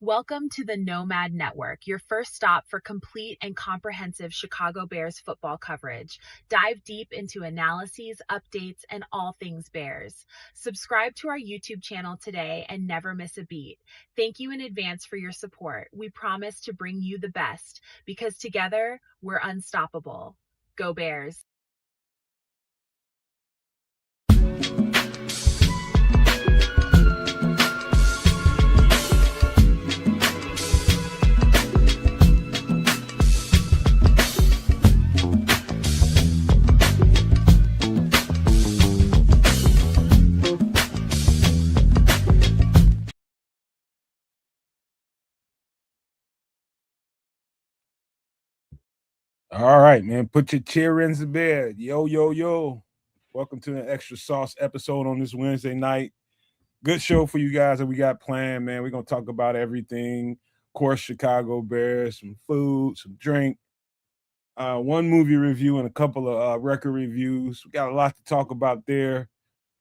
Welcome to the Nomad Network, your first stop for complete and comprehensive Chicago Bears football coverage. Dive deep into analyses, updates, and all things Bears. Subscribe to our YouTube channel today and never miss a beat. Thank you in advance for your support. We promise to bring you the best because together we're unstoppable. Go Bears! All right, man. Put your chair in the bed. Yo, yo, yo. Welcome to an extra sauce episode on this Wednesday night. Good show for you guys that we got planned, man. We're going to talk about everything. Of course, Chicago Bears, some food, some drink, one movie review, and a couple of record reviews. We got a lot to talk about there.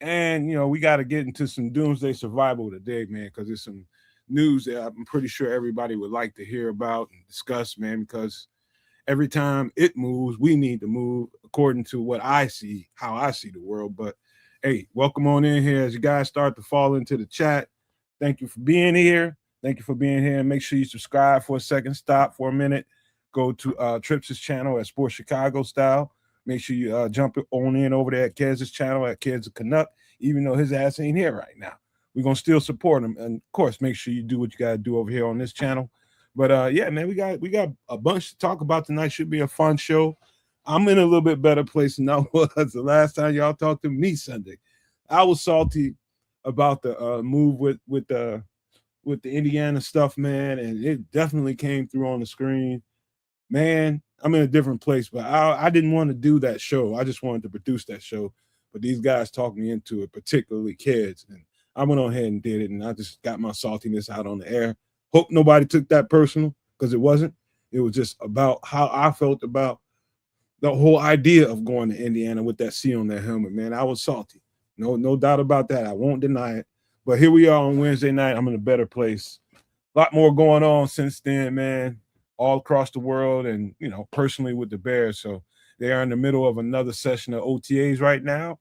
And, we got to get into some doomsday survival today, man, because there's some news that I'm pretty sure everybody would like to hear about and discuss, man, because every time it moves, we need to move according to what I see, how I see the world. But hey, welcome on in here as you guys start to fall into the chat. Thank you for being here. Thank you for being here. And make sure you subscribe for a second, stop for a minute. Go to Trips' channel at Sports Chicago Style. Make sure you jump on in over there at Kez's channel at Kez Canuck, even though his ass ain't here right now. We're going to still support him. And, of course, make sure you do what you got to do over here on this channel. But yeah, man, we got a bunch to talk about tonight. Should be a fun show. I'm in a little bit better place than I was the last time y'all talked to me Sunday. I was salty about the move with the Indiana stuff, man, and it definitely came through on the screen. Man, I'm in a different place, but I didn't want to do that show. I just wanted to produce that show, but these guys talked me into it, particularly kids, and I went on ahead and did it, and I just got my saltiness out on the air. Hope nobody took that personal, because it wasn't. It was just about how I felt about the whole idea of going to Indiana with that C on their helmet, man. I was salty. No doubt about that. I won't deny it. But here we are on Wednesday night. I'm in a better place. A lot more going on since then, man, all across the world and, personally with the Bears. So they are in the middle of another session of OTAs right now.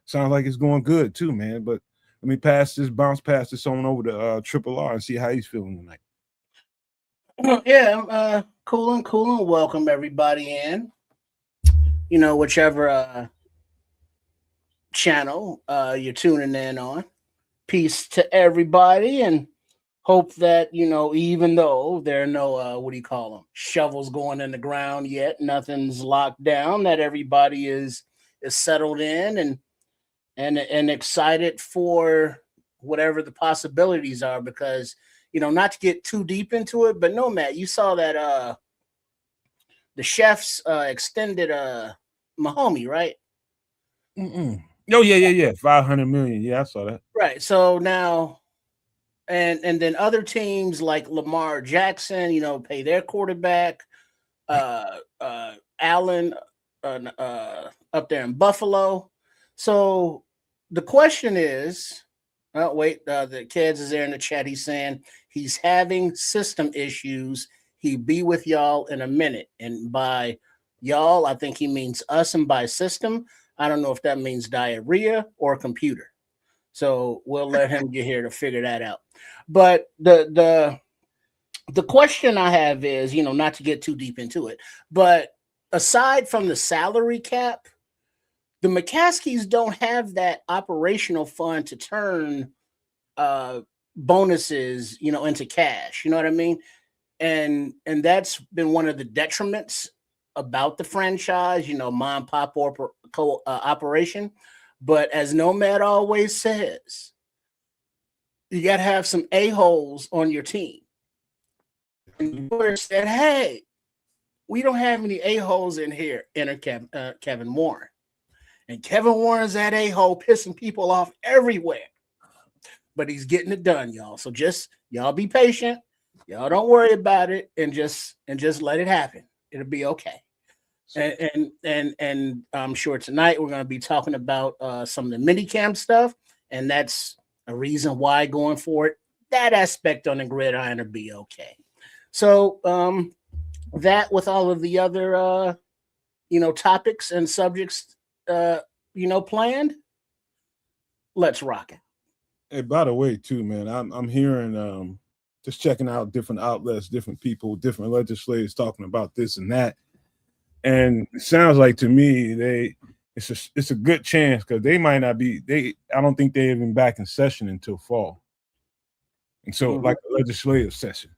Sounds like it's going good too, man. But let me bounce past this on over to Triple R and see how he's feeling tonight. Yeah, cool and welcome everybody in. Whichever channel you're tuning in on. Peace to everybody, and hope that even though there are no shovels going in the ground yet, nothing's locked down, that everybody is settled in and excited for whatever the possibilities are, because not to get too deep into it, but Nomad, you saw that the Chefs extended Mahomie, right? Oh yeah. 500 million. Yeah, I saw that. Right. So now and then other teams like Lamar Jackson, pay their quarterback, Allen up there in Buffalo. So the question is, oh wait, the kids is there in the chat. He's saying he's having system issues. He'll be with y'all in a minute. And by y'all, I think he means us, and by system, I don't know if that means diarrhea or computer. So we'll let him get here to figure that out. But the question I have is, not to get too deep into it, but aside from the salary cap, the McCaskies don't have that operational fund to turn bonuses, into cash. You know what I mean? And that's been one of the detriments about the franchise, mom and pop operation. But as Nomad always says, you got to have some a-holes on your team. And you said, hey, we don't have any a-holes in here. Enter Kevin Warren. And Kevin Warren's that a-hole pissing people off everywhere. But he's getting it done, y'all. So just y'all be patient. Y'all don't worry about it, and just let it happen. It'll be okay. And I'm sure tonight we're going to be talking about some of the minicamp stuff, and that's a reason why going for it that aspect on the gridiron will be okay. So that with all of the other topics and subjects planned, let's rock it. Hey, by the way, too, man, I'm hearing just checking out different outlets, different people, different legislators talking about this and that, and it sounds like to me it's a good chance because they might not be I don't think they're even back in session until fall, and so like a legislative session,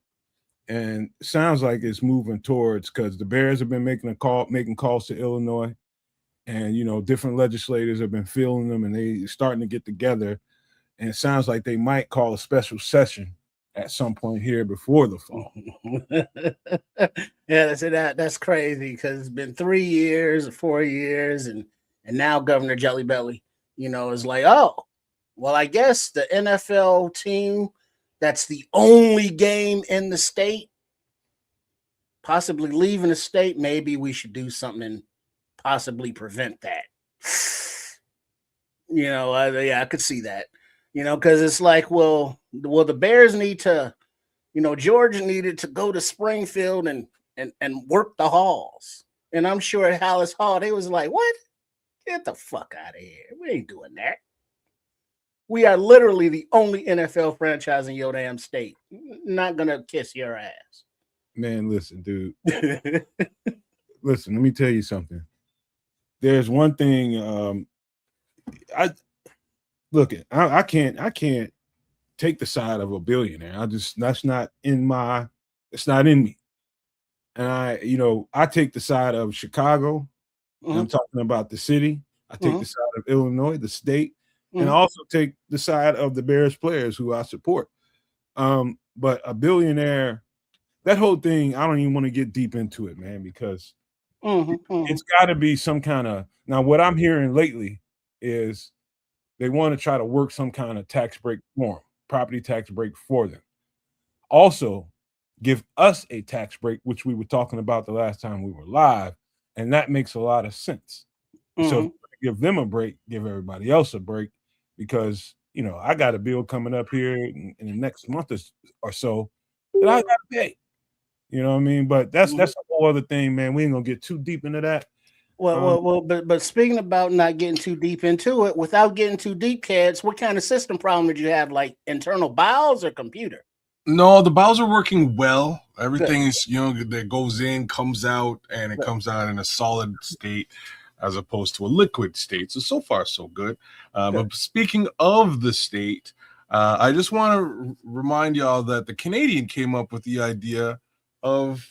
and it sounds like it's moving towards because the Bears have been making calls to Illinois, and different legislators have been feeling them, and they starting to get together. And it sounds like they might call a special session at some point here before the fall. Yeah, that's crazy because it's been 3 years or 4 years, and now Governor Jelly Belly, is like, oh, well, I guess the NFL team that's the only game in the state possibly leaving the state. Maybe we should do something and possibly prevent that. I could see that. Because it's like, well, the Bears need to, Georgia needed to go to Springfield and work the halls. And I'm sure at Hallis Hall, they was like, what? Get the fuck out of here. We ain't doing that. We are literally the only NFL franchise in your damn state. Not going to kiss your ass. Man, listen, dude. Listen, let me tell you something. There's one thing I can't take the side of a billionaire. That's not in me. And I take the side of Chicago. And I'm talking about the city. I take the side of Illinois, the state, and I also take the side of the Bears players who I support. But a billionaire, that whole thing, I don't even want to get deep into it, man, because it's got to be some kind of. Now, what I'm hearing lately is they want to try to work some kind of tax break for them, property tax break for them. Also, give us a tax break, which we were talking about the last time we were live, and that makes a lot of sense. So give them a break, give everybody else a break, because I got a bill coming up here in the next month or so that I got to pay. You know what I mean? But that's a whole other thing, man. We ain't gonna get too deep into that. But speaking about not getting too deep into it, without getting too deep, kids, what kind of system problem did you have? Like internal BIOS or computer? No, the BIOS are working well. Everything is, that goes in, comes out, and it comes out in a solid state as opposed to a liquid state. So far, so good. But speaking of the state, I just want to remind y'all that the Canadian came up with the idea of,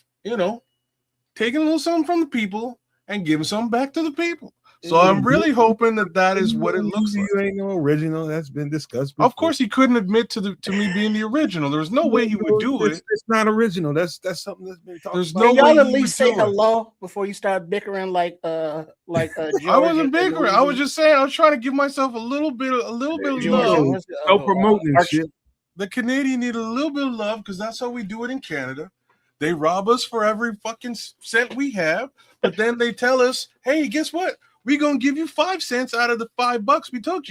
taking a little something from the people and giving something back to the people. So I'm really hoping that is what it looks like. You ain't no original. That's been discussed before. Of course, he couldn't admit to me being the original. There's no way he would do it. It's not original. That's something that's been talked There's about. no Can way y'all at he least would say do it. hello before you start bickering like I Georgia? wasn't bickering. I was just saying I was trying to give myself a little bit of love. Don't promote this shit. The Canadian need a little bit of love because that's how we do it in Canada. They rob us for every fucking cent we have, but then they tell us, "Hey, guess what? We're gonna give you 5 cents out of the $5 we took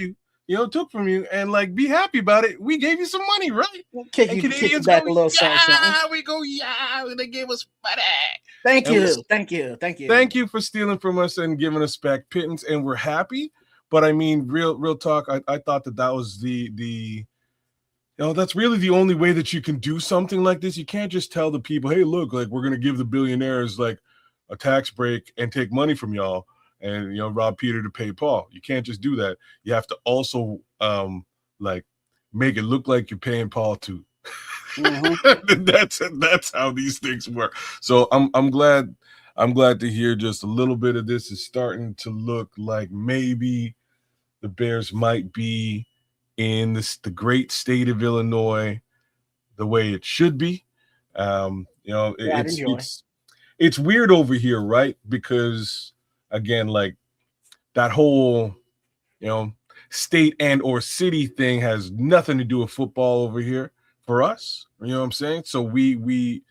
from you, and like be happy about it. We gave you some money, right?" Canadians back a little something. We go, yeah, they gave us money. Thank you for stealing from us and giving us back pittance, and we're happy. But I mean, real talk. I thought that was that's really the only way that you can do something like this. You can't just tell the people, "Hey, look, like we're gonna give the billionaires like a tax break and take money from y'all and rob Peter to pay Paul." You can't just do that. You have to also like make it look like you're paying Paul too. That's how these things work. So I'm glad to hear just a little bit of this is starting to look like maybe the Bears might be in the great state of Illinois the way it should be. It's weird over here, right? Because again, like that whole state and or city thing has nothing to do with football over here for us. You know what I'm saying? So we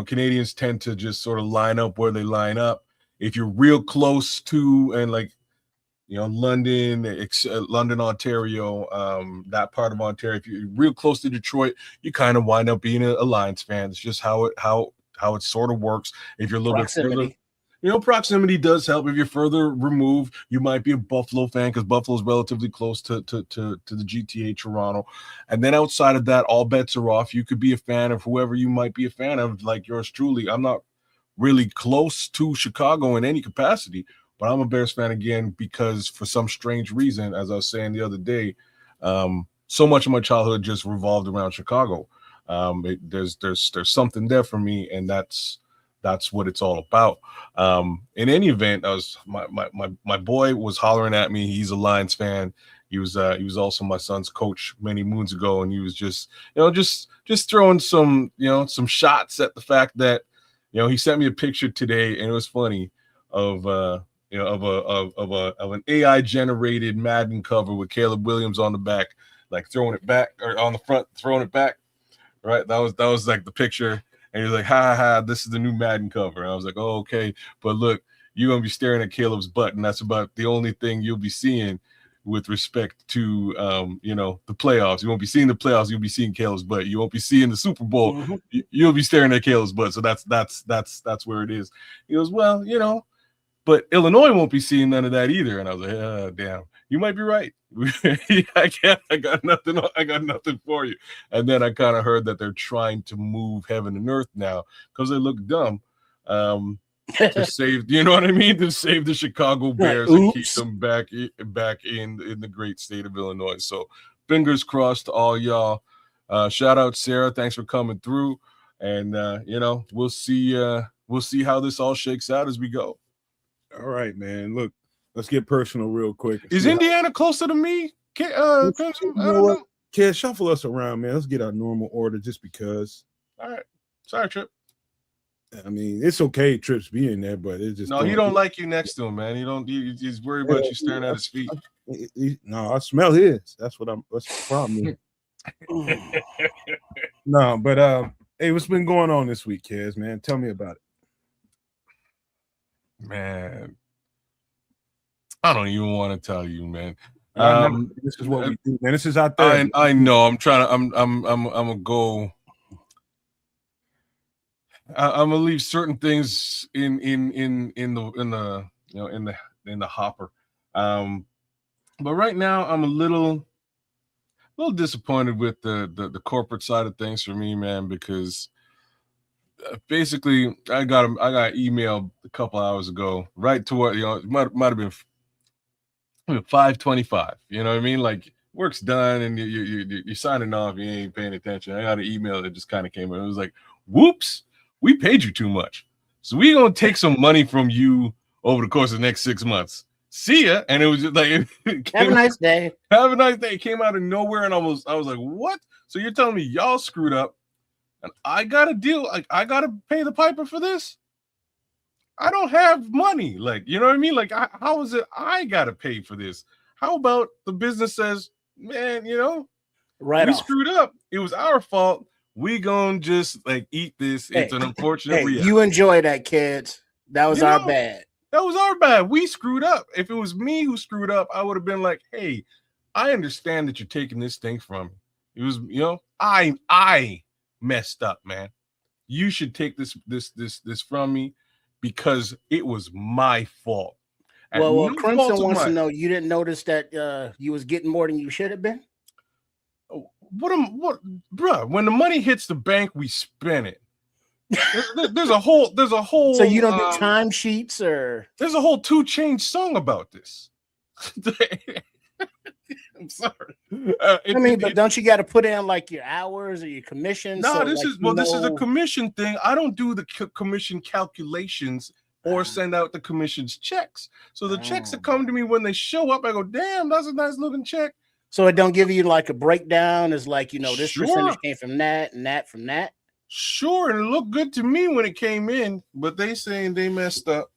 Canadians tend to just sort of line up where they line up. If you're real close to and like London, London, Ontario, that part of Ontario. If you're real close to Detroit, you kind of wind up being a Lions fan. It's just how it sort of works. If you're a little bit further, proximity does help. If you're further removed, you might be a Buffalo fan because Buffalo is relatively close to the GTA, Toronto. And then outside of that, all bets are off. You could be a fan of whoever you might be a fan of, like yours truly. I'm not really close to Chicago in any capacity, but I'm a Bears fan again because for some strange reason, as I was saying the other day, so much of my childhood just revolved around Chicago. There's something there for me, and that's what it's all about. In any event, I was my boy was hollering at me. He's a Lions fan. He was also my son's coach many moons ago, and he was just throwing some shots at the fact that he sent me a picture today, and it was funny of an AI generated Madden cover with Caleb Williams on the back, like throwing it back, or on the front throwing it back. Right, that was like the picture. And he's like, ha, this is the new Madden cover. And I was like, oh, okay. But look, you're going to be staring at Caleb's butt, and that's about the only thing you'll be seeing with respect to, the playoffs. You won't be seeing the playoffs. You'll be seeing Caleb's butt. You won't be seeing the Super Bowl. Mm-hmm. You'll be staring at Caleb's butt. So that's where it is. He goes, well, but Illinois won't be seeing none of that either. And I was like, oh, damn, you might be right. I got nothing for you. And then I kind of heard that they're trying to move heaven and earth now because they look dumb to save, to save the Chicago Bears and keep them back in the great state of Illinois. So fingers crossed to all y'all. Shout out Sarah, thanks for coming through. And we'll see how this all shakes out as we go. All right, man. Look, let's get personal real quick. Is Indiana closer to me? I don't know. Kid, shuffle us around, man. Let's get our normal order just because. All right. Sorry, Trip. I mean, it's okay, Trips being there, but it's just. No, he don't like you next to him, man. He's worried about you staring at his feet. No, I smell his. That's the problem. No, but hey, what's been going on this week, kids, man? Tell me about it. Man, I don't even want to tell you, man. This is what we do, man. This is out there. I know. I'm gonna go. I'm gonna leave certain things in the hopper. But right now I'm a little disappointed with the corporate side of things for me, man, because basically I got emailed a couple hours ago, right toward it might have been 5:25. You know what I mean? Like work's done and you're signing off, you ain't paying attention. I got an email that just kind of came in. It was like, whoops, we paid you too much, so we're gonna take some money from you over the course of the next 6 months. See ya. And it was just like, have a nice day. Have a nice day. It came out of nowhere, and I was like, what? So you're telling me y'all screwed up and I gotta I gotta pay the piper for this? I don't have money. Like, you know what I mean? Like, how is it I gotta pay for this? How about the business says, man, we screwed up. It was our fault. We gonna just like eat this. It's an unfortunate reality. You enjoy that, kids. That was our bad. That was our bad. We screwed up. If it was me who screwed up, I would have been like, hey, I understand that you're taking this thing from me. It was, I messed up, man. You should take this from me because it was my fault. Well, Crimson wants to know, you didn't notice that you was getting more than you should have been? What, bro? When the money hits the bank, we spend it. There's a whole. So you don't do timesheets, or there's a whole 2 Chainz song about this. I'm sorry. But don't you got to put in like your hours or your commission? No, this is a commission thing. I don't do the commission calculations or send out the commission's checks. So the checks that come to me when they show up, I go, damn, that's a nice looking check. So it don't give you like a breakdown. It's like, this percentage came from that and that from that. Sure, and it looked good to me when it came in, but they saying they messed up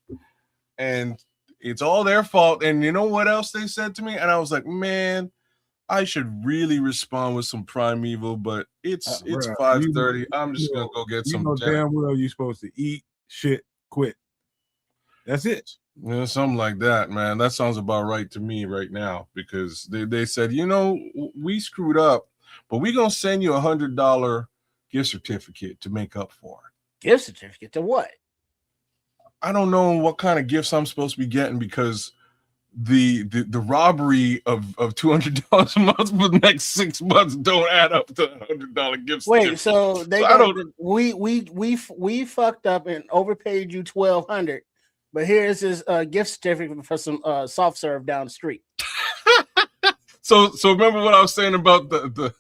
and it's all their fault. And you know what else they said to me? And I was like, man, I should really respond with some primeval, but it's 5:30. I'm just gonna go get some dinner. Damn well you're supposed to eat, shit, quit. That's it. Yeah, something like that, man. That sounds about right to me right now, because they said, we screwed up, but we're gonna send you $100 gift certificate to make up for it. Gift certificate to what? I don't know what kind of gifts I'm supposed to be getting, because the robbery of $200 a month for the next 6 months don't add up to $100 gift Wait, certificate. so they I got don't. we fucked up and overpaid you $1,200, but here's this gift certificate for some soft serve down the street. So remember what I was saying about the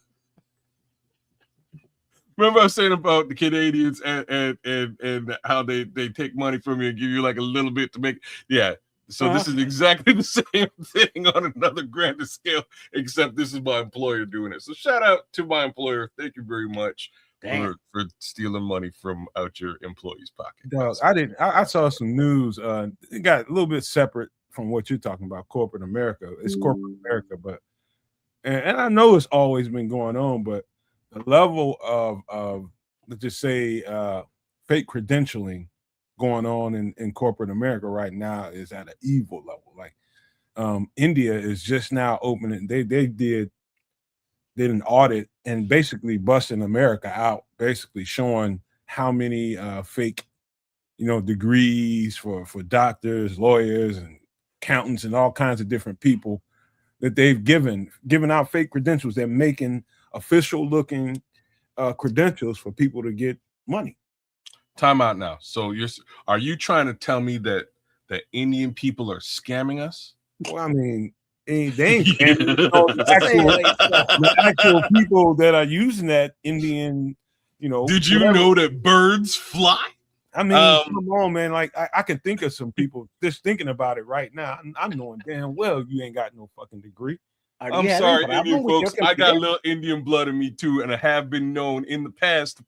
remember I was saying about the Canadians and how they take money from you and give you like a little bit to make. Yeah. So this is exactly the same thing on another grander scale, except this is my employer doing it. So shout out to my employer. Thank you very much for stealing money from out your employees' pocket. Dog, I saw some news. It got a little bit separate from what you're talking about, corporate America. It's corporate America, but and I know it's always been going on, but the level of let's just say fake credentialing going on in corporate America right now is at an evil level. Like India is just now opening. They did an audit and basically busting America out, basically showing how many fake, degrees for doctors, lawyers, and accountants, and all kinds of different people that they've given out fake credentials. They're making official looking credentials for people to get money. Time out now. So are you trying to tell me that Indian people are scamming us? Well, I mean, they ain't scamming. The actual people that are using that Indian, Did you know that birds fly? I mean, come on, man. Like I can think of some people just thinking about it right now. I'm knowing damn well you ain't got no fucking degree. I'm sorry, Indian folks. I got a little Indian blood in me too, and I have been known in the past to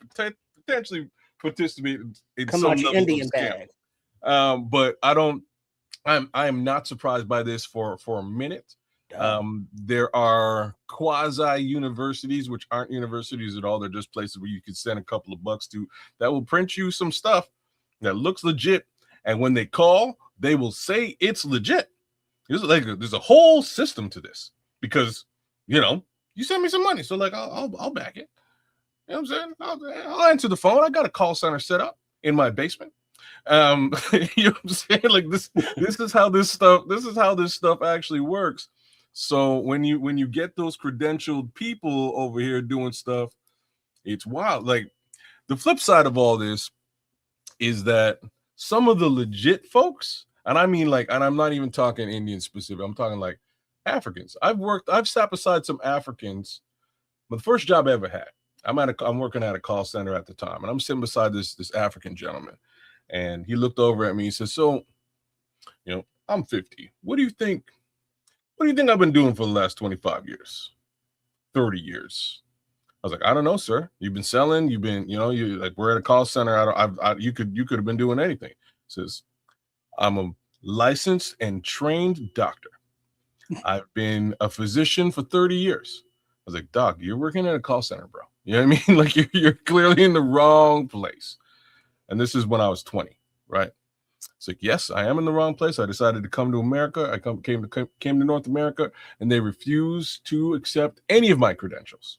potentially participate in some level of scam. But I am not surprised by this for a minute. There are quasi universities, which aren't universities at all. They're just places where you could send a couple of bucks to, that will print you some stuff that looks legit. And when they call, they will say it's legit. There's a whole system to this, because you send me some money, so like I'll back it. You know what I'm saying? I'll answer the phone. I got a call center set up in my basement. You know what I'm saying? Like this is how this stuff actually works. So when you get those credentialed people over here doing stuff, it's wild. Like the flip side of all this is that some of the legit folks, and I mean and I'm not even talking Indian specific, I'm talking like Africans. I've sat beside some Africans, but the first job I ever had, I'm working at a call center at the time, and I'm sitting beside this African gentleman, and he looked over at me. He said, "So, I'm 50. What do you think I've been doing for the last 25 years, 30 years?" I was like, "I don't know, sir. You've been selling. You've been, you like, we're at a call center. You could have been doing anything." He says, "I'm a licensed and trained doctor. I've been a physician for 30 years. I was like, "Doc, you're working at a call center, bro. You know what I mean? Like you're clearly in the wrong place." And this is when I was 20, right? It's like, yes, I am in the wrong place. I decided to come to America. I came to North America, and they refused to accept any of my credentials.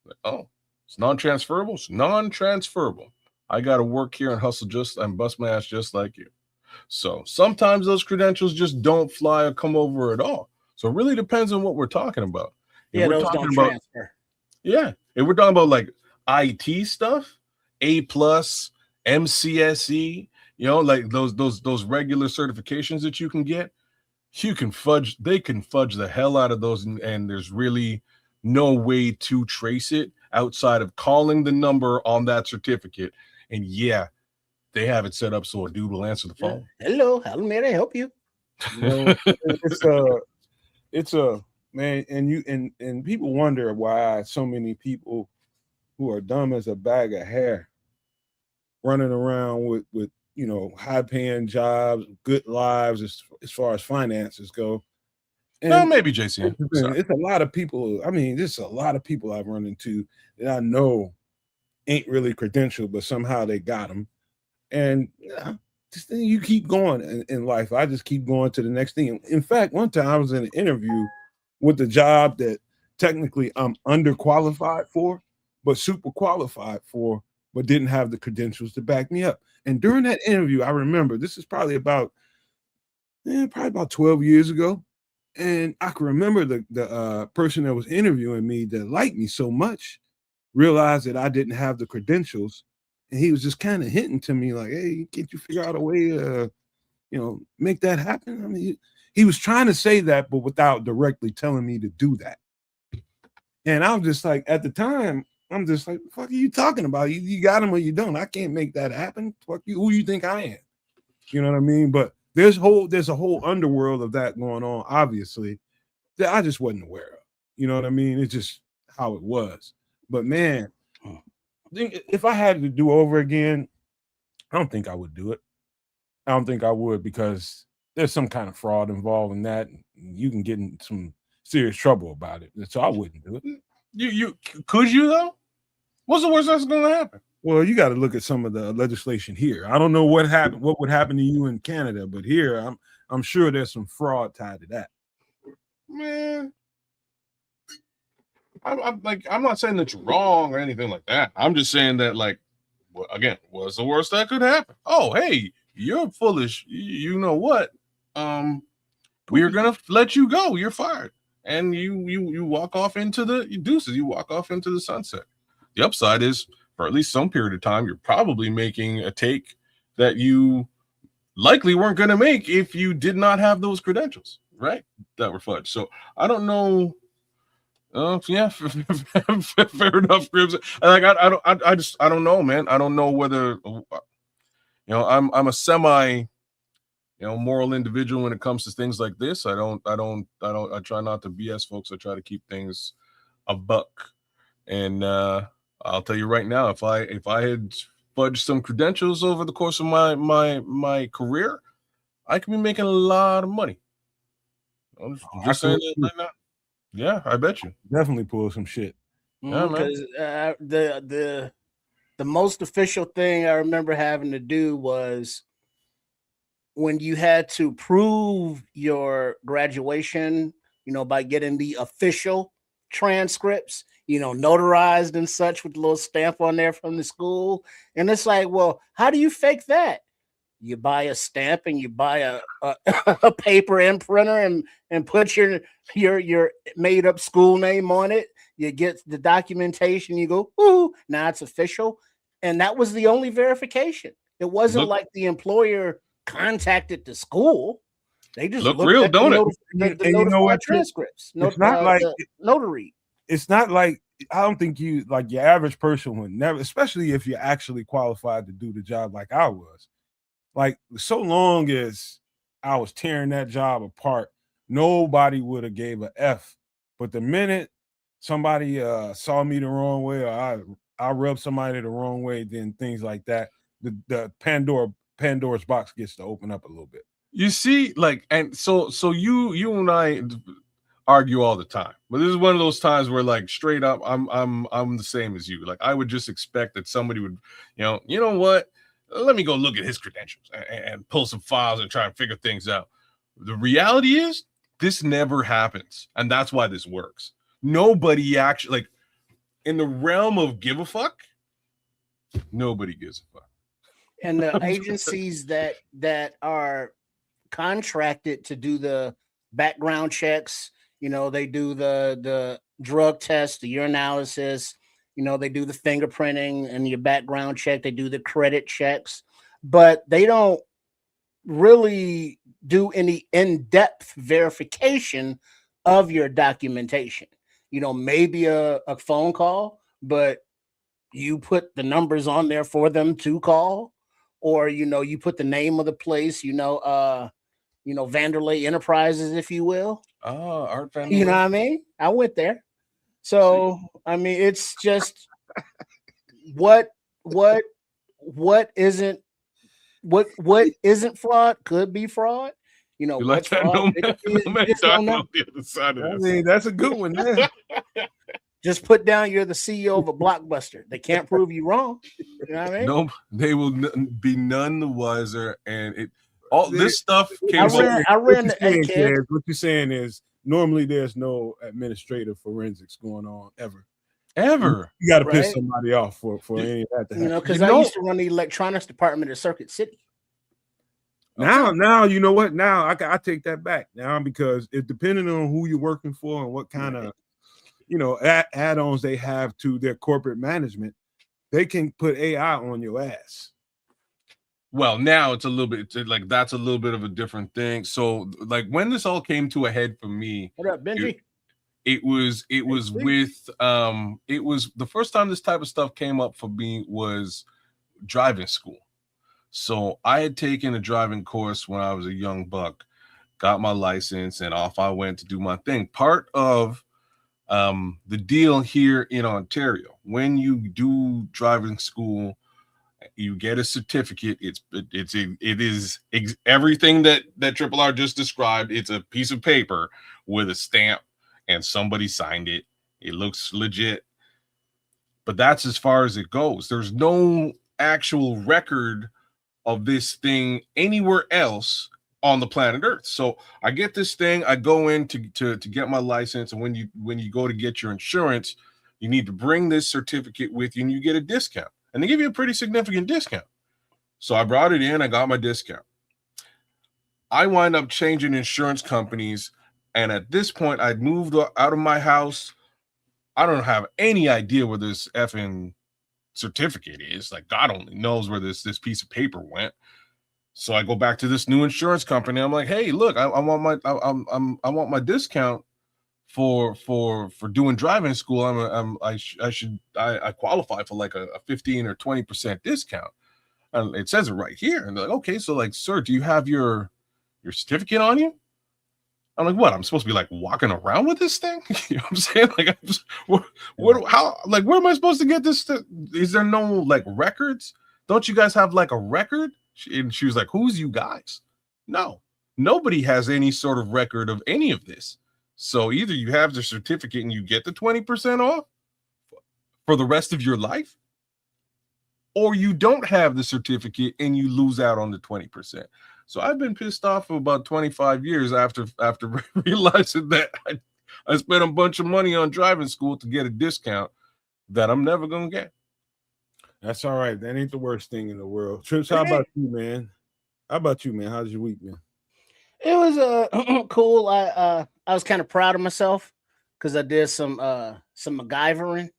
Like, oh, it's non-transferable. It's non-transferable. I got to work here and hustle and bust my ass just like you. So sometimes those credentials just don't fly or come over at all. So it really depends on what we're talking about. Those don't transfer. Yeah, if we're talking about like IT stuff, A+, MCSE, like those regular certifications that you can get, they can fudge the hell out of those, and there's really no way to trace it outside of calling the number on that certificate. And yeah, they have it set up so a dude will answer the phone. Hello, how may I help you? It's a man, and people wonder why so many people who are dumb as a bag of hair running around with high paying jobs, good lives as far as finances go. And no, maybe JC. It's a lot of people. I mean, there's a lot of people I've run into that I know ain't really credentialed, but somehow they got them. And just then you keep going in life. I just keep going to the next thing. In fact, one time I was in an interview with the job that technically I'm underqualified for, but super qualified for, but didn't have the credentials to back me up. And during that interview, I remember this is probably about 12 years ago. And I can remember the person that was interviewing me that liked me so much realized that I didn't have the credentials. And he was just kind of hinting to me like, hey, can't you figure out a way to, make that happen? I mean, he was trying to say that, but without directly telling me to do that. And I was just like, at the time, I'm just like, what the fuck are you talking about? You got him or you don't. I can't make that happen. Fuck you. Who you think I am? You know what I mean? But there's a whole underworld of that going on, obviously, that I just wasn't aware of. You know what I mean? It's just how it was. But man, if I had to do over again, I don't think I would do it. I don't think I would, because there's some kind of fraud involved in that. You can get in some serious trouble about it. So I wouldn't do it. You could you though? What's the worst that's going to happen? Well, you got to look at some of the legislation here. I don't know what would happen to you in Canada, but here I'm sure there's some fraud tied to that. Man, I'm not saying that you're wrong or anything like that. I'm just saying that, like, again, what's the worst that could happen? Oh, hey, you're foolish. You know what? We're gonna let you go. You're fired, and you walk off into the deuces. You walk off into the sunset. The upside is, for at least some period of time, you're probably making a take that you likely weren't going to make if you did not have those credentials, right? That were fudged. So I don't know. Yeah, fair enough, Cribs. Like I don't know, man. I don't know whether I'm a semi moral individual when it comes to things like this. I try not to BS folks. I try to keep things a buck. And I'll tell you right now, if I had fudged some credentials over the course of my career, I could be making a lot of money. I'm just saying that right now. Yeah, I bet you. Definitely pull some shit. Yeah, because the most official thing I remember having to do was when you had to prove your graduation, by getting the official transcripts, notarized and such with a little stamp on there from the school. And it's like, well, how do you fake that? You buy a stamp and you buy a paper imprinter and put your made up school name on it. You get the documentation. You go, ooh, now it's official. And that was the only verification. It wasn't like the employer contacted the school. They just look real, don't it? The transcripts. It's not like notary. It's not like, I don't think you, like, your average person would never, especially if you're actually qualified to do the job like I was. Like, so long as I was tearing that job apart, nobody would have gave a F. But the minute somebody saw me the wrong way, or I rubbed somebody the wrong way, then things like that, the Pandora's box gets to open up a little bit. You see, like, and so you and I argue all the time, but this is one of those times where, like, straight up, I'm the same as you. Like, I would just expect that somebody would, you know what? Let me go look at his credentials and pull some files and try and figure things out. The reality is, this never happens, and that's why this works. Nobody actually, like, in the realm of give a fuck, nobody gives a fuck. And the agencies that are contracted to do the background checks, they do the drug test, the urinalysis, they do the fingerprinting and your background check, they do the credit checks, but they don't really do any in-depth verification of your documentation. Maybe a phone call, but you put the numbers on there for them to call, or you put the name of the place, Vanderlei Enterprises, if you will. Oh, Art Vanderlei. You know what I mean? I went there. So I mean, it's just what isn't fraud could be fraud. You like that? Nomad on the other side of this. I mean, that's a good one, man. Just put down you're the CEO of a Blockbuster. They can't prove you wrong. You know what I mean? No, they will be none the wiser. And all this stuff came up. I ran the What you're saying is normally there's no administrative forensics going on ever. You got to piss somebody off for any of that to happen. Because I used to run the electronics department at Circuit City. Now, you know what? Now I take that back now, because it depending on who you're working for and what kind of, add-ons they have to their corporate management, they can put AI on your ass. Well, now it's a little bit like that's a little bit of a different thing. So, like when this all came to a head for me, what up, Benji? It was the first time this type of stuff came up for me was driving school. So I had taken a driving course when I was a young buck, got my license, and off I went to do my thing. Part of the deal here in Ontario, when you do driving school, you get a certificate. It is everything that Triple R just described. It's a piece of paper with a stamp and somebody signed it. It looks legit, but that's as far as it goes. There's no actual record of this thing anywhere else on the planet Earth. So I get this thing, I go in to get my license, and when you go to get your insurance, you need to bring this certificate with you and you get a discount. And they give you a pretty significant discount. So I brought it in, I got my discount. I wind up changing insurance companies, and at this point I'd moved out of my house. I don't have any idea where this effing certificate is. Like, God only knows where this piece of paper went. So I go back to this new insurance company. I'm like, hey, look, I want my discount for doing driving school. I qualify for like a 15 or 20% discount. And it says it right here. And they're like, okay, so like, sir, do you have your certificate on you? I'm like, what? I'm supposed to be like walking around with this thing? You know what I'm saying? Like, where am I supposed to get this? Is there no like records? Don't you guys have like a record? And she was like, who's you guys? No, nobody has any sort of record of any of this. So either you have the certificate and you get the 20% off for the rest of your life, or you don't have the certificate and you lose out on the 20%. So I've been pissed off for about 25 years after realizing that I spent a bunch of money on driving school to get a discount that I'm never going to get. That's all right. That ain't the worst thing in the world. Trips, how about you, man? How's your week, man? It was cool. I was kind of proud of myself because I did some MacGyvering.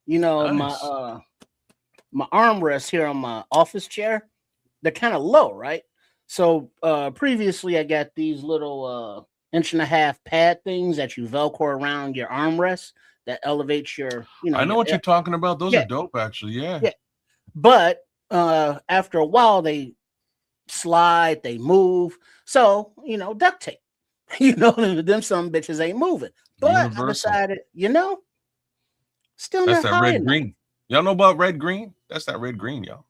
Nice. My armrests here on my office chair, they're kind of low, right? So previously I got these little 1.5-inch pad things that you Velcro around your armrest that elevates your, I know what you're talking about. Those are dope, actually. Yeah. But after a while, they slide, they move. So, duct tape. Them some bitches ain't moving. But universal. I decided, still that's not that high red enough. Green. Y'all know about red green? That's that red green, y'all.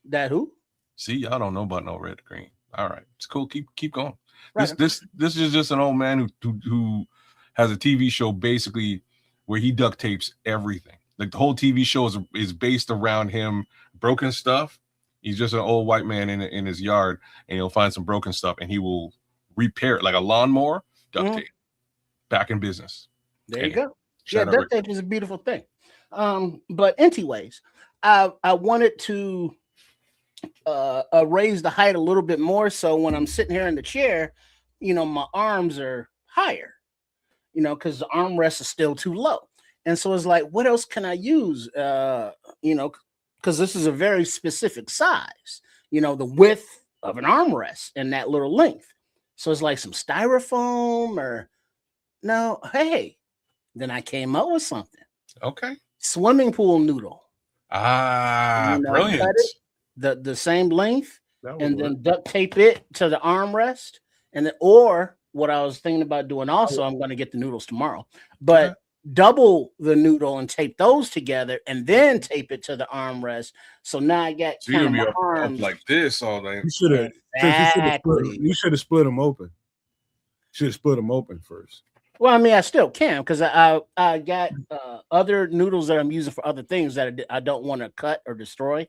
That who? See, y'all don't know about no red green. All right, it's cool. Keep going. Right. This is just an old man who has a TV show basically where he duct tapes everything. Like the whole TV show is based around him broken stuff. He's just an old white man in his yard, and he'll find some broken stuff and he will repair it like a lawnmower. Duct tape. Back in business. There you go. Yeah, duct tape is a beautiful thing. But anyways, I wanted to raise the height a little bit more, so when I'm sitting here in the chair, my arms are higher, because the armrest is still too low. And so it's like, what else can I use? Because this is a very specific size, the width of an armrest and that little length. So it's like some styrofoam or no. Hey, then I came up with something. Okay. Swimming pool noodle. Brilliant. The same length, and then duct tape it to the armrest, and then, or what I was thinking about doing also, I'm going to get the noodles tomorrow, but double the noodle and tape those together, and then tape it to the armrest. So now I got so kind of my arms up like this all day. You should have split them open. Should have split them open first. Well, I mean, I still can because I got other noodles that I'm using for other things that I don't want to cut or destroy.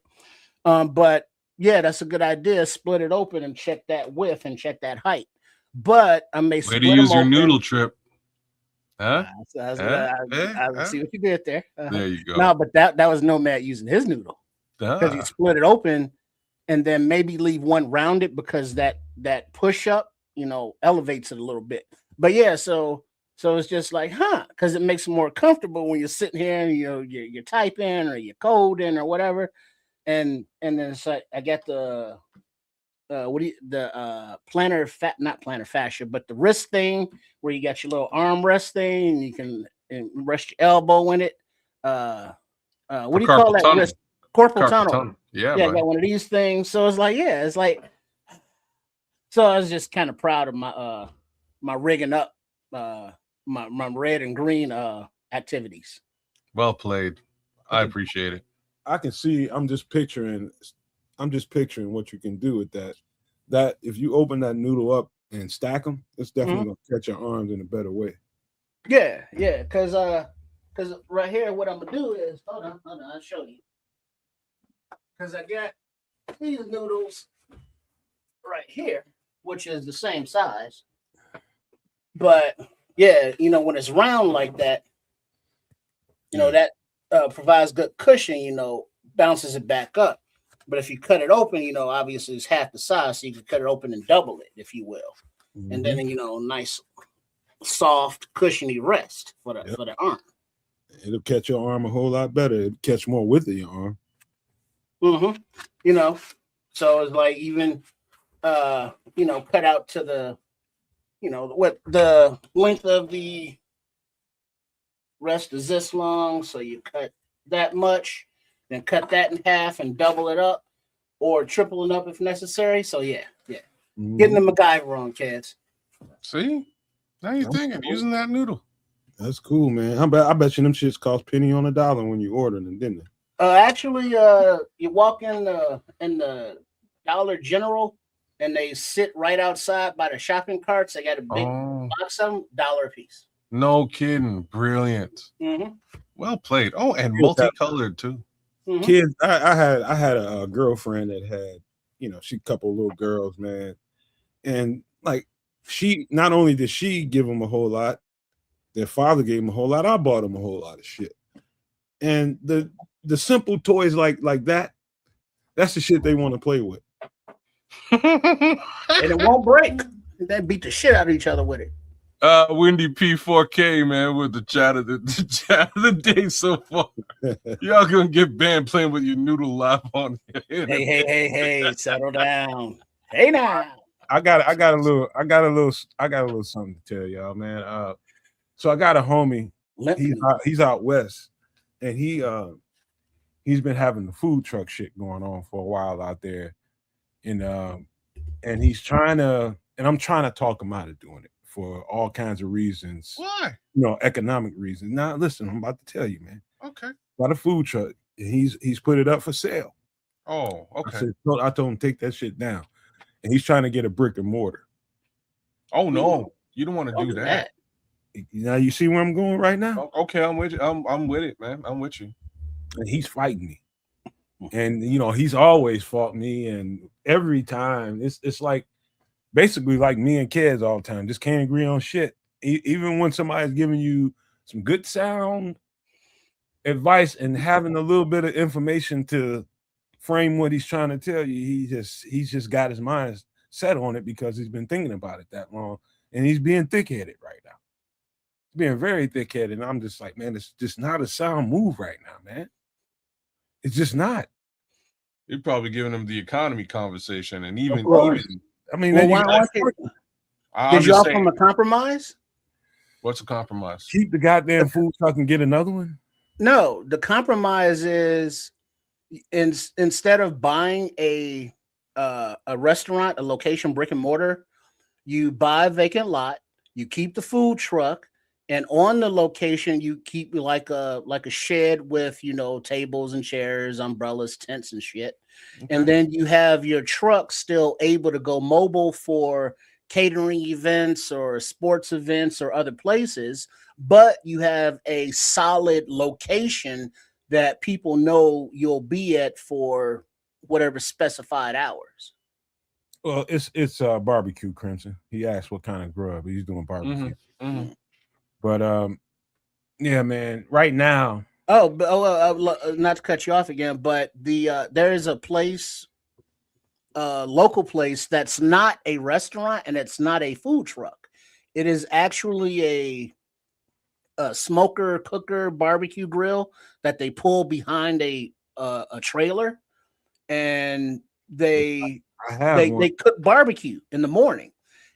But yeah, that's a good idea. Split it open and check that width and check that height. But I may Way to split them use your open. noodle trip. Huh? I see what you did there. There you go. No, but that was Nomad using his noodle because he split it open and then maybe leave one rounded because that push up, elevates it a little bit. But yeah, so it's just like, because it makes it more comfortable when you're sitting here and you're typing or you're coding or whatever. And then it's like I got the plantar not plantar fascia, but the wrist thing where you got your little arm rest thing and you can rest your elbow in it. What do you call that tunnel. wrist? Carpal tunnel. Yeah, I got one of these things. So it's like, so I was just kind of proud of my my rigging up my red and green activities. Well played. I appreciate it. I can see. I'm just picturing what you can do with that. That if you open that noodle up and stack them, it's definitely gonna catch your arms in a better way. Yeah, because right here, what I'm gonna do is hold on, I'll show you. Because I got these noodles right here, which is the same size, but yeah, when it's round like that, that provides good cushion, bounces it back up. But if you cut it open, obviously it's half the size, so you can cut it open and double it, if you will. Mm-hmm. And then, nice, soft, cushiony rest for the arm. It'll catch your arm a whole lot better. It'll catch more width of your arm. Mm-hmm. So it's like even, cut out to the, what the length of the rest is this long. So you cut that much, then cut that in half and double it up or triple it up if necessary. So yeah. Mm-hmm. Getting the MacGyver on, kids. See? Now you're thinking, using that noodle. That's cool, man. I bet you them shits cost penny on a dollar when you ordered them, didn't they? Actually, you walk in the Dollar General and they sit right outside by the shopping carts. They got a big box of them, $1 a piece. No kidding. Brilliant. Mm-hmm. Well played. Oh, and multicolored too. Mm-hmm. Kids, I had a girlfriend that had, she couple of little girls, man. And like she not only did she give them a whole lot, their father gave them a whole lot. I bought them a whole lot of shit. And the simple toys like that, that's the shit they want to play with. And it won't break. They beat the shit out of each other with it. Windy P4K, man, with the chat of the day so far. Y'all gonna get banned playing with your noodle live on here. Hey, settle down. Hey now. I got a little something to tell y'all, man. So I got a homie. He's out west, and he's been having the food truck shit going on for a while out there, and he's trying to, and I'm trying to talk him out of doing it for all kinds of reasons. Why? Economic reasons. Now, listen, I'm about to tell you, man. Okay. Got a food truck, and he's put it up for sale. Oh, okay. I told him take that shit down, and he's trying to get a brick and mortar. Oh no, you don't want to do that. Now you see where I'm going right now. Okay, I'm with you. I'm with it, man. I'm with you. And he's fighting me, and he's always fought me, and every time it's like basically like me and kids all the time, just can't agree on shit. Even when somebody's giving you some good sound advice and having a little bit of information to frame what he's trying to tell you, he's just got his mind set on it because he's been thinking about it that long, and he's being thick-headed right now. He's being very thick-headed, and I'm just like, man, it's just not a sound move right now, man. It's just not. You're probably giving him the economy conversation, and even I mean, did you offer him a compromise? What's a compromise? Keep the goddamn food truck and get another one. No, the compromise is instead of buying a restaurant, a location, brick and mortar, you buy a vacant lot, you keep the food truck, and on the location you keep like a shed with tables and chairs, umbrellas, tents and shit. Okay. And then you have your truck still able to go mobile for catering events or sports events or other places, but you have a solid location that people know you'll be at for whatever specified hours. Well, it's barbecue, Crimson. He asked what kind of grub. He's doing barbecue. But yeah, man. Right now, Not to cut you off again, but there is a place, local place that's not a restaurant and it's not a food truck. It is actually a smoker, cooker, barbecue grill that they pull behind a trailer, and they I have one. they cook barbecue in the morning,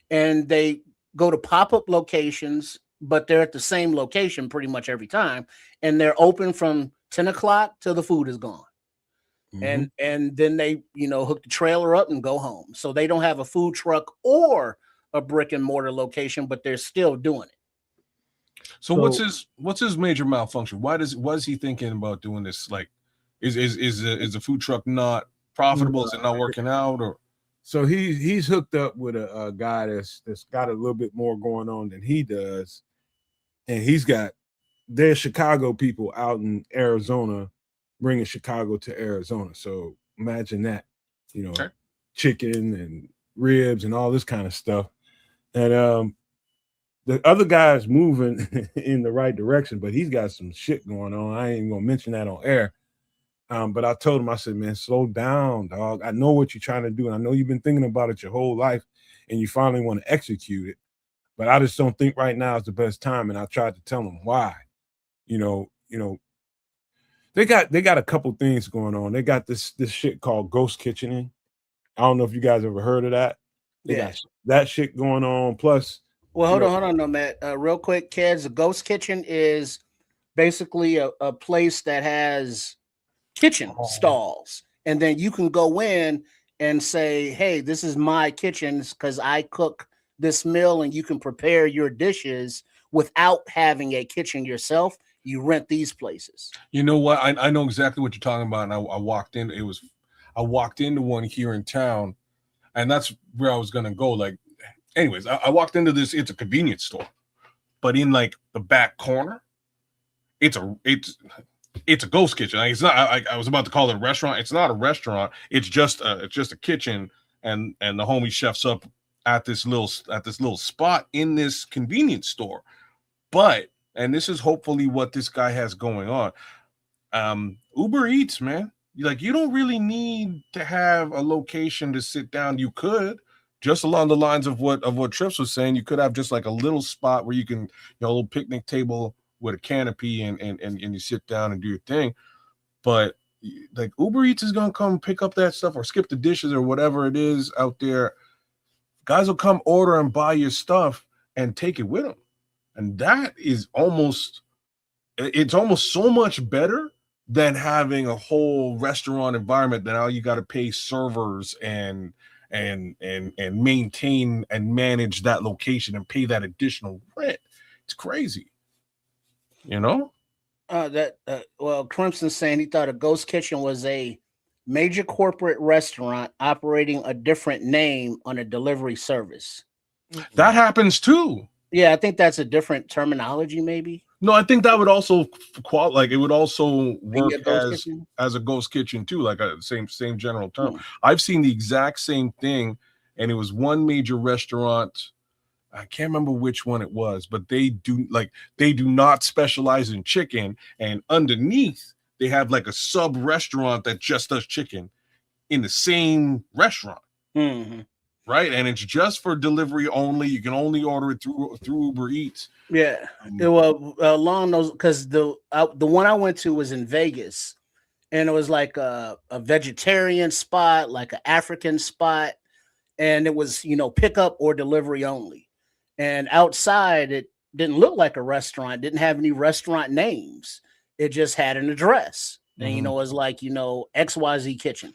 and they go to pop-up locations, but they're at the same location pretty much every time, and they're open from 10 o'clock till the food is gone. And then they hook the trailer up and go home. So they don't have a food truck or a brick and mortar location, but they're still doing it. So what's his major malfunction? Was he thinking about doing this? Like, is the food truck not profitable? Is it not working out? Or so he's hooked up with a guy that's got a little bit more going on than he does, and there's Chicago people out in Arizona bringing Chicago to Arizona. So imagine that, Okay. chicken and ribs and all this kind of stuff. And the other guy's moving in the right direction, but he's got some shit going on. I ain't even gonna mention that on air. But I told him, I said, man, slow down, dog. I know what you're trying to do, and I know you've been thinking about it your whole life, and you finally want to execute it. But I just don't think right now is the best time. And I tried to tell him why. They got a couple things going on. They got this shit called ghost kitchening. I don't know if you guys ever heard of that. They got that shit going on. Plus, well, hold on, Nomad. Real quick, kids. A ghost kitchen is basically a place that has kitchen stalls, and then you can go in and say, "Hey, this is my kitchen because I cook this meal," and you can prepare your dishes without having a kitchen yourself. You rent these places. You know what? I know exactly what you're talking about. And I walked in. I walked into one here in town, and that's where I was gonna go. Like, anyways, I walked into this. It's a convenience store, but in like the back corner, it's a ghost kitchen. Like, it's not. I was about to call it a restaurant. It's not a restaurant. It's just a kitchen, and the homie chefs up at this little spot in this convenience store. But and this is hopefully what this guy has going on. Uber Eats, man. You don't really need to have a location to sit down. You could, just along the lines of what Trips was saying, you could have just like a little spot where you can, a little picnic table with a canopy and you sit down and do your thing. But like Uber Eats is gonna come pick up that stuff or skip the dishes or whatever it is out there. Guys will come order and buy your stuff and take it with them. And that is almost so much better than having a whole restaurant environment that now you got to pay servers and maintain and manage that location and pay that additional rent. It's crazy. Well, Crimson's saying he thought a ghost kitchen was a major corporate restaurant operating a different name on a delivery service. That happens too. Yeah, I think that's a different terminology, maybe. No, I think that would also it would also work as a ghost kitchen too, like a same general term. I've seen the exact same thing, and it was one major restaurant. I can't remember which one it was, but they do not specialize in chicken, and underneath they have like a sub restaurant that just does chicken in the same restaurant. Mm-hmm. Right, and it's just for delivery only. You can only order it through Uber Eats. Yeah, well, along those, because the one I went to was in Vegas, and it was like a vegetarian spot, like an African spot, and it was pickup or delivery only. And outside, it didn't look like a restaurant. Didn't have any restaurant names. It just had an address, and it was like XYZ Kitchen.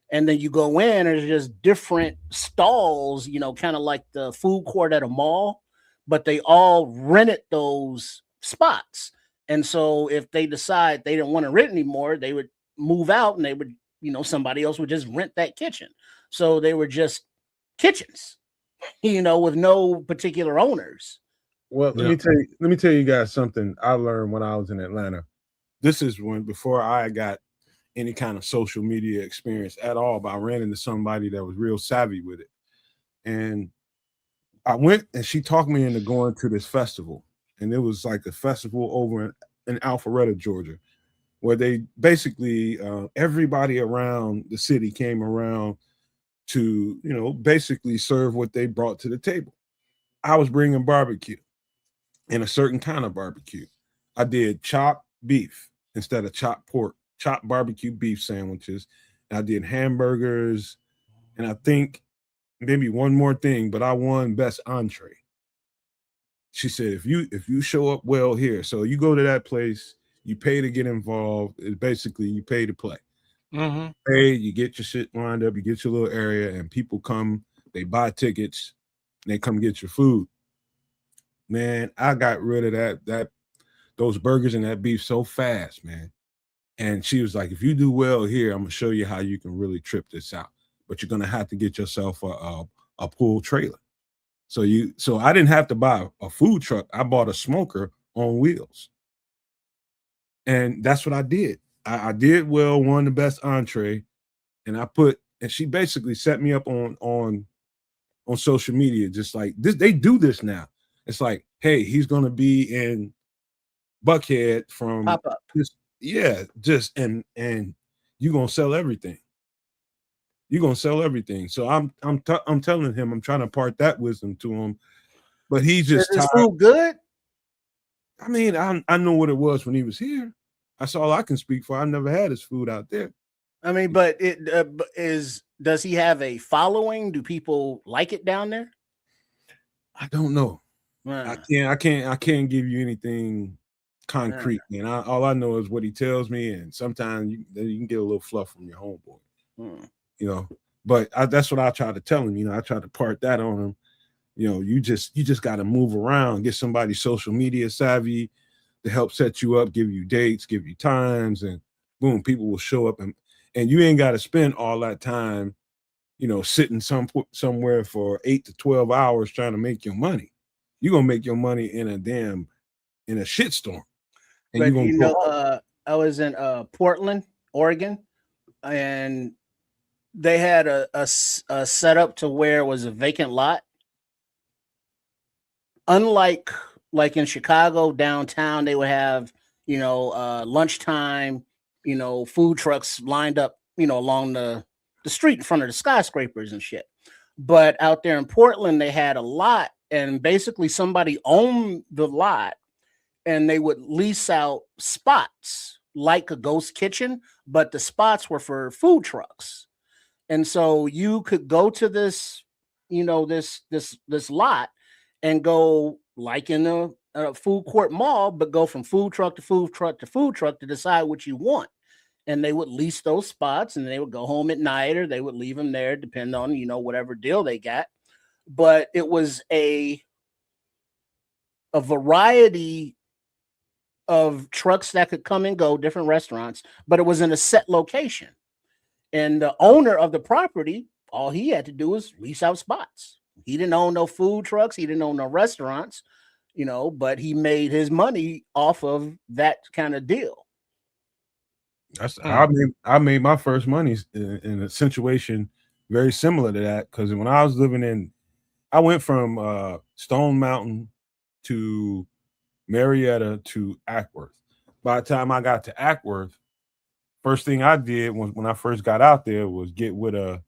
And then you go in, and there's just different stalls, kind of like the food court at a mall, but they all rented those spots. And so if they decide they didn't want to rent anymore, they would move out, and they would, somebody else would just rent that kitchen. So they were just kitchens. with no particular owners. Well, Yeah. let me tell you guys something I learned when I was in Atlanta. This is when before I got any kind of social media experience at all, but I ran into somebody that was real savvy with it. And I went and she talked me into going to this festival. And it was like a festival over in Alpharetta, Georgia, where they basically everybody around the city came around to, basically serve what they brought to the table. I was bringing barbecue and a certain kind of barbecue. I did chopped beef instead of chopped pork, chopped barbecue beef sandwiches. And I did hamburgers, and I think maybe one more thing, but I won best entree. She said, if you show up well here, so you go to that place, you pay to get involved. It's basically you pay to play. Mm-hmm. Hey, you get your shit lined up, you get your little area, and people come, they buy tickets, and they come get your food. Man, I got rid of those burgers and that beef so fast, man. And she was like, if you do well here, I'm gonna show you how you can really trip this out. But you're gonna have to get yourself a pool trailer. So I didn't have to buy a food truck. I bought a smoker on wheels. And that's what I did. I did well, won the best entree, and she basically set me up on social media, just like this. They do this now. It's like, hey, he's gonna be in Buckhead from Pop up. this, yeah, just and you're gonna sell everything. You're gonna sell everything. So I'm telling him, I'm trying to part that wisdom to him, but he's Is just this tired. food good? I mean, I know what it was when he was here. That's all I can speak for. I never had his food out there. I mean, but does he have a following? Do people like it down there? I don't know. Uh, I can't give you anything concrete, man. All I know is what he tells me, and sometimes you can get a little fluff from your homeboy, you know. But that's what I try to tell him. I try to part that on him. You just got to move around, get somebody social media savvy to help set you up, give you dates, give you times, and boom, people will show up, and you ain't got to spend all that time, sitting somewhere for 8 to 12 hours trying to make your money. You're gonna make your money in a shitstorm. And you're but gonna go I was in Portland, Oregon, and they had a setup to where it was a vacant lot. Unlike in Chicago downtown, they would have lunchtime, food trucks lined up, along the street in front of the skyscrapers and shit. But out there in Portland, they had a lot, and basically somebody owned the lot, and they would lease out spots like a ghost kitchen, but the spots were for food trucks. And so you could go to this, this lot and go like in a food court mall, but go from food truck to food truck to food truck to decide what you want. And they would lease those spots, and they would go home at night, or they would leave them there, depending on whatever deal they got. But it was a variety of trucks that could come and go, different restaurants, but it was in a set location. And the owner of the property, all he had to do was lease out spots. He didn't own no food trucks. He didn't own no restaurants, but he made his money off of that kind of deal. I made my first money in a situation very similar to that, because when I was I went from Stone Mountain to Marietta to Ackworth. By the time I got to Ackworth, first thing I did when I first got out there was get with a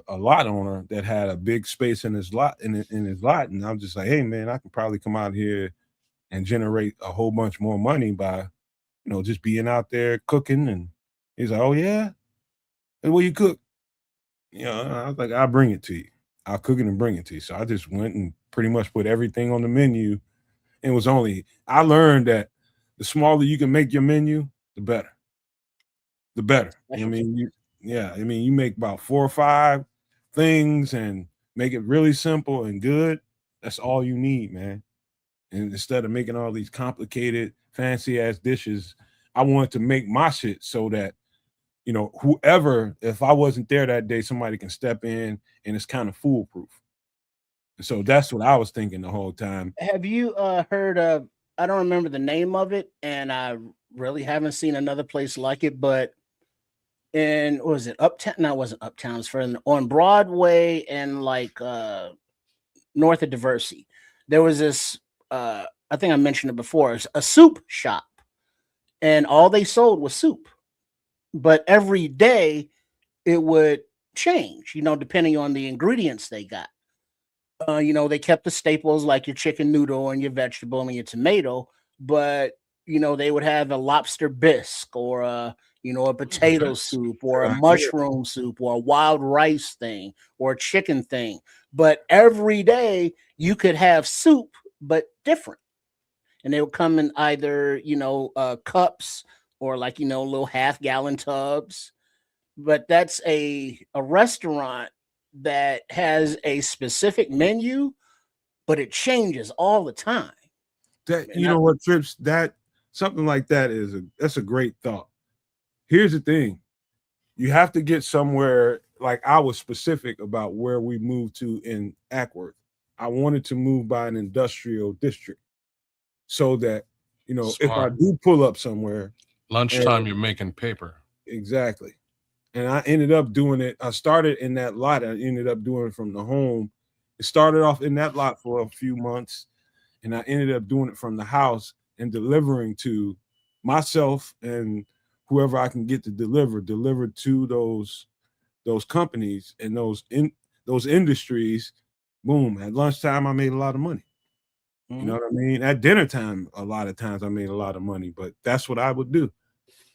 lot owner that had a big space in his lot, and I was just like, hey man, I can probably come out here and generate a whole bunch more money by just being out there cooking. And he's like, oh yeah, and will you cook? I was like, I'll bring it to you. I'll cook it and bring it to you. So I just went and pretty much put everything on the menu. It was I learned that the smaller you can make your menu, the better. The better. You make about 4 or 5 things and make it really simple and good. That's all you need, man. And instead of making all these complicated, fancy ass dishes, I wanted to make my shit so that, whoever, if I wasn't there that day, somebody can step in and it's kind of foolproof. So that's what I was thinking the whole time. Have you heard of? I don't remember the name of it, and I really haven't seen another place like it. But in what was it Uptown? No, it wasn't Uptown. It's on Broadway and like north of Diversey. There was this. I think I mentioned it before. It's a soup shop, and all they sold was soup. But every day it would change, depending on the ingredients they got. They kept the staples like your chicken noodle and your vegetable and your tomato, but they would have a lobster bisque or a potato soup or a mushroom soup or a wild rice thing or a chicken thing. But every day you could have soup, but different. And they would come in either, cups or like, little half-gallon tubs. But that's a restaurant that has a specific menu, but it changes all the time. What, Trips, that something like that that's a great thought. Here's the thing. You have to get somewhere, like I was specific about where we moved to in Ackworth. I wanted to move by an industrial district so that, if I do pull up somewhere. Lunchtime, you're making paper. Exactly. And I ended up doing it. I started in that lot. I ended up doing it from the home. It started off in that lot for a few months, and I ended up doing it from the house and delivering to myself and whoever I can get to deliver to those companies and those industries. Boom. At lunchtime, I made a lot of money. You know what I mean? At dinner time, a lot of times I made a lot of money, but that's what I would do.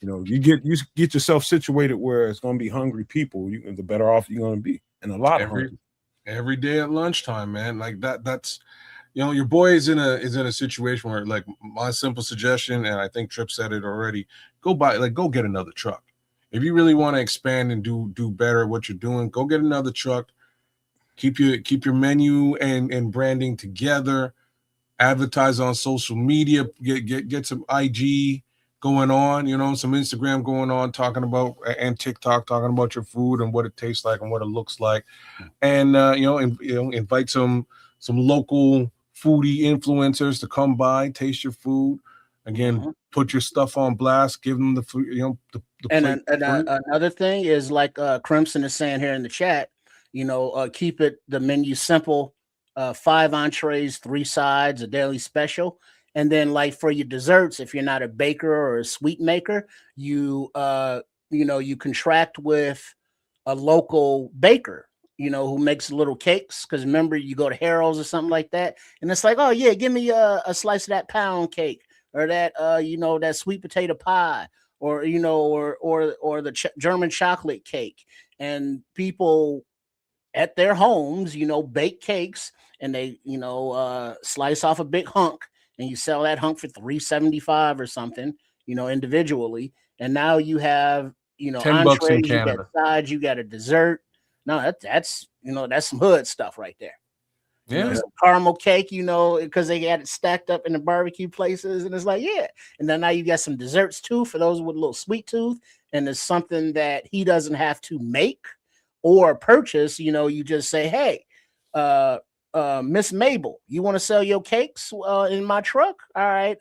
You get yourself situated where it's going to be hungry people. The better off you're going to be, and a lot of hungry. Every day at lunchtime, man. Like that's your boy is in a situation where, like, my simple suggestion, and I think Tripp said it already, go get another truck. If you really want to expand and do better at what you're doing, go get another truck. Keep your menu and branding together. Advertise on social media. Get some IG going on, some Instagram going on, talking about, and TikTok talking about your food and what it tastes like and what it looks like, and invite some local foodie influencers to come by, taste your food. Again, put your stuff on blast, give them the food, the and another thing is, like Crimson is saying here in the chat, keep the menu simple, 5 entrees, 3 sides, a daily special. And then, like, for your desserts, if you're not a baker or a sweet maker, you contract with a local baker, who makes little cakes. Because remember, you go to Harold's or something like that, and it's like, oh yeah, give me a slice of that pound cake, or that that sweet potato pie, or the German chocolate cake. And people at their homes, bake cakes, and they slice off a big hunk, and you sell that hunk for $3.75 or something, individually. And now you have, entrees, you got sides, you got a dessert. No, that's some hood stuff right there. Yeah, some caramel cake, because they got it stacked up in the barbecue places, and it's like, yeah. And then now you got some desserts too for those with a little sweet tooth, and it's something that he doesn't have to make or purchase. You just say, hey, Miss Mabel, you want to sell your cakes in my truck? All right,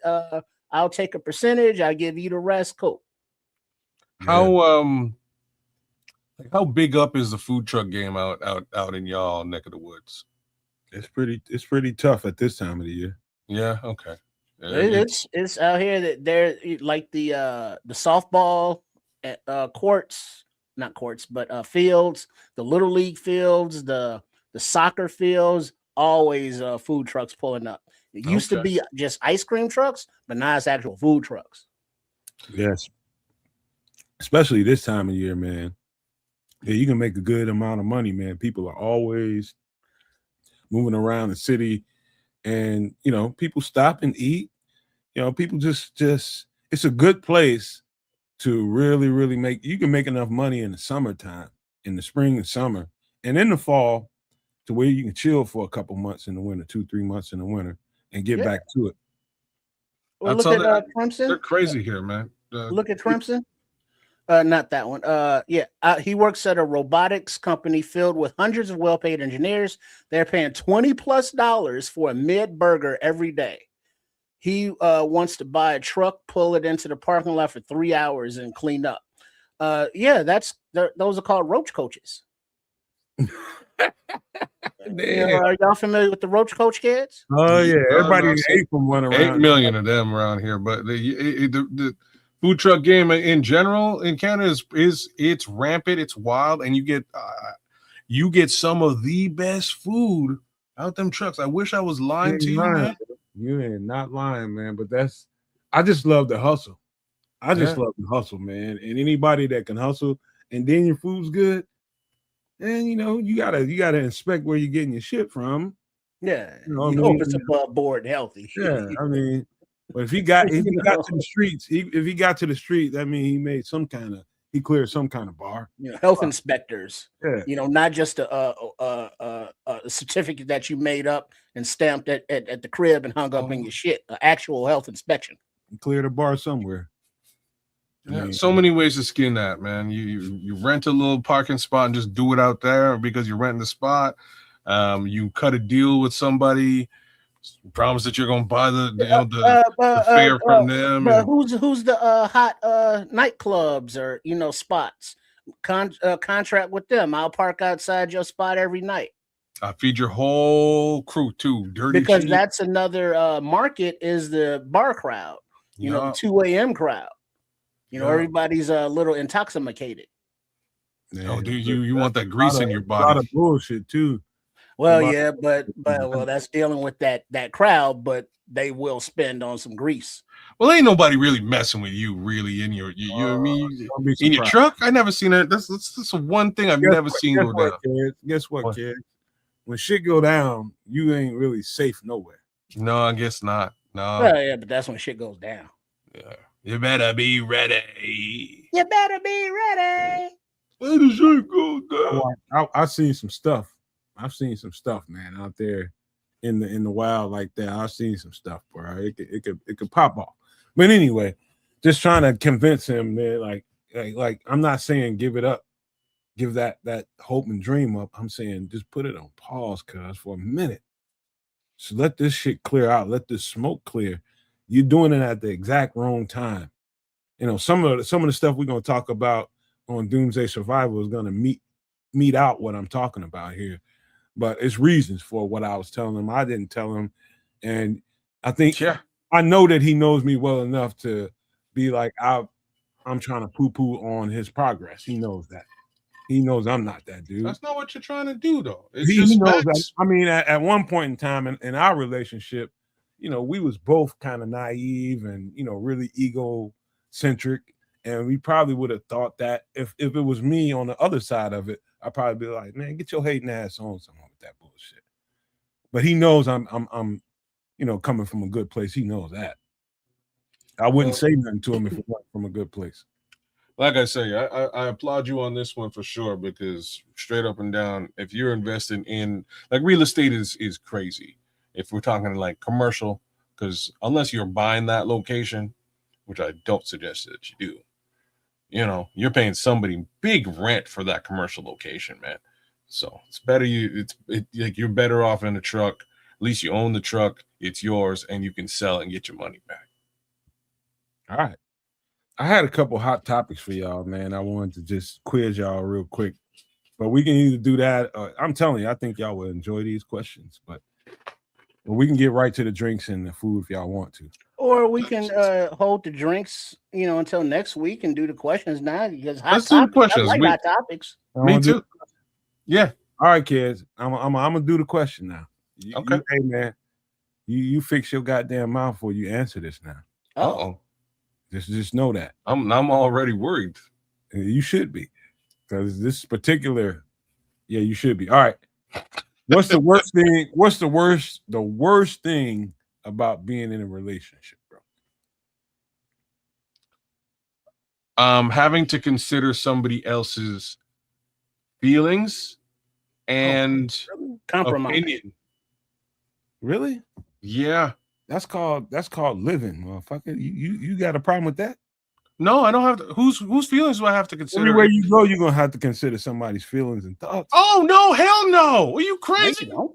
I'll take a percentage. I'll give you the rest. Cool. How big up is the food truck game out in y'all neck of the woods? It's pretty tough at this time of the year. Yeah, okay. It's out here that they're like the softball courts, not courts, but fields, the little league fields, the soccer fields. Always food trucks pulling up. It used to be just ice cream trucks, but now it's actual food trucks. Yes. Especially this time of year, man. Yeah, you can make a good amount of money, man. People are always moving around the city, and people stop and eat. People just it's a good place to really, really you can make enough money in the summertime, in the spring and summer, and in the fall, to where you can chill for a couple months in the winter, 2-3 months in the winter, and get back to it. Well, look at Crimson. They're crazy here, man. Look at Crimson. Not that one. He works at a robotics company filled with hundreds of well-paid engineers. They're paying $20+ for a mid burger every day. He wants to buy a truck, pull it into the parking lot for 3 hours, and clean up. Those are called roach coaches. Are y'all familiar with the roach coach kids? Oh yeah, everybody ate from one around. 8 million of them around here, but the food truck game in general in Canada it's rampant, it's wild, and you get some of the best food out them trucks. I wish I was lying to you, man. You ain't not lying, man. But I just love the hustle. I just love the hustle, man. And anybody that can hustle and then your food's good, and you gotta inspect where you're getting your shit from. Yeah, hope it's above board healthy. Yeah, I mean, but if he got to the streets, if he got to the street, that means he made he cleared some kind of bar. Health inspectors. Yeah. Not just a certificate that you made up and stamped at the crib and hung up in your shit. An actual health inspection. He cleared a bar somewhere. So many ways to skin that, man. You rent a little parking spot and just do it out there because you're renting the spot. You cut a deal with somebody, promise that you're going to buy the fare from them. But who's the hot nightclubs or spots? Contract with them. I'll park outside your spot every night. I feed your whole crew too. Dirty because cheap. That's another market is the bar crowd. The 2 a.m. crowd. Everybody's a little intoxicated. Oh, dude, you want that grease in your body? A lot of bullshit too. Well, yeah, but that's dealing with that crowd, but they will spend on some grease. Well, ain't nobody really messing with you, really, in your in your truck. I never seen it. That's the one thing I've never seen go down. Guess what, kid? When shit go down, you ain't really safe nowhere. No, I guess not. No. Well, yeah, but that's when shit goes down. Yeah. You better be ready. You better be ready. Where does shit go down? I've seen some stuff. I've seen some stuff, man, out there in the wild like that. I've seen some stuff, bro. It could pop off. But anyway, just trying to convince him, man. Like I'm not saying give it up, give that hope and dream up. I'm saying just put it on pause, cuz, for a minute. So let this shit clear out. Let this smoke clear. You're doing it at the exact wrong time. Some of the stuff we're gonna talk about on Doomsday Survival is gonna meet out what I'm talking about here. But it's reasons for what I was telling him. I didn't tell him. And I think I know that he knows me well enough to be like, I'm trying to poo-poo on his progress. He knows that. He knows I'm not that dude. That's not what you're trying to do, though. He knows that. I mean, at one point in time in our relationship, we was both kind of naive and, really egocentric. And we probably would have thought that if it was me on the other side of it, I'd probably be like, man, get your hating ass on someone with that bullshit. But he knows I'm coming from a good place. He knows that. I wouldn't say nothing to him if it wasn't from a good place. Like I say, I applaud you on this one for sure, because straight up and down, if you're investing in real estate is crazy. If we're talking like commercial, because unless you're buying that location, which I don't suggest that you do, you're paying somebody big rent for that commercial location, man. So it's better you're better off in a truck. At least you own the truck, it's yours, and you can sell it and get your money back. All right. I had a couple hot topics for y'all, man. I wanted to just quiz y'all real quick, but we can either do that. I'm telling you, I think y'all will enjoy these questions, but we can get right to the drinks and the food if y'all want to. Or we can hold the drinks, until next week and do the questions now. Because let's do the questions. I like hot topics. Me too. Yeah. All right, kids. I'm gonna do the question now. Okay. Hey, man. You fix your goddamn mouth before you answer this now. Uh-oh. Just know that. I'm already worried. You should be, because this particular. Yeah, you should be. All right. What's the worst thing? What's the worst thing about being in a relationship, bro? Having to consider somebody else's feelings and compromise. Opinion. Really? Yeah. That's called living, motherfucker. You got a problem with that? No, I don't have to. Whose feelings do I have to consider? Everywhere you go, you're gonna have to consider somebody's feelings and thoughts. Oh no, hell no! Are you crazy? No,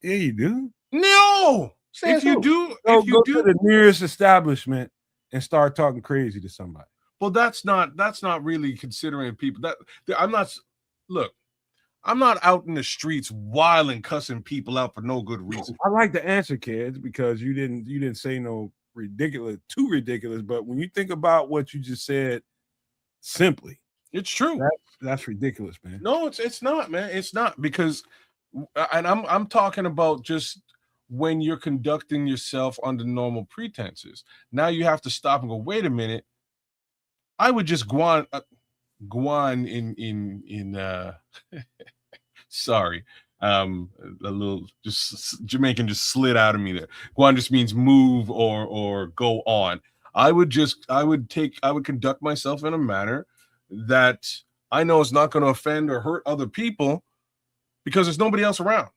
Yeah, you do. No. Says If you who? do, Go if you to do, the nearest establishment and start talking crazy to somebody. well, that's not really considering people. I'm not. Look, I'm not out in the streets wilding, cussing people out for no good reason. I like the answer, kids, because you didn't say no too ridiculous. But when you think about what you just said, simply, It's true. that's ridiculous, man. No, it's not, man. It's not, because, and I'm talking about just when you're conducting yourself under normal pretenses. Now you have to stop and go, wait a minute. I would just go on in sorry. A little just Jamaican just slid out of me there. Guan just means move or go on. I would conduct myself in a manner that I know is not going to offend or hurt other people, because there's nobody else around.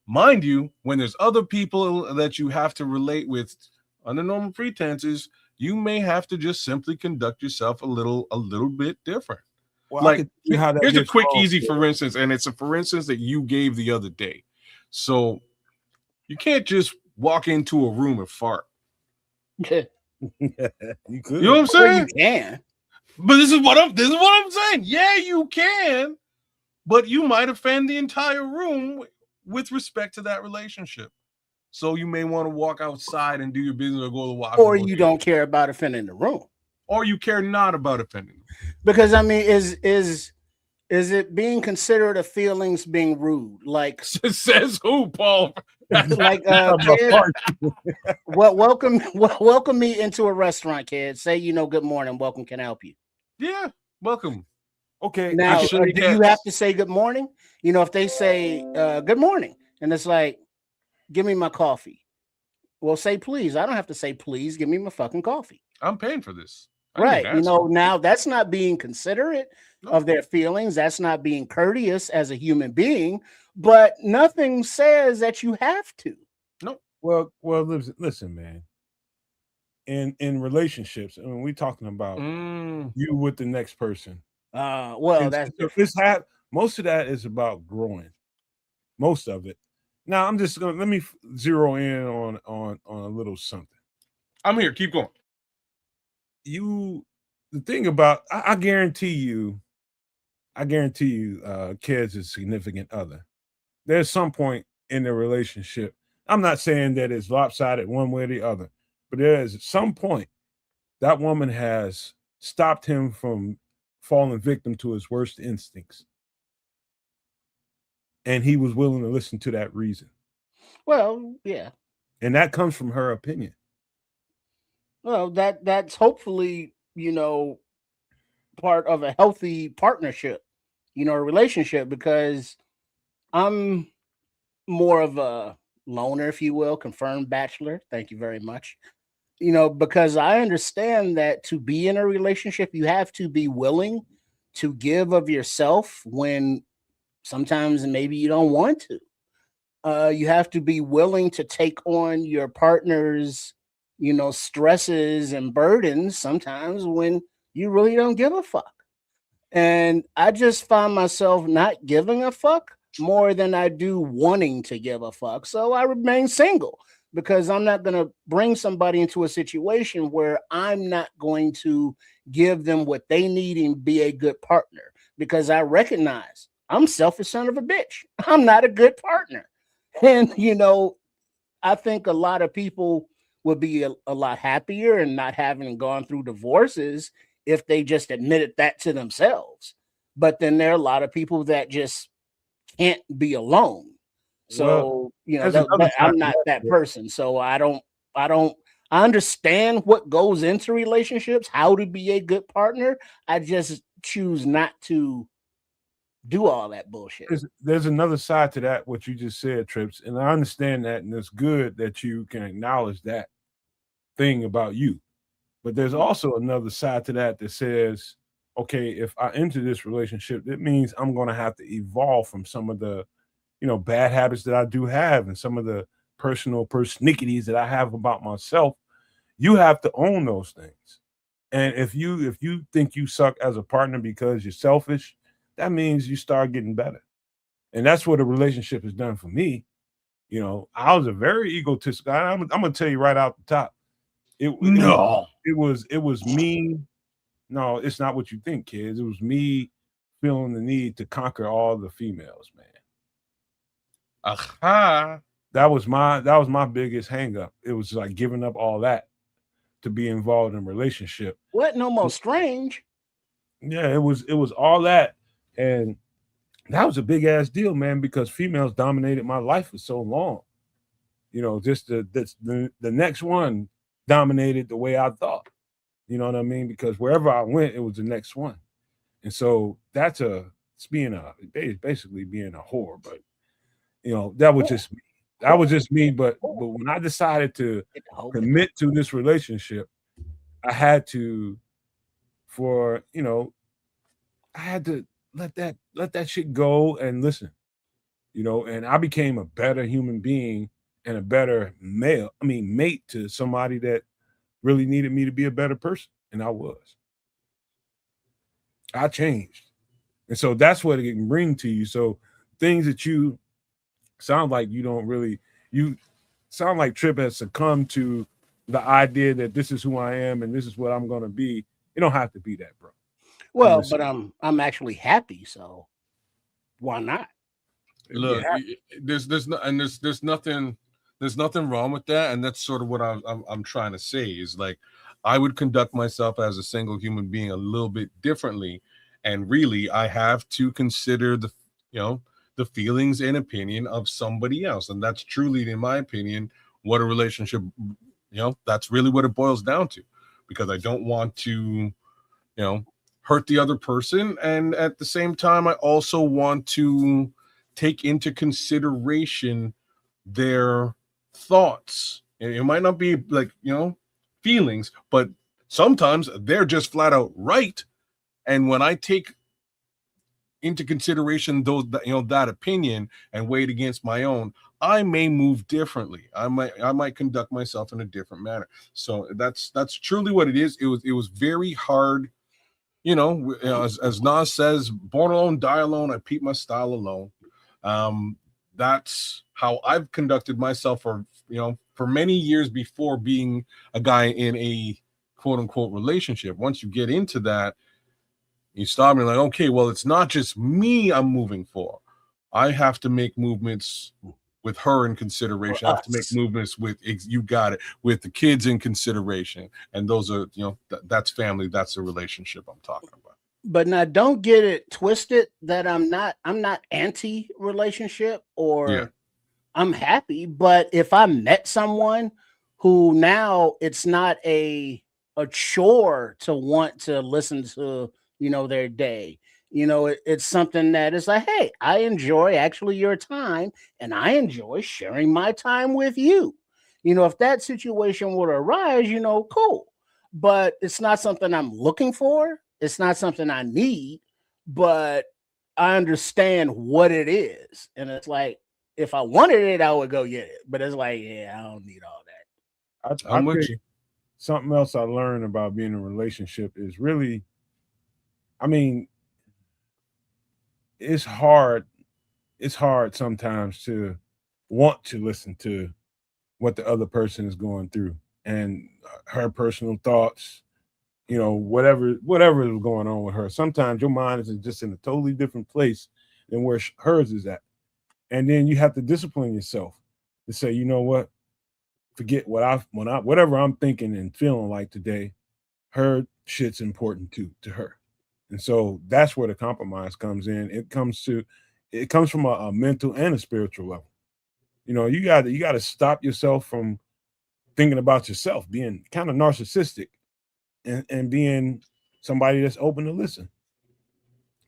Mind you, when there's other people that you have to relate with under normal pretenses, you may have to just simply conduct yourself a little bit different. Well, Like, here's a quick, easy for instance, and it's a for instance that you gave the other day. So you can't just walk into a room and fart. Yeah. you could. You know what I'm saying? You can. But this is what I'm saying. Yeah, you can, but you might offend the entire room with respect to that relationship. So you may want to walk outside and do your business, or go to the washroom. Or you don't care about offending the room. Or you care not about offending them. Because I mean, is it being considered a feelings being rude? Like Says who, Paul? like kid, welcome me into a restaurant, kid. Say, good morning, welcome, can I help you? Yeah, welcome. Okay. Now, I shouldn't do guess. you have to say good morning? If they say good morning, and it's like, give me my coffee. Well, say please. I don't have to say please. Give me my fucking coffee. I'm paying for this. Right. Now that's not being considerate of their feelings. That's not being courteous as a human being, but nothing says that you have to. No. Well, listen, man. In relationships, I mean, we're talking about you with the next person. Most of that is about growing. Most of it. Now, let me zero in on a little something. I'm here. Keep going. The thing about, I guarantee you, kids is significant other. There's some point in the relationship. I'm not saying that it's lopsided one way or the other, but there's some point that woman has stopped him from falling victim to his worst instincts. And he was willing to listen to that reason. Well, yeah. And that comes from her opinion. Well, that's hopefully, part of a healthy partnership, a relationship, because I'm more of a loner, if you will, confirmed bachelor. Thank you very much. Because I understand that to be in a relationship, you have to be willing to give of yourself when sometimes maybe you don't want to. You have to be willing to take on your partner's, stresses and burdens sometimes when you really don't give a fuck. And I just find myself not giving a fuck more than I do wanting to give a fuck. So I remain single, because I'm not going to bring somebody into a situation where I'm not going to give them what they need and be a good partner, because I recognize I'm selfish son of a bitch. I'm not a good partner. And, I think a lot of people would be a lot happier and not having gone through divorces if they just admitted that to themselves. But then there are a lot of people that just can't be alone. So, I'm not that person. So I understand what goes into relationships, how to be a good partner. I just choose not to do all that bullshit. There's another side to that, what you just said, Trips, and I understand that, and it's good that you can acknowledge that thing about you. But there's also another side to that says, okay, if I enter this relationship, it means I'm going to have to evolve from some of the, bad habits that I do have, and some of the personal persnickities that I have about myself. You have to own those things. And if you think you suck as a partner because you're selfish, that means you start getting better. And that's what a relationship has done for me. You know, I was a very egotistical. I'm gonna tell you right out the top. No. It was me. No, it's not what you think, kids. It was me feeling the need to conquer all the females, man. Aha. That was my biggest hang up. It was like giving up all that to be involved in a relationship. What? No more strange. Yeah, it was all that. And that was a big ass deal, man, because females dominated my life for so long. You know, just the next one dominated the way I thought. You know what I mean? Because wherever I went, it was the next one. And so it's basically being a whore. But you know, that was just me. That was just me. But when I decided to commit to this relationship, I had to I had to let that shit go and listen. You know, and I became a better human being and a better mate to somebody that really needed me to be a better person. And I was. I changed. And so that's what it can bring to you. So things that you sound like you sound like Trip has succumbed to the idea that this is who I am and this is what I'm gonna be. You don't have to be that, bro. Well, but I'm actually happy, so why not? Look, there's nothing wrong with that, and that's sort of what I'm trying to say is like I would conduct myself as a single human being a little bit differently, and really I have to consider the feelings and opinion of somebody else, and that's truly, in my opinion, what a relationship, that's really what it boils down to, because I don't want to, hurt the other person, and at the same time I also want to take into consideration their thoughts. It might not be like, feelings, but sometimes they're just flat out right. And when I take into consideration that opinion and weigh it against my own, I may move differently. I might conduct myself in a different manner. So that's truly what it is. It was very hard. As Nas says, born alone, die alone. I peep my style alone. That's how I've conducted myself for many years before being a guy in a quote unquote relationship. Once you get into that, you start being like, okay, well, it's not just me I'm moving for. I have to make movements with her in consideration. I have to make movements with, you got it, with the kids in consideration. And those are, that's family. That's the relationship I'm talking about. But now don't get it twisted that I'm not anti-relationship or I'm happy. But if I met someone who now it's not a chore to want to listen to, their day, it's something that is like, hey, I enjoy actually your time and I enjoy sharing my time with you. If that situation would arise, cool. But it's not something I'm looking for. It's not something I need, but I understand what it is. And it's like, if I wanted it, I would go get it. But it's like, yeah, I don't need all that. I'm with you. Something else I learned about being in a relationship is really, it's hard. It's hard sometimes to want to listen to what the other person is going through and her personal thoughts, whatever is going on with her. Sometimes your mind is just in a totally different place than where hers is at. And then you have to discipline yourself to say, you know what? Forget whatever I'm thinking and feeling like today, her shit's important to her. And so that's where the compromise comes in. It comes from a mental and a spiritual level. You got to stop yourself from thinking about yourself, being kind of narcissistic and being somebody that's open to listen.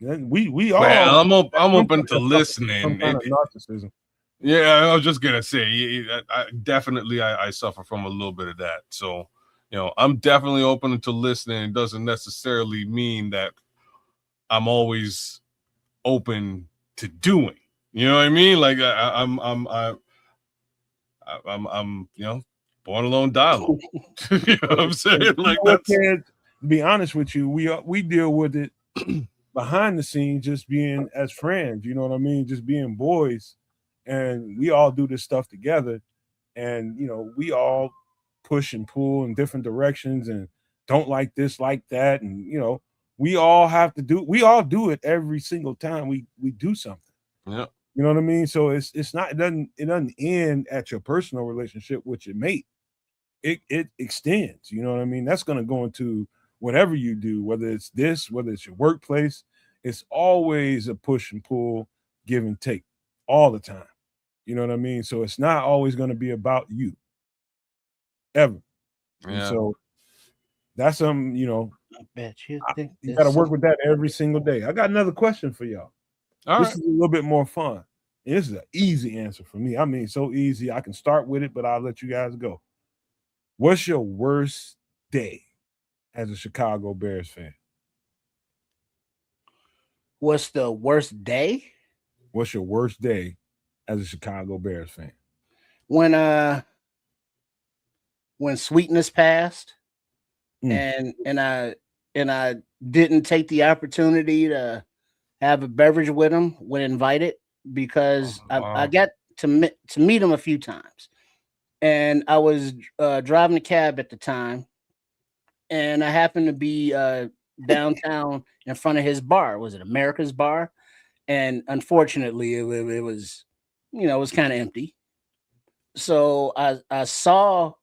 We all. Well, I'm open to listening. Some kind of narcissism. Yeah, I was just gonna say, I suffer from a little bit of that. So, I'm definitely open to listening. It doesn't necessarily mean that I'm always open to doing. You know what I mean? Like I'm born alone, die alone. You know what I'm saying? Like that's. to be honest with you, we deal with it behind the scenes, just being as friends. You know what I mean? Just being boys, and we all do this stuff together. And we all push and pull in different directions, and don't like this, like that, and we all do it every single time we do something. Yeah. You know what I mean? So it's not it doesn't end at your personal relationship with your mate. It extends. You know what I mean? That's going to go into whatever you do, whether it's this, whether it's your workplace. It's always a push and pull, give and take, all the time. You know what I mean? So it's not always going to be about you, ever. And Yeah. so that's I bet you think you got to work with that every single day. I got another question for y'all. All This right. is a little bit more fun. And this is an easy answer for me. I mean, so easy. I can start with it, but I'll let you guys go. What's your worst day as a Chicago Bears fan? What's the worst day? What's your worst day as a Chicago Bears fan? When Sweetness passed, Mm. and I didn't take the opportunity to have a beverage with him when invited, because I Wow. got to meet him a few times, and I was driving a cab at the time, and I happened to be downtown in front of his bar. Was it America's Bar? And unfortunately, it was, it was kind of empty. So I saw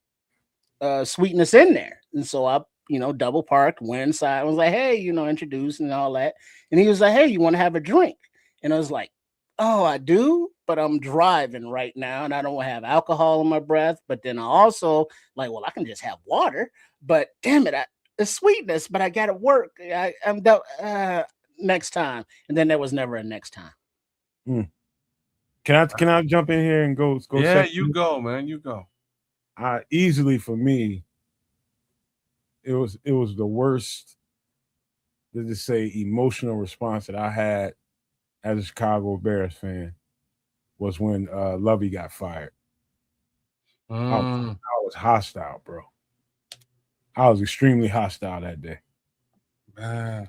Sweetness in there, and so I double parked, went inside, was like, hey, introduced and all that, and he was like, hey, you want to have a drink? And I was like, oh, I do, but I'm driving right now and I don't have alcohol in my breath. But then I also like, well, I can just have water, but damn it, it's Sweetness, but I gotta work. I'm next time. And then there was never a next time. Mm. Can I jump in here and go Yeah, second? you go, man. You go. Easily for me, it was the worst, let's just say, emotional response that I had as a Chicago Bears fan was when Lovey got fired. I was hostile, bro. I was extremely hostile that day. Man.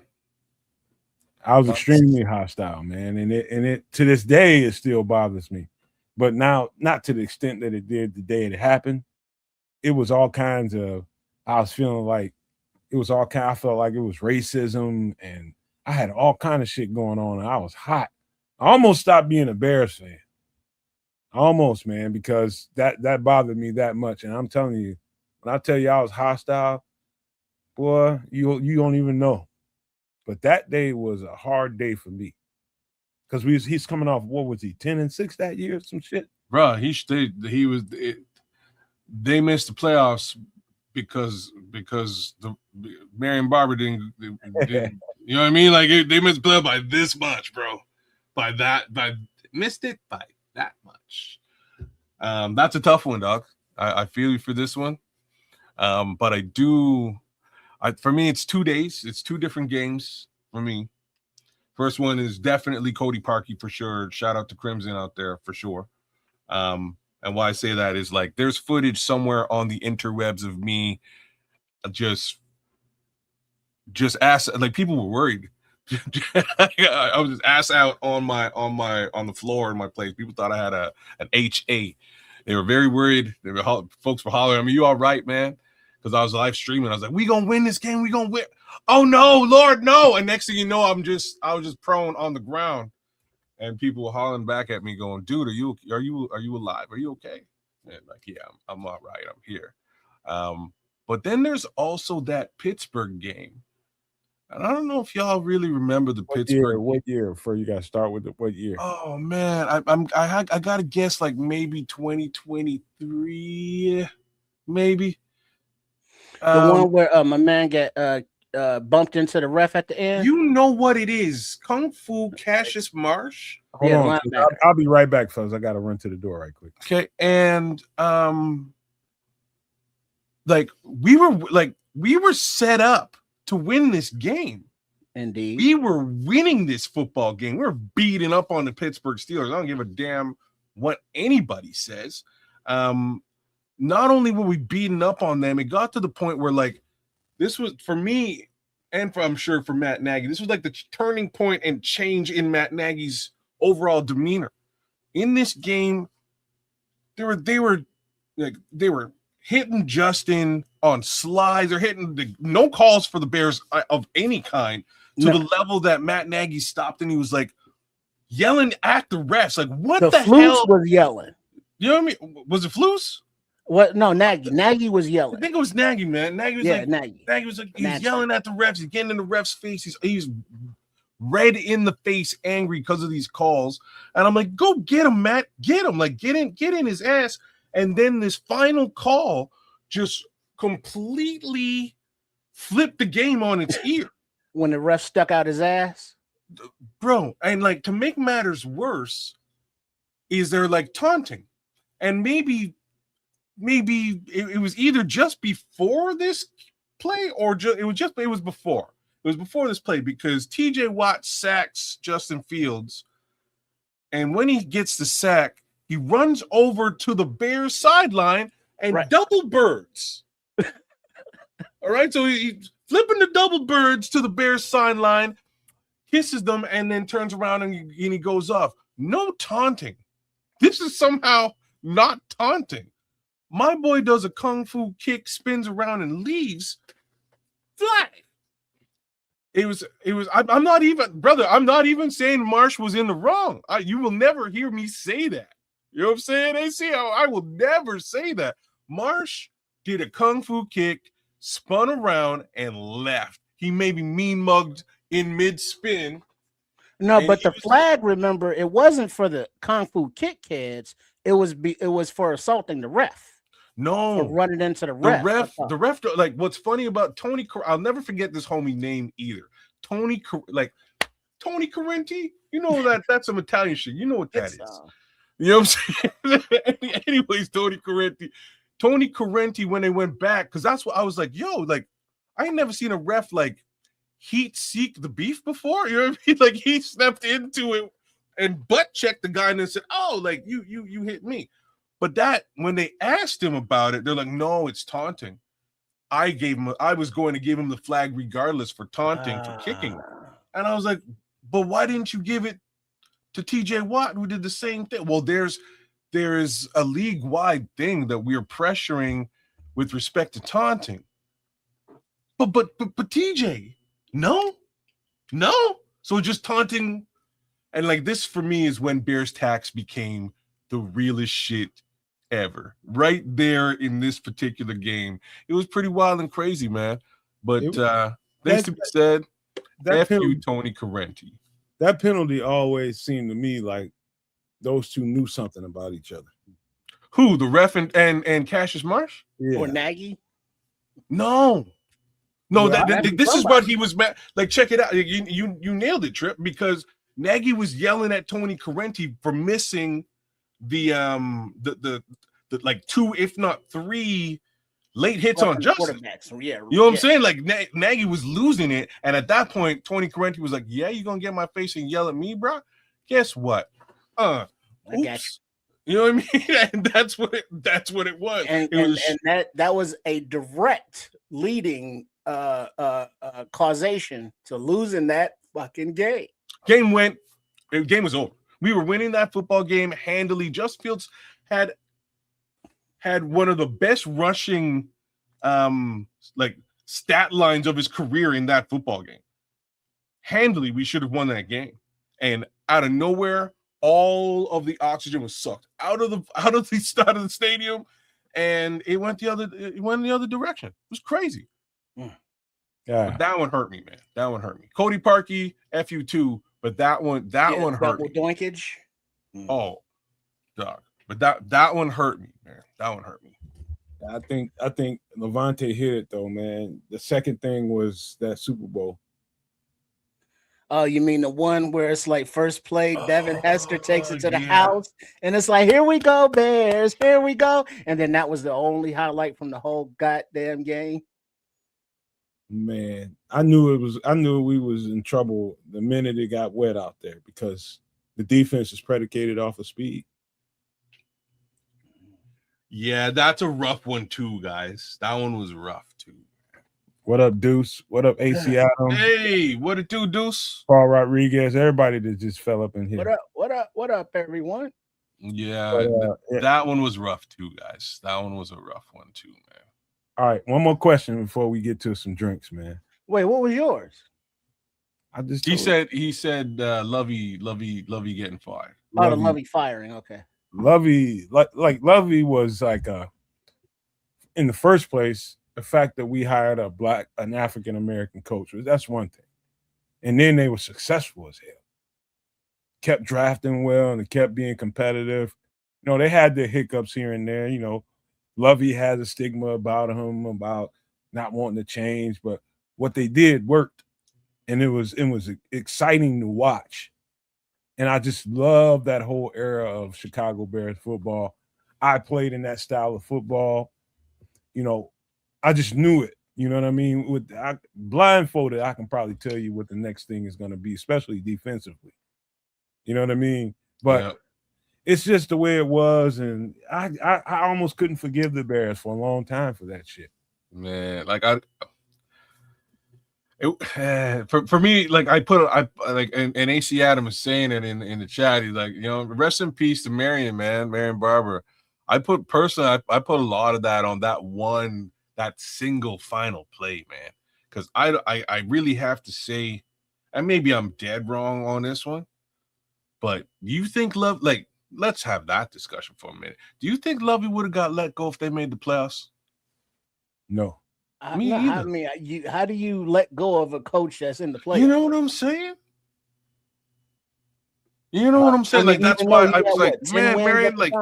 I was extremely hostile, man, and it to this day it still bothers me. But now, not to the extent that it did the day it happened. It was all kinds of. I was feeling like it was all kind. I felt like it was racism, and I had all kind of shit going on, and I was hot. I almost stopped being a Bears fan. Almost, man, because that bothered me that much. And I'm telling you, when I tell you I was hostile, boy, you don't even know. But that day was a hard day for me because he's coming off, what was he, 10-6 that year, some shit. Bro, they missed the playoffs because the Marion Barber didn't you know what I mean? Like they missed the playoffs by this much, bro. Missed it by that much. That's a tough one, dog. I feel you for this one. But for me, it's 2 days. It's 2 different games for me. First one is definitely Cody Parkey for sure. Shout out to Crimson out there for sure. And why I say that is like there's footage somewhere on the interwebs of me just ass, like people were worried. I was just ass out on the floor in my place. People thought I had an HA. They were very worried. Folks were hollering, I mean, you all right, man? Because I was live streaming. I was like, we gonna win this game. We gonna win. Oh no, Lord, no. And next thing you know, I was just prone on the ground. And people were hollering back at me, going, "Dude, are you alive? Are you okay?" And like, yeah, I'm all right. I'm here. But then there's also that Pittsburgh game, and I don't know if y'all really remember the Pittsburgh. What year? Before you got to start with what year? Oh man, I gotta guess like maybe 2023, maybe. The one where my man got bumped into the ref at the end. You know what it is? Kung Fu Cassius Marsh. Hold on, I'll be right back, fellas. I gotta run to the door right quick. Okay, and like we were set up to win this game. Indeed, we were winning this football game. We were beating up on the Pittsburgh Steelers. I don't give a damn what anybody says. Not only were we beating up on them, it got to the point where like this was for me, and for I'm sure for Matt Nagy, this was like the turning point and change in Matt Nagy's overall demeanor. In this game, they were hitting Justin on slides. They're hitting no calls for the Bears of any kind to the level that Matt Nagy stopped and he was like yelling at the refs. Like, what the hell? Was yelling. You know what I mean? Was it Flus? What? No, Nagy. Nagy was yelling. I think it was Nagy, man. Nagy was Nagy was like, he's yelling at the refs. He's getting in the refs' face. He's red in the face, angry because of these calls. And I'm like, go get him, Matt. Get him. Like, get in his ass. And then this final call just completely flipped the game on its ear. When the ref stuck out his ass? Bro, and like to make matters worse, is they're like taunting. And maybe it was either just before this play or it was before. It was before this play because TJ Watt sacks Justin Fields. And when he gets the sack, he runs over to the Bears sideline and double birds. All right, so he's flipping the double birds to the Bears sideline, kisses them, and then turns around and he goes off. No taunting. This is somehow not taunting. My boy does a kung fu kick, spins around, and leaves. Fly. I'm not even saying Marsh was in the wrong. You will never hear me say that. You know what I'm saying? AC, I will never say that. Marsh did a kung fu kick, spun around, and left. He maybe mean mugged in mid-spin. No, but the flag, remember, it wasn't for the kung fu kick kids. It was for assaulting the ref. No, for running into the ref. The ref. Like, what's funny about Tony? I'll never forget this homie name either. Tony Correnti. You know that's some Italian shit. You know what that is. You know what I'm saying? Anyways, Tony Correnti, when they went back, because that's what I was like, yo, like, I ain't never seen a ref like heat seek the beef before. You know what I mean? Like, he stepped into it and butt checked the guy and then said, oh, like, you hit me. But that, when they asked him about it, they're like, no, it's taunting. I was going to give him the flag regardless for taunting, for kicking. And I was like, but why didn't you give it to TJ Watt, who did the same thing? Well, there is a league-wide thing that we're pressuring with respect to taunting. But TJ, no. So just taunting, and like this for me is when Bears tax became the realest shit ever. Right there in this particular game, it was pretty wild and crazy, man. But things to be said. F you, Tony Correnti. That penalty always seemed to me like those two knew something about each other. Who, the ref and Cassius Marsh? Yeah. Or Nagy? No, this is what he was like. Check it out. You nailed it, Trip, because Nagy was yelling at Tony Correnti for missing the like 2, if not 3 late hits on Justin. Yeah, you know what I'm saying? Like Nagy was losing it, and at that point, Tony Correnti was like, "Yeah, you gonna get in my face and yell at me, bro? Guess what? Oops." You know what I mean? And that's what it was. And that was a direct leading causation to losing that fucking game. Game was over. We were winning that football game handily. Justin Fields had one of the best rushing like stat lines of his career in that football game. Handily, we should have won that game. And out of nowhere, all of the oxygen was sucked out of the stadium, and it went the other direction. It was crazy. Yeah, but that one hurt me, man. That one hurt me. Cody Parkey, F you too, but that one hurt me. Doinkage. Oh, dog. But that one hurt me, man. That one hurt me. I think Levante hit it though, man. The second thing was that Super Bowl. Oh, you mean the one where it's like first play, Devin Hester takes it to the house, and it's like, here we go, Bears, here we go. And then that was the only highlight from the whole goddamn game. Man, I knew we was in trouble the minute it got wet out there because the defense is predicated off of speed. Yeah, that's a rough one too, guys. That one was rough too. What up, Deuce? What up, AC Adam? Hey, what it do, Deuce? Paul Rodriguez, everybody that just fell up in here. What up? What up? What up, everyone? Yeah, that one was rough too, guys. That one was a rough one too, man. All right, one more question before we get to some drinks, man. Wait, what was yours? He said Lovey getting fired. Oh, the Lovey firing. Okay. Lovey, like Lovey was like in the first place, the fact that we hired an African American coach, that's one thing. And then they were successful as hell. Kept drafting well and kept being competitive. You know, they had their hiccups here and there. You know, Lovey has a stigma about him, about not wanting to change, but what they did worked. And it was exciting to watch. And I just love that whole era of Chicago Bears football. I played in that style of football. You know, I just knew it. You know what I mean? Blindfolded, I can probably tell you what the next thing is going to be, especially defensively. You know what I mean? But it's just the way it was, and I almost couldn't forgive the Bears for a long time for that shit. Man, like for me, like and AC Adam is saying it in the chat. He's like, you know, rest in peace to Marion, man, Marion Barber. I put a lot of that on that single final play, man, because I really have to say, and maybe I'm dead wrong on this one, but you think let's have that discussion for a minute. Do you think Lovey would have got let go if they made the playoffs? No. How do you let go of a coach that's in the playoffs? You know what I'm saying? You know what I'm saying? Like, that's why I was like, man, Marion, like,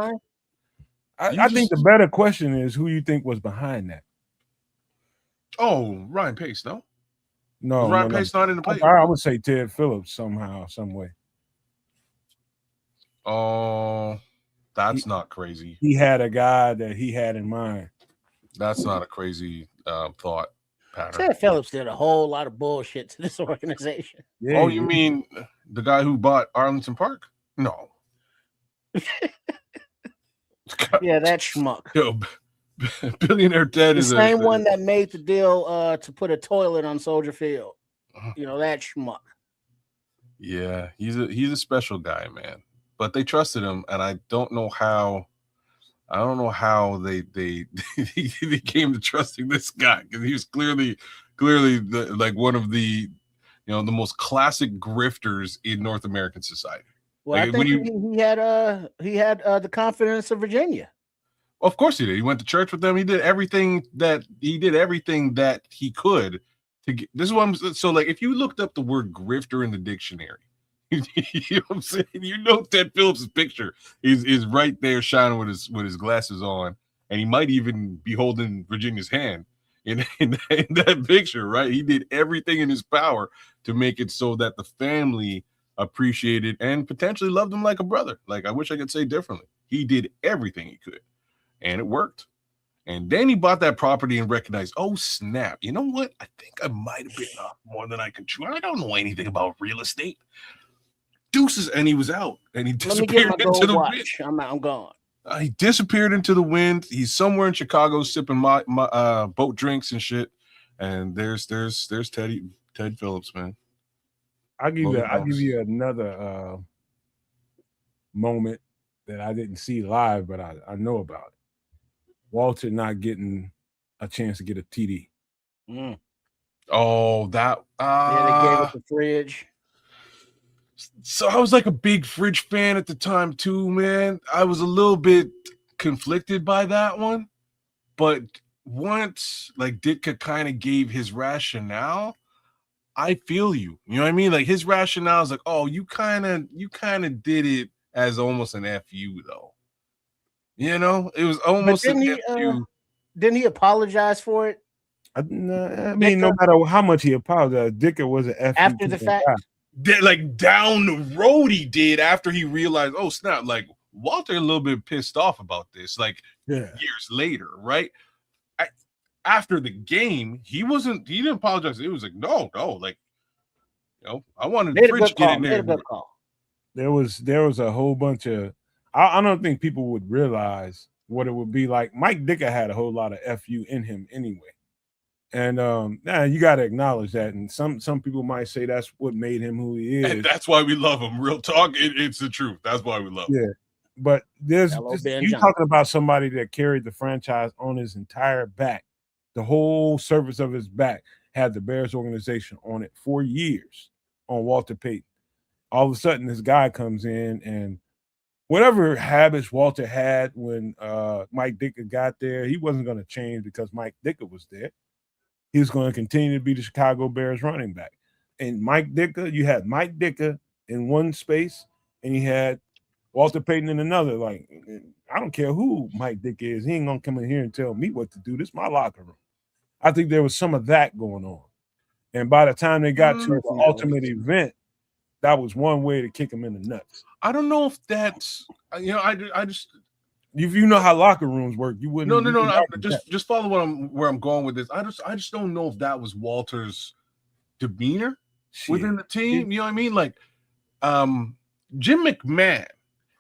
I think the better question is who you think was behind that. Oh, Ryan Pace, no? No. Was Ryan Pace not in the play? I would say Ted Phillips somehow, some way. Oh, that's not crazy. He had a guy that he had in mind. That's not a crazy thought pattern. Ted Phillips did a whole lot of bullshit to this organization. Yeah, oh, you mean the guy who bought Arlington Park? No. Yeah, that schmuck. Yo, Billionaire Ted is the same one that made the deal to put a toilet on Soldier Field. You know, that schmuck. Yeah, he's a special guy, man. But they trusted him, and I don't know how they they came to trusting this guy, because he was clearly like one of the, you know, the most classic grifters in North American society. Well, like, I think he had the confidence of Virginia. Of course he did. He went to church with them. He did everything that he could to get. This is what I'm so like. If you looked up the word grifter in the dictionary, you know what I'm saying? You know Ted Phillips' picture is right there shining with his glasses on, and he might even be holding Virginia's hand in that picture, right? He did everything in his power to make it so that the family appreciated and potentially loved him like a brother. Like, I wish I could say differently. He did everything he could, and it worked. And then he bought that property and recognized, oh snap, you know what? I think I might have bitten off more than I could chew. I don't know anything about real estate. Deuces, and he was out, and he disappeared into the wind. I'm gone. He disappeared into the wind. He's somewhere in Chicago sipping my boat drinks and shit. And there's Ted Phillips, man. I'll give you another moment that I didn't see live, but I know about it. Walter not getting a chance to get a TD. Mm. Oh, that they gave it the fridge. So I was like a big Fridge fan at the time too, man. I was a little bit conflicted by that one, but once like Ditka kind of gave his rationale, I feel you. You know what I mean? Like, his rationale is like, oh, you kind of did it as almost an FU though. You know, it was almost an FU. Didn't he apologize for it? I mean, no matter how much he apologized, Ditka was an FU after the fact. Like, down the road he did, after he realized, oh snap, like Walter a little bit pissed off about this, like years later, right? After the game, he didn't apologize. It was like, no, like, you know, I wanted the Fridge to get in there. There was a whole bunch of, I don't think people would realize what it would be like. Mike Ditka had a whole lot of FU in him anyway. And now you got to acknowledge that. And some people might say that's what made him who he is. And that's why we love him. Real talk, it's the truth. That's why we love him. Yeah. But there's Hello, Ben you Johnson. talking about somebody that carried the franchise on his entire back. The whole surface of his back had the Bears organization on it for years on Walter Payton. All of a sudden, this guy comes in and whatever habits Walter had when Mike Ditka got there, he wasn't going to change because Mike Ditka was there. He was going to continue to be the Chicago Bears running back. And Mike Ditka, you had Mike Ditka in one space, and you had Walter Payton in another. Like, I don't care who Mike Ditka is. He ain't going to come in here and tell me what to do. This is my locker room. I think there was some of that going on. And by the time they got to the ultimate event, that was one way to kick him in the nuts. I don't know if that's, I just. If you know how locker rooms work, you wouldn't. No. Just follow where I'm going with this. I just don't know if that was Walter's demeanor within the team. You know what I mean? Like, Jim McMahon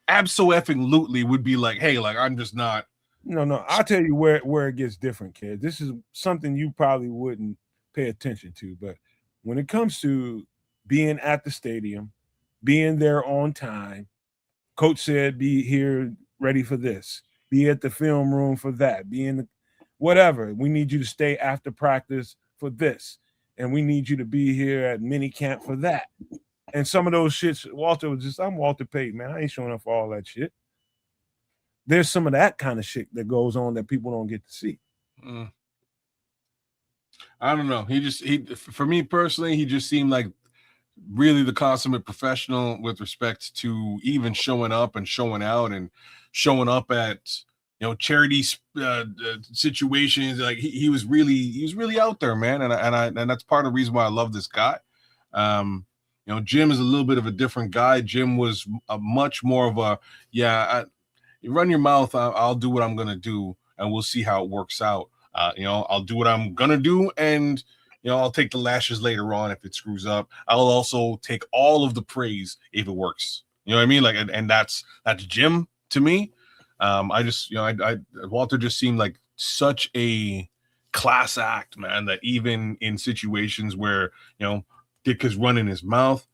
absolutely would be like, hey, like I'm just not. No. I'll tell you where it gets different, kid. This is something you probably wouldn't pay attention to, but when it comes to being at the stadium, being there on time, coach said, be here ready for this, be at the film room for that, be in the whatever. We need you to stay after practice for this, and we need you to be here at mini camp for that. And some of those shits, Walter was just, I'm Walter Payton, man. I ain't showing up for all that shit. There's some of that kind of shit that goes on that people don't get to see. I don't know. For me personally, he just seemed like really the consummate professional with respect to even showing up and showing out and showing up at charity situations. Like he was really out there, man. And that's part of the reason why I love this guy. Jim is a little bit of a different guy. Jim was a much more of a you run your mouth. I'll do what I'm gonna do, and we'll see how it works out. I'll do what I'm gonna do, and I'll take the lashes later on if it screws up. I'll also take all of the praise if it works. You know what I mean? Like, and that's Jim to me. Walter just seemed like such a class act, man, that even in situations where, Dick is running his mouth,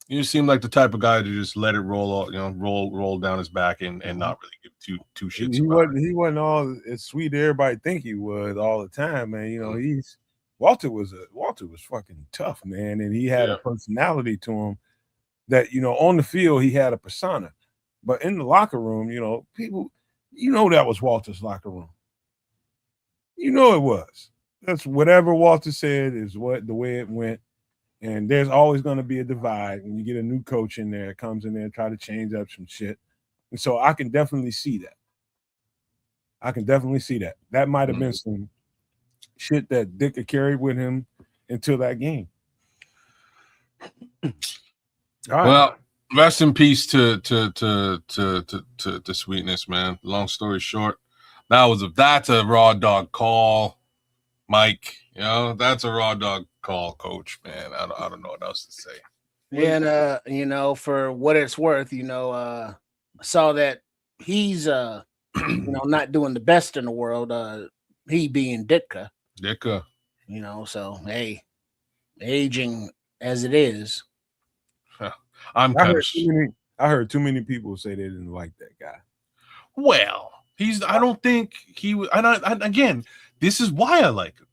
you just seem like the type of guy to just let it roll, roll down his back and not really give two shits. He wasn't all as sweet as everybody think he was all the time, man. Walter was fucking tough, man, and he had a personality to him that on the field he had a persona, but in the locker room, people, that was Walter's locker room. It was. That's whatever Walter said is the way it went, and there's always going to be a divide when you get a new coach in there, comes in there and try to change up some shit, and so I can definitely see that. That might have been some shit that Dick had carried with him until that game. Well, rest in peace to Sweetness, man. Long story short, that's a raw dog call, Mike. That's a raw dog call, Coach. Man, I don't know what else to say. And for what it's worth, I saw that he's not doing the best in the world. He being Ditka. So hey, aging as it is. I heard too many people say they didn't like that guy. Well, I don't think he was. Again, this is why I like him.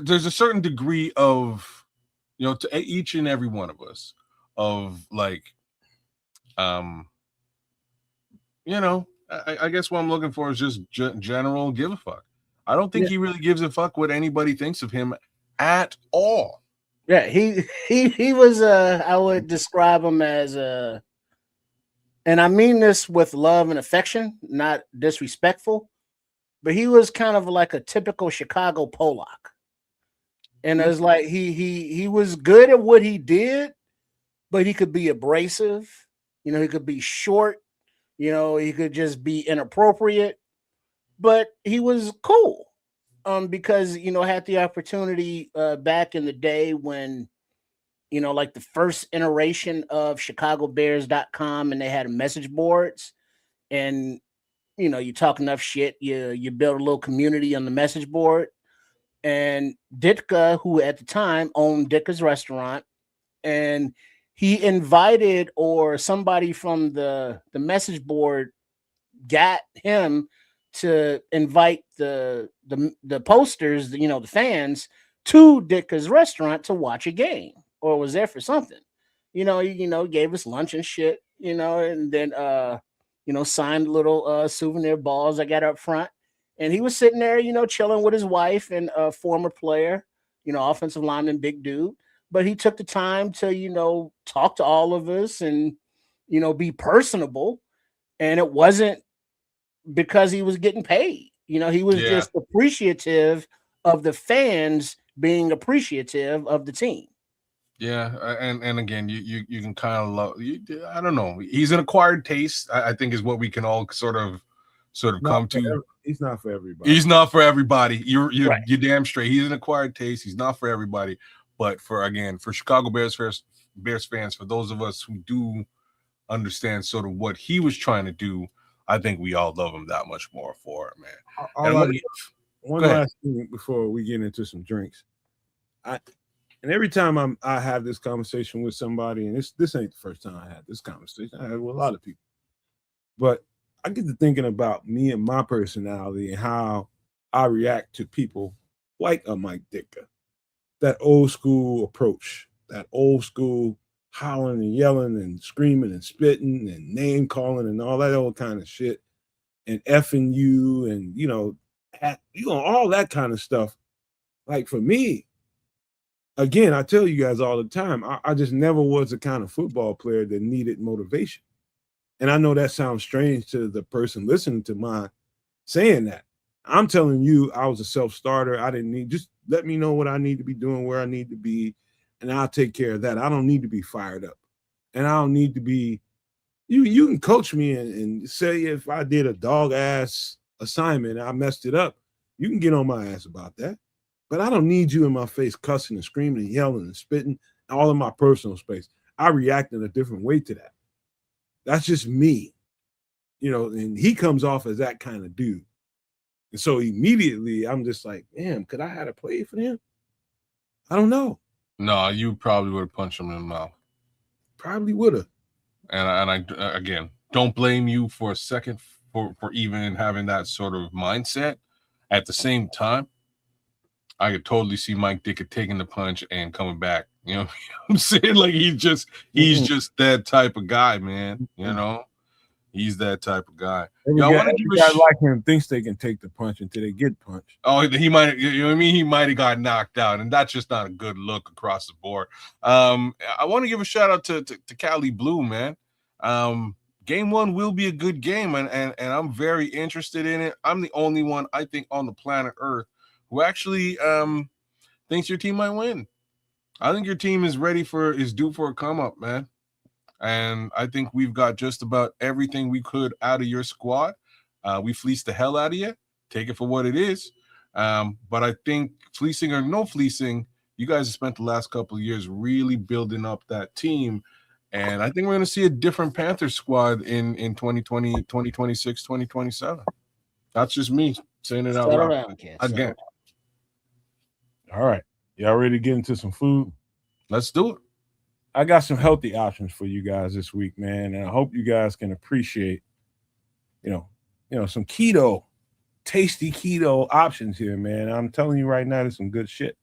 There's a certain degree of, to each and every one of us, of like, I guess what I'm looking for is just general give a fuck. I don't think he really gives a fuck what anybody thinks of him at all. Yeah, he was I would describe him as and I mean this with love and affection, not disrespectful, but he was kind of like a typical Chicago Pollock. And it's like he was good at what he did, but he could be abrasive, he could be short, he could just be inappropriate, but he was cool. Because had the opportunity back in the day when like the first iteration of ChicagoBears.com, and they had message boards, and you talk enough shit, you build a little community on the message board. and Ditka, who at the time owned Ditka's restaurant, and he invited, or somebody from the message board got him to invite the posters, the fans, to Ditka's restaurant to watch a game, or was there for something. Gave us lunch and shit, and then signed little souvenir balls I got up front. And he was sitting there, chilling with his wife and a former player, offensive lineman, big dude. But he took the time to, talk to all of us and, be personable. And it wasn't because he was getting paid. He was just appreciative of the fans being appreciative of the team. Yeah, and again, you can kind of love. I don't know. He's an acquired taste. I think is what we can all sort of come to. He's not for everybody. He's not for everybody. You're Right. you're damn straight. He's an acquired taste. He's not for everybody. But for Chicago Bears fans, for those of us who do understand sort of what he was trying to do, I think we all love him that much more for it, man. One last thing before we get into some drinks. And every time I have this conversation with somebody, and this ain't the first time I had this conversation. I had with a lot of people. But I get to thinking about me and my personality and how I react to people like a Mike Ditka. That old school approach, that old school howling and yelling and screaming and spitting and name calling and all that old kind of shit, and effing you and all that kind of stuff. Like for me, again, I tell you guys all the time, I just never was the kind of football player that needed motivation. And I know that sounds strange to the person listening to my saying that. I'm telling you, I was a self-starter. I didn't need, just let me know what I need to be doing, where I need to be, and I'll take care of that. I don't need to be fired up. And I don't need to be, you can coach me and say if I did a dog-ass assignment and I messed it up, you can get on my ass about that. But I don't need you in my face cussing and screaming and yelling and spitting all in my personal space. I react in a different way to that. That's just me, and he comes off as that kind of dude. And so immediately I'm just like, damn, could I have a play for him? I don't know. No, you probably would have punched him in the mouth. Probably would have. And I again, don't blame you for a second for even having that sort of mindset. At the same time, I could totally see Mike Ditka taking the punch and coming back. You know what I'm saying? Like he's just that type of guy, man. He's that type of guy. Every guy like him thinks they can take the punch until they get punched. Oh, he might, you know what I mean? He might have got knocked out, and that's just not a good look across the board. I want to give a shout out to Cali Blue, man. Game 1 will be a good game, and I'm very interested in it. I'm the only one, I think, on the planet Earth who actually thinks your team might win. I think your team is due for a come up, man. And I think we've got just about everything we could out of your squad. We fleeced the hell out of you. Take it for what it is. But I think fleecing or no fleecing, you guys have spent the last couple of years really building up that team. And I think we're going to see a different Panthers squad in 2020, 2026, 2027. That's just me saying it out loud. Again. All right. Y'all ready to get into some food? Let's do it. I got some healthy options for you guys this week, man. And I hope you guys can appreciate, some tasty keto options here, man. I'm telling you right now, there's some good shit.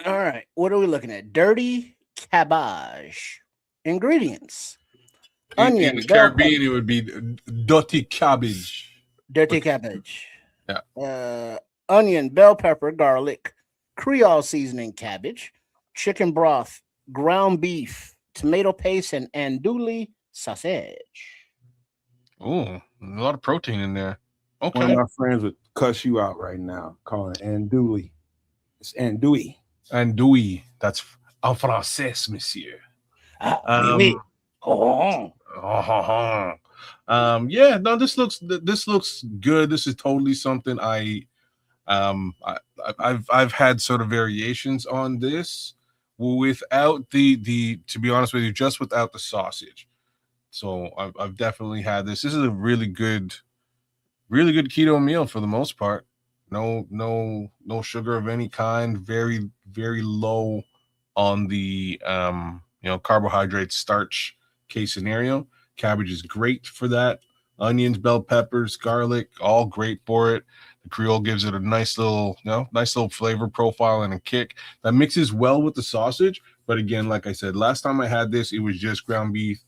All right. What are we looking at? Dirty cabbage. Ingredients. Onion. In the Caribbean, it would be dirty cabbage. Dirty cabbage. Yeah. Onion, bell pepper, garlic, Creole seasoning cabbage, chicken broth, ground beef, tomato paste, and andouille sausage. Oh, a lot of protein in there. Okay. One of my friends would cuss you out right now, calling it andouille. It's andouille. Andouille. That's en français, monsieur. Oui. Yeah, no, this looks good. This is totally something I've had sort of variations on this without the to be honest with you, just without the sausage. So I've definitely had this. This is a really good keto meal for the most part. No sugar of any kind. Very, very low on the carbohydrate, starch case scenario. Cabbage is great for that. Onions, bell peppers, garlic, all great for it. The Creole gives it a nice little flavor profile and a kick that mixes well with the sausage. But again, like I said, last time I had this, it was just ground beef,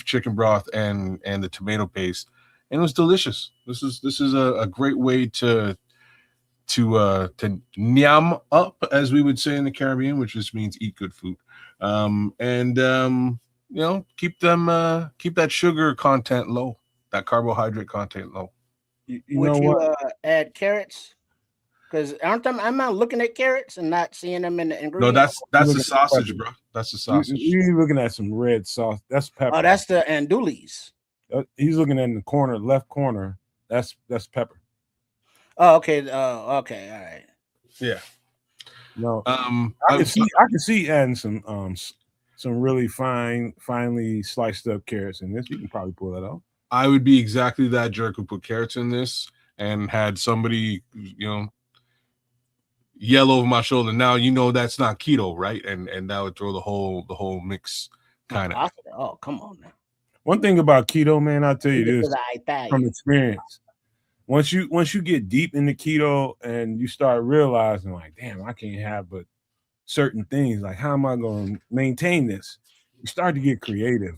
chicken broth, and the tomato paste, and it was delicious. This is a great way to nyam up, as we would say in the Caribbean, which just means eat good food, keep that sugar content low, that carbohydrate content low. You Would know you what? add carrots? Because I'm not looking at carrots and not seeing them in the No, ingredients. that's Look the at the sausage, pepper. bro. That's the You, sausage. you're looking at some red sauce. That's pepper. Oh, that's the andulis. He's looking in the corner, left corner. That's pepper. Oh, okay. Okay. All right. Yeah. No, I I can see adding some really finely sliced up carrots in this. You can probably pull that off. I would be exactly that jerk who put carrots in this and had somebody, yell over my shoulder. Now that's not keto, right? And that would throw the whole mix kind of. Oh, come on now. One thing about keto, man, I'll tell you this From from experience. Once you get deep into keto and you start realizing, like, damn, I can't have but certain things. Like, how am I going to maintain this? You start to get creative.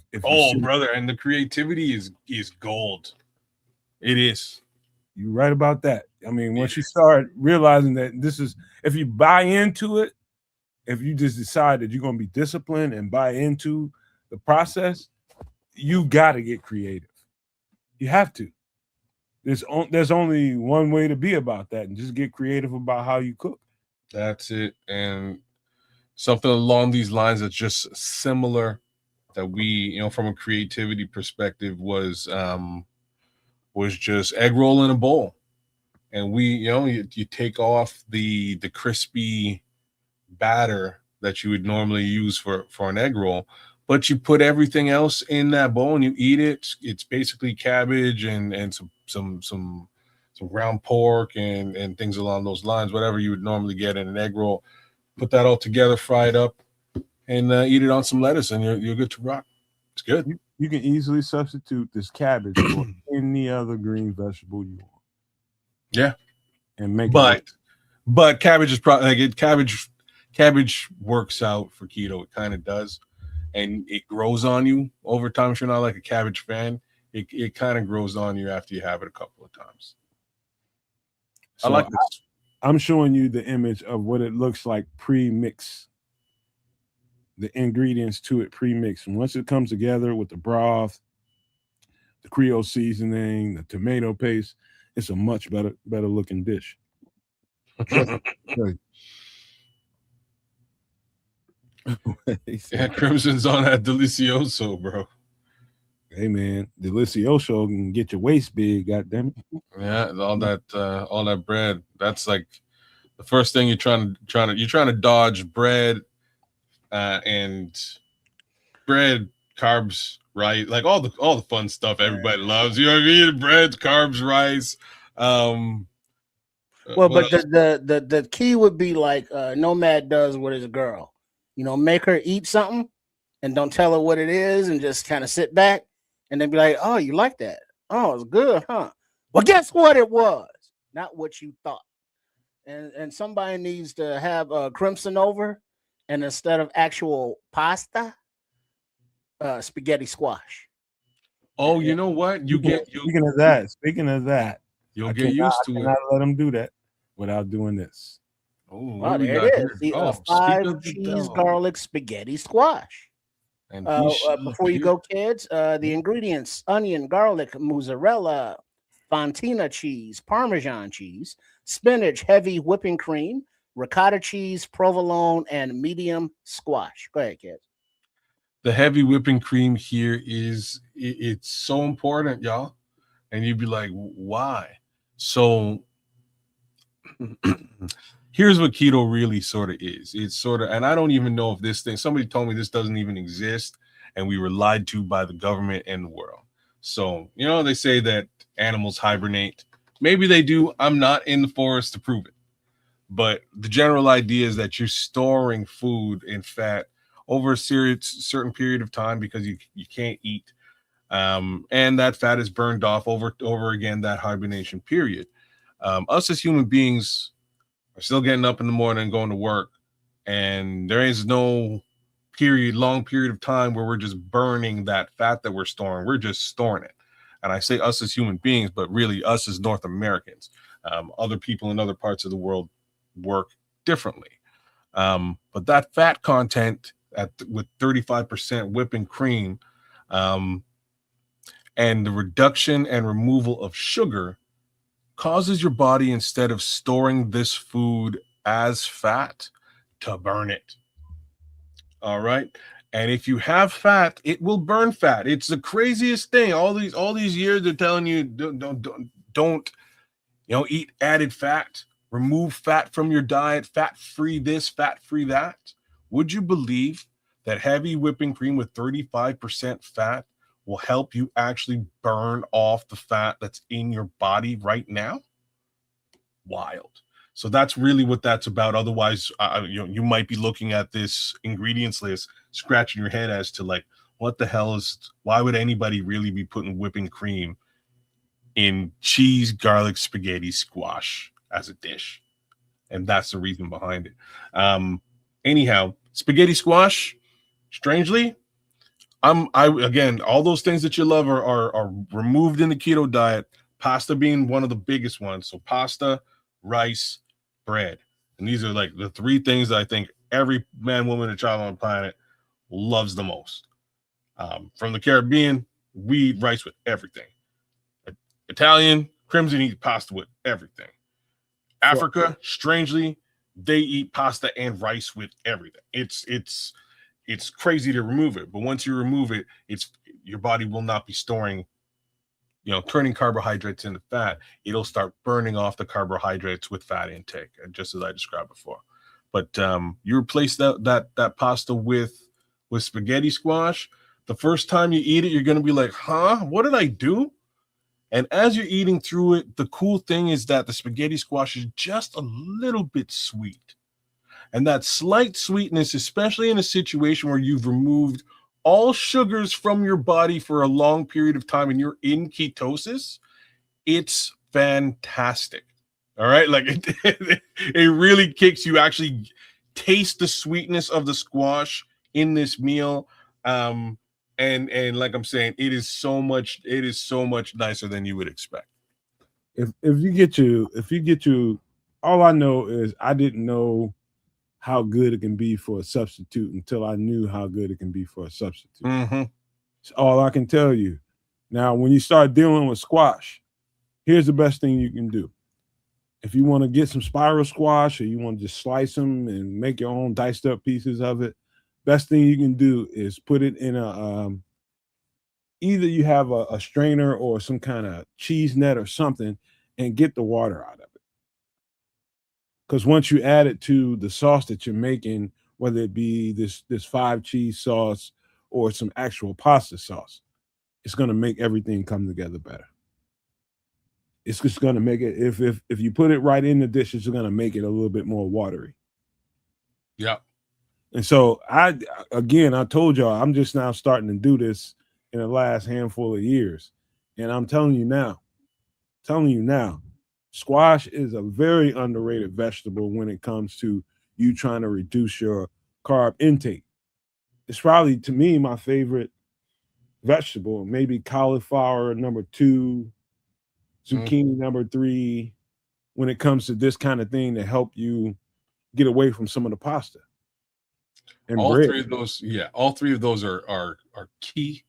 Brother, and the creativity is gold. It is. You're right about that. I mean, once you start realizing that this is, if you buy into it, if you just decide that you're going to be disciplined and buy into the process, you got to get creative. You have to. There's only one way to be about that, and just get creative about how you cook. That's it. And something along these lines that's just similar that we, from a creativity perspective was just egg roll in a bowl. And we, you take off the crispy batter that you would normally use for an egg roll, but you put everything else in that bowl and you eat it. It's basically cabbage and some ground pork and things along those lines, whatever you would normally get in an egg roll. Put that all together, fry it up, and eat it on some lettuce, and you're good to rock. It's good. You can easily substitute this cabbage for any other green vegetable you want. Yeah, and make but cabbage is probably like cabbage works out for keto. It kind of does, and it grows on you over time. If you're not like a cabbage fan, it kind of grows on you after you have it a couple of times. So I like this. I'm showing you the image of what it looks like pre-mix. The ingredients to it pre-mixed. And once it comes together with the broth, the Creole seasoning, the tomato paste, it's a much better looking dish. Yeah, Crimson's on that delicioso, bro. Hey man, delicioso can get your waist big, goddamn it. Yeah, all that bread. That's like the first thing you're trying to dodge bread, and bread, carbs, right? Like all the fun stuff everybody loves. You know what I mean? Bread, carbs, rice. Well, but the key would be like Nomad does with his girl. Make her eat something and don't tell her what it is and just kind of sit back and then be like, oh, you like that? Oh, it's good, huh? Well, guess what it was? Not what you thought. And somebody needs to have Crimson over, and instead of actual pasta, spaghetti squash. Oh, you know what? Speaking of that, you'll get used to it. I cannot let them do that without doing this. Oh, there it is. The 5 cheese garlic spaghetti squash. And before you go, kids, the ingredients: onion, garlic, mozzarella, fontina cheese, Parmesan cheese, spinach, heavy whipping cream, ricotta cheese, provolone, and medium squash. Go ahead, kids. The heavy whipping cream here it's so important, y'all. And you'd be like, why? So here's what keto really sort of is. It's sort of, and I don't even know if this thing, somebody told me this doesn't even exist, and we were lied to by the government and the world. So, they say that animals hibernate Maybe they do. I'm not in the forest to prove it. But the general idea is that you're storing food and fat over a certain period of time because you can't eat. And that fat is burned off over again that hibernation period. Us as human beings are still getting up in the morning and going to work, and there is no long period of time where we're just burning that fat that we're storing. We're just storing it. And I say us as human beings, but really us as North Americans. Other people in other parts of the world work differently. But that fat content with 35% whipping cream, and the reduction and removal of sugar causes your body, instead of storing this food as fat, to burn it. All right. And if you have fat, it will burn fat. It's the craziest thing. All these years they're telling you don't eat added fat, remove fat from your diet, fat-free this, fat-free that. Would you believe that heavy whipping cream with 35% fat will help you actually burn off the fat that's in your body right now? Wild. So that's really what that's about. Otherwise, you might be looking at this ingredients list, scratching your head as to like, what the hell why would anybody really be putting whipping cream in cheese, garlic, spaghetti, squash as a dish? And that's the reason behind it. Anyhow, spaghetti squash, strangely, again, all those things that you love are removed in the keto diet. Pasta being one of the biggest ones. So pasta, rice, bread. And these are like the three things that I think every man, woman, and child on the planet loves the most. From the Caribbean, we eat rice with everything. Italian, Crimson eat pasta with everything. Africa, strangely, they eat pasta and rice with everything. It's crazy to remove it, but once you remove it, your body will not be storing, turning carbohydrates into fat. It'll start burning off the carbohydrates with fat intake, just as I described before. But you replace that pasta with spaghetti squash. The first time you eat it, you're going to be like, huh, what did I do? And as you're eating through it, the cool thing is that the spaghetti squash is just a little bit sweet. And that slight sweetness, especially in a situation where you've removed all sugars from your body for a long period of time and you're in ketosis, it's fantastic. All right. Like it really kicks you. Actually taste the sweetness of the squash in this meal. And like I'm saying, it is so much nicer than you would expect. If you get you, all I know is I didn't know how good it can be for a substitute until I knew how good it can be for a substitute. Mm-hmm. It's all I can tell you. Now, when you start dealing with squash, here's the best thing you can do. If you want to get some spiral squash or you want to just slice them and make your own diced up pieces of it, best thing you can do is put it in either you have a strainer or some kind of cheese net or something and get the water out of it. Because once you add it to the sauce that you're making, whether it be this 5 cheese sauce or some actual pasta sauce, it's going to make everything come together better. It's just going to make it, if you put it right in the dish, it's going to make it a little bit more watery. Yeah. And so I told y'all, I'm just now starting to do this in the last handful of years. And I'm telling you now, squash is a very underrated vegetable when it comes to you trying to reduce your carb intake. It's probably, to me, my favorite vegetable. Maybe cauliflower number 2, zucchini number 3, when it comes to this kind of thing to help you get away from some of the pasta. And all bread. All three of those are key.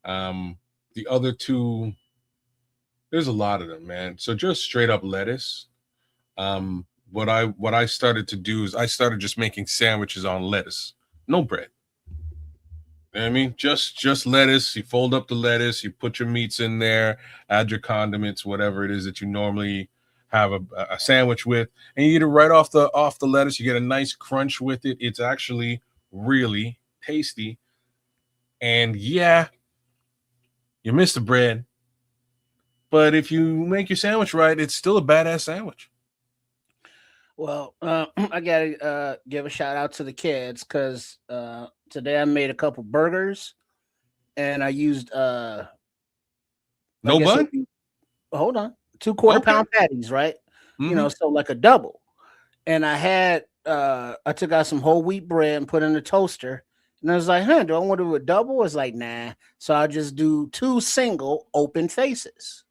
The other two, there's a lot of them, man. So just straight up lettuce. What I started to do is I started just making sandwiches on lettuce, no bread. You know what I mean? Just lettuce. You fold up the lettuce, you put your meats in there, add your condiments, whatever it is that you normally have a sandwich with, and you eat it right off the lettuce. You get a nice crunch with it. It's actually really tasty. And yeah, you miss the bread, But if you make your sandwich right, it's still a badass sandwich. Well, I gotta give a shout out to the kids because today I made a couple burgers and I used I No guess bun? hold on, 2/4 Okay. pound patties, right? You know, Mhm. so like a double. And I had I took out some whole wheat bread and put in the toaster. And I was like, huh, do I want to do a double? It's like, nah. So I'll just do 2 single open faces.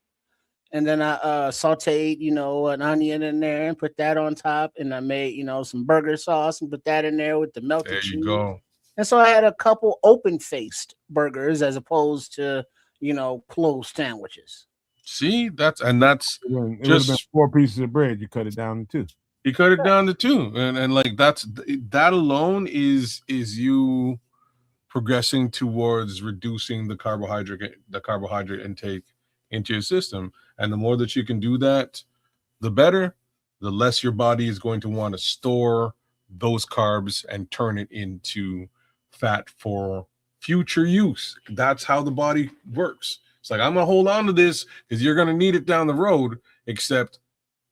And then I sauteed, you know, an onion in there and put that on top. And I made, you know, some burger sauce and put that in there with the melted There you cheese. go. And so I had a couple open faced burgers as opposed to, you know, closed sandwiches. See, that's It would have been just 4 pieces of bread. You cut it down to 2. you cut it down to 2, and like that alone is you progressing towards reducing the carbohydrate intake into your system. And the more that you can do that, the better. The less your body is going to want to store those carbs and turn it into fat for future use. That's how the body works. It's like, I'm going to hold on to this because you're going to need it down the road, except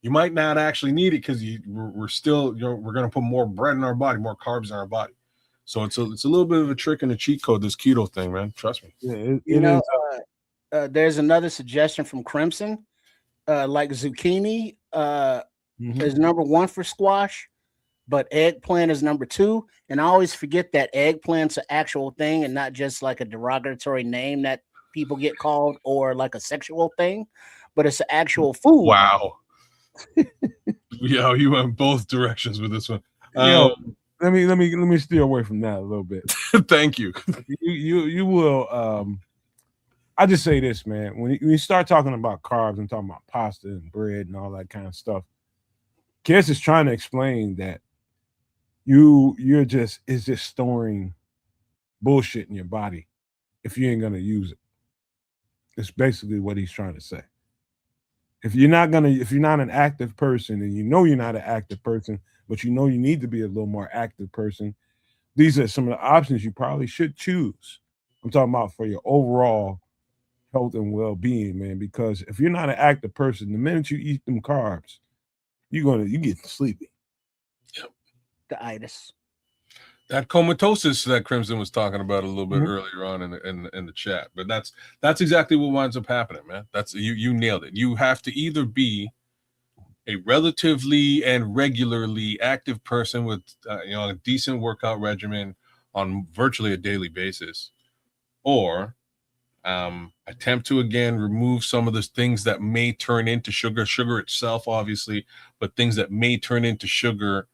you might not actually need it because we're still, you know, we're going to put more bread in our body, more carbs in our body. So it's a little bit of a trick and a cheat code, this keto thing, man. Trust me. Yeah, You it know, is. there's another suggestion from Crimson, like zucchini Mhm. is number 1 for squash, but eggplant is number 2. And I always forget that eggplant's an actual thing and not just like a derogatory name that people get called or like a sexual thing, but it's an actual food. Wow. Yeah, you went both directions with this one. Yo, let me steer away from that a little bit. Thank you. You will. I just say this, man. When you start talking about carbs and talking about pasta and bread and all that kind of stuff, Kiss is trying to explain that you're just is just storing bullshit in your body if you ain't gonna use it. It's basically what he's trying to say. If you're not an active person and you know you're not an active person, but you know you need to be a little more active person, these are some of the options you probably should choose. I'm talking about for your overall health and well-being, man. Because if you're not an active person, the minute you eat them carbs, you get sleepy. The itis. That comatosis that Crimson was talking about a little bit Mhm. earlier on in the chat, but that's exactly what winds up happening, man. That's you nailed it. You have to either be a relatively and regularly active person with a decent workout regimen on virtually a daily basis, or attempt to again remove some of the things that may turn into sugar itself, obviously, but things that may turn into sugar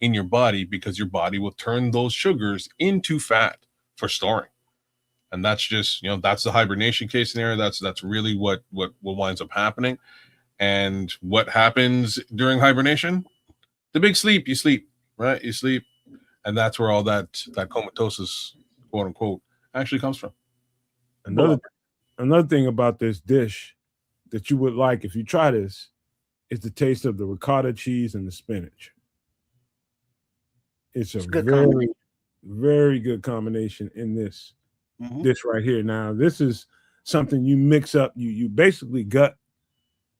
in your body, because your body will turn those sugars into fat for storing. And that's just, that's the hibernation case scenario. That's really what winds up happening. And what happens during hibernation? The big sleep. You sleep, right? You sleep, and that's where all that comatosis, quote unquote, actually comes from. Another thing about this dish that you would like if you try this is the taste of the ricotta cheese and the spinach. It's a good very, combination. very good combination in this Mhm. dish right here. Now, this is something you mix up. You basically gut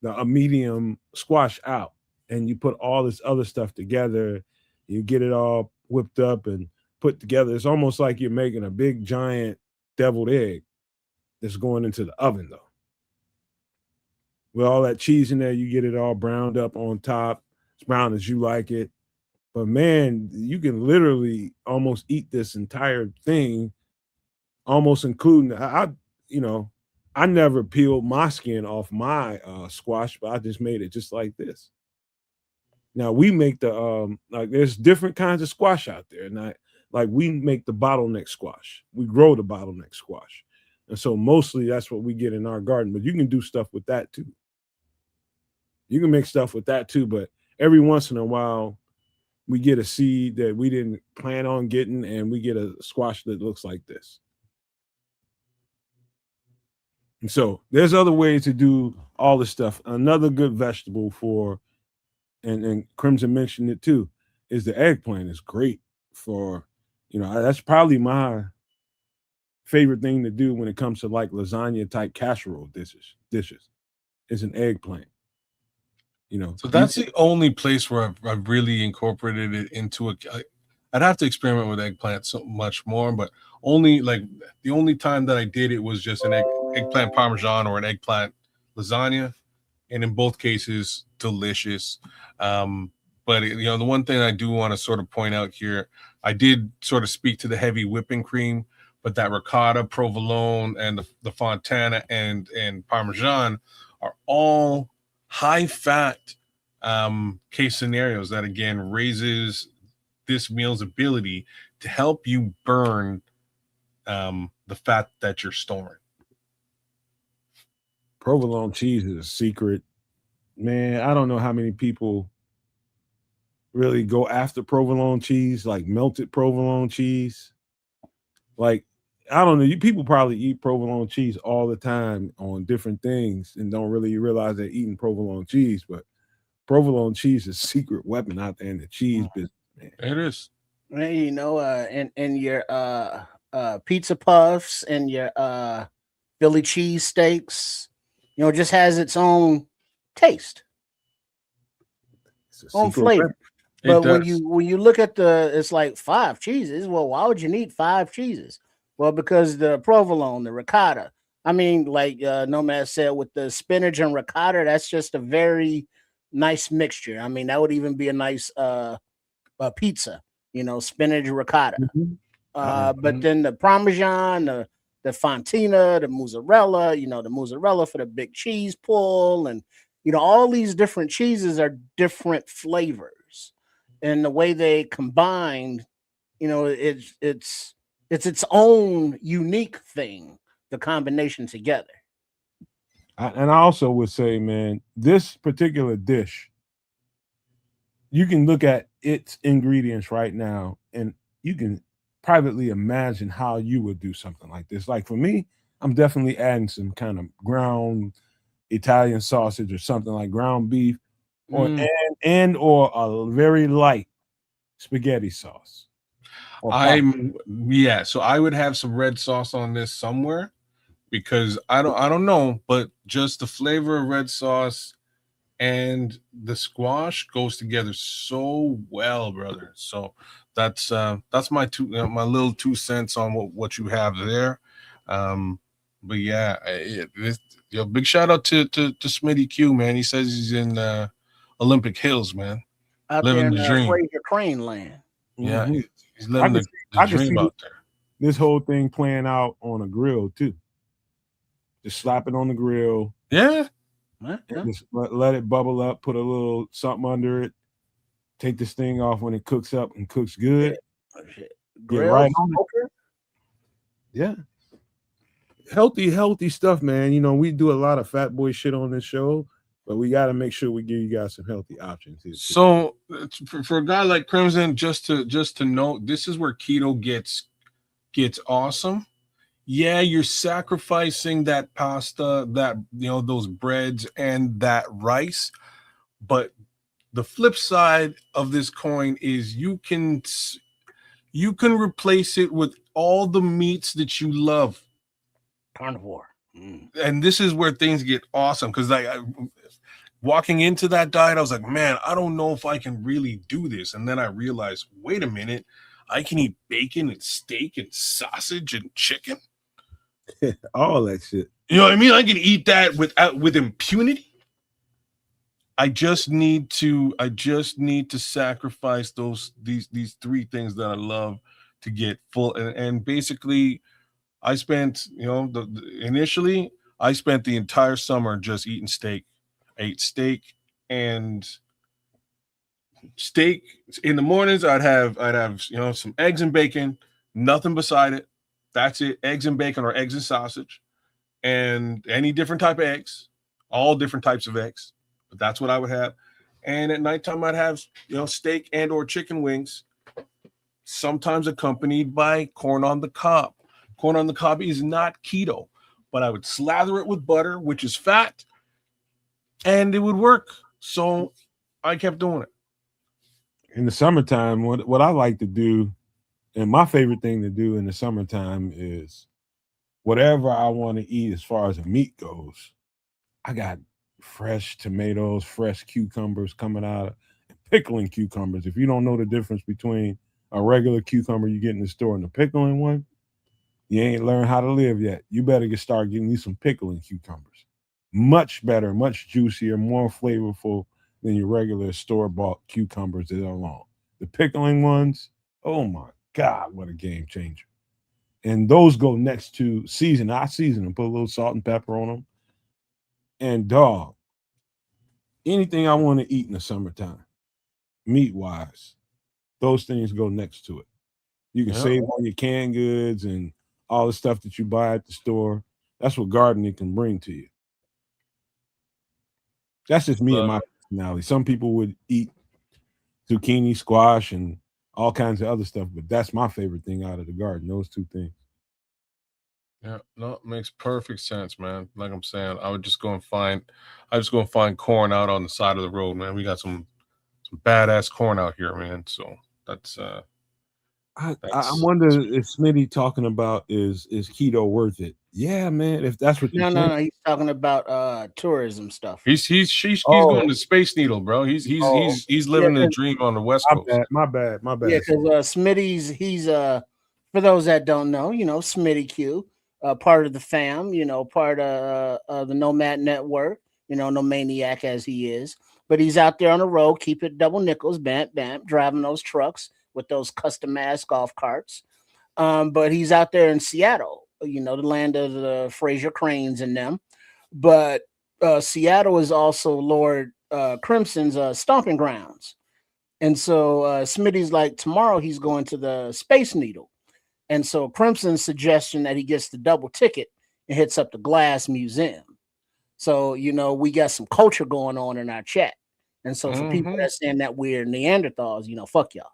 a medium squash out, and you put all this other stuff together. You get it all whipped up and put together. It's almost like you're making a big giant deviled egg that's going into the oven, though. With all that cheese in there, you get it all browned up on top, as brown as you like it. But man, you can literally almost eat this entire thing, almost including I never peeled my skin off my squash, but I just made it just like this. Now we make the like there's different kinds of squash out there, and like we make the bottleneck squash. We grow the bottleneck squash, and so mostly that's what we get in our garden. But you can do stuff with that too. You can make stuff with that too, but every once in a while we get a seed that we didn't plan on getting, and we get a squash that looks like this. And so there's other ways to do all this stuff. Another good vegetable for, and Crimson mentioned it too, is the eggplant. Is great for, that's probably my favorite thing to do when it comes to like lasagna type casserole dishes. is an eggplant. So that's the only place where I've really incorporated it into I'd have to experiment with eggplant so much more, but only like the only time that I did it was just an eggplant parmesan or an eggplant lasagna, and in both cases, delicious. But the one thing I do want to sort of point out here, I did sort of speak to the heavy whipping cream, but that ricotta, provolone, and the fontana and parmesan are all high fat case scenarios that again raises this meal's ability to help you burn the fat that you're storing. Provolone cheese is a secret, man. I don't know how many people really go after provolone cheese, like melted provolone cheese. Like, I don't know. People probably eat provolone cheese all the time on different things and don't really realize they're eating provolone cheese. But provolone cheese is a secret weapon out there in the cheese business, man. It is. And your pizza puffs and your Philly cheese steaks, just has its own taste, own flavor. But when you look at it's like 5 cheeses. Well, why would you need 5 cheeses? Well, because the provolone, the ricotta. I mean, like Nomad said, with the spinach and ricotta, that's just a very nice mixture. I mean, that would even be a nice pizza, spinach ricotta. But then the parmesan, the fontina, the mozzarella, the mozzarella for the big cheese pull, and all these different cheeses are different flavors. And the way they combined, it's its own unique thing, the combination together. And I also would say, man, this particular dish, you can look at its ingredients right now and you can privately imagine how you would do something like this. Like for me, I'm definitely adding some kind of ground Italian sausage or something like ground beef or a very light spaghetti sauce. So I would have some red sauce on this somewhere because I don't know, but just the flavor of red sauce and the squash goes together so well, brother. So that's my my little 2 cents on what you have there. But yeah, big shout out to Smitty Q, man. He says he's in Olympic Hills, man. Out living there in the dream. Fraser Crane land. Yeah, he's living the dream out there. This whole thing playing out on a grill too. Just slap it on the grill. Yeah. Just let it bubble up. Put a little something under it. Take this thing off when it cooks up and cooks good. Grill, right on it. Yeah. Healthy stuff, man. We do a lot of fat boy shit on this show, but we got to make sure we give you guys some healthy options here. So for a guy like Crimson, just to note, this is where keto gets awesome. Yeah, you're sacrificing that pasta, that those breads and that rice, but the flip side of this coin is you can replace it with all the meats that you love. Carnivore. And this is where things get awesome because walking into that diet, I was like, man, I don't know if I can really do this. And then I realized, wait a minute, I can eat bacon and steak and sausage and chicken. All that shit. You know what I mean? I can eat that with impunity. I just need to sacrifice these 3 things that I love to get full. And basically, I spent initially I spent the entire summer just eating steak. I ate steak in the mornings. I'd have some eggs and bacon, nothing beside it. That's it. Eggs and bacon or eggs and sausage and any different type of eggs, all different types of eggs. But that's what I would have. And at nighttime, I'd have, steak and or chicken wings, sometimes accompanied by corn on the cob. Corn on the cob is not keto, but I would slather it with butter, which is fat, and it would work. So I kept doing it. In the summertime, what I like to do, and my favorite thing to do in the summertime is whatever I want to eat as far as the meat goes, I got fresh tomatoes, fresh cucumbers coming out, pickling cucumbers. If you don't know the difference between a regular cucumber you get in the store and the pickling one, you ain't learned how to live yet. You better start getting you some pickling cucumbers. Much better, much juicier, more flavorful than your regular store-bought cucumbers that are long. The pickling ones, oh my God, what a game changer. And those go next to season. I season them, put a little salt and pepper on them. And dog, anything I want to eat in the summertime, meat-wise, those things go next to it. You can save on your canned goods and all the stuff that you buy at the store. That's what gardening can bring to you. That's just me and my personality. Some people would eat zucchini, squash, and all kinds of other stuff, but that's my favorite thing out of the garden. Those two things. Yeah, no, it makes perfect sense, man. Like I'm saying, I just go and find corn out on the side of the road, man. We got some badass corn out here, man. So that's I wonder if Smitty talking about is keto worth it? Yeah, man. If that's what you're no, he's talking about tourism stuff. He's going to Space Needle, bro. He's living the dream on the West Coast. My bad. Yeah, because Smitty's he's for those that don't know, Smitty Q, part of the fam, part of the Nomad network, no maniac as he is, but he's out there on the road, keep it double nickels, bam, driving those trucks with those customized golf carts. But he's out there in Seattle, the land of the Fraser Cranes and them. But Seattle is also Lord Crimson's stomping grounds. And so Smitty's like, tomorrow he's going to the Space Needle. And so Crimson's suggestion that he gets the double ticket and hits up the Glass Museum. So, we got some culture going on in our chat. And so for people that saying that we're Neanderthals, fuck y'all.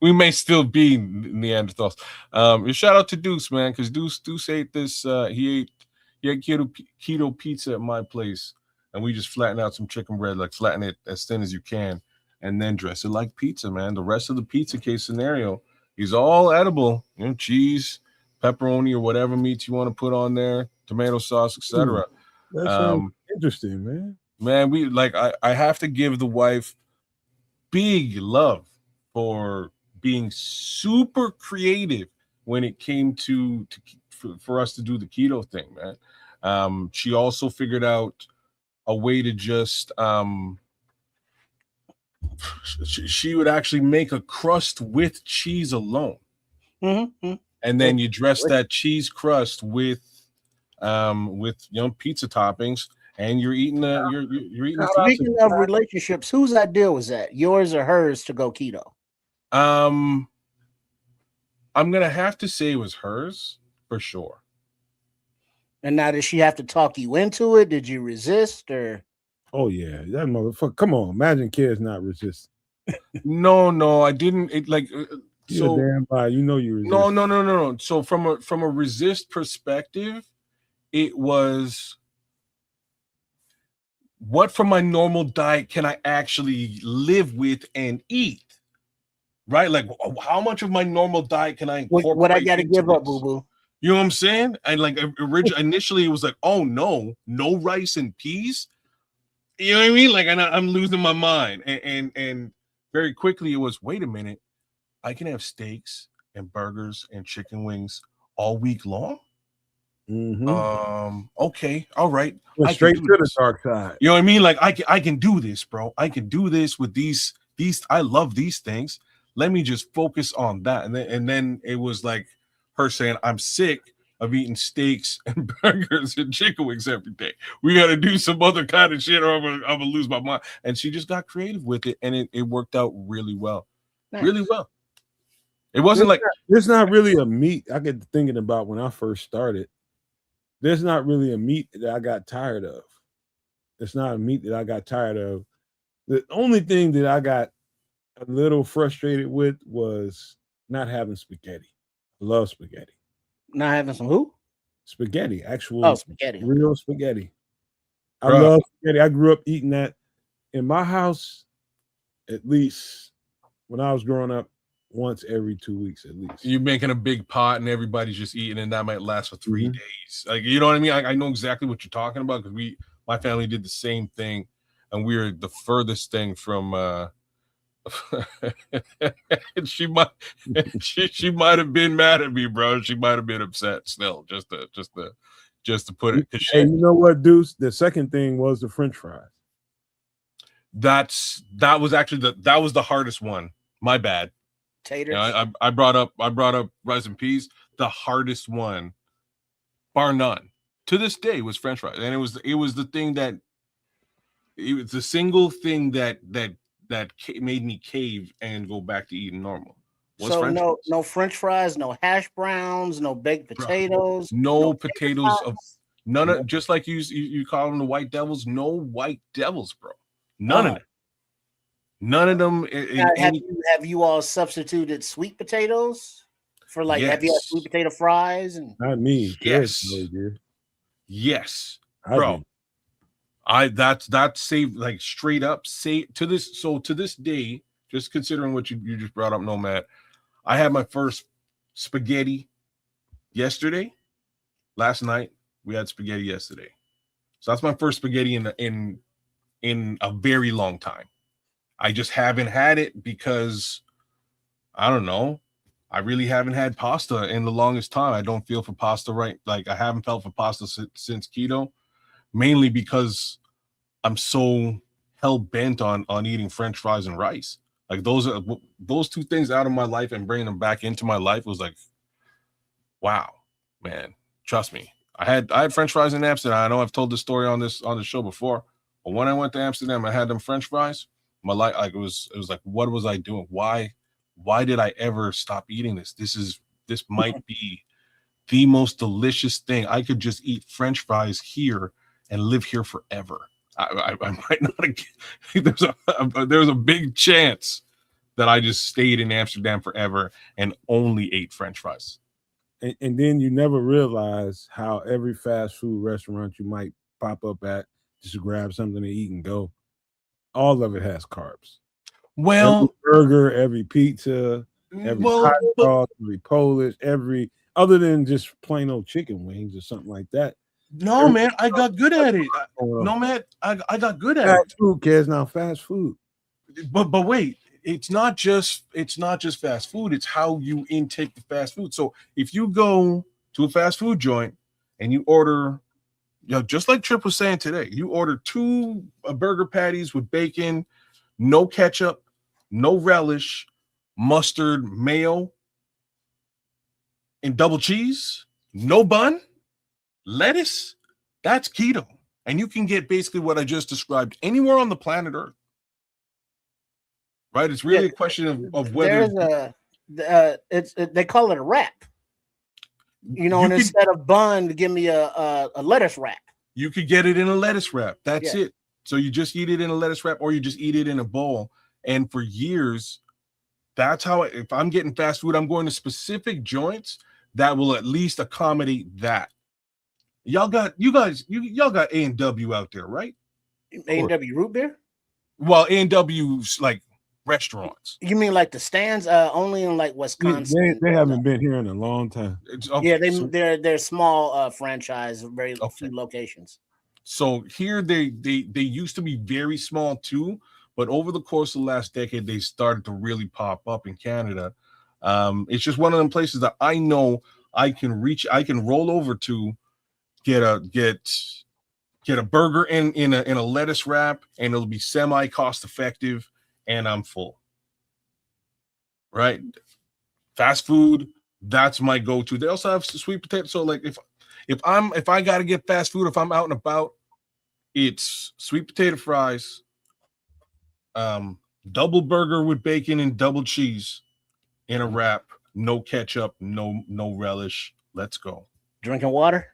We may still be Neanderthals. Shout out to Deuce, man, because Deuce ate this. He ate keto pizza at my place, and we just flatten out some chicken bread, like flatten it as thin as you can, and then dress it like pizza, man. The rest of the pizza case scenario is all edible. cheese, pepperoni, or whatever meats you want to put on there, tomato sauce, etc. That's interesting, man. Man, I have to give the wife big love for being super creative when it came for us to do the keto thing, man. She also figured out a way to just she would actually make a crust with cheese alone, and then you dress that cheese crust with pizza toppings, and you're eating you're eating. Speaking of relationships, whose idea was that? Yours or hers to go keto? I'm gonna have to say it was hers for sure. And now, did she have to talk you into it? Did you resist, or? Oh yeah, that motherfucker! Come on, imagine kids not resisting. No, I didn't. It like so damn lie. You resist. No. So from a resist perspective, it was, what from my normal diet can I actually live with and eat? Right? Like, how much of my normal diet can I incorporate? What I got to give up, boo boo. You know what I'm saying? And like initially, it was like, oh no rice and peas. You know what I mean? Like, I'm losing my mind. And very quickly, it was, wait a minute, I can have steaks and burgers and chicken wings all week long. Okay, all right. Straight to the dark side. You know what I mean? Like, I can do this, bro. I can do this with these. I love these things. Let me just focus on that. And then it was like her saying, I'm sick of eating steaks and burgers and chicken wings every day. We got to do some other kind of shit, or I'm gonna lose my mind. And she just got creative with it, and it worked out really well. Nice. Really well. It wasn't there's not really a meat. I get thinking about when I first started. There's not really a meat that I got tired of. It's not a meat that I got tired of. The only thing that I got a little frustrated with was not having spaghetti. I love spaghetti. Not having some who? Spaghetti, actual spaghetti. Real spaghetti. I love spaghetti. I grew up eating that in my house, at least when I was growing up. once every 2 weeks at least. You're making a big pot and everybody's just eating, and that might last for 3 days. Like, you know what I mean? I know exactly what you're talking about because my family did the same thing, and we were the furthest thing from. she might have been mad at me, bro. She might have been upset still, just to put it. Hey, you know what, Deuce? The second thing was the French fries. That was actually the hardest one. My bad. Taters. I brought up rice and peas. The hardest one, bar none, to this day, was French fries, and it was the thing that it was the single thing that made me cave and go back to eating normal. So no French fries, no hash browns, no baked potatoes, no potatoes of none of, just like you call them the white devils. No white devils, bro. None of it. None of them. Have you all substituted sweet potatoes for like? Yes. Have you had sweet potato fries? And not me. Yes. Yes, bro. That's saved, like, straight up saved to this. So to this day, just considering what you just brought up, Nomad, I had my first spaghetti yesterday. Last night we had spaghetti yesterday, so that's my first spaghetti in a very long time. I just haven't had it because I don't know. I really haven't had pasta in the longest time. I don't feel for pasta right. Like, I haven't felt for pasta since keto, mainly because I'm so hell bent on eating French fries and rice. Like, those two things out of my life and bringing them back into my life was like, wow, man. Trust me. I had French fries in Amsterdam. I know I've told this story on the show before, but when I went to Amsterdam, I had them French fries. My life, like, it was like, what was I doing? Why did I ever stop eating this? This might be the most delicious thing. I could just eat French fries here and live here forever. I might not. There's a big chance that I just stayed in Amsterdam forever and only ate French fries. And then you never realize how every fast food restaurant you might pop up at just to grab something to eat and go, all of it has carbs. Well, every burger, every pizza, every hot dog, every Polish, every other than just plain old chicken wings or something like that. No, man, I got good at it. No, man, I got good at it. Fast food, kids, now fast food. But wait, it's not just fast food. It's how you intake the fast food. So if you go to a fast food joint and you order, just like Trip was saying today, you order 2 burger patties with bacon, no ketchup, no relish, mustard, mayo, and double cheese, no bun, lettuce. That's keto. And you can get basically what I just described anywhere on the planet Earth. Right? It's really a question of whether they call it a wrap. And instead of bun, give me a lettuce wrap. You could get it in a lettuce wrap. That's it. So you just eat it in a lettuce wrap, or you just eat it in a bowl. And for years, that's how if I'm getting fast food, I'm going to specific joints that will at least accommodate that. Y'all got A&W out there, right? A&W root beer? Well, A&W's like restaurants. You mean like the stands only in like Wisconsin? They haven't been here in a long time. They're small franchise, very few locations. So here they used to be very small too, but over the course of the last decade, they started to really pop up in Canada. It's just one of them places that I know I can roll over to, get a burger in a lettuce wrap, and it'll be semi cost effective, and I'm full. Right? Fast food, that's my go-to. They also have sweet potato. So like if I gotta get fast food, if I'm out and about, it's sweet potato fries, double burger with bacon and double cheese in a wrap, no ketchup, no relish. Let's go. Drinking water?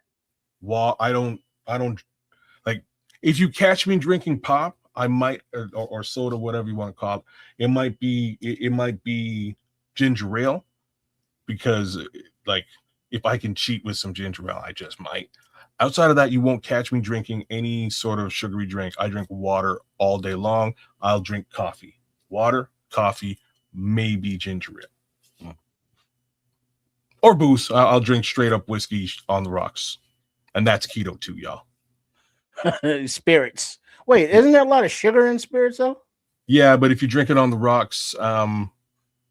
Well, I don't like, if you catch me drinking pop, I might, or soda, whatever you want to call it. It might be ginger ale, because like, if I can cheat with some ginger ale, I just might. Outside of that, you won't catch me drinking any sort of sugary drink. I drink water all day long. I'll drink coffee, water, coffee, maybe ginger ale. Or booze. I'll drink straight up whiskey on the rocks, and that's keto too, y'all. Spirits. Wait, isn't there a lot of sugar in spirits though? Yeah, but if you drink it on the rocks,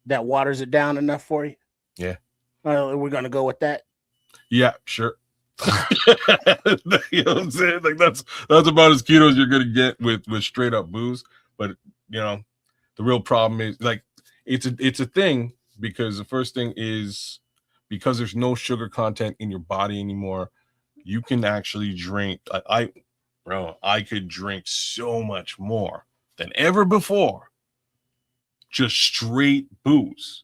That waters it down enough for you. yeah. We're gonna go with that. Yeah, sure. You know what I'm saying? Like that's about as keto as you're gonna get with straight up booze. But you know, the real problem is like it's a thing because the first thing is because there's no sugar content in your body anymore, you can actually drink. I could drink so much more than ever before, just straight booze.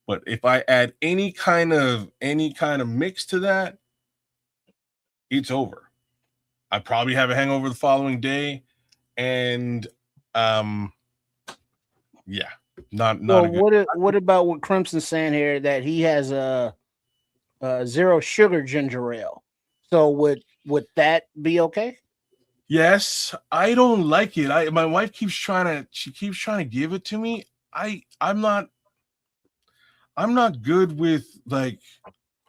But if I add any kind of mix to that, it's over. I probably have a hangover the following day, and yeah, not Well, a good. what about what Crimson's saying here that he has a zero sugar ginger ale? So would that be okay? Yes, I don't like it. My wife keeps trying to give it to me. I'm not good with like.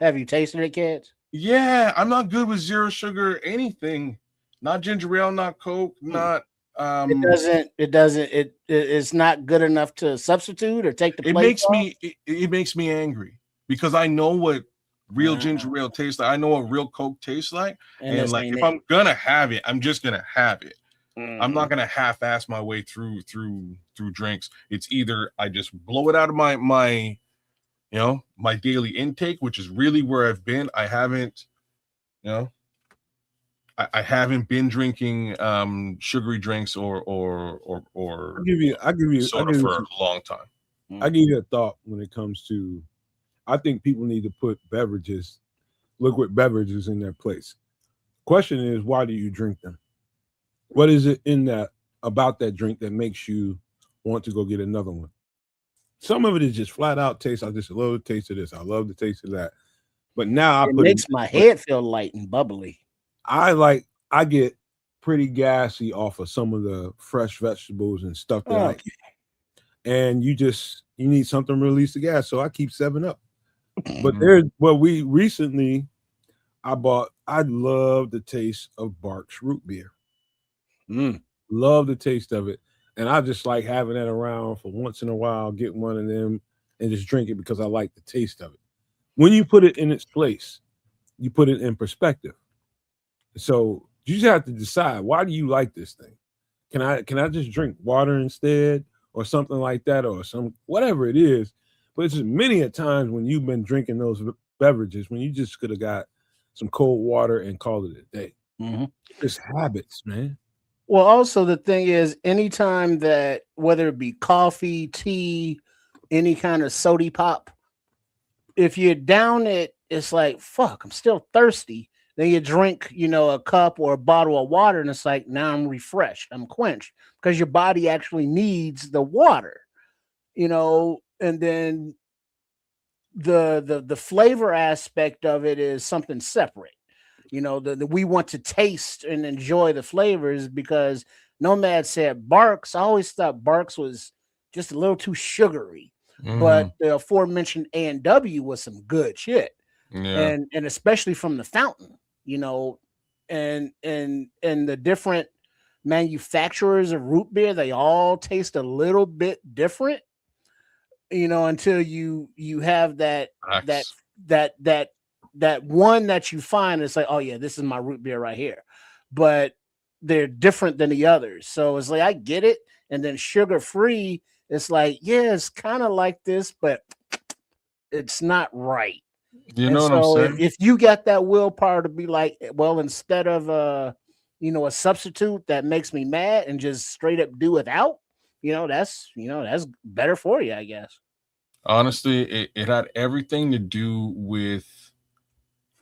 Have you tasted it, kids? Yeah, I'm not good with zero sugar anything. Not ginger ale, not Coke, not It's not good enough to substitute or take the place off? it makes me angry because I know what real ginger ale tastes like. I know what real Coke tastes like. And like if I'm gonna have it, I'm just gonna have it. I'm not gonna half-ass my way through drinks. It's either I just blow it out of my my daily intake, which is really where I've been. I haven't, I haven't been drinking sugary drinks or I'll give you soda for a long time. I give you a thought when it comes to. I think people need to put liquid beverages in their place. Question is, why do you drink them? What is it about that drink that makes you want to go get another one? Some of it is just flat out taste. I just love the taste of this. I love the taste of that. But now it makes my head feel light and bubbly. I get pretty gassy off of some of the fresh vegetables and stuff that I eat. And you need something to release the gas. So I keep 7-Up. But we recently I love the taste of Barks root beer. Love the taste of it. And I just like having that around for once in a while, get one of them and just drink it because I like the taste of it. When you put it in its place, you put it in perspective. So you just have to decide, why do you like this thing? Can I just drink water instead or something like that or whatever it is? But it's just many a times when you've been drinking those beverages when you just could have got some cold water and called it a day. It's habits, man. Well, also the thing is, anytime that whether it be coffee, tea, any kind of soda pop, if you're down it, it's like, fuck, I'm still thirsty. Then you drink, a cup or a bottle of water, and it's like, now I'm refreshed, I'm quenched, because your body actually needs the water, and then the flavor aspect of it is something separate. We want to taste and enjoy the flavors because Nomad said Barks. I always thought Barks was just a little too sugary, but the aforementioned A&W was some good shit, and especially from the fountain, and the different manufacturers of root beer, they all taste a little bit different, until you have that one that you find, it's like, oh yeah, this is my root beer right here, but they're different than the others. So it's like, I get it. And then sugar free, it's like, yeah, it's kind of like this, but it's not right. What I'm saying? If you got that willpower to be like, well, instead of a substitute that makes me mad and just straight up do without, that's better for you, I guess. Honestly, it had everything to do with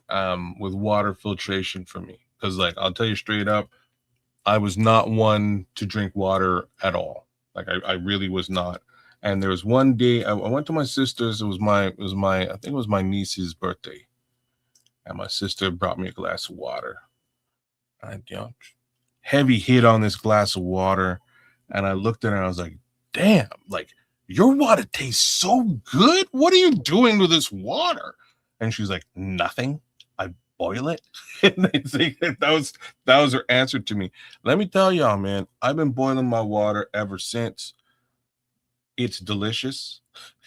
water filtration for me, because like I'll tell you straight up, I was not one to drink water at all. Like I really was not. And there was one day I went to my sister's. It was my I think it was my niece's birthday, and my sister brought me a glass of water. I heavy hit on this glass of water, and I looked at her and I was like, damn, like your water tastes so good. What are you doing with this water? And she's like, nothing. I boil it. And they say that was her answer to me. Let me tell y'all, man, I've been boiling my water ever since. It's delicious.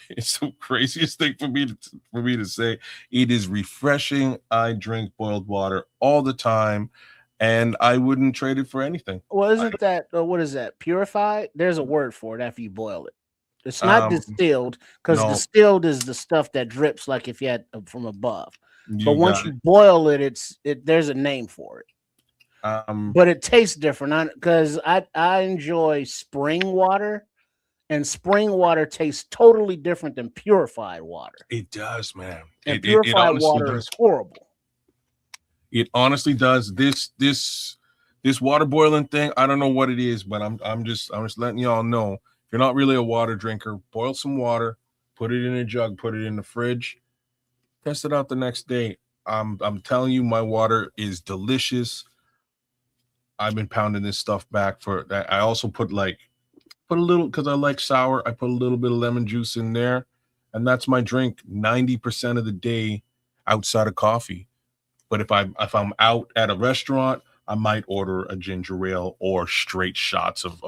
It's the craziest thing for me to say. It is refreshing. I drink boiled water all the time, and I wouldn't trade it for anything. Well, isn't that what is that? Purified? There's a word for it after you boil it. It's not Um, distilled, because no, distilled is the stuff that drips like if you had from above. But you once got you boil it, there's a name for it. it. But it tastes different because I enjoy spring water, and spring water tastes totally different than purified water. It does, man. And It purified honestly water does. is horrible. It honestly does. This water boiling thing, I don't know what it is, but I'm just letting y'all know. If you're not really a water drinker, boil some water, put it in a jug, put it in the fridge, test it out the next day. I'm telling you, my water is delicious. I've been pounding this stuff back for that. I also put a little, because I like sour, I put a little bit of lemon juice in there, and that's my drink 90% of the day outside of coffee. But if I'm out at a restaurant, I might order a ginger ale or straight shots of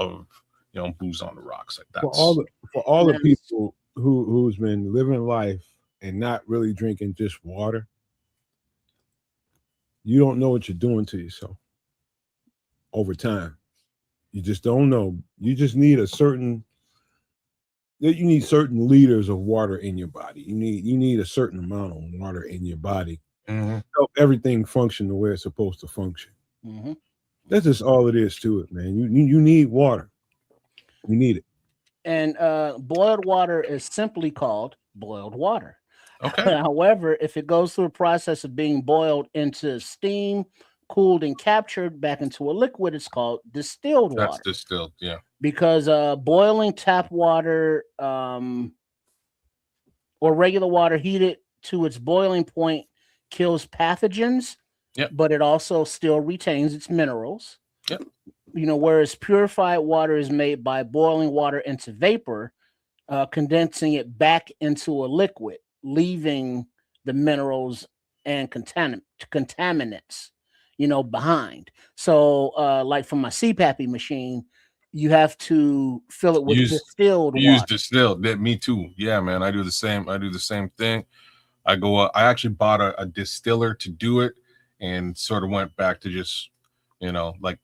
booze on the rocks. Like For that's all the people who's been living life and not really drinking just water, you don't know what you're doing to yourself over time. You just don't know. You just need certain liters of water in your body. You need a certain amount of water in your body mm-hmm. to help everything function the way it's supposed to function. Mm-hmm. That's just all it is to it, man. You need water. You need it. And boiled water is simply called boiled water. Okay. However, if it goes through a process of being boiled into steam, cooled, and captured back into a liquid, it's called distilled water. That's distilled, yeah. Because boiling tap water or regular water heated to its boiling point kills pathogens, Yep. but it also still retains its minerals. Yep. Whereas purified water is made by boiling water into vapor, condensing it back into a liquid, leaving the minerals and contaminants, behind. So, like from my CPAP machine, you have to fill it with distilled water. Use distilled. Me too. Yeah, man. I do the same thing. I actually bought a distiller to do it, and sort of went back to just, like,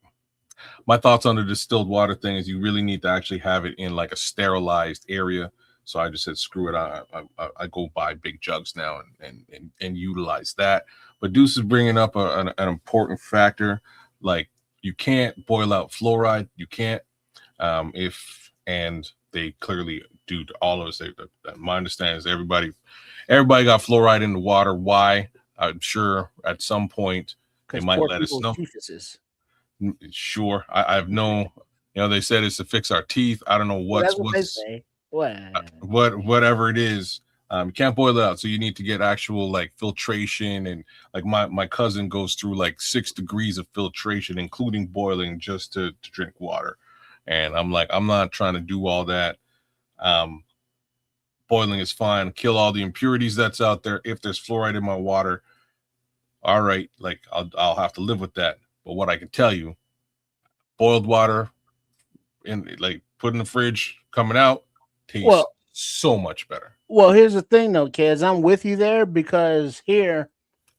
my thoughts on the distilled water thing is you really need to actually have it in like a sterilized area. So I just said, screw it. I go buy big jugs now and utilize that. But Deuce is bringing up an important factor. Like, you can't boil out fluoride. You can't. And they clearly do to all of us. My understanding is everybody got fluoride in the water. Why? I'm sure at some point they might let us know. Sure. I have no, they said it's to fix our teeth. I don't know what's they say. Whatever it is. You can't boil it out. So you need to get actual like filtration, and like my cousin goes through like 6 degrees of filtration, including boiling, just to drink water. And I'm like, I'm not trying to do all that. Boiling is fine. Kill all the impurities that's out there. If there's fluoride in my water, all right, like I'll have to live with that. But what I can tell you, boiled water like put in the fridge, coming out, tastes so much better. Well, here's the thing though, kids. I'm with you there, because here.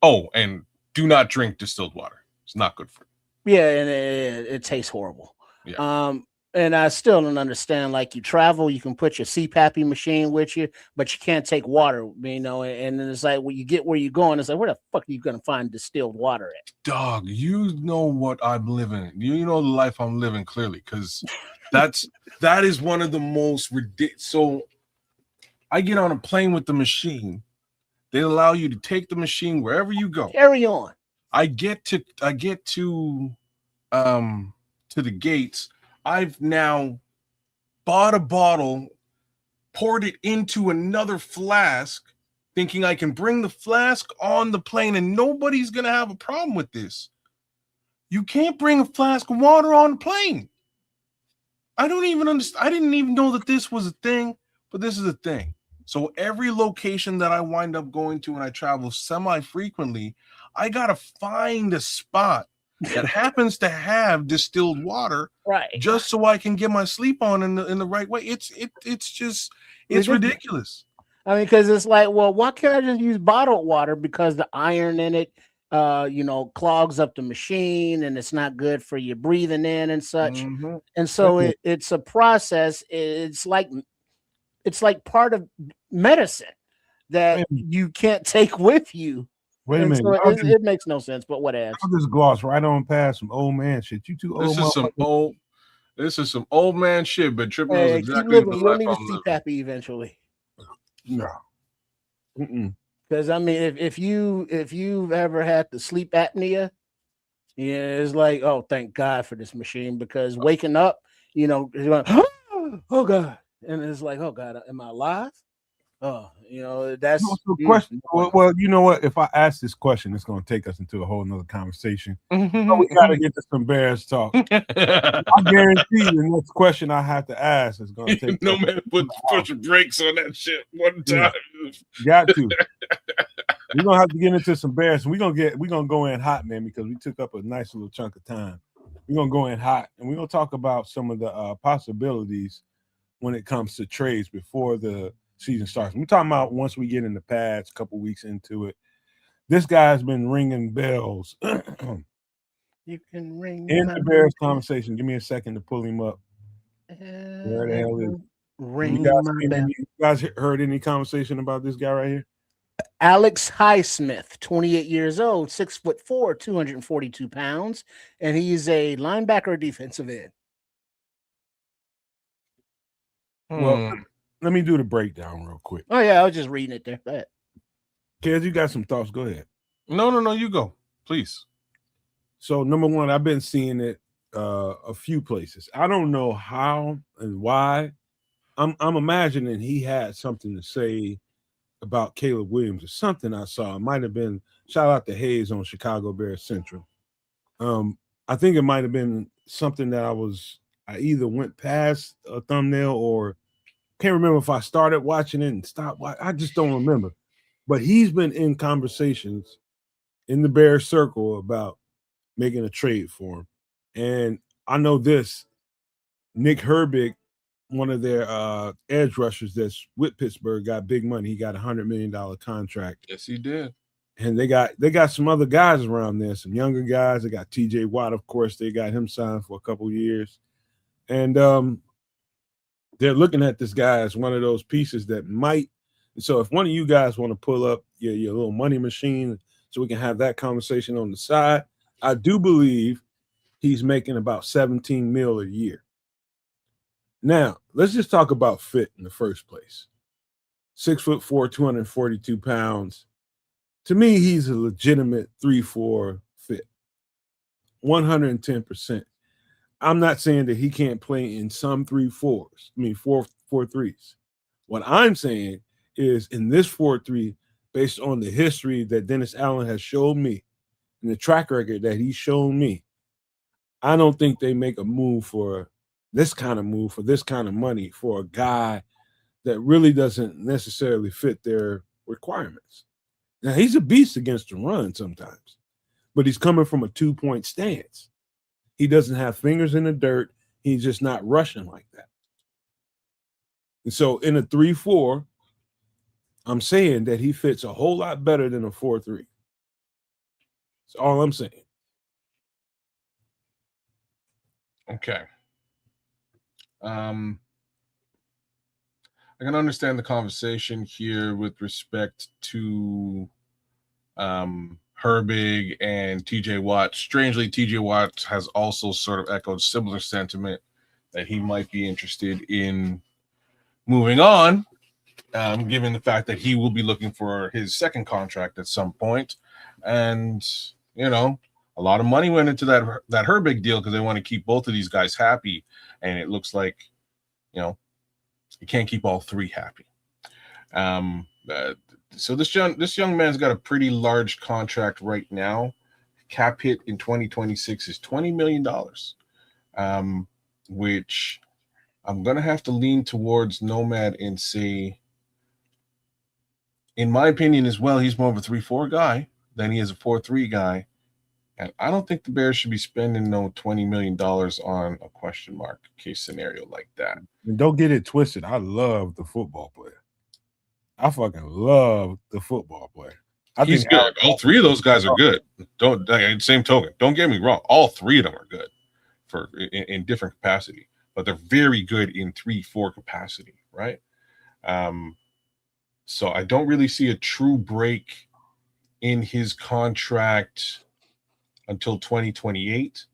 Oh, and do not drink distilled water. It's not good for you. Yeah, and it tastes horrible. Yeah. And I still don't understand. Like, you travel, you can put your CPAP machine with you, but you can't take water, and then it's like when you get where you're going, it's like, where the fuck are you going to find distilled water at? Dog, you know what I'm living. You know the life I'm living clearly, because that is one of the most ridiculous. So I get on a plane with the machine. They allow you to take the machine wherever you go. Carry on. I get to the gates. I've now bought a bottle, poured it into another flask, thinking I can bring the flask on the plane and nobody's going to have a problem with this. You can't bring a flask of water on the plane. I don't even understand. I didn't even know that this was a thing, but this is a thing. So every location that I wind up going to when I travel semi-frequently, I gotta find a spot that happens to have distilled water, Right. just so I can get my sleep on in the right way. It's just ridiculous. I mean, because it's like, well, why can't I just use bottled water? Because the iron in it, clogs up the machine, and it's not good for your breathing in and such. Mm-hmm. And so it's a process. It's like part of medicine that you can't take with you. Wait a And minute. so it makes no sense, but whatever. I'll just gloss right on past some old man shit. You too old. This is some old man shit, but Triple knows Hey, exactly keep living. the You'll life need a I'm living. CPAP eventually. No. Because I mean, if you've ever had the sleep apnea, yeah, it's like, oh, thank God for this machine, because waking up, you're going, oh God, and it's like, oh God, am I alive? Oh, that's the question. Well, you know what? If I ask this question, it's going to take us into a whole nother conversation. So we got to get to some Bears talk. I guarantee the next question I have to ask is going to take. Nomad put some brakes on that shit one time. Got to. We're gonna have to get into some Bears, and we're gonna go in hot, man, because we took up a nice little chunk of time. We're gonna go in hot, and we're gonna talk about some of the possibilities when it comes to trades before the season starts. We're talking about once we get in the pads, a couple weeks into it. This guy's been ringing bells. You can ring in the Bears conversation. Give me a second to pull him up. Where the hell is you guys heard any conversation about this guy right here? Alex Highsmith, 28 years old, 6'4", 242 pounds, and he's a linebacker or defensive end. Well, let me do the breakdown real quick. Oh yeah, I was just reading it there. Go ahead. Kez, you got some thoughts? Go ahead. No, you go, please. So number one, I've been seeing it a few places. I don't know how and why. I'm imagining he had something to say about Caleb Williams or something I saw. It might have been, shout out to Hayes on Chicago Bears Central. I think it might have been something that I either went past a thumbnail or can't remember if I started watching it and stopped. I just don't remember. But he's been in conversations in the Bears circle about making a trade for him. And I know this, Nick Herbig, one of their edge rushers that's with Pittsburgh, got big money. He got $100 million contract. Yes, he did. And they got some other guys around there, some younger guys. They got TJ Watt, of course. They got him signed for a couple of years. And they're looking at this guy as one of those pieces that might. So if one of you guys want to pull up your little money machine so we can have that conversation on the side, I do believe he's making about $17 million a year. Now, let's just talk about fit in the first place. 6'4", 242 pounds. To me, he's a legitimate 3-4 fit. 110%. I'm not saying that he can't play in some 3-4s. I mean, 4-3s. What I'm saying is in this 4-3, based on the history that Dennis Allen has showed me and the track record that he's shown me, I don't think they make a move for this kind of money for a guy that really doesn't necessarily fit their requirements. Now, he's a beast against the run sometimes, but he's coming from a 2-point stance. He doesn't have fingers in the dirt. He's just not rushing like that. And so in a 3-4, I'm saying that he fits a whole lot better than a 4-3. That's all I'm saying. Okay. I can understand the conversation here with respect to Herbig and TJ Watt. Strangely, TJ Watt has also sort of echoed similar sentiment that he might be interested in moving on, given the fact that he will be looking for his second contract at some point. And, a lot of money went into that Herbig deal because they want to keep both of these guys happy. And it looks like, you can't keep all three happy. So this young man's got a pretty large contract right now. Cap hit in 2026 is $20 million, which I'm going to have to lean towards Nomad and say in my opinion as well, he's more of a 3-4 guy than he is a 4-3 guy. And I don't think the Bears should be spending no $20 million on a question mark case scenario like that. And don't get it twisted. I love the football player. I fucking love the football player. He's good. All three of those guys are good. Same token. Don't get me wrong. All three of them are good in different capacity, but they're very good in 3-4 capacity, right? So I don't really see a true break in his contract until 2028.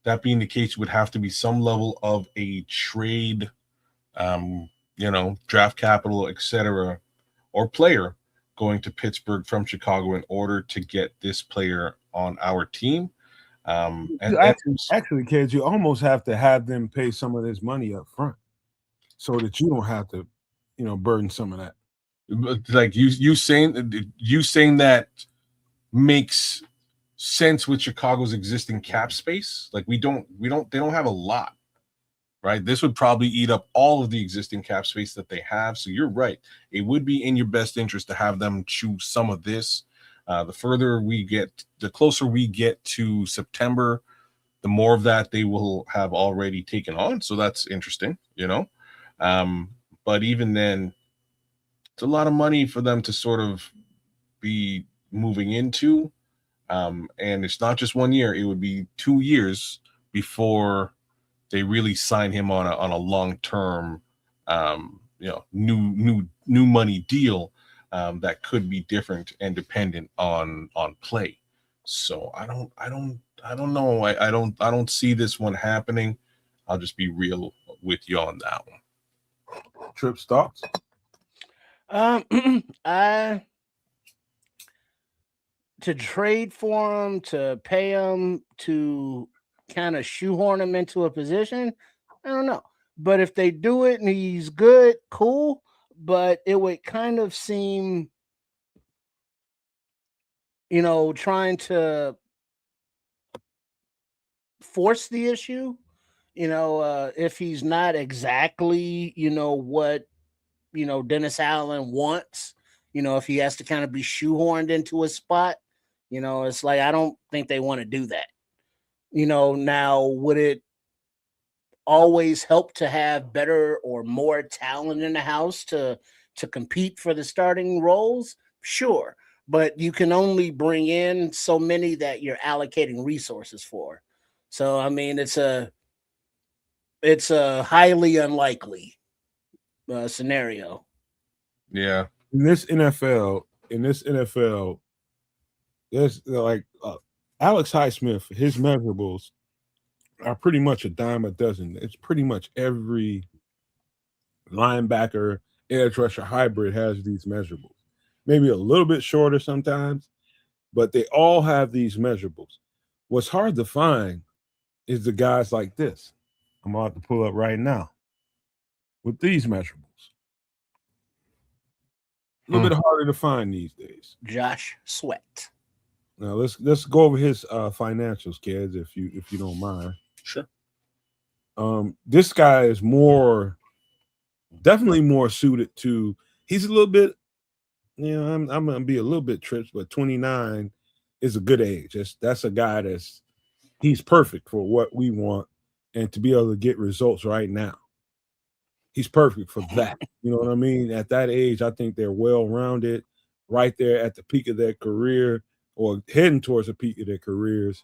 That being the case, would have to be some level of a trade, draft capital, etc., or player going to Pittsburgh from Chicago in order to get this player on our team. Actually, kids, you almost have to have them pay some of this money up front so that you don't have to, burden some of that. Like you saying that makes sense with Chicago's existing cap space. Like they don't have a lot, right? This would probably eat up all of the existing cap space that they have. So you're right. It would be in your best interest to have them choose some of this. The closer we get to September, the more of that they will have already taken on. So that's interesting, but even then, it's a lot of money for them to sort of be moving into. And it's not just 1 year, it would be 2 years before they really sign him on a long-term, new money deal that could be different and dependent on play. So I don't know. I don't see this one happening. I'll just be real with you on that one. Trips, thoughts? To trade for him, to pay him, to kind of shoehorn him into a position, I don't know. But if they do it and he's good, cool. But it would kind of seem, trying to force the issue, if he's not exactly, what, Dennis Allen wants, if he has to kind of be shoehorned into a spot, it's like, I don't think they want to do that. Now, would it always help to have better or more talent in the house to compete for the starting roles? Sure. But you can only bring in so many that you're allocating resources for. So, I mean, it's a highly unlikely scenario. Yeah. In this NFL, there's like Alex Highsmith, his measurables are pretty much a dime a dozen. It's pretty much every linebacker, edge rusher hybrid has these measurables. Maybe a little bit shorter sometimes, but they all have these measurables. What's hard to find is the guys like this. I'm about to pull up right now with these measurables. A little bit harder to find these days. Josh Sweat. Now let's go over his financials, kids, if you don't mind. Sure. This guy is definitely more suited to. He's a little bit, I'm gonna be a little bit trips, but 29 is a good age. That's a guy he's perfect for what we want and to be able to get results right now. He's perfect for that. You know what I mean? At that age, I think they're well-rounded, right there at the peak of their career or heading towards the peak of their careers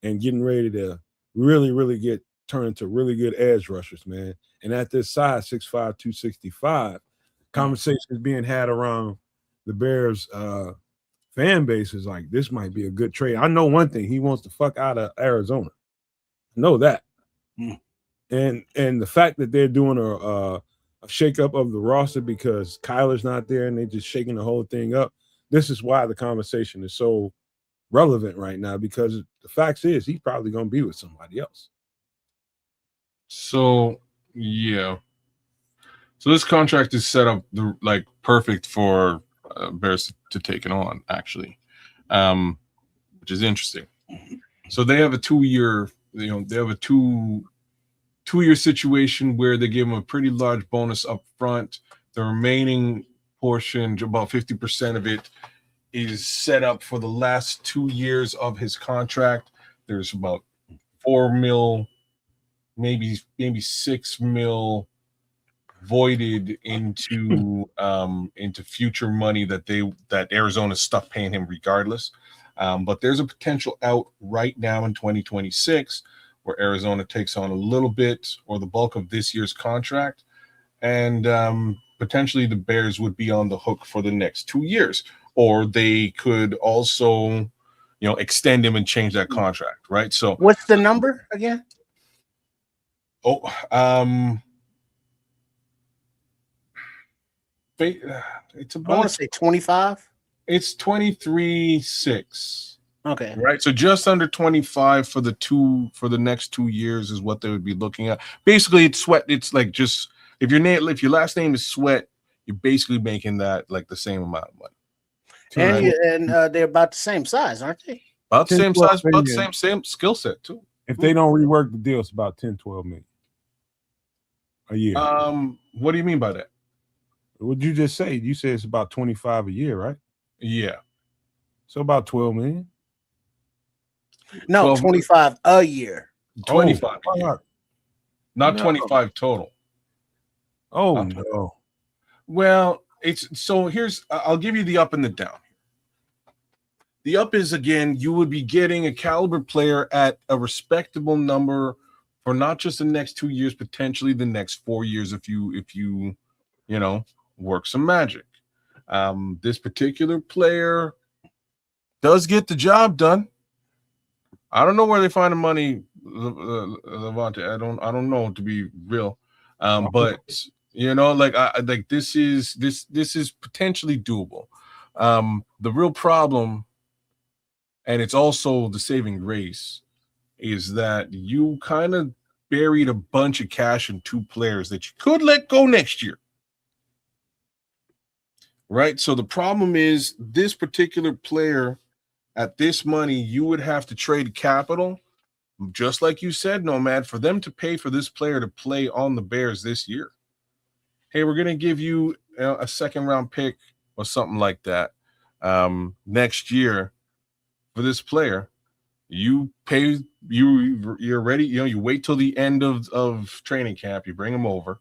and getting ready to really, really turn into really good edge rushers, man. And at this size, 6'5", 265, conversations being had around the Bears fan base is like, this might be a good trade. I know one thing. He wants the fuck out of Arizona. I know that. And the fact that they're doing a shakeup of the roster because Kyler's not there and they're just shaking the whole thing up. This is why the conversation is so relevant right now, because the fact is he's probably going to be with somebody else. So, yeah. So this contract is set up perfect for Bears to take it on, actually, which is interesting. So they have a 2-year, they have a two-year situation where they give him a pretty large bonus up front. The remaining portion, about 50% of it, is set up for the last 2 years of his contract. There's about $4 million, maybe $6 million voided into future money that Arizona stuck paying him regardless. But there's a potential out right now in 2026 where Arizona takes on a little bit or the bulk of this year's contract, and potentially the Bears would be on the hook for the next 2 years, or they could also, extend him and change that contract, right? So what's the number again? It's about, I want to say 25. It's 23.6. Okay. Right. So just under 25 for the next 2 years is what they would be looking at. Basically, it's Sweat. It's like just if your last name is Sweat, you're basically making that like the same amount of money. And they're about the same size, aren't they? About the same size, about the same skill set too. If they don't rework the deal, it's about 10-12 million a year. What do you mean by that? What did you just say? You said it's about 25 a year, right? Yeah. So about 12 million. No, 25 a year. 25 a year. Not 25 total. Oh, no. Well, I'll give you the up and the down. The up is, again, you would be getting a caliber player at a respectable number for not just the next 2 years, potentially the next 4 years if you work some magic. This particular player does get the job done. I don't know where they find the money, Levante. I don't know, to be real. But this is potentially doable. The real problem, and it's also the saving grace, is that you kind of buried a bunch of cash in 2 players that you could let go next year. Right? So the problem is this particular player at this money, you would have to trade capital, just like you said, Nomad, for them to pay for this player to play on the Bears this year. Hey, we're going to give you a second-round pick or something like that next year for this player. You pay, you're ready. You wait till the end of training camp. You bring him over.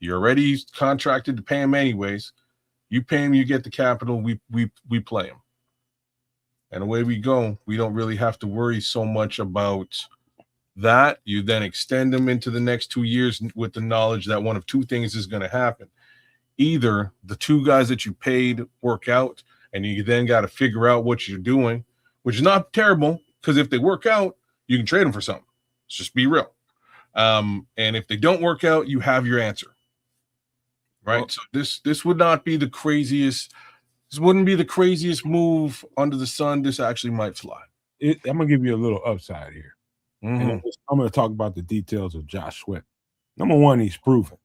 You're already contracted to pay him anyways. You pay him, you get the capital. We play him. And away we go. We don't really have to worry so much about that. You then extend them into the next 2 years with the knowledge that one of two things is going to happen. Either the 2 guys that you paid work out, and you then got to figure out what you're doing, which is not terrible, because if they work out, you can trade them for something. Let's just be real. And if they don't work out, you have your answer. Right? Well, so this would not be the craziest. This wouldn't be the craziest move under the sun. This actually might fly. I'm going to give you a little upside here. Mm-hmm. And I'm going to talk about the details of Josh Sweat. Number one, he's proven.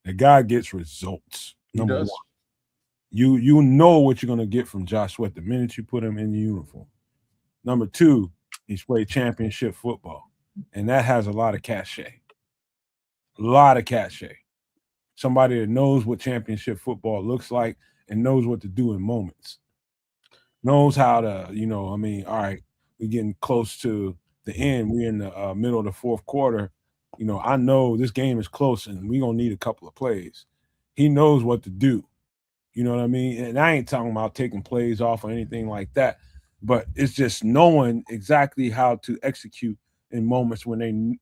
The guy gets results. Number one. You know what you're going to get from Josh Sweat the minute you put him in the uniform. Number two, he's played championship football. And that has a lot of cachet. A lot of cachet. Somebody that knows what championship football looks like and knows what to do in moments. Knows how to, all right, we're getting close to the end. We're in the middle of the fourth quarter. I know this game is close and we're going to need a couple of plays. He knows what to do. You know what I mean? And I ain't talking about taking plays off or anything like that, but it's just knowing exactly how to execute in moments when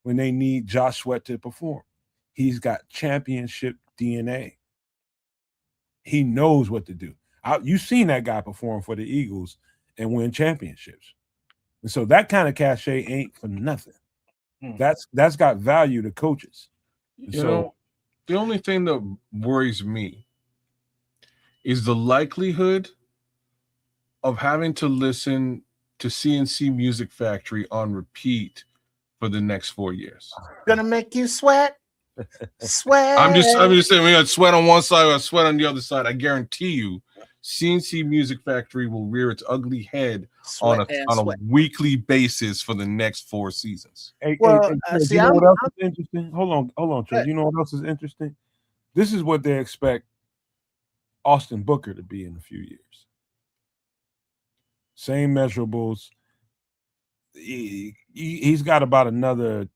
when they need Josh Sweat to perform. He's got championship DNA. He knows what to do. You've seen that guy perform for the Eagles and win championships. And so that kind of cachet ain't for nothing. That's got value to coaches. The only thing that worries me is the likelihood of having to listen to CNC Music Factory on repeat for the next 4 years. Gonna make you sweat. Sweat. I'm just saying we got sweat on one side, we got sweat on the other side. I guarantee you, CNC Music Factory will rear its ugly head on a weekly basis for the next 4 seasons. What else is interesting? Hold on, Trey. You know what else is interesting? This is what they expect Austin Booker to be in a few years. Same measurables. He's got about another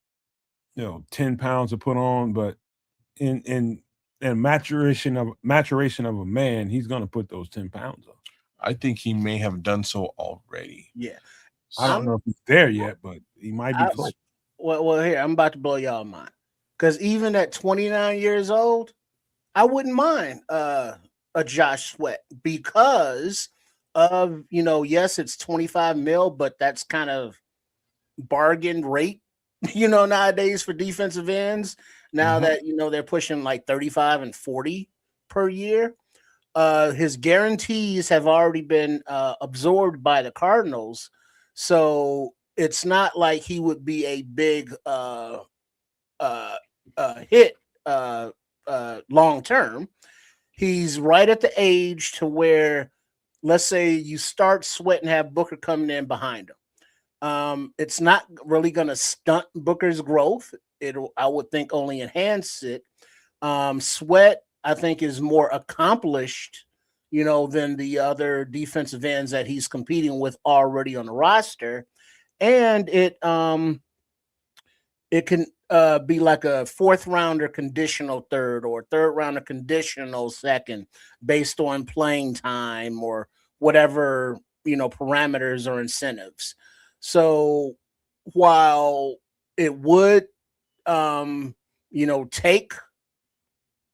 10 pounds to put on, but in maturation of a man, he's going to put those 10 pounds on. I think he may have done so already. Yeah. I don't know if he's there yet, but he might be close. Well, here, I'm about to blow y'all mind. Because even at 29 years old, I wouldn't mind a Josh Sweat because of, yes, it's 25 mil, but that's kind of bargain rate, nowadays for defensive ends. Now that, they're pushing like 35 and 40 per year. His guarantees have already been absorbed by the Cardinals. So it's not like he would be a big hit long term. He's right at the age to where, let's say you start Sweat and have Booker coming in behind him. It's not really going to stunt Booker's growth. I would think, only enhance it. Sweat, I think, is more accomplished, than the other defensive ends that he's competing with already on the roster. And it can be like a fourth rounder conditional third or third rounder conditional second based on playing time or whatever, parameters or incentives. So while it would, take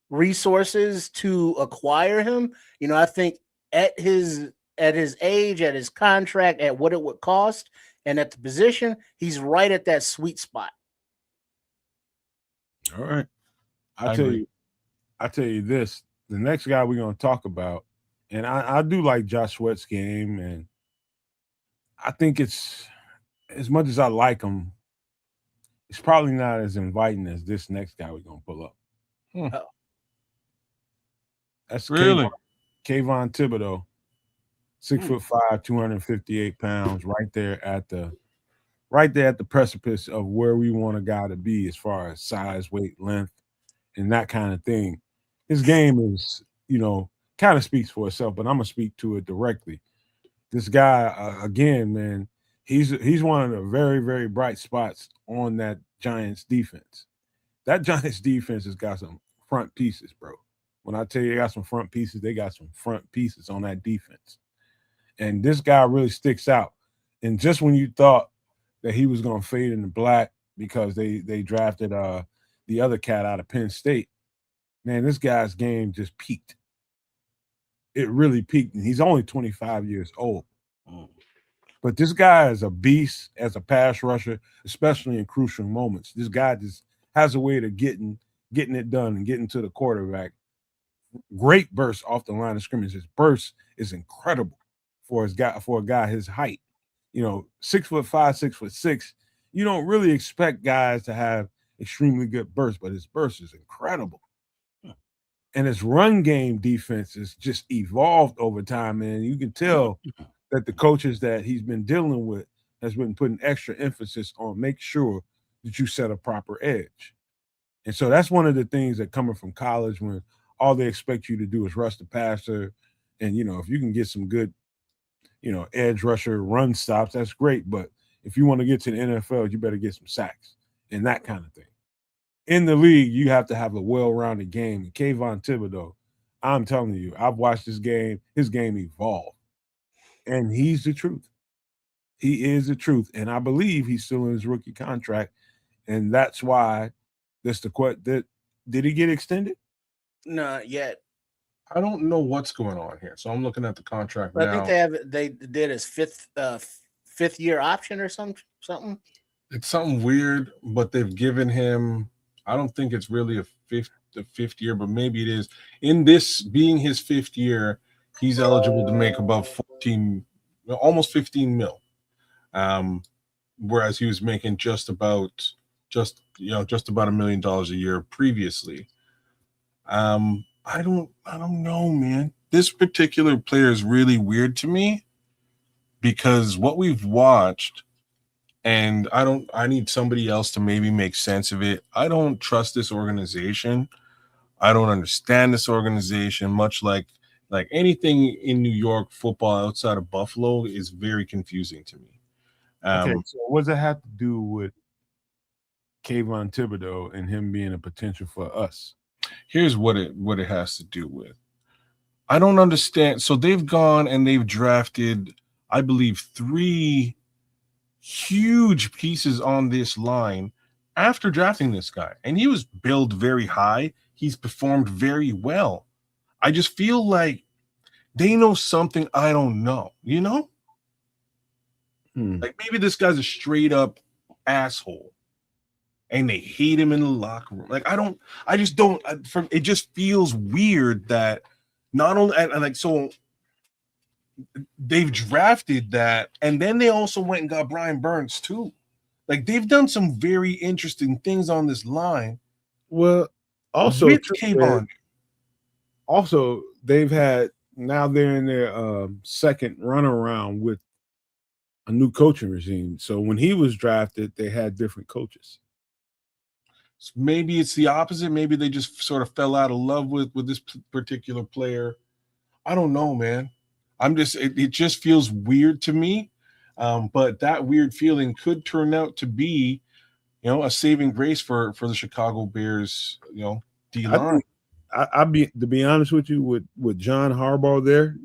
resources to acquire him, I think at his age, at his contract, at what it would cost, and at the position, he's right at that sweet spot. All right. I tell you this, the next guy we're going to talk about, and I do like Josh Sweat's game, and I think it's, as much as I like him, it's probably not as inviting as this next guy we're going to pull up. That's really Kayvon Thibodeau, 6'5", 258 pounds, right there at the precipice of where we want a guy to be as far as size, weight, length, and that kind of thing. His game is, kind of speaks for itself, but I'm gonna speak to it directly. This guy, again, man, he's one of the very, very bright spots on that Giants defense. That Giants defense has got some front pieces, bro. When I tell you they got some front pieces, they got some front pieces on that defense. And this guy really sticks out. And just when you thought that he was going to fade into black because they drafted the other cat out of Penn State, man, this guy's game just peaked. It really peaked. And he's only 25 years old. But this guy is a beast as a pass rusher, especially in crucial moments. This guy just has a way of getting it done and getting to the quarterback. Great burst off the line of scrimmage. His burst is incredible for a guy his height. 6'5", 6'6". You don't really expect guys to have extremely good bursts, but his burst is incredible. And his run game defense has just evolved over time, man. You can tell that the coaches that he's been dealing with has been putting extra emphasis on make sure that you set a proper edge. And so that's one of the things that coming from college when all they expect you to do is rush the passer. And, if you can get some good, edge rusher run stops, that's great. But if you want to get to the NFL, you better get some sacks and that kind of thing. In the league, you have to have a well-rounded game. And Kayvon Thibodeau, I'm telling you, I've watched his game evolve. And he's the truth. He is the truth. And I believe he's still in his rookie contract. And that's why that's the question. Did he get extended? Not yet. I don't know what's going on here. So I'm looking at the contract now. I think they did his fifth year option or something. It's something weird, but they've given him, I don't think it's really a fifth year, but maybe it is. In this being his fifth year, he's eligible to make about almost 15 mil. Whereas he was making just about $1 million a year previously. I don't know, man. This particular player is really weird to me because what we've watched, and I need somebody else to maybe make sense of it. I don't trust this organization. I don't understand this organization, much like anything in New York football outside of Buffalo is very confusing to me. Okay, so what does that have to do with Kayvon Thibodeau and him being a potential for us? Here's what it has to do with. I don't understand. So they've gone and they've drafted, I believe, 3 huge pieces on this line after drafting this guy. And he was billed very high. He's performed very well. I just feel like they know something I don't know, you know? Like maybe this guy's a straight up asshole and they hate him in the locker room. Like I just don't, it just feels weird that not only, and like, so they've drafted that, and then they also went and got Brian Burns too. Like they've done some very interesting things on this line. Well, also with Kayvon. Also, they've had, now they're in their second runaround with a new coaching regime. So when he was drafted, they had different coaches. So maybe it's the opposite. Maybe they just sort of fell out of love with this particular player. I don't know, man. It just feels weird to me. But that weird feeling could turn out to be, a saving grace for the Chicago Bears, D line. To be honest with you, with John Harbaugh there,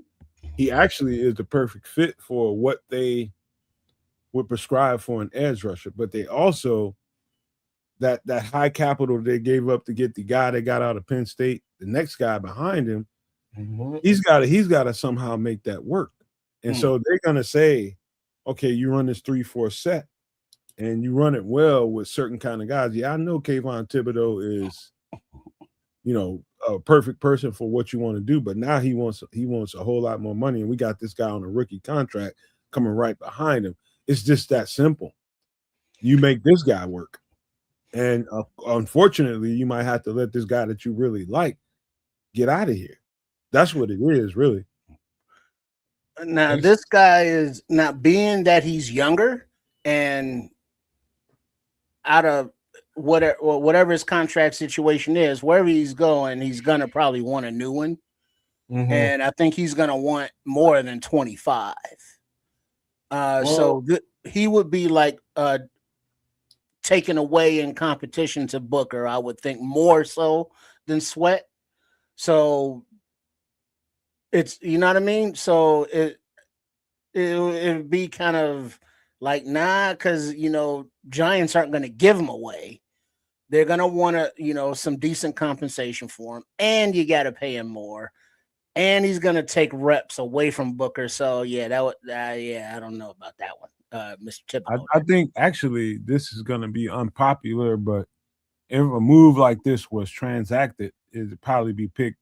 he actually is the perfect fit for what they would prescribe for an edge rusher. But they also, that high capital they gave up to get the guy they got out of Penn State, the next guy behind him, he's got to somehow make that work. And so they're going to say, okay, you run this 3-4 set and you run it well with certain kind of guys. Yeah, I know Kayvon Thibodeau is, a perfect person for what you want to do, but now he wants a whole lot more money, and we got this guy on a rookie contract coming right behind him. It's just that simple. You make this guy work, and unfortunately, you might have to let this guy that you really like get out of here. That's what it is, really. Now, this guy is not, being that he's younger and out of whatever his contract situation is, wherever he's going, he's gonna probably want a new one. And I think he's gonna want more than 25. So he would be like taken away in competition to Booker, I would think, more so than Sweat. So it's, you know what I mean? So it'd be kind of like, nah, because Giants aren't going to give him away. They're going to want some decent compensation for him, and you got to pay him more, and he's going to take reps away from Booker. So yeah, I don't know about that one, Mr. Thibodeau. I think actually this is going to be unpopular, but if a move like this was transacted, it'd probably be picked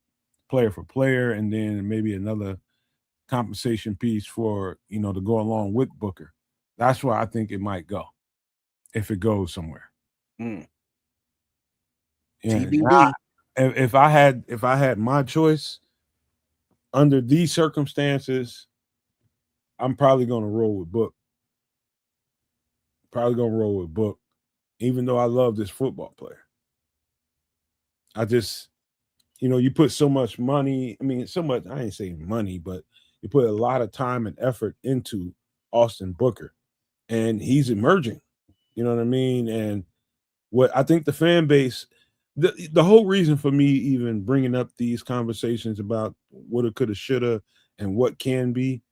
player for player, and then maybe another compensation piece for to go along with Booker. That's where I think it might go, if it goes somewhere. TBD. If I had my choice under these circumstances, I'm probably going to roll with Book. Even though I love this football player. I just, you put so much money. I mean, so much. I ain't saying money, but you put a lot of time and effort into Austin Booker, and he's emerging. You know what I mean? And what I think the fan base, the whole reason for me even bringing up these conversations about woulda, coulda, shoulda, and what can be,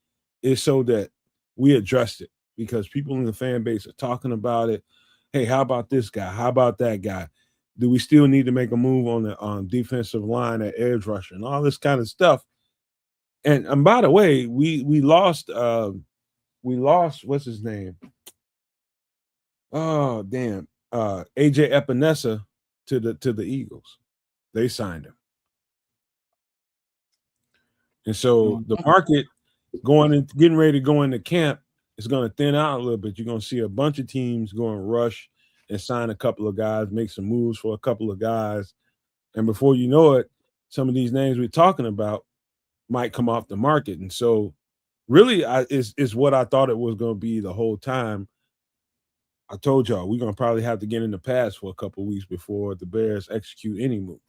is so that we address it, because people in the fan base are talking about it. Hey, how about this guy? How about that guy? Do we still need to make a move on defensive line at edge rusher and all this kind of stuff? And by the way, we lost what's his name? Oh damn, AJ Epinesa to the Eagles. They signed him, and so the market getting ready to go into camp is going to thin out a little bit. You're going to see a bunch of teams going rush and sign a couple of guys, make some moves for a couple of guys, and before you know it, some of these names we're talking about might come off the market. And so really is what I thought it was going to be the whole time. I told y'all we're going to probably have to get in the pass for a couple of weeks before the Bears execute any move.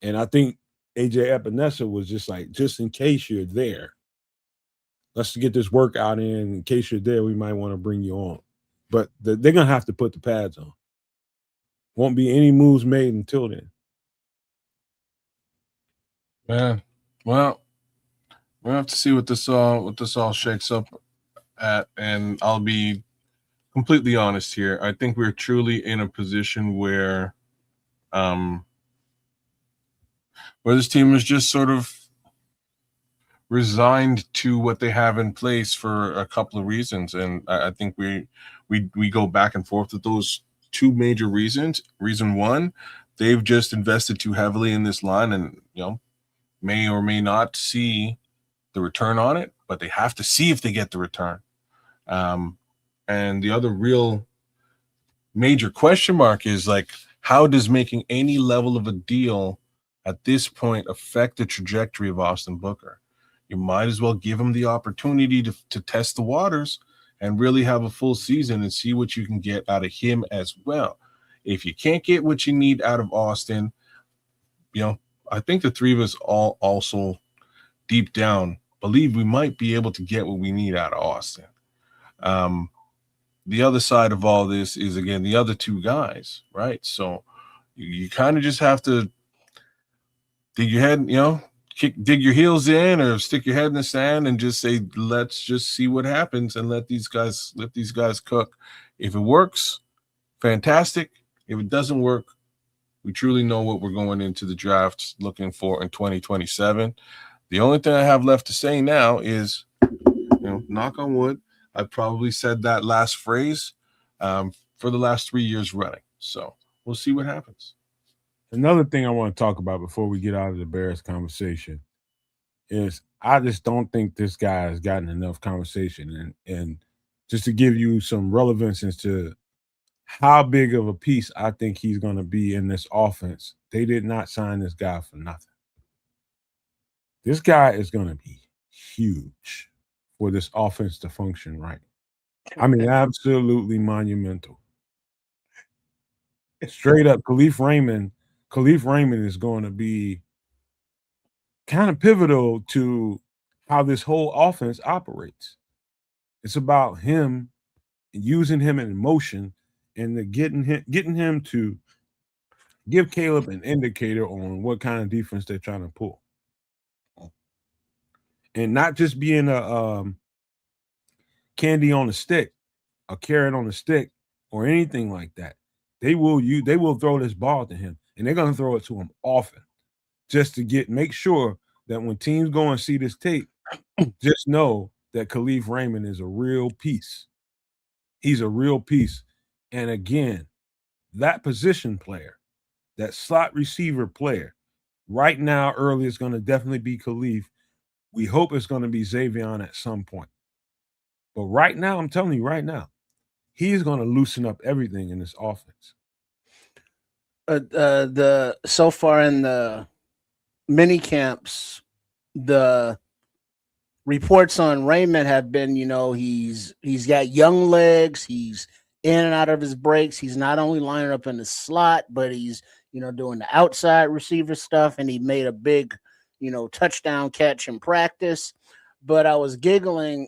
And I think AJ Epinesa was just like, just in case you're there, let's get this workout in. In case you're there, we might want to bring you on. But they're going to have to put the pads on. Won't be any moves made until then. Man, well, we'll have to see what this all shakes up at, and I'll be completely honest here. I think we're truly in a position where this team is just sort of resigned to what they have in place for a couple of reasons, and I think we go back and forth with those two major reasons. Reason one, they've just invested too heavily in this line, and may or may not see the return on it, but they have to see if they get the return. And the other real major question mark is, like, how does making any level of a deal at this point affect the trajectory of Austin Booker? You might as well give him the opportunity to test the waters and really have a full season and see what you can get out of him as well. If you can't get what you need out of Austin, I think the three of us all also deep down believe we might be able to get what we need out of Austin. The other side of all this is, again, the other two guys, right? So you kind of just have to dig your head, dig your heels in, or stick your head in the sand and just say, let's just see what happens and let these guys cook. If it works, fantastic. If it doesn't work, we truly know what we're going into the draft looking for in 2027. The only thing I have left to say now is, knock on wood, I probably said that last phrase for the last 3 years running. So we'll see what happens. Another thing I want to talk about before we get out of the Bears conversation is I just don't think this guy has gotten enough conversation. And just to give you some relevance as to how big of a piece I think he's going to be in this offense, they did not sign this guy for nothing. This guy is going to be huge for this offense to function right. I mean, absolutely monumental. Straight up, Khalif Raymond is going to be kind of pivotal to how this whole offense operates. It's about him and using him in motion and getting him to give Caleb an indicator on what kind of defense they're trying to pull. And not just being a candy on a stick, a carrot on a stick, or anything like that. They will throw this ball to him, and they're going to throw it to him often, just to make sure that when teams go and see this tape, just know that Khalif Raymond is a real piece. He's a real piece. And again, that position player, that slot receiver player, right now, early is going to definitely be Khalif. We hope it's going to be Xavion at some point. But right now, I'm telling you right now, he's going to loosen up everything in this offense. So far in the mini camps, the reports on Raymond have been, he's got young legs. He's in and out of his breaks. He's not only lining up in the slot, but he's, doing the outside receiver stuff. And he made a big, touchdown catch in practice. But I was giggling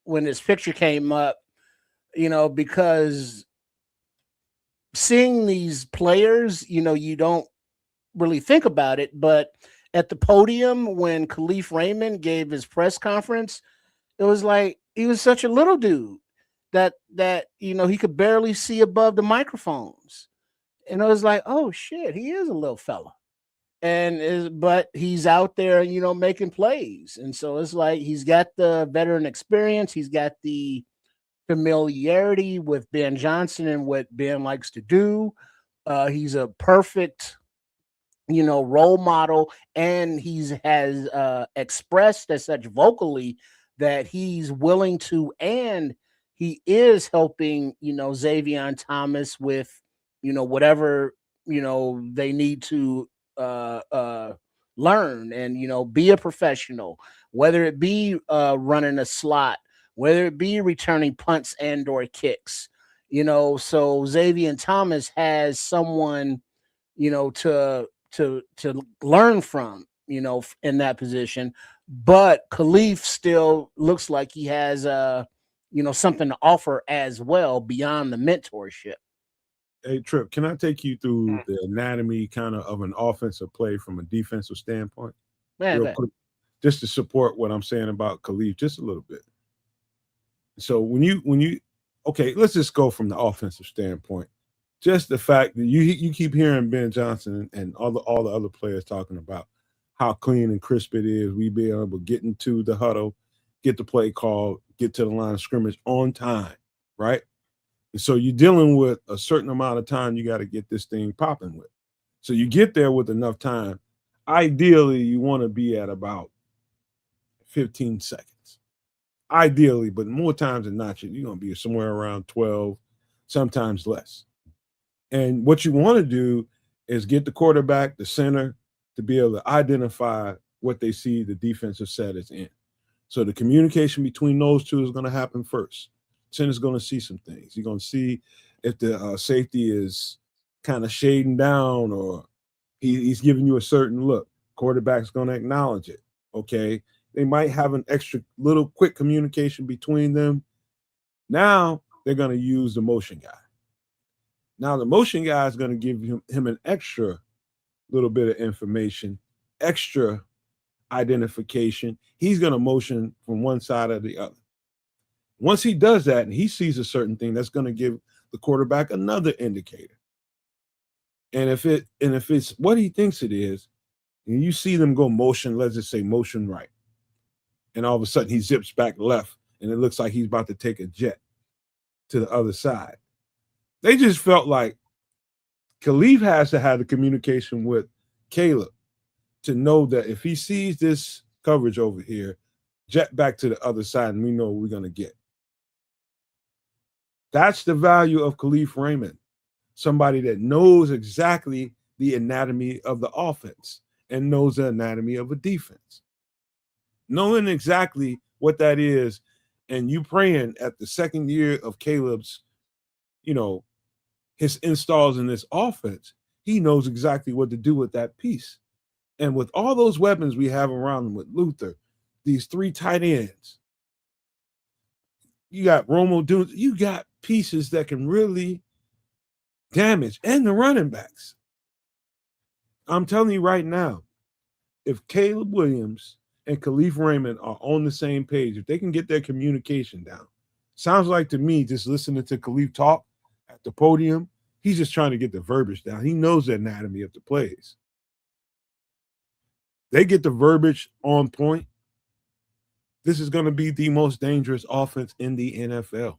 when this picture came up, because seeing these players, you don't really think about it, but at the podium when Khalif Raymond gave his press conference, it was like he was such a little dude that he could barely see above the microphones. And it was like, oh shit, he is a little fella. But he's out there, making plays. And so it's like he's got the veteran experience, he's got the familiarity with Ben Johnson and what Ben likes to do. He's a perfect, role model, and has expressed as such vocally that he's willing to, and he is helping, Xavion Thomas with, whatever, they need to learn and, be a professional, whether it be running a slot, whether it be returning punts and or kicks, so Xavion Thomas has someone, to to learn from, in that position. But Khalif still looks like he has something to offer as well beyond the mentorship. Hey, Trip, can I take you through the anatomy kind of an offensive play from a defensive standpoint? Man, Real quick, just to support what I'm saying about Khalif just a little bit. So when you okay, let's just go from the offensive standpoint. Just the fact that you keep hearing Ben Johnson and all the other players talking about how clean and crisp it is. We be able to get into the huddle, get the play called, get to the line of scrimmage on time, right? And so you're dealing with a certain amount of time you got to get this thing popping with. So you get there with enough time. Ideally, you want to be at about 15 seconds. Ideally, but more times than not, you're going to be somewhere around 12, sometimes less. And what you want to do is get the quarterback, the center, to be able to identify what they see the defensive set is in. So the communication between those two is going to happen first. Center's going to see some things. You're going to see if the safety is kind of shading down or he's giving you a certain look. Quarterback's going to acknowledge it. Okay. They might have an extra little quick communication between them. Now they're going to use the motion guy. Now the motion guy is going to give him an extra little bit of information, extra identification. He's going to motion from one side or the other. Once he does that and he sees a certain thing, that's going to give the quarterback another indicator. And if it's what he thinks it is, and you see them go motion, let's just say motion right, and all of a sudden he zips back left, and it looks like he's about to take a jet to the other side. They just felt like Khalif has to have the communication with Caleb to know that if he sees this coverage over here, jet back to the other side, and we know what we're going to get. That's the value of Khalif Raymond, somebody that knows exactly the anatomy of the offense and knows the anatomy of a defense. Knowing exactly what that is, and you praying at the second year of Caleb's, his installs in this offense, he knows exactly what to do with that piece. And with all those weapons we have around him with Luther, these three tight ends, you got Romo Dunes, you got pieces that can really damage, and the running backs. I'm telling you right now, if Caleb Williams and Khalif Raymond are on the same page, if they can get their communication down, sounds like to me, just listening to Khalif talk at the podium, he's just trying to get the verbiage down. He knows the anatomy of the plays. They get the verbiage on point. This is going to be the most dangerous offense in the NFL.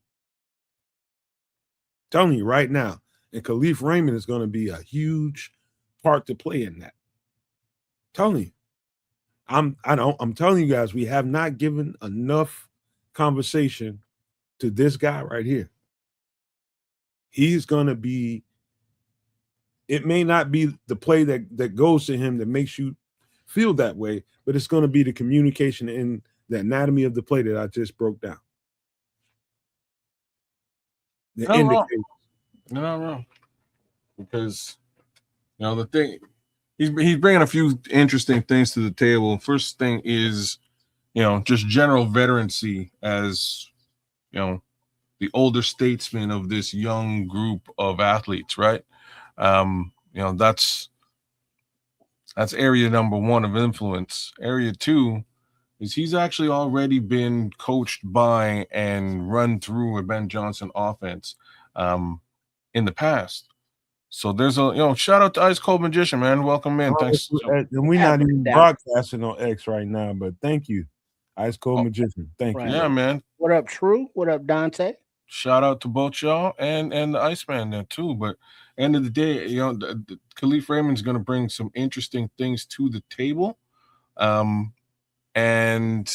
Telling you right now, and Khalif Raymond is going to be a huge part to play in that. Telling you, I'm telling you guys, we have not given enough conversation to this guy right here. He's going to be. It may not be the play that goes to him that makes you feel that way, but it's going to be the communication in the anatomy of the play that I just broke down. You're not wrong. Because, the thing, he's bringing a few interesting things to the table. First thing is, just general veterancy as, the older statesman of this young group of athletes, right? That's area number one of influence. Area two is he's actually already been coached by and run through a Ben Johnson offense in the past. So there's a shout out to Ice Cold Magician, man. Welcome in. Thanks. And we're not even broadcasting on X right now, but thank you, Ice Cold Magician. Thank you. Yeah, man. What up, True? What up, Dante? Shout out to both y'all and the Iceman there too. But end of the day, the Khalif Raymond's going to bring some interesting things to the table. And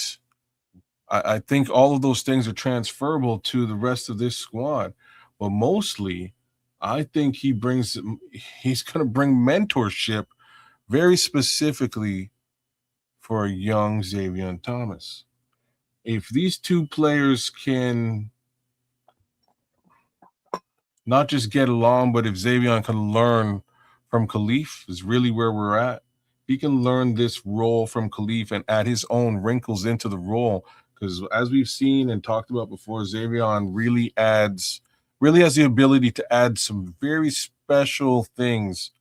I think all of those things are transferable to the rest of this squad. But mostly, I think he's going to bring mentorship very specifically for young Xavier Thomas. If these two players can not just get along, but if Xavier can learn from Khalif is really where we're at. He can learn this role from Khalif and add his own wrinkles into the role. Because as we've seen and talked about before, Xavion really has the ability to add some very special things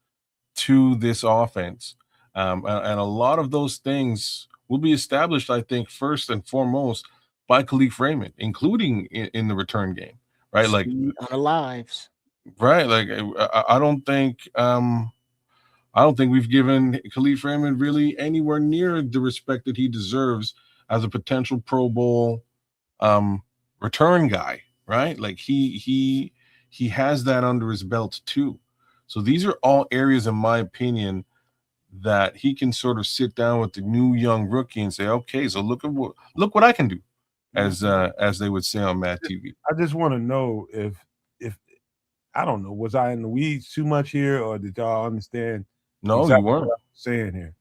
to this offense. And a lot of those things will be established, I think, first and foremost by Khalif Raymond, including in the return game, right? Like, Speed on the lives. right. Like, I don't think we've given Khalif Raymond really anywhere near the respect that he deserves as a potential Pro Bowl return guy, right? Like he has that under his belt too. So these are all areas, in my opinion, that he can sort of sit down with the new young rookie and say, okay, so look what I can do, as they would say on Mad TV. I just want to know if I don't know, was I in the weeds too much here, or did y'all understand? No, exactly you weren't. what I'm saying here.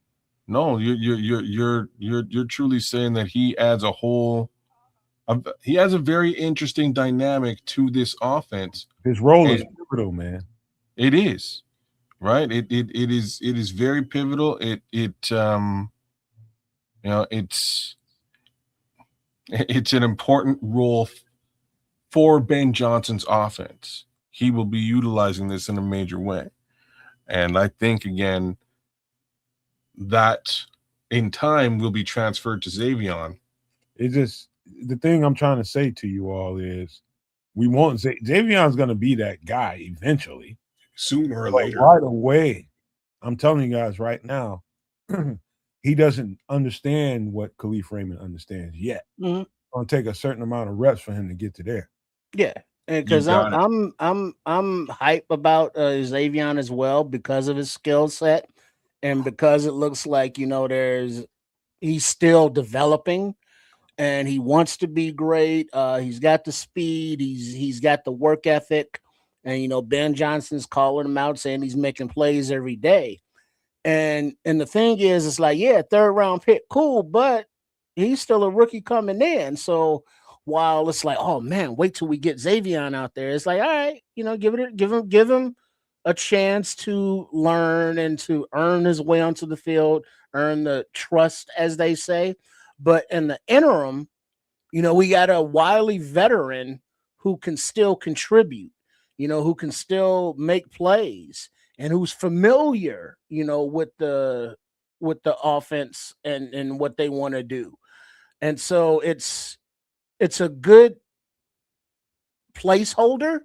No, you're truly saying that he adds he has a very interesting dynamic to this offense. His role is pivotal, man. It is, right? It is very pivotal. It's an important role for Ben Johnson's offense. He will be utilizing this in a major way. And I think, again, that in time will be transferred to Xavion. It's just the thing I'm trying to say to you all is we won't say Xavion's going to be that guy eventually. Sooner or But later. right away, I'm telling you guys right now, he doesn't understand what Khalif Raymond understands yet. Mm-hmm. It's going to take a certain amount of reps for him to get to there. Yeah, because I'm hype about Xavion as well because of his skill set and because it looks like he's still developing and he wants to be great. He's got the speed, he's got the work ethic, and Ben Johnson's calling him out saying he's making plays every day. And the thing is, it's like, yeah, 3rd round pick, cool, but he's still a rookie coming in. So while it's like, oh man, wait till we get Xavion out there, it's like, all right, give him a chance to learn and to earn his way onto the field, earn the trust, as they say. But in the interim, we got a wily veteran who can still contribute, who can still make plays and who's familiar, with the offense and what they want to do. And so it's a good placeholder,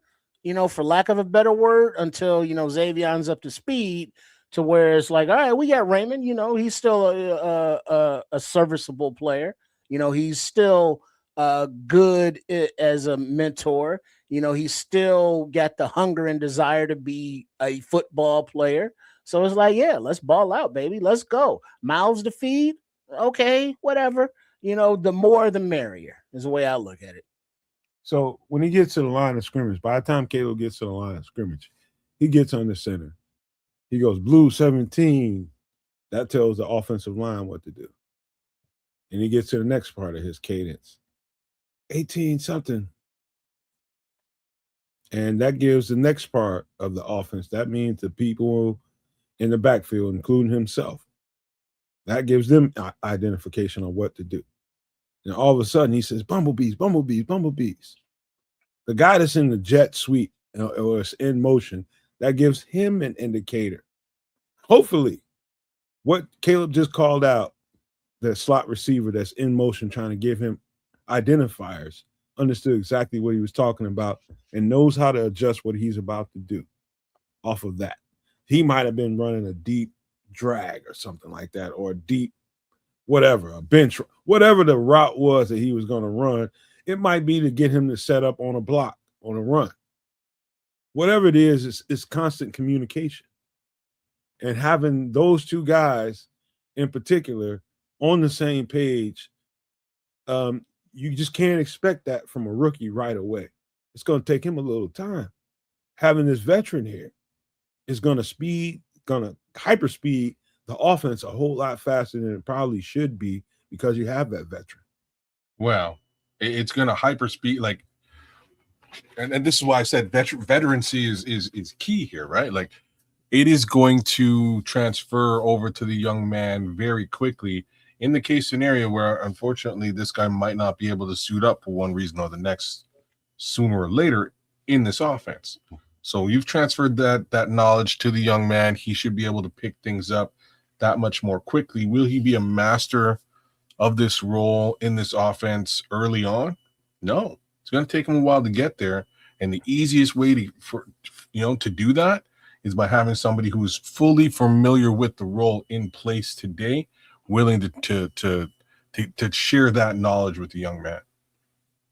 for lack of a better word, until Xavion's up to speed to where it's like, all right, we got Raymond, he's still a serviceable player. He's still good as a mentor. He's still got the hunger and desire to be a football player. So it's like, yeah, let's ball out, baby. Let's go. Mouths to feed. Okay, whatever. The more the merrier is the way I look at it. So when he gets to the line of scrimmage, by the time Caleb gets to the line of scrimmage, he gets on the center. He goes, blue 17. That tells the offensive line what to do. And he gets to the next part of his cadence. 18 something. And that gives the next part of the offense. That means the people in the backfield, including himself, that gives them identification on what to do. And all of a sudden he says, bumblebees, bumblebees, bumblebees. The guy that's in the jet suite or is in motion, that gives him an indicator. Hopefully, what Caleb just called out, the slot receiver that's in motion trying to give him identifiers, understood exactly what he was talking about and knows how to adjust what he's about to do off of that. He might have been running a deep drag or something like that, or a deep whatever, a bench, whatever the route was that he was going to run. It might be to get him to set up on a block, on a run. Whatever it is, it's constant communication. And having those two guys in particular on the same page, you just can't expect that from a rookie right away. It's going to take him a little time. Having this veteran here is going to hyper speed the offense a whole lot faster than it probably should be because you have that veteran. Well, it's going to hyper speed, like, and this is why I said veterancy is key here, right? Like, it is going to transfer over to the young man very quickly in the case scenario where, unfortunately, this guy might not be able to suit up for one reason or the next sooner or later in this offense. So you've transferred that knowledge to the young man. He should be able to pick things up that much more quickly. Will he be a master of this role in this offense early on? No. It's going to take him a while to get there. And the easiest way to do that is by having somebody who is fully familiar with the role in place today, willing to share that knowledge with the young man.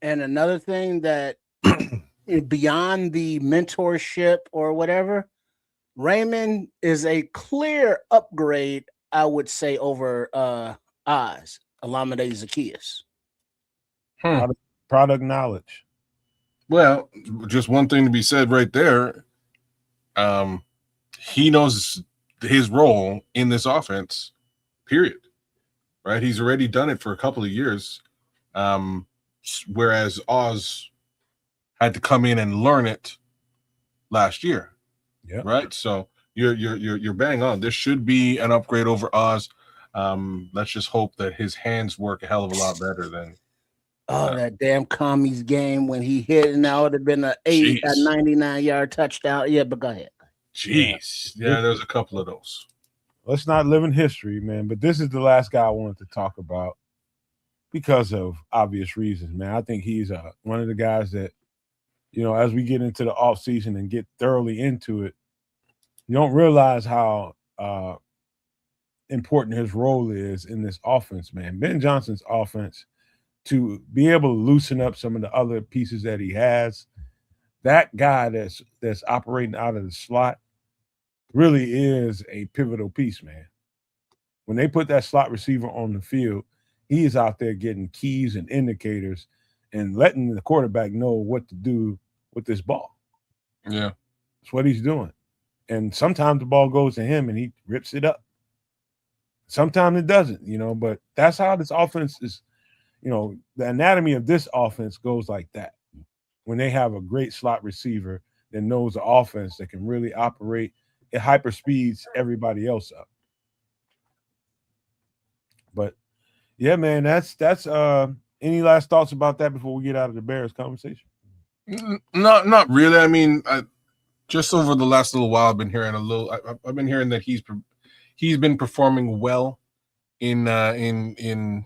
And another thing that beyond the mentorship or whatever, Raymond is a clear upgrade, I would say, over Oz, Alameda Zacchaeus. Product knowledge. Well, just one thing to be said right there. He knows his role in this offense, period. Right? He's already done it for a couple of years. Whereas Oz had to come in and learn it last year. Yeah. Right. So you're bang on. There should be an upgrade over Oz. Let's just hope that his hands work a hell of a lot better than. That damn commies game when he hit, and that would have been a 99-yard touchdown. Yeah, but go ahead. Jeez. Yeah, there's a couple of those. Let's not live in history, man. But this is the last guy I wanted to talk about because of obvious reasons, man. I think he's one of the guys that, as we get into the offseason and get thoroughly into it, you don't realize how important his role is in this offense, man. Ben Johnson's offense, to be able to loosen up some of the other pieces that he has, that guy that's operating out of the slot really is a pivotal piece, man. When they put that slot receiver on the field, he is out there getting keys and indicators and letting the quarterback know what to do with this ball. Yeah. That's what he's doing. And sometimes the ball goes to him and he rips it up. Sometimes it doesn't, but that's how this offense is. The anatomy of this offense goes like that. When they have a great slot receiver that knows the offense that can really operate, it hyper speeds everybody else up. But yeah, man, that's any last thoughts about that before we get out of the Bears conversation? Not really. I mean, just over the last little while, I've been hearing I've been hearing that he's been performing well in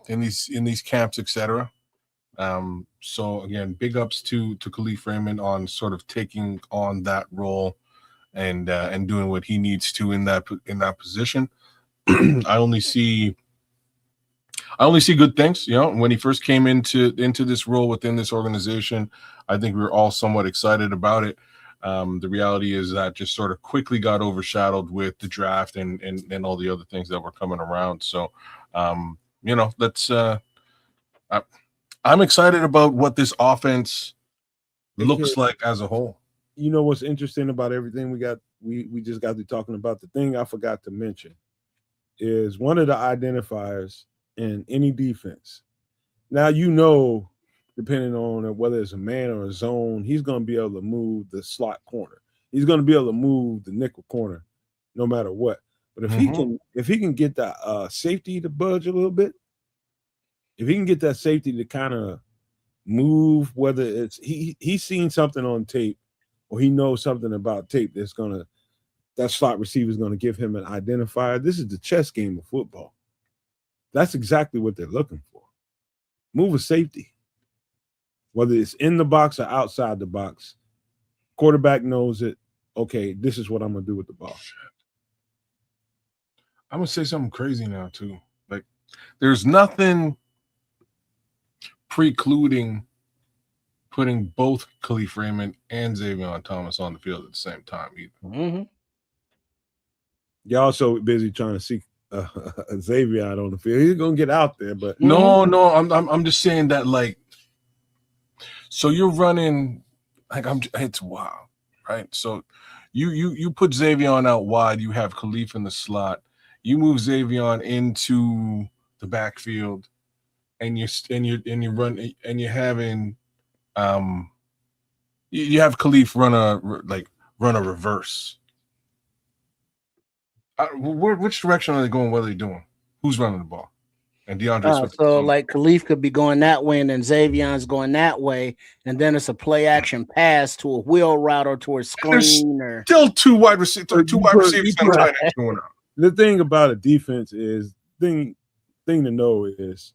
these camps, etc. So again, big ups to Khalif Raymond on sort of taking on that role and doing what he needs to in that position. I only see good things. When he first came into this role within this organization, I think we were all somewhat excited about it. The reality is that just sort of quickly got overshadowed with the draft and all the other things that were coming around. So, let's. I'm excited about what this offense looks like as a whole. You know what's interesting about everything we just got to talking about? The thing I forgot to mention is one of the identifiers in any defense. Now, depending on whether it's a man or a zone, he's going to be able to move the slot corner. He's going to be able to move the nickel corner no matter what. But if he can get that safety to budge a little bit, if he can get that safety to kind of move, whether it's he's seen something on tape or he knows something about tape that slot receiver is going to give him an identifier. This is the chess game of football. That's exactly what they're looking for. Move a safety. Whether it's in the box or outside the box, quarterback knows it. Okay, this is what I'm going to do with the ball. I'm going to say something crazy now, too. Like, there's nothing precluding putting both Khalif Raymond and Xavier Thomas on the field at the same time either. Mm-hmm. Y'all so busy trying to see Xavier out on the field. He's going to get out there, but no, I'm just saying that, like, so you're running like it's wild, right? So you put Xavier out wide, you have Khalif in the slot, you move Xavier into the backfield, and you're running and you're having you have Khalif run a reverse. Which direction are they going? What are they doing? Who's running the ball? And DeAndre Swift. So like Khalif could be going that way, and then Xavion's going that way, and then it's a play action pass to a wheel route or to a screen. Or still two wide receivers and a tight end going out. The thing about a defense is thing to know is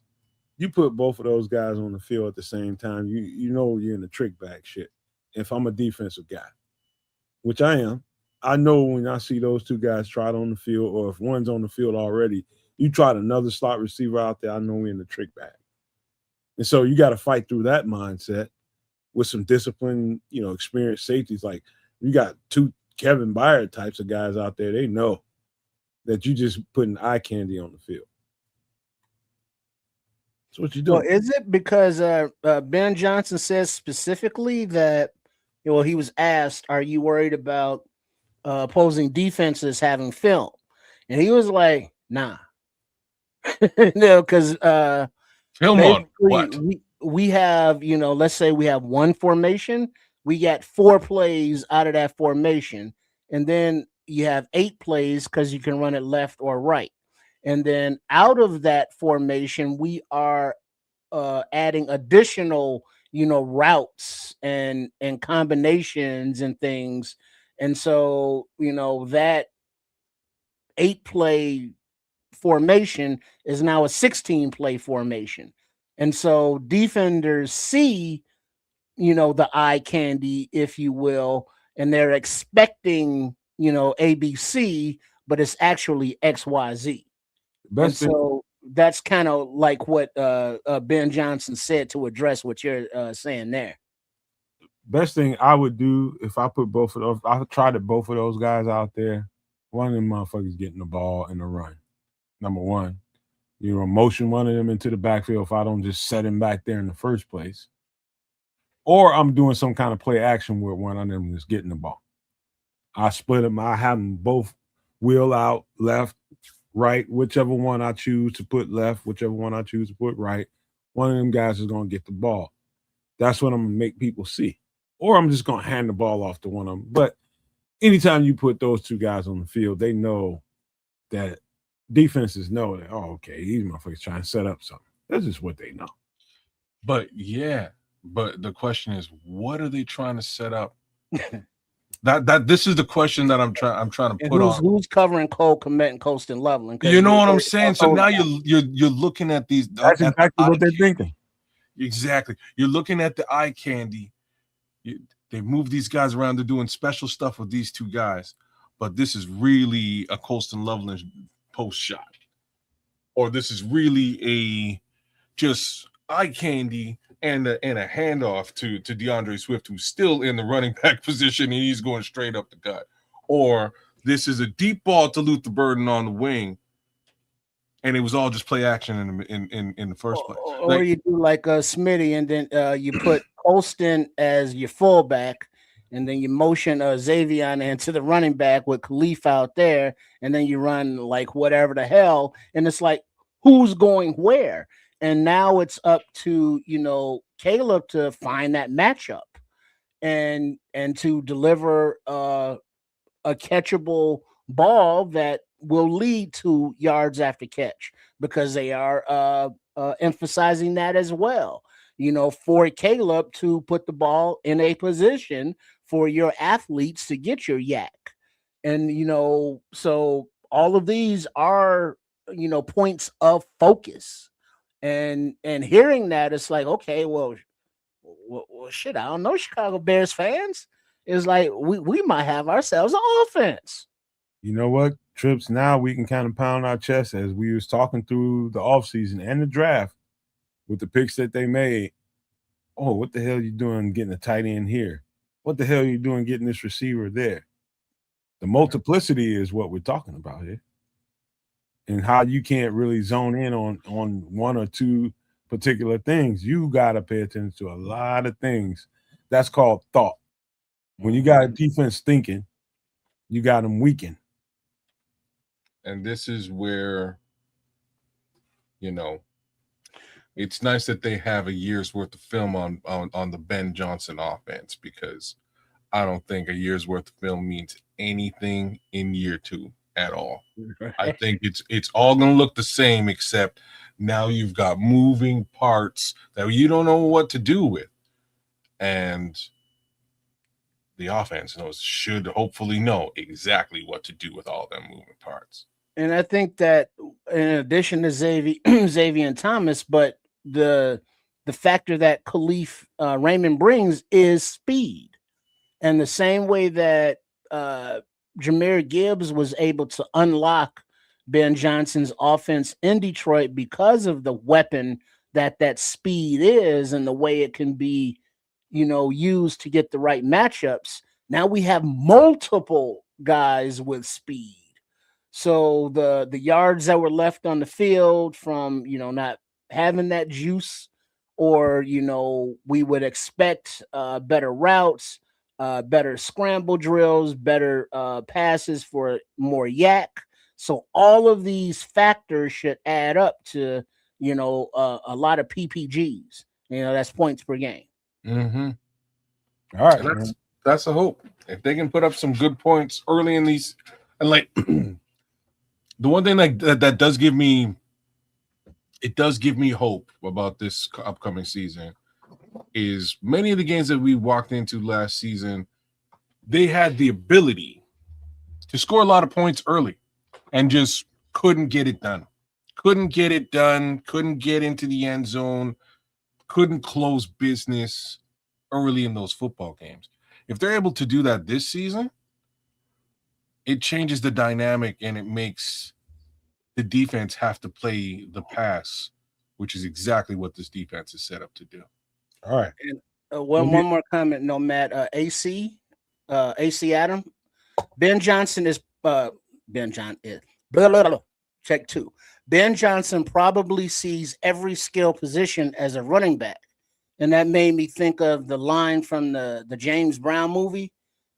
you put both of those guys on the field at the same time. You know you're in the trick bag shit. If I'm a defensive guy, which I am, I know when I see those two guys trot on the field, or if one's on the field already, you tried another slot receiver out there, I know we're in the trick bag. And so you got to fight through that mindset with some discipline, experienced safeties. Like you got two Kevin Byard types of guys out there, they know that you just putting eye candy on the field. That's what you do. Well, is it because Ben Johnson says specifically that, he was asked, are you worried about opposing defenses having film? And he was like, nah. No, because film on what? We have, let's say we have one formation, we got 4 plays out of that formation, and then you have 8 plays because you can run it left or right. And then out of that formation, we are adding additional, routes and combinations and things. And so, that 8-play formation is now a 16-play formation. And so defenders see, the eye candy, if you will, and they're expecting, ABC, but it's actually XYZ. And so that's kind of like what Ben Johnson said to address what you're saying there. Best thing I would do if I put both of those, I tried to both of those guys out there, one of them motherfuckers getting the ball in the run. Number one, motion one of them into the backfield if I don't just set him back there in the first place. Or I'm doing some kind of play action where one of them is getting the ball. I split them. I have them both wheel out left, right, whichever one I choose to put left, whichever one I choose to put right. One of them guys is going to get the ball. That's what I'm going to make people see. Or I'm just going to hand the ball off to one of them. But anytime you put those two guys on the field, they know that defenses know that, okay, these motherfuckers trying to set up something. That's just what they know. But the question is, what are they trying to set up? That this is the question that I'm trying to put on. Who's covering Cole Kmet and Colston Loveland? You know what I'm saying? So now you're looking at these. That's exactly what they're thinking. Exactly. You're looking at the eye candy. They move these guys around. They're doing special stuff with these two guys, but this is really a Colston Loveland post shot, or this is really a just eye candy and a handoff to DeAndre Swift, who's still in the running back position and he's going straight up the gut, or this is a deep ball to Luther Burden on the wing, and it was all just play action in the first place. Or you do like Smitty, and then you put Colston as your fullback, and then you motion Xavion into the running back with Khalif out there, and then you run like whatever the hell, and it's like, who's going where? And now it's up to, Caleb to find that matchup and to deliver a catchable ball that will lead to yards after catch, because they are emphasizing that as well. For Caleb to put the ball in a position for your athletes to get your yak. And, so all of these are, points of focus. And hearing that, it's like, okay, well, shit, I don't know, Chicago Bears fans. It's like we might have ourselves an offense. You know what, Trips? Now we can kind of pound our chest as we was talking through the offseason and the draft with the picks that they made. Oh, what the hell are you doing getting a tight end here? What the hell are you doing getting this receiver there? The multiplicity is what we're talking about here. And how you can't really zone in on one or two particular things. You got to pay attention to a lot of things. That's called thought. When you got a defense thinking, you got them weakened. And this is where, it's nice that they have a year's worth of film on the Ben Johnson offense, because I don't think a year's worth of film means anything in year 2. at all. I think it's all going to look the same, except now you've got moving parts that you don't know what to do with. And the offense should hopefully know exactly what to do with all them moving parts. And I think that in addition to Xavier and Thomas, but the factor that Khalif Raymond brings is speed. And the same way that Jahmyr Gibbs was able to unlock Ben Johnson's offense in Detroit because of the weapon that speed is and the way it can be, used to get the right matchups. Now we have multiple guys with speed. So the yards that were left on the field from, not having that juice, or, we would expect better routes, better scramble drills, better passes for more yak. So all of these factors should add up to, a lot of PPGs. That's points per game. Mm-hmm. All right. That's the hope. If they can put up some good points early in these, and like the one thing that does give me, it does give me hope about this upcoming season is many of the games that we walked into last season, they had the ability to score a lot of points early and just couldn't get it done. Couldn't get into the end zone, couldn't close business early in those football games. If they're able to do that this season, it changes the dynamic and it makes the defense have to play the pass, which is exactly what this defense is set up to do. All right. And one more comment, Nomad. AC Adam. Ben Johnson is Ben John is blah, blah, blah. Check 2. Ben Johnson probably sees every skill position as a running back. And that made me think of the line from the James Brown movie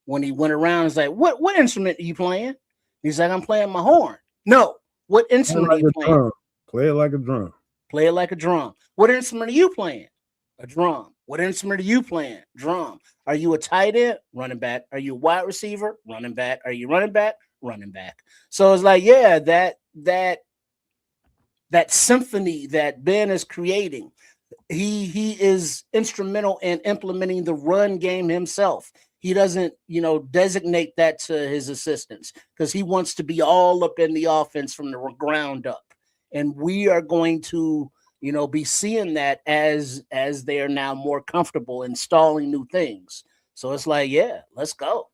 when he went around. He's like, what instrument are you playing? He's like, I'm playing my horn. No. What instrument are you playing? Play it like a drum. Play it like a drum. What instrument are you playing? A drum. What instrument are you playing? Drum. Are you a tight end? Running back. Are you a wide receiver? Running back. Are you running back? Running back. So it's like, yeah, that symphony that Ben is creating, he is instrumental in implementing the run game himself. He doesn't, designate that to his assistants because he wants to be all up in the offense from the ground up. And we are going to, be seeing that as they are now more comfortable installing new things. So it's like, yeah, let's go.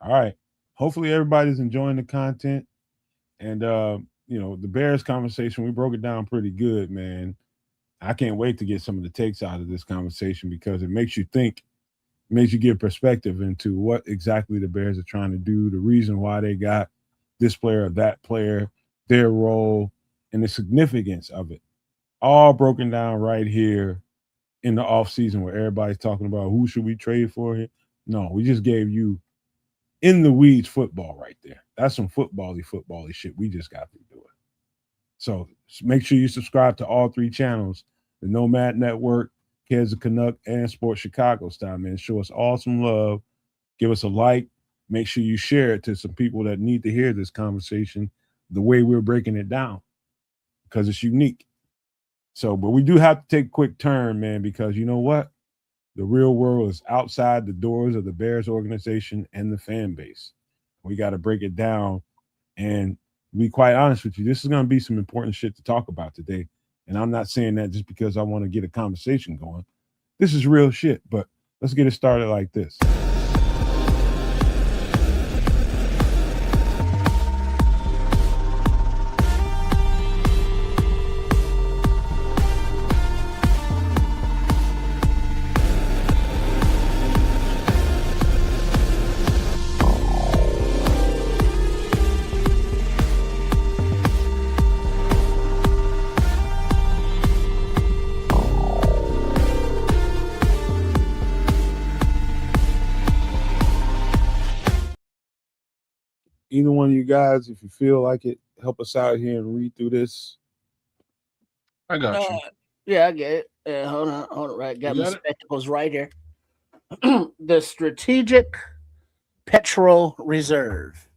All right. Hopefully everybody's enjoying the content. And, the Bears conversation, we broke it down pretty good, man. I can't wait to get some of the takes out of this conversation because it makes you think, makes you give perspective into what exactly the Bears are trying to do, the reason why they got this player or that player, their role, and the significance of it. All broken down right here in the offseason where everybody's talking about who should we trade for here. No, we just gave you in the weeds football right there. That's some football-y shit we just got to do it. So make sure you subscribe to all 3 channels, the Nomad Network, Kids of Canuck, and Sports Chicago style, man. Show us all some love. Give us a like. Make sure you share it to some people that need to hear this conversation the way we're breaking it down because it's unique. So, but we do have to take a quick turn, man, because you know what? The real world is outside the doors of the Bears organization and the fan base. We got to break it down. And to be quite honest with you, this is going to be some important shit to talk about today. And I'm not saying that just because I want to get a conversation going. This is real shit, but let's get it started like this. Either one of you guys, if you feel like it, help us out here and read through this. I got you. Yeah, I get it. Hold on. Right, got my spectacles right here. The Strategic Petrol Reserve.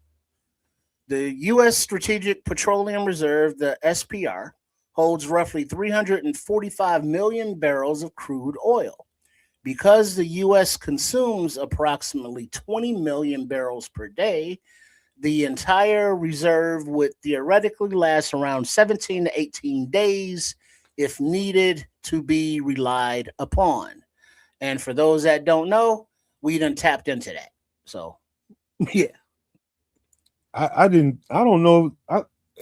The U.S. Strategic Petroleum Reserve, the SPR, holds roughly 345 million barrels of crude oil. Because the U.S. consumes approximately 20 million barrels per day, the entire reserve would theoretically last around 17 to 18 days if needed to be relied upon. And for those that don't know, we done tapped into that. So, yeah. I don't know.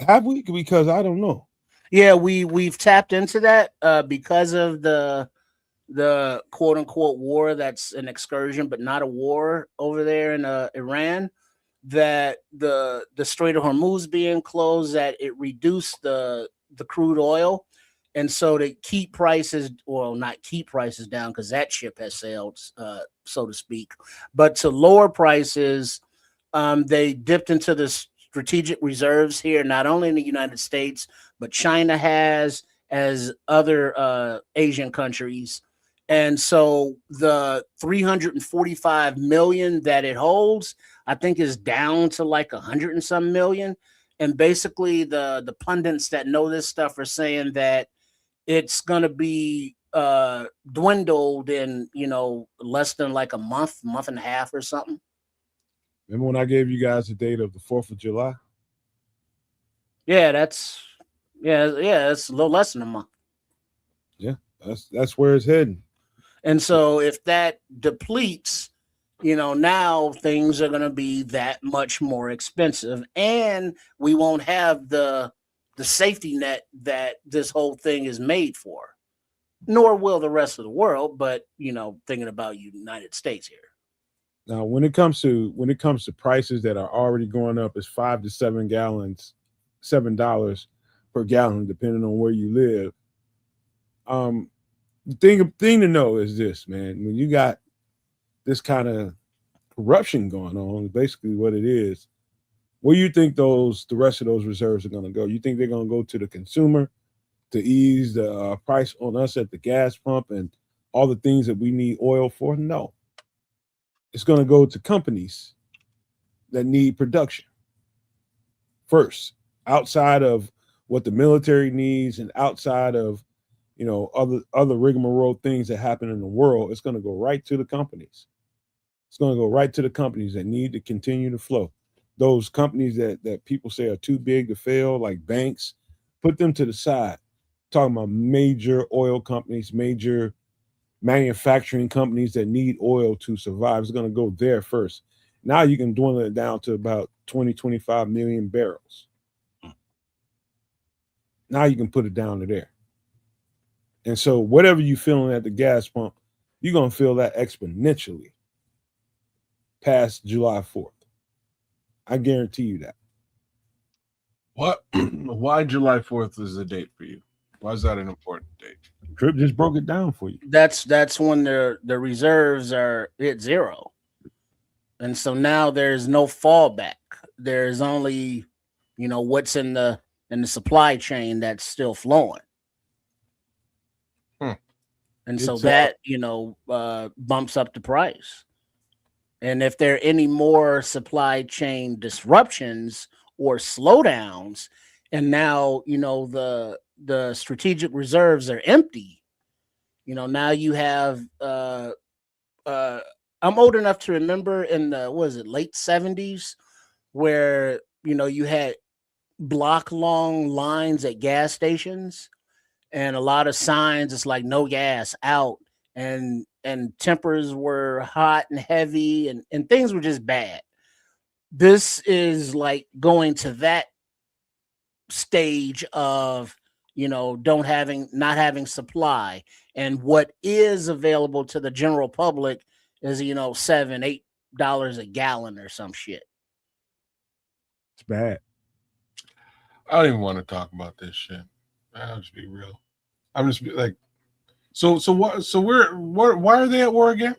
Have we? Because I don't know. Yeah, we've tapped into that because of the quote unquote war that's an excursion, but not a war over there in Iran. That the Strait of Hormuz being closed, that it reduced the crude oil, and so to keep prices, well, not keep prices down because that ship has sailed, so to speak, but to lower prices, they dipped into the strategic reserves here, not only in the United States, but China has, as other Asian countries. And so the 345 million that it holds, I think, is down to like 100 and some million. And basically the pundits that know this stuff are saying that it's going to be dwindled in, less than like a month and a half or something. Remember when I gave you guys the date of the 4th of July? Yeah, that's it's a little less than a month. Yeah, that's where it's heading. And so if that depletes, now things are going to be that much more expensive, and we won't have the safety net that this whole thing is made for. Nor will the rest of the world, but thinking about United States here. Now, when it comes to prices that are already going up, it's $5 to $7 per gallon, depending on where you live. The thing to know is this, man. When you got this kind of corruption going on, basically what it is, where you think the rest of those reserves are going to go? You think they're going to go to the consumer to ease the price on us at the gas pump and all the things that we need oil for? No. It's going to go to companies that need production first, outside of what the military needs and outside of other rigmarole things that happen in the world. It's going to go right to the companies. It's going to go right to the companies that need to continue to flow. Those companies that people say are too big to fail, like banks, put them to the side. Talking about major oil companies, major manufacturing companies that need oil to survive. It's going to go there first. Now you can dwindle it down to about 20, 25 million barrels. Now you can put it down to there. And so whatever you're feeling at the gas pump, you're going to feel that exponentially past July 4th. I guarantee you that. What? Why July 4th is the date for you? Why is that an important date? Trip just broke it down for you. That's when the reserves are at zero. And so now there's no fallback. There's only, what's in the supply chain that's still flowing. And so that, bumps up the price. And if there are any more supply chain disruptions or slowdowns, and now, the strategic reserves are empty, now you have, I'm old enough to remember in the, late 70s, where, you had block long lines at gas stations and a lot of signs. It's like no gas out, and tempers were hot and heavy, and things were just bad. This is like going to that stage of, not having supply, and what is available to the general public is, $7-8 a gallon or some shit. It's bad. I don't even want to talk about this shit. I'll just be real. I'm just like, so what? So why are they at war again?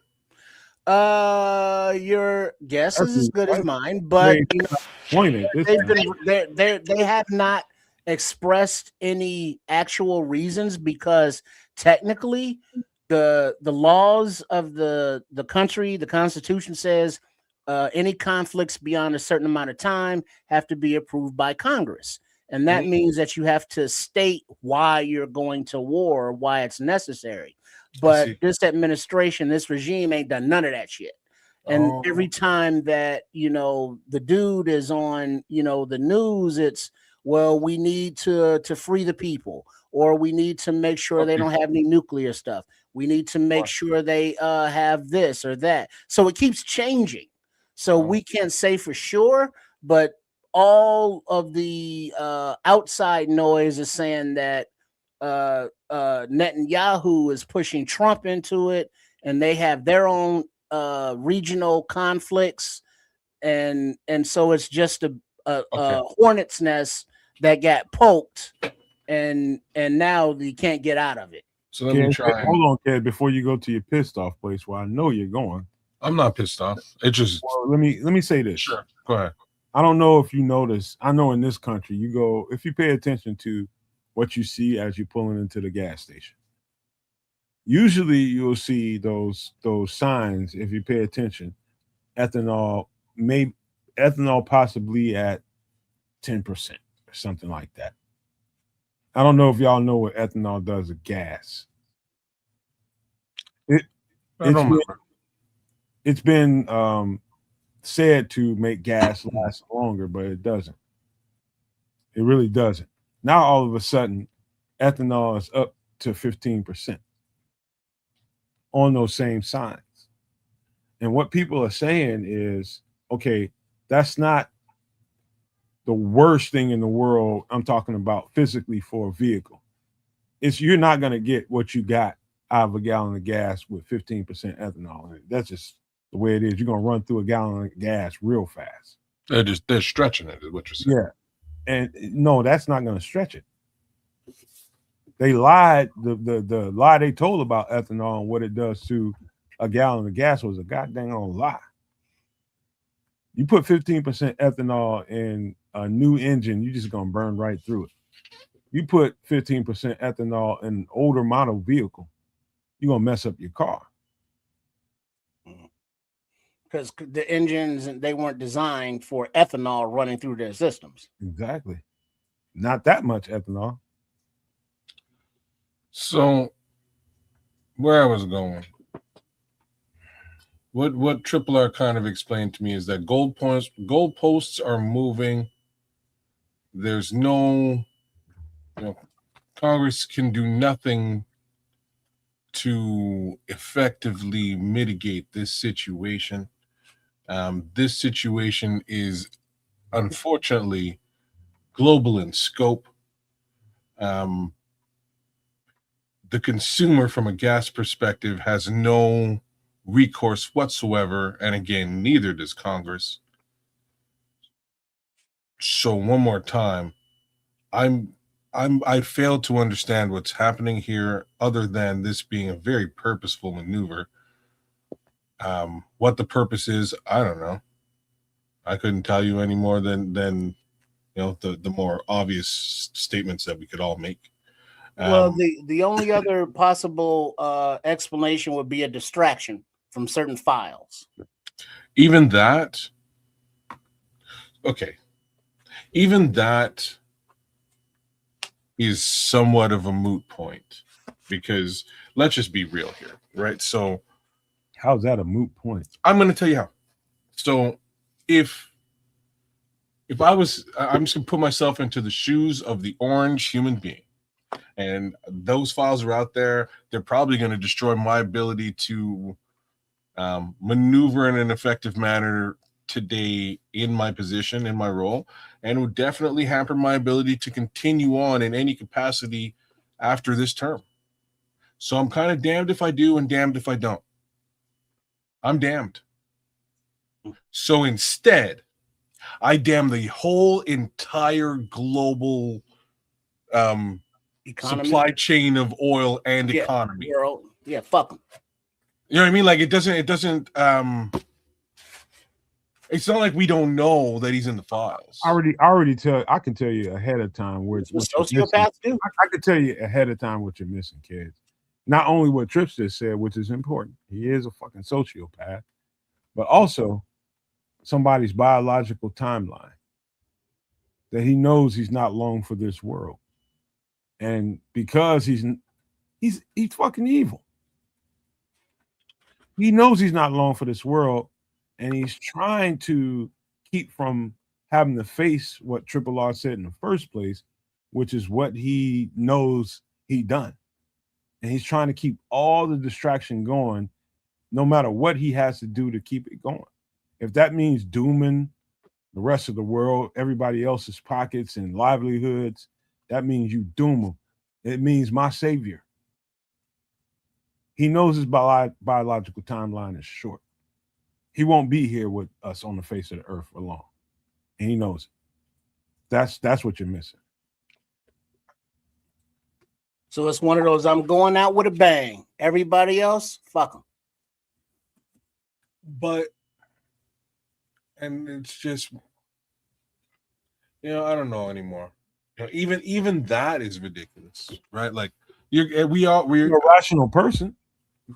Your guess is as good as mine, but they have not expressed any actual reasons, because technically the laws of the country, the Constitution says any conflicts beyond a certain amount of time have to be approved by Congress. And that means that you have to state why you're going to war, why it's necessary. But this administration, this regime ain't done none of that shit. And every time that, the dude is on, the news, it's, well, we need to free the people, or we need to make sure they don't have any nuclear stuff. We need to make sure they have this or that. So it keeps changing. So we can't say for sure, but all of the outside noise is saying that Netanyahu is pushing Trump into it, and they have their own regional conflicts, and so it's just a hornet's nest that got poked, and now you can't get out of it. So let me try. Hold on, Ked, before you go to your pissed off place where I know you're going. I'm not pissed off. It just let me say this. Sure, go ahead. I don't know if you notice. I know in this country, if you pay attention to what you see as you're pulling into the gas station. Usually you'll see those signs if you pay attention. Ethanol possibly at 10% or something like that. I don't know if y'all know what ethanol does to gas. It's been said to make gas last longer, but it doesn't. It really doesn't. Now all of a sudden, ethanol is up to 15% on those same signs. And what people are saying is, okay, that's not the worst thing in the world. I'm talking about physically for a vehicle. You're not going to get what you got out of a gallon of gas with 15% ethanol in it. That's just the way it is. You're going to run through a gallon of gas real fast. They're stretching it, is what you're saying. Yeah. And no, that's not going to stretch it. They lied. The lie they told about ethanol and what it does to a gallon of gas was a goddamn lie. You put 15% ethanol in a new engine, you're just going to burn right through it. You put 15% ethanol in an older model vehicle, you're going to mess up your car. Because the engines, they weren't designed for ethanol running through their systems. Exactly. Not that much ethanol. So where I was going, what Triple R kind of explained to me is that goalposts are moving. There's no, Congress can do nothing to effectively mitigate this situation. This situation is unfortunately global in scope. The consumer, from a gas perspective, has no recourse whatsoever, and again, neither does Congress. So one more time, I failed to understand what's happening here, other than this being a very purposeful maneuver. What the purpose is, I don't know. I couldn't tell you any more than the more obvious statements that we could all make. Well, the only other possible explanation would be a distraction from certain files. Even that, okay. Even that is somewhat of a moot point, because let's just be real here, right? So, how's that a moot point? I'm going to tell you how. So, if I'm just going to put myself into the shoes of the orange human being, and those files are out there, they're probably going to destroy my ability to maneuver in an effective manner today in my position, in my role, and would definitely hamper my ability to continue on in any capacity after this term. So I'm kind of damned if I do and damned if I don't. I'm damned. So instead, I damn the whole entire global supply chain of oil and economy. World. Yeah, fuck them. You know what I mean? Like, it doesn't it's not like we don't know that he's in the files. I can tell you ahead of time what sociopaths do. I can tell you ahead of time what you're missing, kids. Not only what Trips just said, which is important. He is a fucking sociopath, but also somebody's biological timeline. That he knows he's not long for this world. And because he's fucking evil. He knows he's not long for this world, and he's trying to keep from having to face what Triple R said in the first place, which is what he knows he done. And he's trying to keep all the distraction going, no matter what he has to do to keep it going. If that means dooming the rest of the world, everybody else's pockets and livelihoods, that means you doom them. It means my savior. He knows his biological timeline is short. He won't be here with us on the face of the earth for long. And he knows it. That's what you're missing. So it's one of those, I'm going out with a bang. Everybody else, fuck them. But, and it's just, I don't know anymore. Even that is ridiculous, right? Like we're a rational person.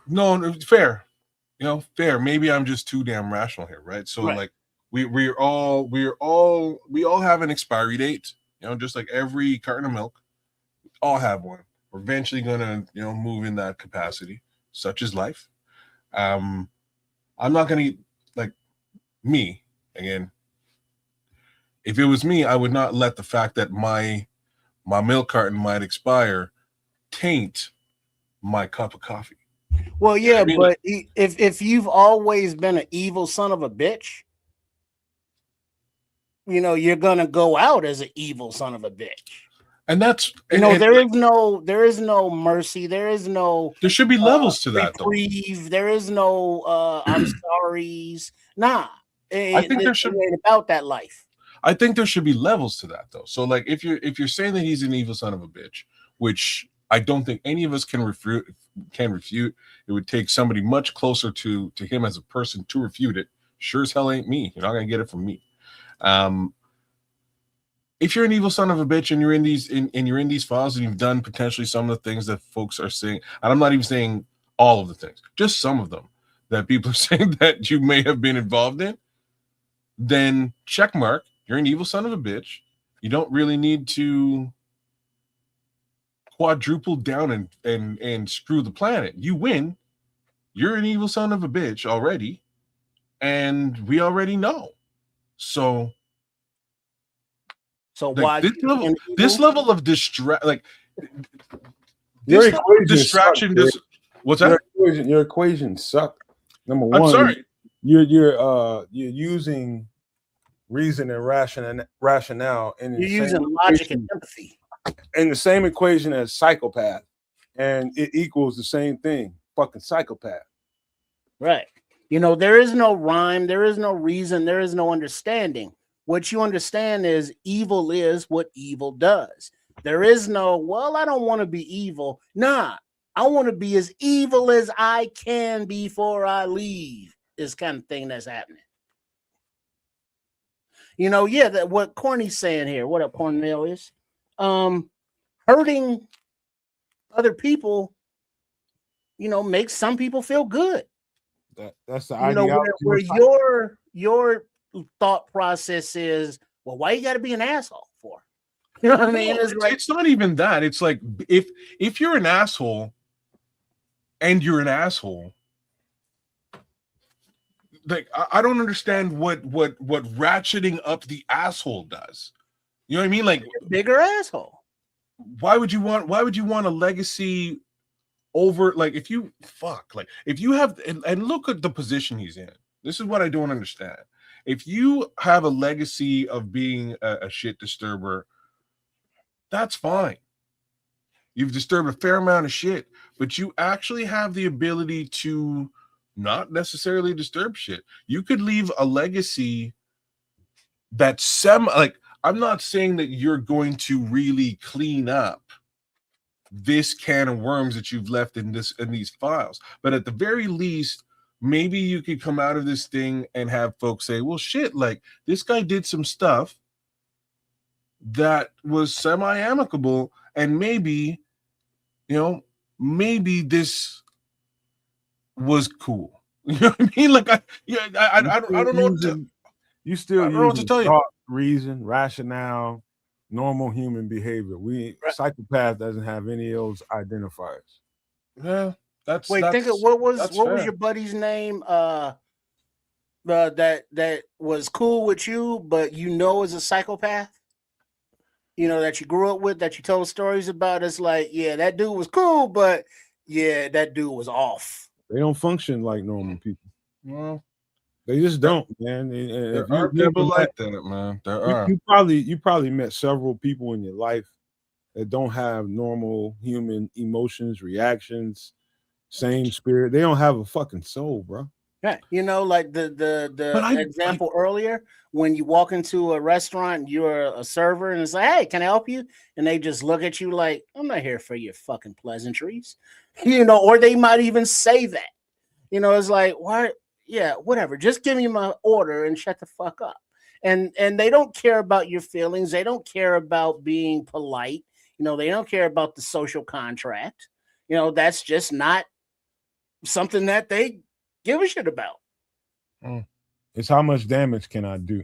No, fair. Fair. Maybe I'm just too damn rational here, right? So right. Like we all have an expiry date, just like every carton of milk, all have one. We're eventually gonna, move in that capacity, such as life. I'm not gonna like me again. If it was me, I would not let the fact that my milk carton might expire taint my cup of coffee. Well, yeah, but if you've always been an evil son of a bitch, you're gonna go out as an evil son of a bitch. And that's there is no mercy. There should be levels to that reprieve. There is no I'm sorry's. Nah. I think there should be about that life. I think there should be levels to that though. So like if you're saying that he's an evil son of a bitch, which I don't think any of us can refute. It would take somebody much closer to him as a person to refute it. Sure as hell ain't me. You're not gonna get it from me. If you're an evil son of a bitch and you're in these files and you've done potentially some of the things that folks are saying, and I'm not even saying all of the things, just some of them that people are saying that you may have been involved in, then check mark. You're an evil son of a bitch. You don't really need to quadruple down and screw the planet. You win. You're an evil son of a bitch already, and we already know. So like, why this level of distraction? What's that? Your equations suck. Number one, I'm sorry. You're using reason and rationale, and you're using logic and empathy in the same equation as psychopath, and it equals the same thing. Fucking psychopath. Right. There is no rhyme. There is no reason. There is no understanding. What you understand is evil is what evil does. There is no, well, I don't want to be evil. Nah, I want to be as evil as I can before I leave. Is kind of thing that's happening. That what Corny's saying here. What up, Cornelius? Hurting other people, makes some people feel good. That's the idea. Where your thought process is, well, why you got to be an asshole for? You know what I mean? It's not even that. It's like if you're an asshole and you're an asshole, like I don't understand what ratcheting up the asshole does. You know what I mean? Like bigger asshole. Why would you want a legacy over, like, if you have, and look at the position he's in. This is what I don't understand. If you have a legacy of being a shit disturber, that's fine. You've disturbed a fair amount of shit, but you actually have the ability to not necessarily disturb shit. You could leave a legacy that's I'm not saying that you're going to really clean up this can of worms that you've left in these files, but at the very least, maybe you could come out of this thing and have folks say, well, shit, like this guy did some stuff that was semi-amicable, and maybe this was cool. You know what I mean? Like I don't know. You still I don't know what to using tell you. thought, reason, rationale, normal human behavior. Right. Psychopath doesn't have any of those identifiers. Yeah, Wait, think of what was fair. your buddy's name? That was cool with you, but is a psychopath. That you grew up with, that you told stories about. It's like, yeah, that dude was cool, but yeah, that dude was off. They don't function like normal people. Well, They just don't, man. And there if you are people like that, man. There are. you probably met several people in your life that don't have normal human emotions, reactions, same spirit. They don't have a fucking soul, bro. Yeah, like the But example earlier, when you walk into a restaurant, you're a server, and it's like, hey, can I help you? And they just look at you like, I'm not here for your fucking pleasantries, or they might even say that. It's like, what? Yeah, whatever. Just give me my order and shut the fuck up. And they don't care about your feelings. They don't care about being polite. They don't care about the social contract. That's just not something that they give a shit about. It's how much damage can I do?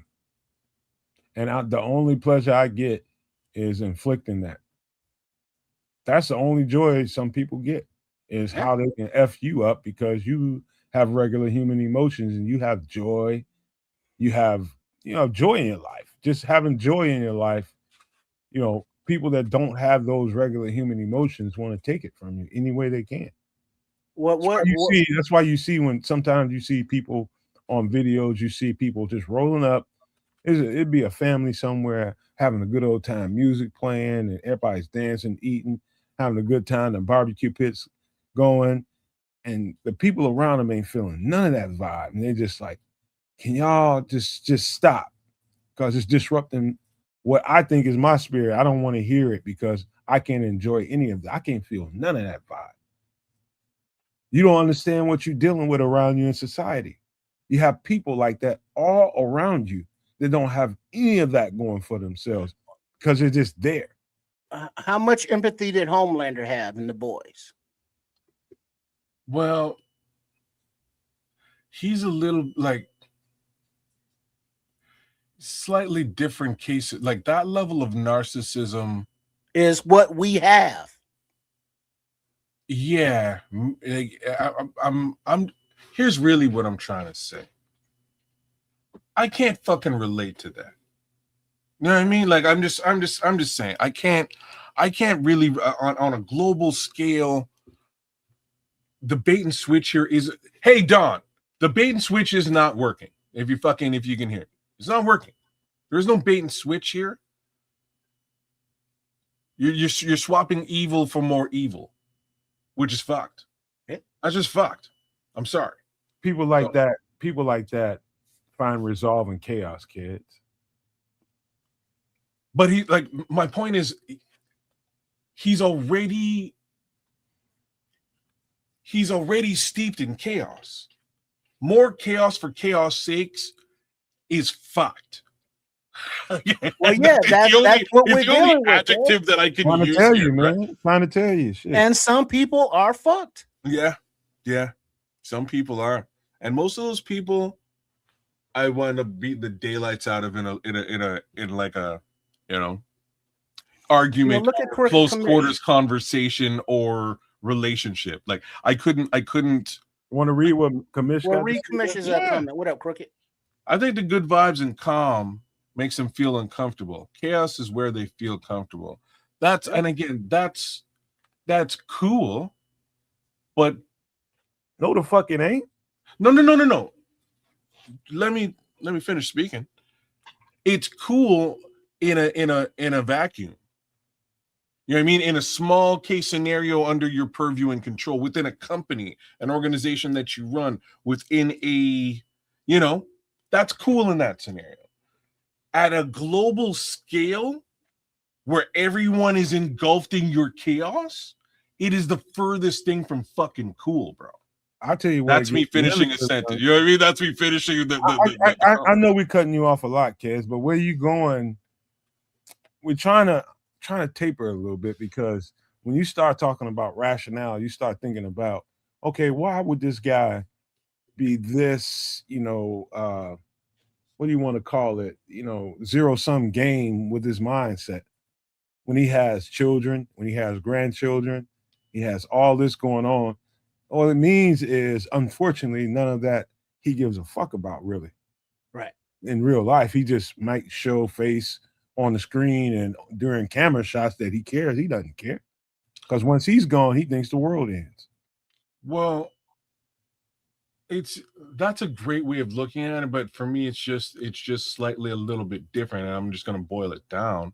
And the only pleasure I get is inflicting that. That's the only joy some people get, is how they can F you up because you have regular human emotions and you have joy. You have, joy in your life. Just having joy in your life, people that don't have those regular human emotions want to take it from you any way they can. That's why you see when sometimes you see people on videos, you see people just rolling up. It'd be a family somewhere having a good old time, music playing, and everybody's dancing, eating, having a good time. The barbecue pits going, and the people around them ain't feeling none of that vibe, and they're just like, "Can y'all just stop?" Because it's disrupting what I think is my spirit. I don't want to hear it because I can't enjoy any of that. I can't feel none of that vibe. You don't understand what you're dealing with around you in society. You have people like that all around you that don't have any of that going for themselves because they're just there. How much empathy did Homelander have in The Boys? Well, he's a little like slightly different case. Like that level of narcissism is what we have. Yeah, I'm. Here's really what I'm trying to say. I can't fucking relate to that. You know what I mean? Like I'm just saying. I can't really on a global scale. The bait and switch here is, hey Don, the bait and switch is not working. If you can hear it, it's not working. There's no bait and switch here. You're swapping evil for more evil, which is fucked. That's just fucked. I'm sorry. People like that find resolve in chaos, kids. But my point is, he's already steeped in chaos. More chaos for chaos sakes is fucked. Well, yeah, that's what we're dealing with. Adjective that I can trying use to tell here, you, man. Right? Trying to tell you, shit. And some people are fucked. Yeah. Some people are, and most of those people, I want to beat the daylights out of in like a, argument, look at close quarters conversation or relationship. Like I couldn't. Want to read what Commish got? Read Commish's comment. What up, Crooked? I think the good vibes and calm makes them feel uncomfortable. Chaos is where they feel comfortable. And again, that's cool, but no, the fuck it ain't. No. Let me finish speaking. It's cool in a vacuum. You know what I mean? In a small case scenario under your purview and control, within a company, an organization that you run, within a, that's cool in that scenario. At a global scale where everyone is engulfed in your chaos, it is the furthest thing from fucking cool, bro. I'll tell you what. That's me finishing a sentence. You know what I mean? That's me finishing I know we're cutting you off a lot, kids, but where you going? We're trying to taper a little bit, because when you start talking about rationale, you start thinking about, okay, why would this guy be this, what do you want to call it? Zero-sum game with his mindset. When he has children, when he has grandchildren, he has all this going on. All it means is, unfortunately, none of that he gives a fuck about, really. Right. In real life, he just might show face on the screen and during camera shots that he cares. He doesn't care. Because once he's gone, he thinks the world ends. Well, that's a great way of looking at it, but for me, it's just slightly a little bit different, and I'm just going to boil it down.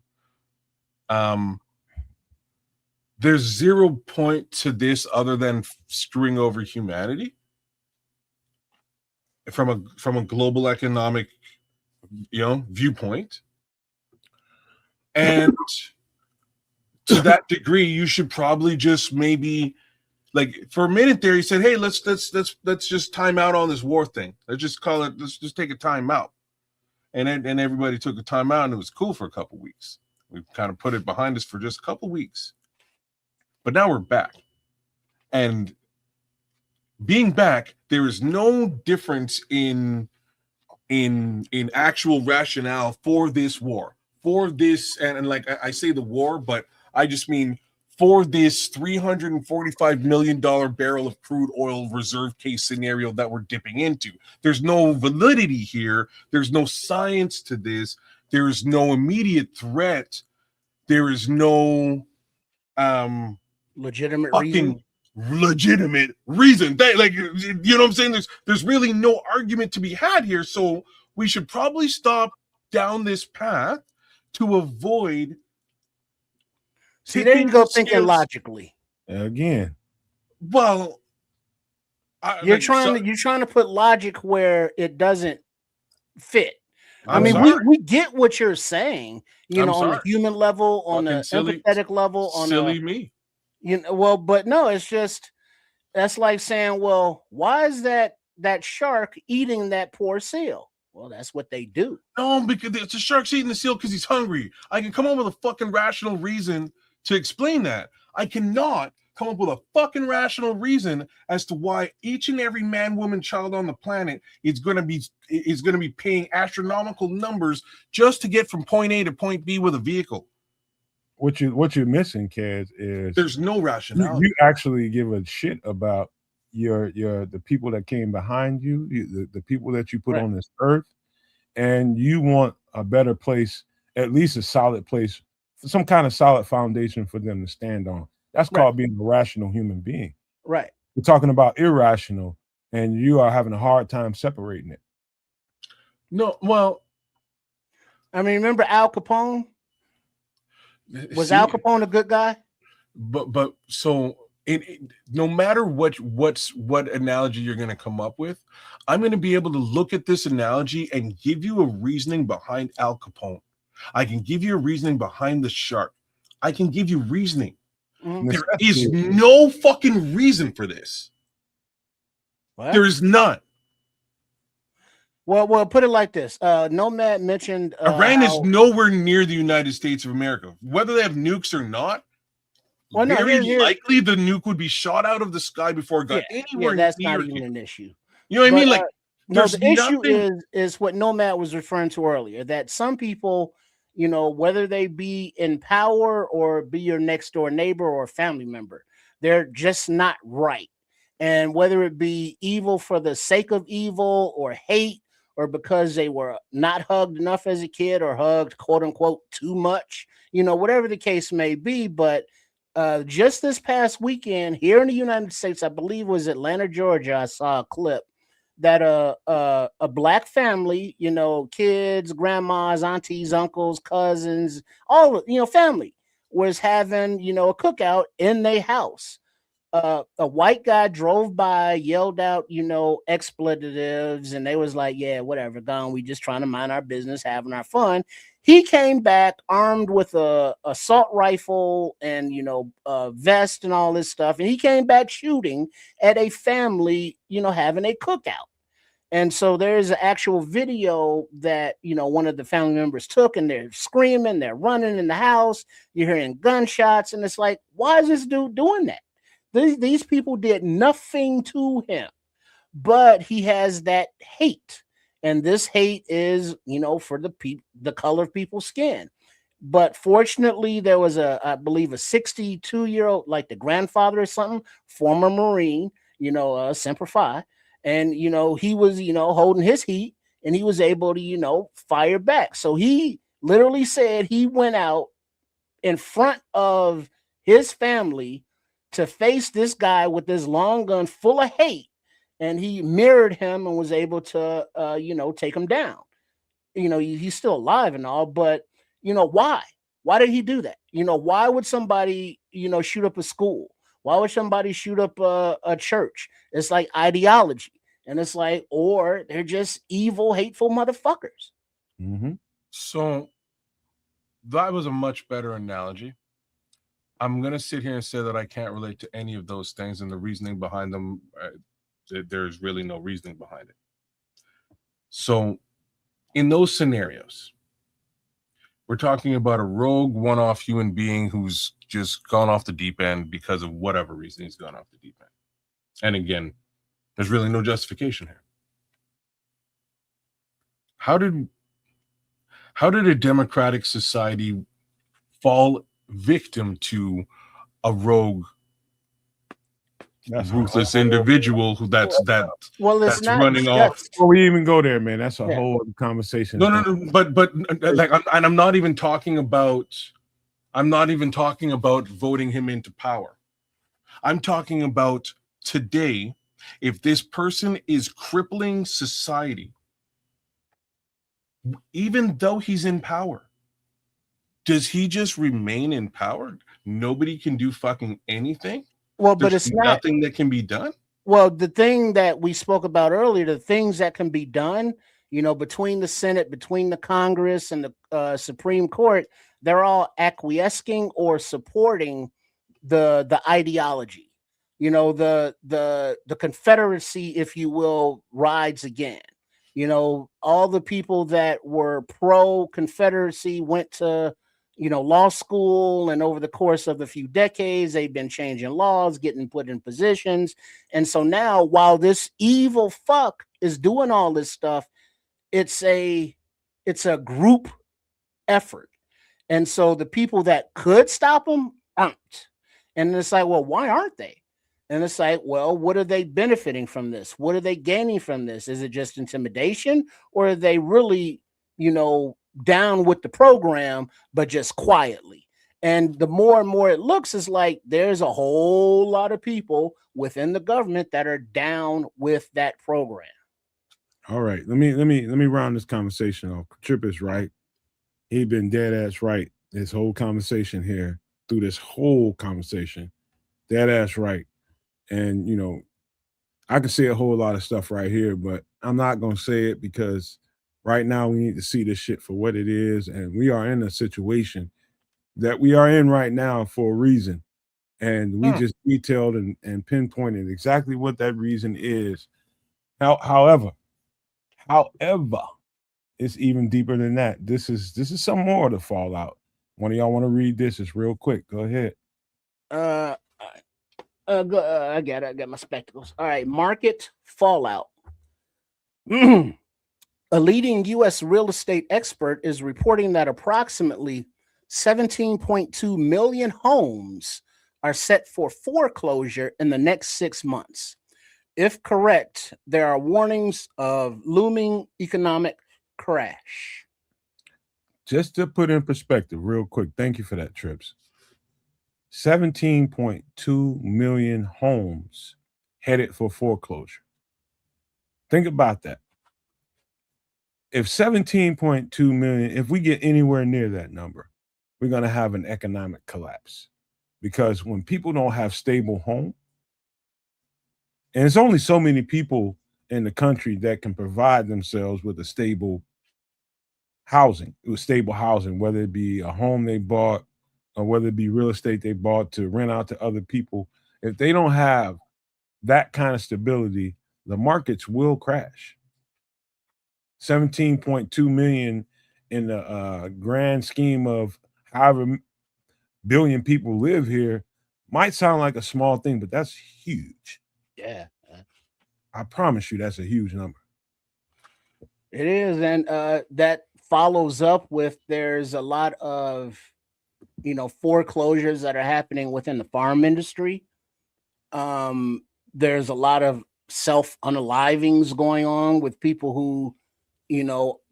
There's 0 point to this other than screwing over humanity from a global economic, viewpoint. And to that degree, you should probably just maybe, like, for a minute there, he said, "Hey, let's just time out on this war thing. Let's just take a time out." And everybody took a time out, and it was cool for a couple weeks. We kind of put it behind us for just a couple weeks. But now we're back. And being back, there is no difference in actual rationale for this war. For this, and like I say the war, but I just mean for this $345 million barrel of crude oil reserve case scenario that we're dipping into. There's no validity here. There's no science to this. There is no immediate threat. There is no legitimate reason. Like, you know what I'm saying? There's really no argument to be had here. So we should probably stop down this path to avoid. See, there you go, thinking logically. Again. Well, you're trying to put logic where it doesn't fit. We get what you're saying, on the human level, on the empathetic level, on silly me. But no, it's just, that's like saying, well, why is that shark eating that poor seal? Well, that's what they do. No, because the shark's eating the seal because he's hungry. I can come up with a fucking rational reason to explain that. I cannot come up with a fucking rational reason as to why each and every man, woman, child on the planet is going to be paying astronomical numbers just to get from point A to point B with a vehicle. What you're missing, kids, is there's no rationality. You actually give a shit about the people that came behind you, the people that you put on this earth, and you want a better place, at least a solid place, some kind of solid foundation for them to stand on. That's called being a rational human being. Right. We're talking about irrational, and you are having a hard time separating it. No, well, remember Al Capone? Was Al Capone a good guy? But so no matter what analogy you're going to come up with, I'm going to be able to look at this analogy and give you a reasoning behind Al Capone. I can give you a reasoning behind the shark. I can give you reasoning. Mm-hmm. There is no fucking reason for this. What? There is none. Well, put it like this. Nomad mentioned Iran is nowhere near the United States of America. Whether they have nukes or not, very likely the nuke would be shot out of the sky before it got anywhere that's near not even an issue. You know what I mean? Like, the issue is what Nomad was referring to earlier, that some people, whether they be in power or be your next door neighbor or family member, they're just not right. And whether it be evil for the sake of evil or hate, or because they were not hugged enough as a kid or hugged, quote unquote, too much, whatever the case may be. But just this past weekend here in the United States, I believe it was Atlanta, Georgia, I saw a clip that a black family, kids, grandmas, aunties, uncles, cousins, all, family was having, a cookout in their house. A white guy drove by, yelled out, expletives, and they was like, yeah, whatever, gone. We just trying to mind our business, having our fun. He came back armed with a assault rifle and, vest and all this stuff. And he came back shooting at a family, having a cookout. And so there's an actual video that, one of the family members took, and they're screaming, they're running in the house. You're hearing gunshots. And it's like, why is this dude doing that? These people did nothing to him, but he has that hate. And this hate is, for the color of people's skin. But fortunately, there was I believe, a 62-year-old, like the grandfather or something, former Marine, Semper Fi. And, he was, holding his heat, and he was able to, fire back. So he literally said he went out in front of his family to face this guy with this long gun full of hate. And he mirrored him and was able to, take him down. He's still alive and all, but, why? Why did he do that? Why would somebody, shoot up a school? Why would somebody shoot up a church? It's like ideology. And it's like, or they're just evil, hateful motherfuckers. Mm-hmm. So that was a much better analogy. I'm going to sit here and say that I can't relate to any of those things, and the reasoning behind them, there's really no reasoning behind it. So in those scenarios, we're talking about a rogue one-off human being who's just gone off the deep end because of whatever reason he's gone off the deep end. And again, there's really no justification here. How did a democratic society fall victim to a rogue, ruthless individual who that's running off? Before we even go there, man, that's a whole other conversation. No, but like, and I'm not even talking about voting him into power. I'm talking about today. If this person is crippling society, even though he's in power, does he just remain in power? Nobody can do fucking anything. Well, but it's nothing that can be done. Well, the thing that we spoke about earlier, the things that can be done, between the Senate, between the Congress, and the Supreme Court, they're all acquiescing or supporting the ideology. The Confederacy, if you will, rides again. All the people that were pro-Confederacy went to law school, and over the course of a few decades, they've been changing laws, getting put in positions. And so now, while this evil fuck is doing all this stuff, it's a group effort. And so the people that could stop them aren't. And it's like, well, why aren't they? And it's like, well, what are they benefiting from this? What are they gaining from this? Is it just intimidation, or are they really, down with the program, but just quietly? And the more and more it looks, is like there's a whole lot of people within the government that are down with that program. All right, let me round this conversation off. Trip is right. He's been dead ass right this whole conversation here, through this whole conversation. Dead ass right. And I can say a whole lot of stuff right here, but I'm not gonna say it, because right now we need to see this shit for what it is. And we are in a situation that we are in right now for a reason. And we just detailed and pinpointed exactly what that reason is. However, it's even deeper than that. This is some more of the fallout. One of y'all want to read this? It's real quick. Go ahead. I got my spectacles. All right, market fallout. A leading U.S. real estate expert is reporting that approximately 17.2 million homes are set for foreclosure in the next 6 months. If correct, there are warnings of looming economic crash. Just to put in perspective, real quick, thank you for that, Trips. 17.2 million homes headed for foreclosure. Think about that. If 17.2 million, if we get anywhere near that number, we're going to have an economic collapse. Because when people don't have stable home, and it's only so many people in the country that can provide themselves with a stable housing, whether it be a home they bought, or whether it be real estate they bought to rent out to other people. If they don't have that kind of stability, the markets will crash. 17.2 million in the grand scheme of however billion people live here might sound like a small thing, but that's huge. Yeah. I promise you that's a huge number. It is, and that follows up with there's a lot of foreclosures that are happening within the farm industry. There's a lot of self unalivings going on with people who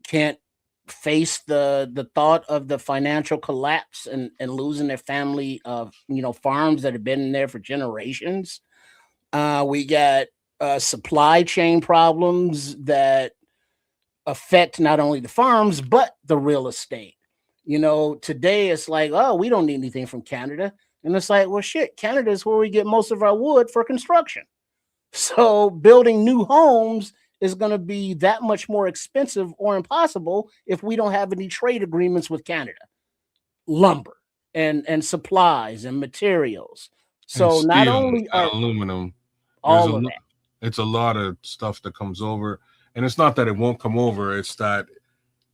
can't face the thought of the financial collapse and losing their family of farms that have been there for generations. We got supply chain problems that affect not only the farms but the real estate. Today it's like, oh, we don't need anything from Canada, and it's like, well, shit, Canada is where we get most of our wood for construction. So building new homes is going to be that much more expensive or impossible if we don't have any trade agreements with Canada. Lumber and supplies and materials. And So not steel only and are aluminum. There's all of it's a lot of stuff that comes over, and it's not that it won't come over, it's that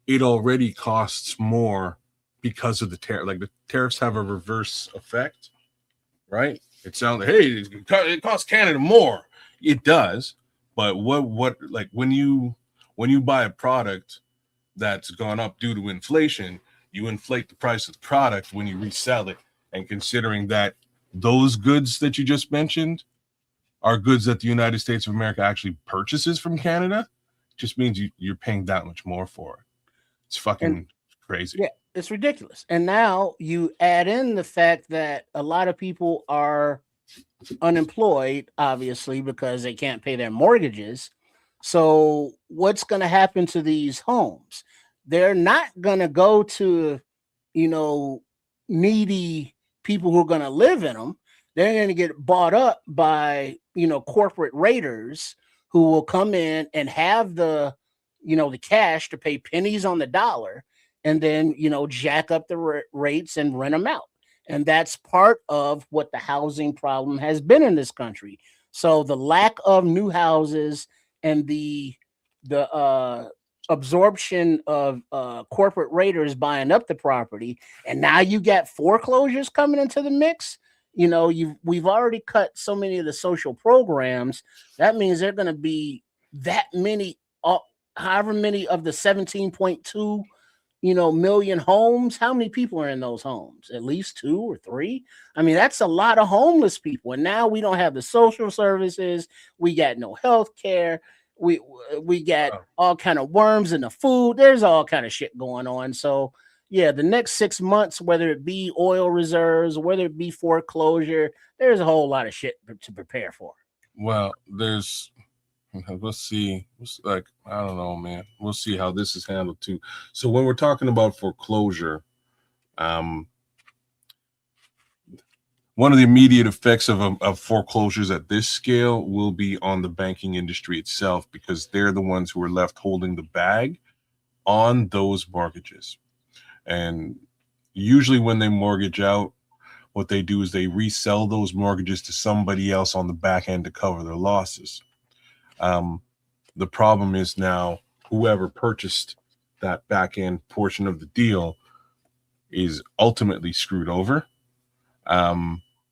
it already costs more because of the tariff. Like the tariffs have a reverse effect, right? It sounds like, hey, it costs Canada more. It does, but what like when you buy a product that's gone up due to inflation, you inflate the price of the product when you resell it. And considering that those goods that you just mentioned are goods that the United States of America actually purchases from Canada, just means you're paying that much more for it. It's fucking and crazy. yeah, it's ridiculous. And now you add in the fact that a lot of people are unemployed, obviously, because they can't pay their mortgages. So what's going to happen to these homes? They're not going to go to, you know, needy people who are going to live in them. They're going to get bought up by, corporate raiders who will come in and have the cash to pay pennies on the dollar and then, jack up the rates and rent them out. And that's part of what the housing problem has been in this country. So the lack of new houses and the absorption of corporate raiders buying up the property, and now you got foreclosures coming into the mix. We've already cut so many of the social programs. That means they're going to be that many, however many of the 17.2 million homes. How many people are in those homes? At least 2 or 3. I mean, that's a lot of homeless people. And now we don't have the social services. We got no health care. We got all kind of worms in the food. There's all kind of shit going on. So yeah, the next 6 months, whether it be oil reserves, whether it be foreclosure, there's a whole lot of shit to prepare for. Well, let's see. Like, I don't know, man. We'll see how this is handled too. So when we're talking about foreclosure, one of the immediate effects of foreclosures at this scale will be on the banking industry itself, because they're the ones who are left holding the bag on those mortgages. And usually when they mortgage out, what they do is they resell those mortgages to somebody else on the back end to cover their losses. The problem is now whoever purchased that back end portion of the deal is ultimately screwed over.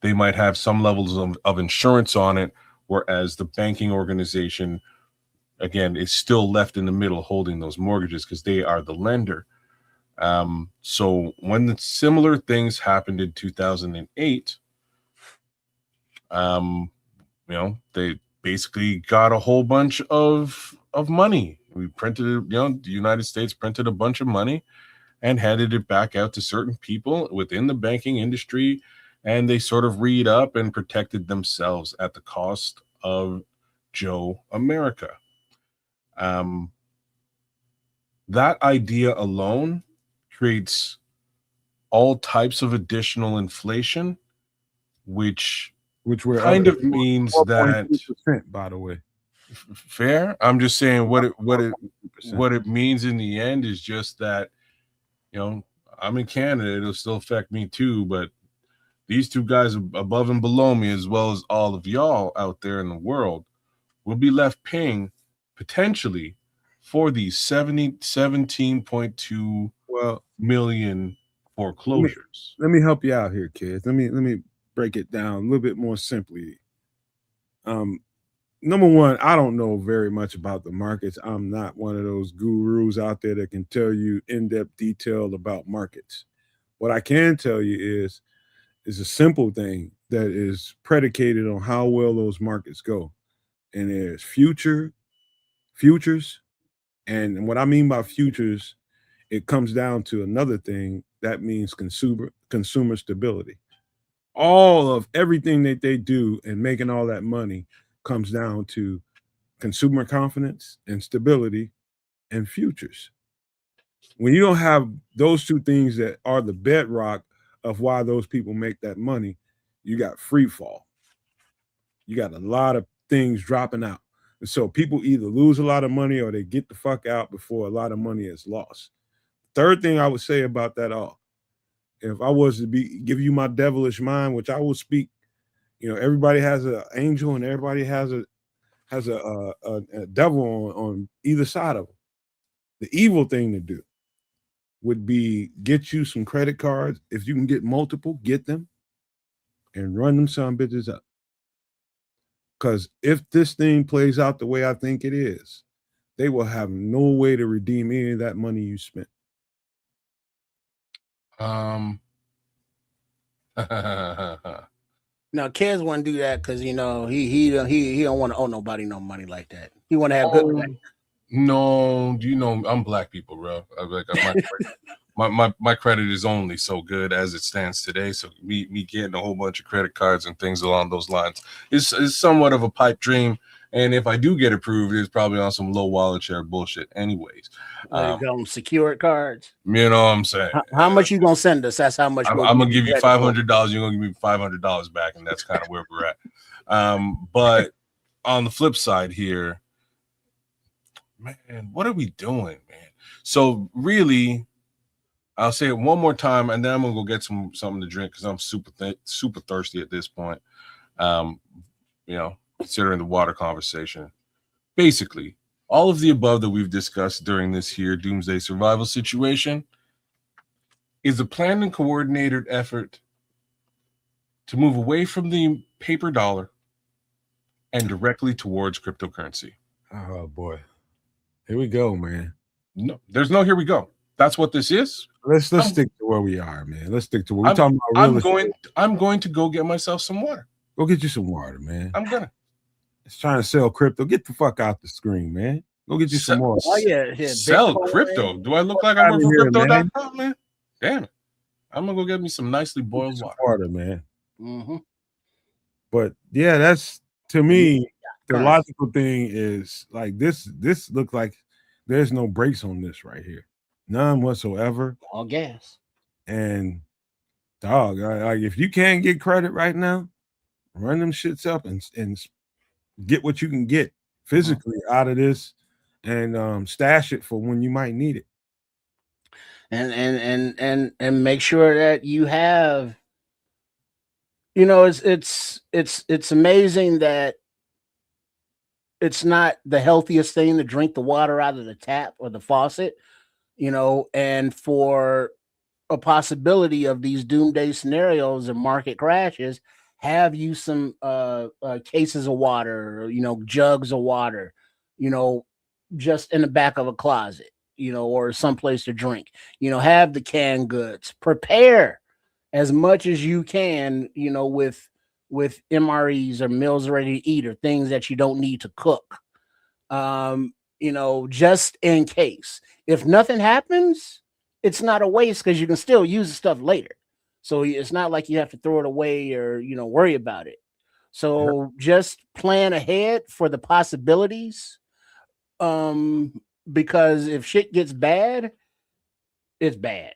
They might have some levels of insurance on it, whereas the banking organization, again, is still left in the middle holding those mortgages because they are the lender. So when the similar things happened in 2008, they basically got a whole bunch of money. We printed, the United States printed a bunch of money and handed it back out to certain people within the banking industry, and they sort of read up and protected themselves at the cost of Joe America. That idea alone creates all types of additional inflation, which we're kind of means that, by the way. Fair. I'm just saying what it means in the end is just that, I'm in Canada, it'll still affect me too, but these two guys above and below me, as well as all of y'all out there in the world, will be left paying potentially for these 17.2 million foreclosures. Let me help you out here, kids. Let me break it down a little bit more simply. number one, I don't know very much about the markets. I'm not one of those gurus out there that can tell you in-depth detail about markets. What I can tell you is a simple thing that is predicated on how well those markets go. And there's futures, and what I mean by futures, it comes down to another thing that means consumer stability. All of everything that they do and making all that money comes down to consumer confidence and stability and futures. When you don't have those two things that are the bedrock of why those people make that money, you got free fall. You got a lot of things dropping out. And so people either lose a lot of money or they get the fuck out before a lot of money is lost. Third thing I would say about that all, if I was to give you my devilish mind, which I will speak, everybody has an angel and everybody has a devil on either side of them. The evil thing to do would be get you some credit cards. If you can get multiple, get them and run them some bitches up. Because if this thing plays out the way I think it is, they will have no way to redeem any of that money you spent. Now, Kez wouldn't do that because he don't want to owe nobody no money like that. He want to have good credit. No, I'm black people, bro. My credit is only so good as it stands today. So me getting a whole bunch of credit cards and things along those lines is somewhat of a pipe dream. And if I do get approved, it's probably on some low wallet share bullshit anyways. Secured cards. You know what I'm saying? How much you gonna send us? That's how much I'm gonna give you $500. You're gonna give me $500 back, and that's kind of where we're at. But on the flip side here, man, what are we doing, man? So really, I'll say it one more time, and then I'm gonna go get something to drink because I'm super thirsty at this point. Considering the water conversation, basically all of the above that we've discussed during this here doomsday survival situation is a planned and coordinated effort to move away from the paper dollar and directly towards cryptocurrency. Oh boy, here we go, man. No, there's no here we go. That's what this is. Let's stick to where we are, man. Let's stick to what we're talking about. I'm going to go get myself some water. Go get you some water, man. I'm gonna. It's trying to sell crypto. Get the fuck out the screen, man. Go get you some more. Oh yeah, sell Bitcoin. Crypto. Do I look like I work for crypto.com, man? Damn it. I'm gonna go get me some nicely boiled water, man. Mm-hmm. But yeah, that's to me the logical thing is like this looks like there's no brakes on this right here. None whatsoever. All gas. And dog, like if you can't get credit right now, run them shits up and get what you can get physically out of this and stash it for when you might need it. And make sure that you have, it's amazing that it's not the healthiest thing to drink the water out of the tap or the faucet, and for a possibility of these doomsday scenarios and market crashes, have you some cases of water, jugs of water, just in the back of a closet, or someplace to drink, have the canned goods, prepare as much as you can, with MREs or meals ready to eat or things that you don't need to cook, just in case. If nothing happens, it's not a waste because you can still use the stuff later. So it's not like you have to throw it away or, worry about it. So just plan ahead for the possibilities. Because if shit gets bad, it's bad.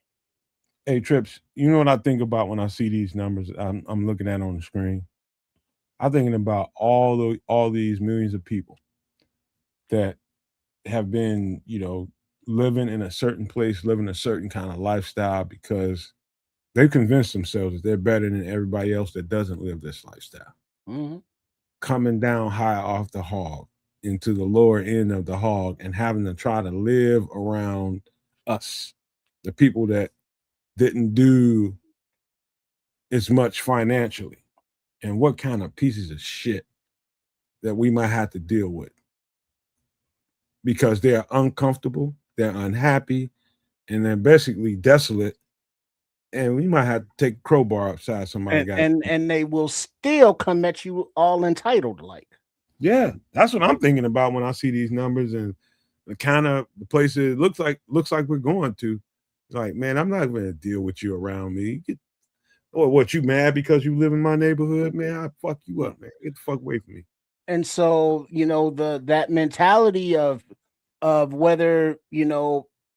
Hey, Trips, you know what I think about when I see these numbers I'm looking at on the screen? I'm thinking about all these millions of people that have been, living in a certain place, living a certain kind of lifestyle because they've convinced themselves that they're better than everybody else that doesn't live this lifestyle. Mm-hmm. Coming down high off the hog into the lower end of the hog and having to try to live around us, the people that didn't do as much financially. And what kind of pieces of shit that we might have to deal with because they're uncomfortable, they're unhappy, and they're basically desolate. And we might have to take a crowbar upside somebody got. And they will still come at you all entitled like. Yeah, that's what I'm thinking about when I see these numbers and the kind of the places it looks like we're going to. It's like, man, I'm not going to deal with you around me. Or what, you mad because you live in my neighborhood, man? I fuck you up, man. Get the fuck away from me. And so, that mentality of whether,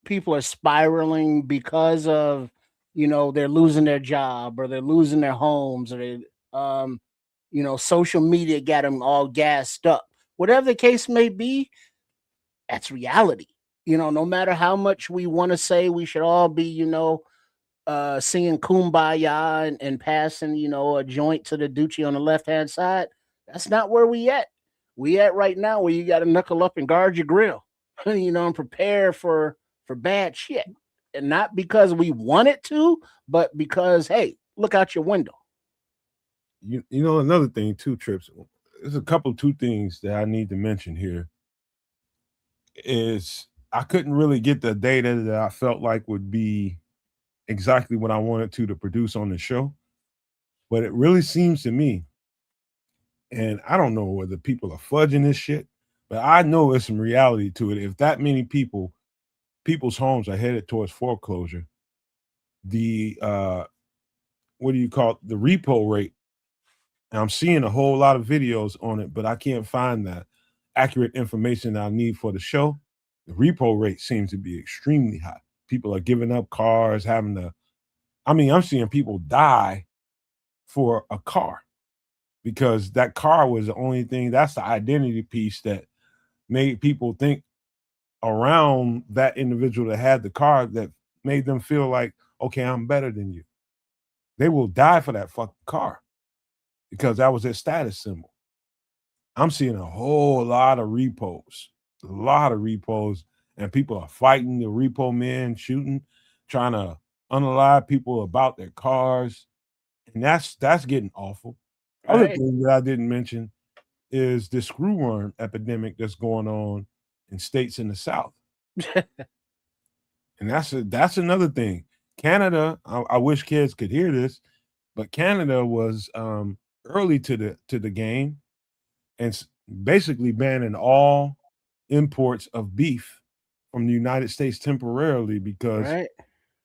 people are spiraling because of, they're losing their job or they're losing their homes or they social media got them all gassed up. Whatever the case may be, that's reality. No matter how much we want to say we should all be, singing kumbaya and passing, a joint to the Doochie on the left hand side. That's not where we at. We at right now where you got to knuckle up and guard your grill, and prepare for bad shit. And not because we want it to, but because, hey, look out your window. Another thing too, Trips. There's a couple two things that I need to mention here. Is I couldn't really get the data that I felt like would be exactly what I wanted to produce on the show. But it really seems to me, and I don't know whether people are fudging this shit, but I know there's some reality to it. If that many people's homes are headed towards foreclosure, the what do you call it? The repo rate. And I'm seeing a whole lot of videos on it, but I can't find the accurate information that I need for the show. The repo rate seems to be extremely high. People are giving up cars, I'm seeing people die for a car because that car was the only thing, that's the identity piece that made people think around that individual that had the car that made them feel like, okay, I'm better than you. They will die for that fucking car because that was their status symbol. I'm seeing a whole lot of repos, and people are fighting the repo men, shooting, trying to unalive people about their cars. And that's getting awful. Other Right. thing that I didn't mention is the screwworm epidemic that's going on in states in the South. And that's another thing. Canada, I wish kids could hear this, but Canada was early to the game and basically banning all imports of beef from the United States temporarily because Right.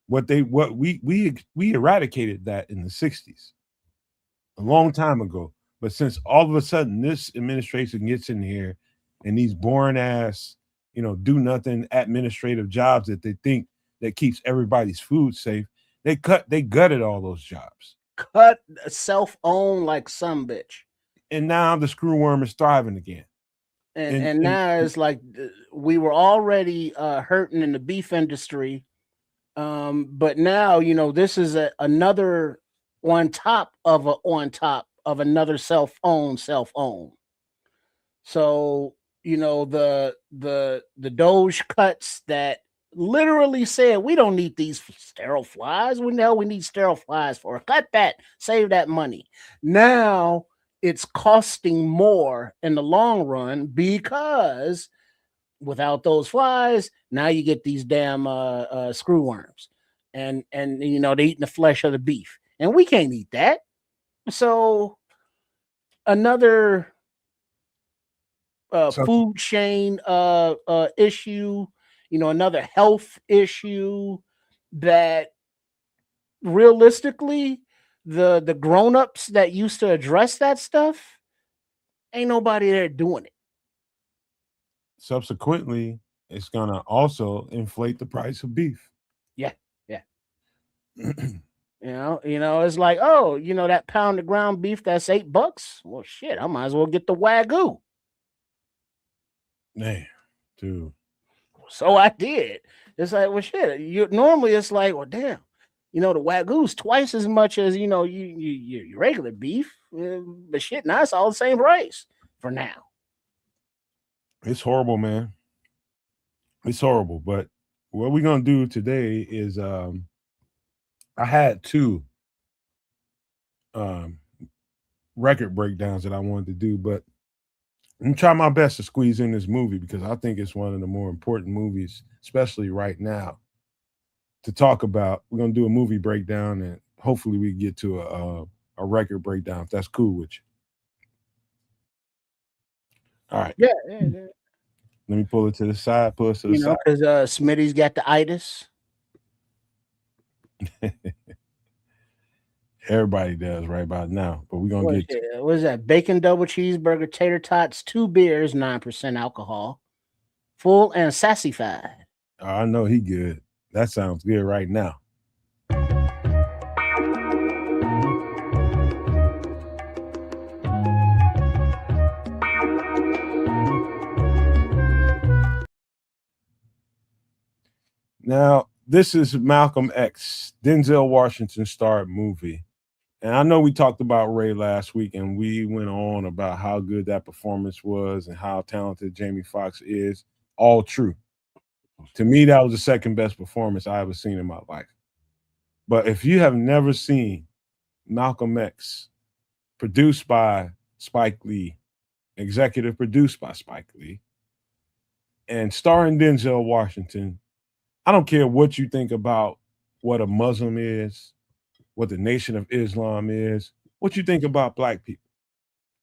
we eradicated that in the 60s, a long time ago. But since all of a sudden this administration gets in here and these boring ass, do nothing administrative jobs that they think that keeps everybody's food safe, they gutted all those jobs. Cut self-own like some bitch. And now the screwworm is thriving again. And now it's like we were already hurting in the beef industry. But now, this is another on top of another self-owned. So, the Doge cuts that literally said, we don't need these sterile flies. We know we need sterile flies for. Cut that, save that money. Now it's costing more in the long run because without those flies, now you get these damn screwworms, and they're eating the flesh of the beef, and we can't eat that. So another food chain issue, another health issue that realistically the grown-ups that used to address that stuff, ain't nobody there doing it. Subsequently, it's gonna also inflate the price of beef. Yeah. It's like, oh, that pound of ground beef that's $8. Well, shit, I might as well get the Wagyu. Man, dude. So I did. It's like, well, shit. Normally it's like, well, damn. The Wagyu's twice as much as your regular beef, but shit, now it's all the same price for now. It's horrible, man. It's horrible. But what we're gonna do today is I had two record breakdowns that I wanted to do, but I'm trying my best to squeeze in this movie because I think it's one of the more important movies, especially right now, to talk about. We're gonna do a movie breakdown, and hopefully we get to a record breakdown if that's cool with you. All right, Yeah, let me pull it to the side. Pull it to the you know, side. because Smitty's got the itis. Everybody does right about now, but we're gonna get to. What is that? Bacon double cheeseburger, tater tots, 2 beers, 9% alcohol, full and sassified. Oh, I know he good. That sounds good right now. Now, this is Malcolm X, Denzel Washington starred movie. And I know we talked about Ray last week, and we went on about how good that performance was and how talented Jamie Foxx is. All true. To me, that was the second best performance I ever seen in my life. But if you have never seen Malcolm X, produced by Spike Lee, executive produced by Spike Lee, and starring Denzel Washington, I don't care what you think about what a Muslim is, what the Nation of Islam is, what you think about black people.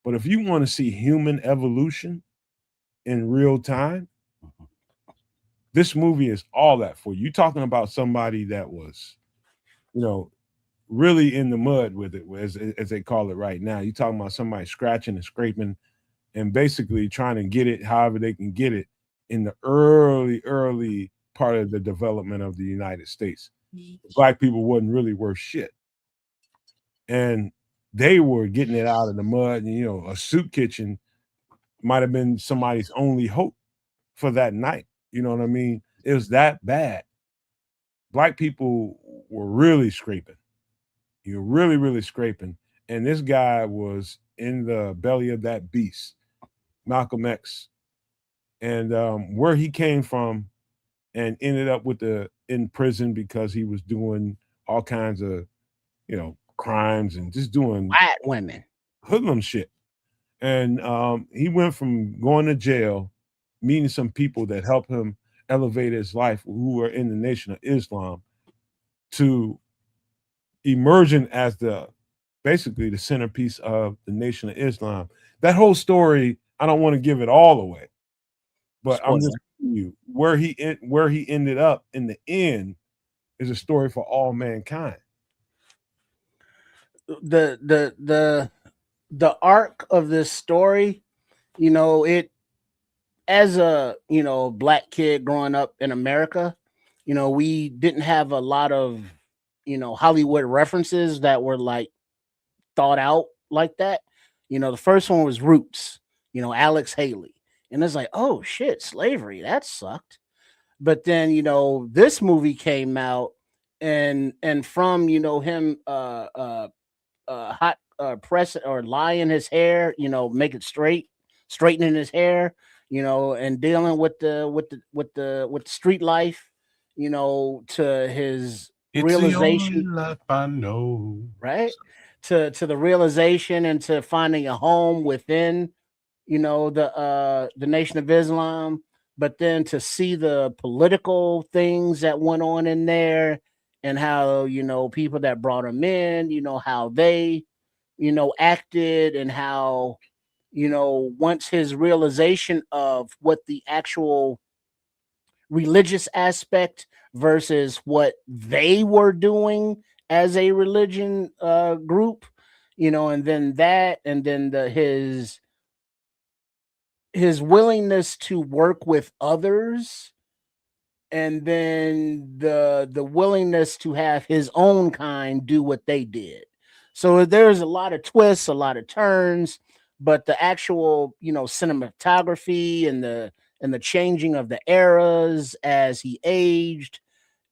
But if you want to see human evolution in real time, this movie is all that for you. You're talking about somebody that was, really in the mud with it, as they call it right now. You're talking about somebody scratching and scraping and basically trying to get it however they can get it in the early part of the development of the United States. Black people wasn't really worth shit. And they were getting it out of the mud. And, a soup kitchen might have been somebody's only hope for that night. You know what I mean? It was that bad. Black people were really scraping. You're really, really scraping. And this guy was in the belly of that beast, Malcolm X. And where he came from and ended up in prison because he was doing all kinds of, crimes and just doing White women. hoodlum shit. And he went from going to jail, meeting some people that helped him elevate his life who were in the Nation of Islam, to emerging as basically the centerpiece of the Nation of Islam. That whole story, I don't want to give it all away, but I'm just telling you where he ended up in the end is a story for all mankind. The arc of this story, it, as a black kid growing up in America, we didn't have a lot of Hollywood references that were like thought out like that. The first one was Roots, Alex Haley, and it's like, oh shit, slavery, that sucked. But then this movie came out, and from him hot press or lying his hair, make it straight, straightening his hair, and dealing with the street life, to his It's realization, the only life I know. right? To the realization and to finding a home within, the Nation of Islam, but then to see the political things that went on in there, and how people that brought him in, how they acted, and how once his realization of what the actual religious aspect versus what they were doing as a religion group, and then that, and then his willingness to work with others, and then the willingness to have his own kind do what they did. So there's a lot of twists, a lot of turns, but the actual cinematography and the changing of the eras as he aged,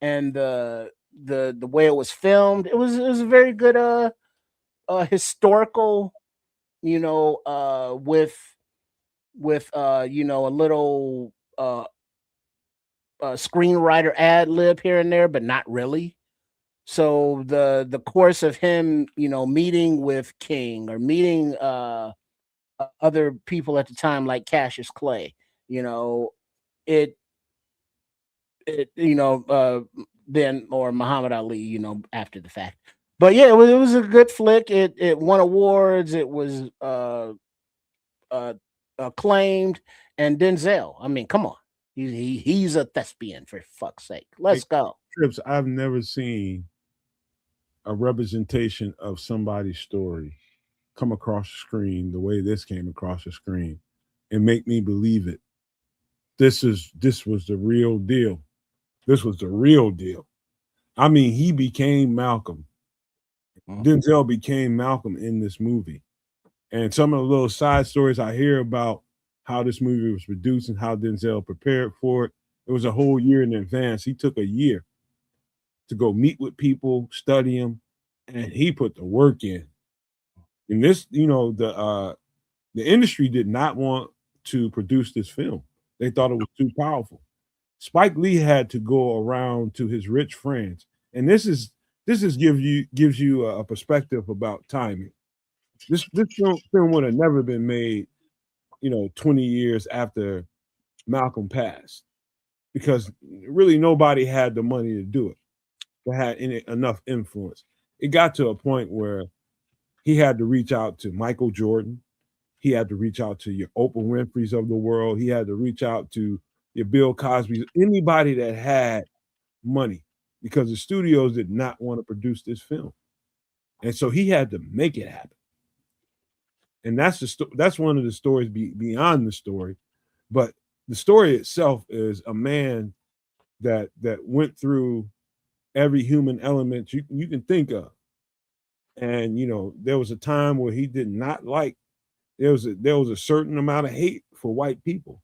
and the way it was filmed, it was a very good historical, with a little screenwriter ad lib here and there, but not really. So the course of him, meeting with King, or meeting other people at the time like Cassius Clay. You know, it then or Muhammad Ali, after the fact. But yeah, it was a good flick. It won awards. It was uh acclaimed, and Denzel. I mean, come on, he's a thespian for fuck's sake. Let's go. Trips, I've never seen a representation of somebody's story come across the screen the way this came across the screen and make me believe it. This was the real deal. This was the real deal. I mean, he became Malcolm. Denzel became Malcolm in this movie. And some of the little side stories I hear about how this movie was produced and how Denzel prepared for it, it was a whole year in advance. He took a year to go meet with people, study them, and he put the work in. And this, the industry did not want to produce this film. They thought it was too powerful. Spike Lee had to go around to his rich friends, and this gives you a perspective about timing. This film would have never been made, 20 years after Malcolm passed, because really nobody had the money to do it. They had enough influence. It got to a point where he had to reach out to Michael Jordan. He had to reach out to your Oprah Winfrey's of the world. He had to reach out to your Bill Cosby's, anybody that had money, because the studios did not want to produce this film. And so he had to make it happen. And that's one of the stories beyond the story. But the story itself is a man that went through every human element you can think of. And there was a time where he did not like, there was a certain amount of hate for white people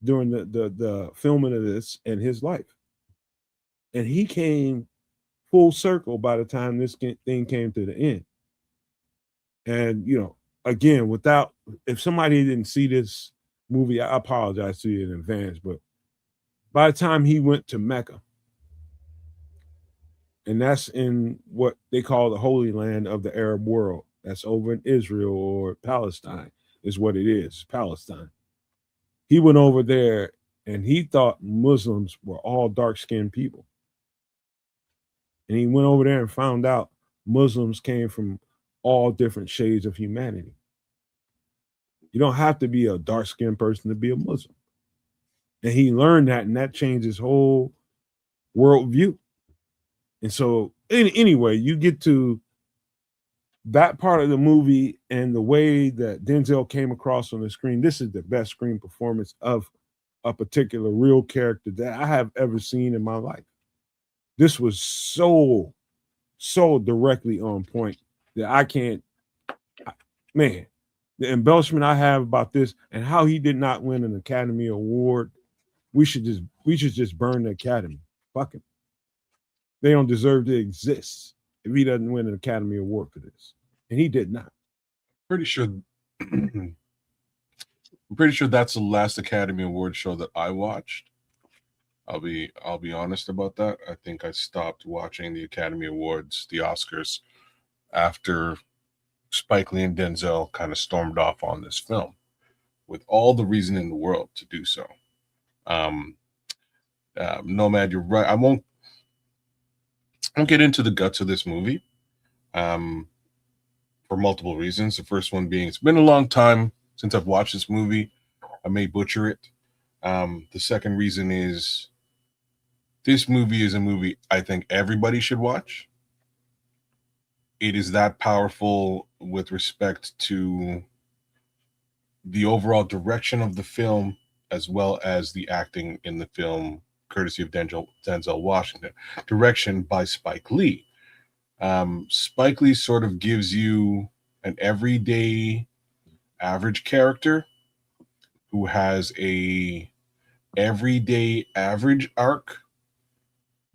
during the filming of this and his life. And he came full circle by the time this thing came to the end. And again, if somebody didn't see this movie, I apologize to you in advance, but by the time he went to Mecca, and that's in what they call the Holy Land of the Arab world, that's over in Israel or Palestine, is what it is, Palestine. He went over there and he thought Muslims were all dark-skinned people. And he went over there and found out Muslims came from all different shades of humanity. You don't have to be a dark-skinned person to be a Muslim. And he learned that, and that changed his whole worldview. And so, anyway, you get to that part of the movie and the way that Denzel came across on the screen. This is the best screen performance of a particular real character that I have ever seen in my life. This was so directly on point that I can't, man, the embellishment I have about this and how he did not win an Academy Award, we should just burn the Academy. Fuck him. They don't deserve to exist if he doesn't win an Academy Award for this. And he did not. Pretty sure I'm pretty sure that's the last Academy Award show that I watched. I'll be honest about that. I think I stopped watching the Academy Awards, the Oscars, after Spike Lee and Denzel kind of stormed off on this film, with all the reason in the world to do so. Nomad, you're right. I won't get into the guts of this movie for multiple reasons. The first one being it's been a long time since I've watched this movie. I may butcher it. The second reason is this movie is a movie I think everybody should watch. It is that powerful with respect to the overall direction of the film as well as the acting in the film, courtesy of Denzel Washington. Direction by Spike Lee. Spike Lee sort of gives you an everyday average character who has a everyday average arc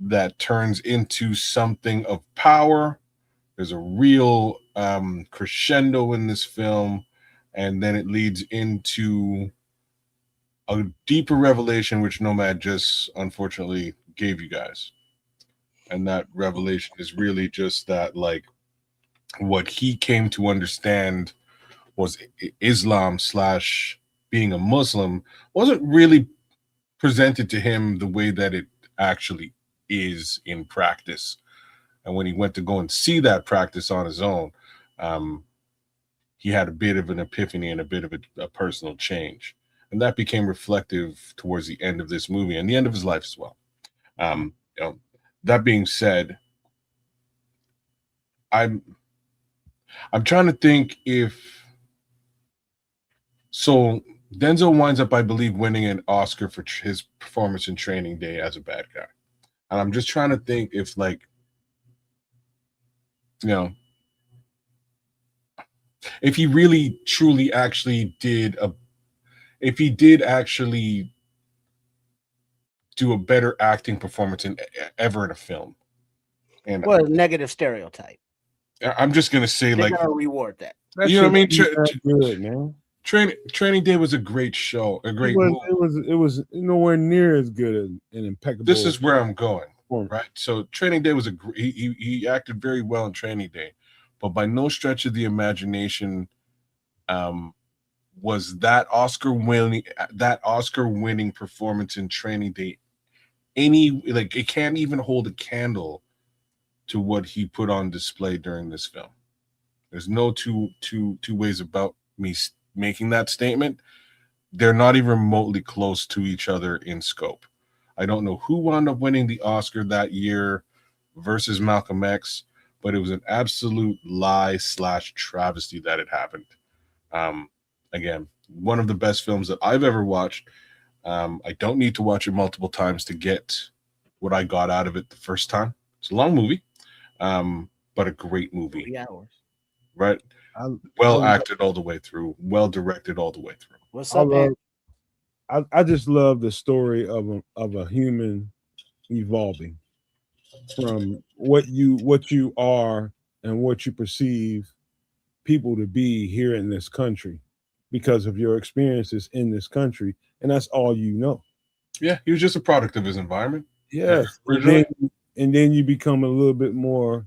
that turns into something of power. There's a real crescendo in this film, and then it leads into a deeper revelation, which Nomad just unfortunately gave you guys. And that revelation is really just that, like, what he came to understand was Islam / being a Muslim wasn't really presented to him the way that it actually is in practice. And when he went to go and see that practice on his own, he had a bit of an epiphany and a bit of a personal change. And that became reflective towards the end of this movie and the end of his life as well. That being said, I'm trying to think if so. Denzel winds up, I believe, winning an Oscar for his performance in Training Day as a bad guy, and I'm just trying to think if, like, if he really, truly, actually if he did actually do a better acting performance ever in a film. And negative stereotype. I'm just gonna say, They're like, gonna reward that. You know what I mean? Good, man. Training Day was a great show, a great movie. It was nowhere near as good and impeccable. This is where I'm going, right? So Training Day was he acted very well in Training Day, but by no stretch of the imagination was that Oscar winning performance in Training Day it can't even hold a candle to what he put on display during this film. There's no two ways about me making that statement. They're not even remotely close to each other in scope. I don't know who wound up winning the Oscar that year versus Malcolm X, but it was an absolute lie / travesty that it happened. Again, one of the best films that I've ever watched. I don't need to watch it multiple times to get what I got out of it the first time. It's a long movie, but a great movie. 3 hours. Right? Well acted all the way through. Well directed all the way through. What's up, man? I just love the story of a human evolving from what you are and what you perceive people to be here in this country because of your experiences in this country, and that's all you know. Yeah, he was just a product of his environment. Yes, and then you become a little bit more,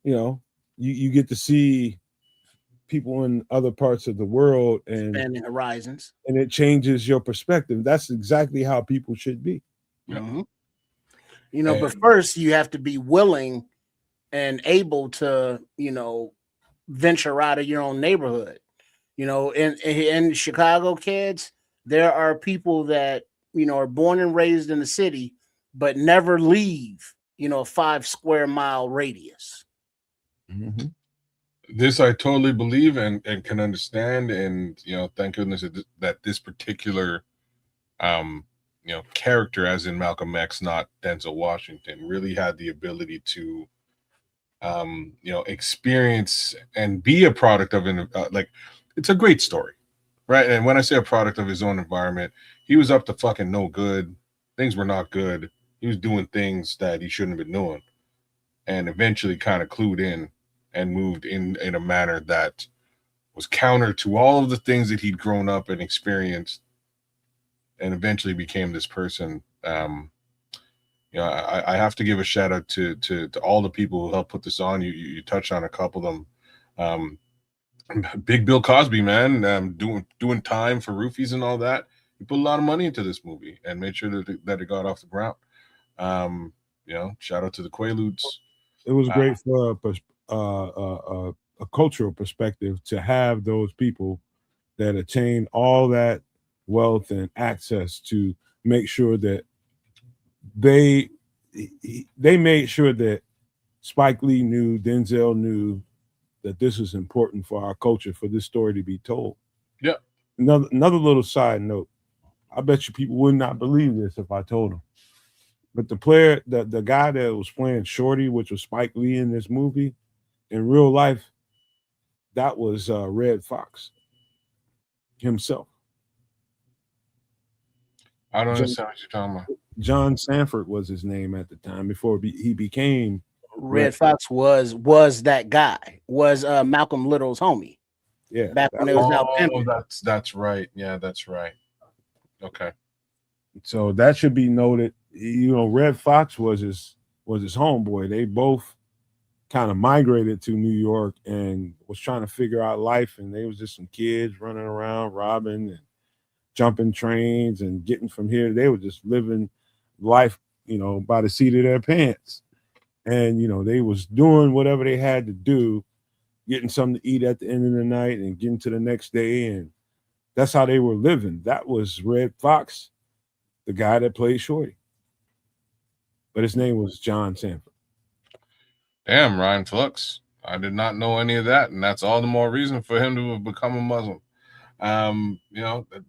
you get to see people in other parts of the world and expanding horizons, and it changes your perspective. That's exactly how people should be. Mm-hmm. But first you have to be willing and able to, venture out of your own neighborhood. In Chicago, kids, there are people that, are born and raised in the city, but never leave, a 5 square mile radius. Mm-hmm. This I totally believe and can understand. And, thank goodness that this particular, character, as in Malcolm X, not Denzel Washington, really had the ability to, experience and be a product of it's a great story, right? And when I say a product of his own environment, he was up to fucking no good. Things were not good. He was doing things that he shouldn't have been doing, and eventually kind of clued in and moved in a manner that was counter to all of the things that he'd grown up and experienced, and eventually became this person. I have to give a shout out to all the people who helped put this on. You touched on a couple of them. Big Bill Cosby, man, doing time for roofies and all that. He put a lot of money into this movie and made sure that it got off the ground. Shout out to the Quaaludes. It was great for a cultural perspective to have those people that attain all that wealth and access to make sure that they made sure that Spike Lee knew, Denzel knew that this is important for our culture, for this story to be told. Yeah. Another little side note. I bet you people would not believe this if I told them. But the guy that was playing Shorty, which was Spike Lee in this movie, in real life, that was Red Fox himself. I don't understand what you're talking about. John Sanford was his name at the time before he became Red Fox. Was that guy? Was Malcolm Little's homie? Yeah, back when it was Alabama. That's right. Yeah, that's right. Okay. So that should be noted. Red Fox was his homeboy. They both kind of migrated to New York and was trying to figure out life. And they was just some kids running around, robbing and jumping trains and getting from here. They were just living life, by the seat of their pants. And, they was doing whatever they had to do, getting something to eat at the end of the night and getting to the next day. And that's how they were living. That was Red Fox, the guy that played Shorty. But his name was John Sanford. Damn, Ryan Flux. I did not know any of that, and that's all the more reason for him to have become a Muslim.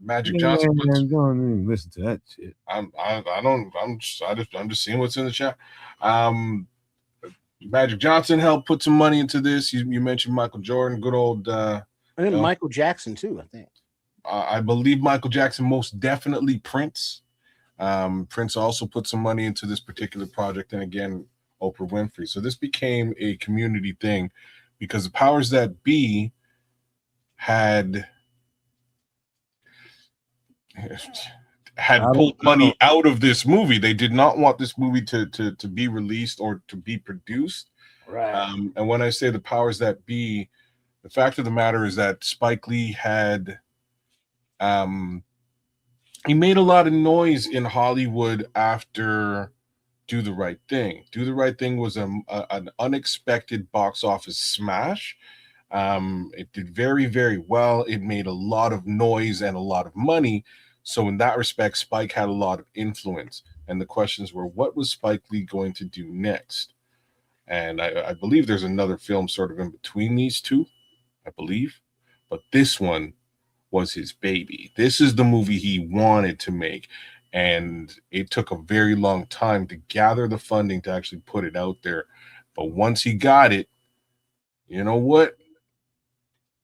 Magic Johnson. Man, don't even listen to that shit. I'm just seeing what's in the chat. Magic Johnson helped put some money into this. You mentioned Michael Jordan, good old. I think Michael Jackson too. I think. I believe Michael Jackson, most definitely Prince. Prince also put some money into this particular project, and again, Oprah Winfrey. So this became a community thing because the powers that be had pulled money out of this movie. They did not want this movie to be released or to be produced. Right. And when I say the powers that be, the fact of the matter is that Spike Lee had he made a lot of noise in Hollywood after Do the Right Thing. Do the Right Thing was an unexpected box office smash. It did very, very well. It made a lot of noise and a lot of money. So in that respect, Spike had a lot of influence. And the questions were, what was Spike Lee going to do next? And I believe there's another film sort of in between these two, I believe. But this one was his baby. This is the movie he wanted to make. And it took a very long time to gather the funding to actually put it out there. But once he got it, you know what?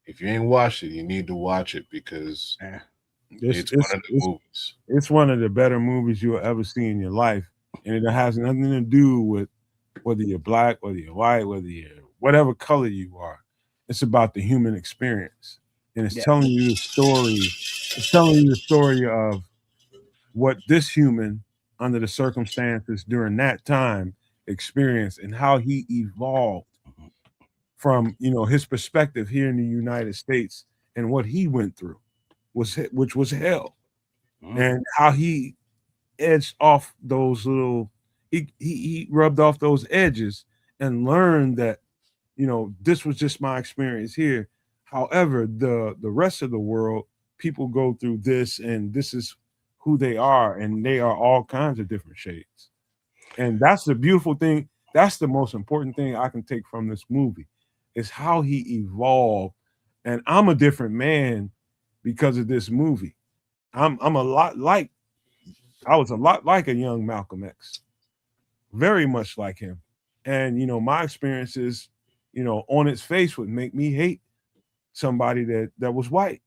If you ain't watched it, you need to watch it because it's one of the movies. It's one of the better movies you'll ever see in your life. And it has nothing to do with whether you're black, whether you're white, whether you're whatever color you are. It's about the human experience. And it's telling you the story. It's telling you the story of what this human, under the circumstances during that time, experienced and how he evolved from his perspective here in the United States and what he went through, which was hell, and how he edged off those little. He rubbed off those edges and learned that this was just my experience here. However, the rest of the world, people go through this, and this is who they are, and they are all kinds of different shades. And that's the beautiful thing. That's the most important thing I can take from this movie is how he evolved. And I'm a different man because of this movie. I was a lot like a young Malcolm X, very much like him. And my experiences, on its face would make me hate somebody that was white.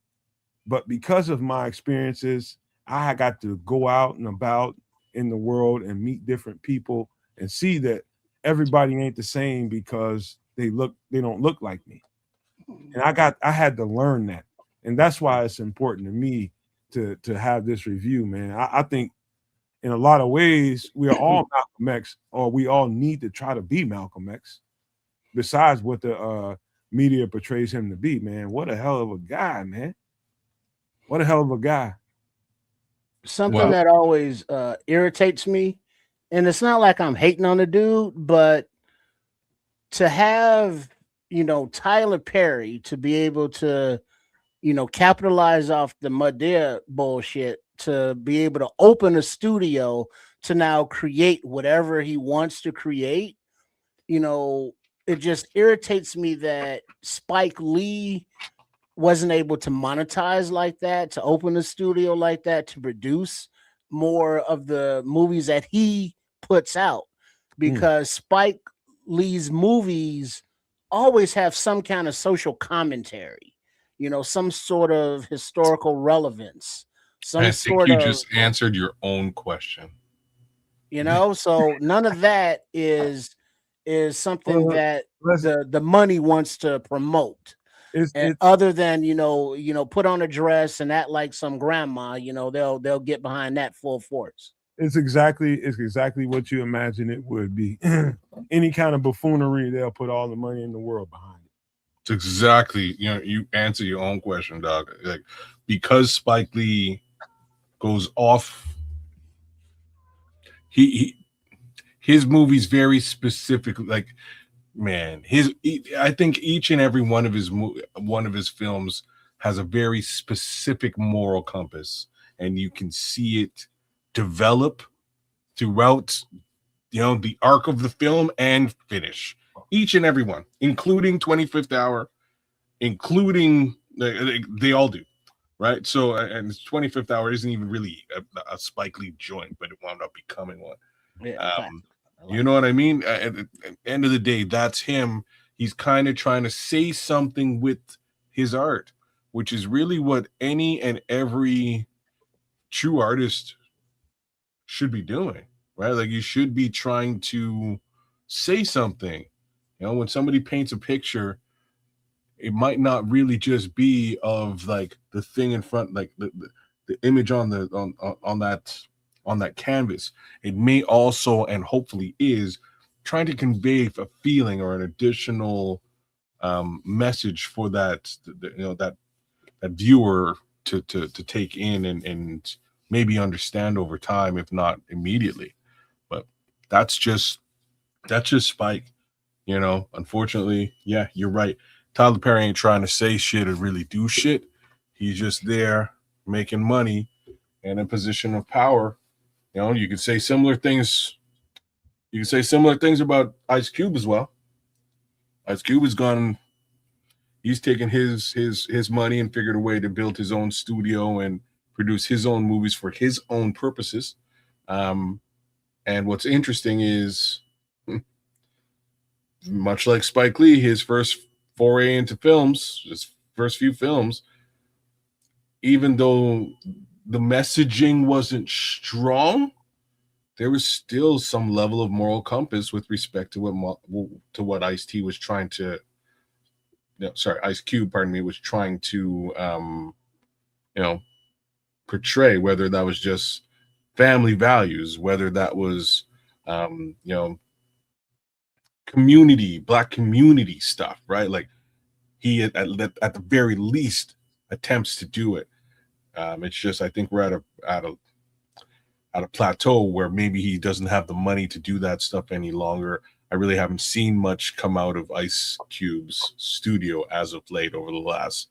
But because of my experiences, I got to go out and about in the world and meet different people and see that everybody ain't the same because they don't look like me. And I had to learn that. And that's why it's important to me to have this review, man. I think in a lot of ways we are all Malcolm X, or we all need to try to be Malcolm X, besides what the media portrays him to be, man. What a hell of a guy, man. What a hell of a guy. Something that always irritates me, and it's not like I'm hating on the dude, but to have, Tyler Perry to be able to, capitalize off the Madea bullshit, to be able to open a studio to now create whatever he wants to create, it just irritates me that Spike Lee wasn't able to monetize like that, to open a studio like that, to produce more of the movies that he puts out, because Spike Lee's movies always have some kind of social commentary, some sort of historical relevance. I think you just answered your own question. So none of that is something that the money wants to promote. And other than put on a dress and act like some grandma, they'll get behind that full force. It's exactly what you imagine it would be. Any kind of buffoonery, they'll put all the money in the world behind it. It's exactly, you answer your own question, dog. Like, because Spike Lee goes off, his movies very specific. Like, man, I think each and every one of his films has a very specific moral compass, and you can see it develop throughout, the arc of the film and finish. Each and every one, including 25th Hour, including they all do, right? So, and 25th Hour isn't even really a Spike Lee joint, but it wound up becoming one. Yeah, you know what I mean? At the end of the day, that's him. He's kind of trying to say something with his art, which is really what any and every true artist should be doing, right? Like, you should be trying to say something. When somebody paints a picture, it might not really just be of like the thing in front, like the image on that canvas. It may also, and hopefully is, trying to convey a feeling or an additional message for that viewer to take in and maybe understand over time, if not immediately. But that's just Spike. Unfortunately, yeah, you're right. Tyler Perry ain't trying to say shit or really do shit. He's just there making money and in position of power. You could say similar things. You can say similar things about Ice Cube as well. Ice Cube has gone. He's taken his money and figured a way to build his own studio and produce his own movies for his own purposes. And what's interesting is, much like Spike Lee, his first foray into films, his first few films, even though the messaging wasn't strong, there was still some level of moral compass with respect to what Ice-T was trying to, Ice Cube, pardon me, was trying to, portray, whether that was just family values, whether that was, Black community stuff, right? Like, he at the very least attempts to do it. It's just, I think we're at a plateau where maybe he doesn't have the money to do that stuff any longer. I really haven't seen much come out of Ice Cube's studio as of late over the last,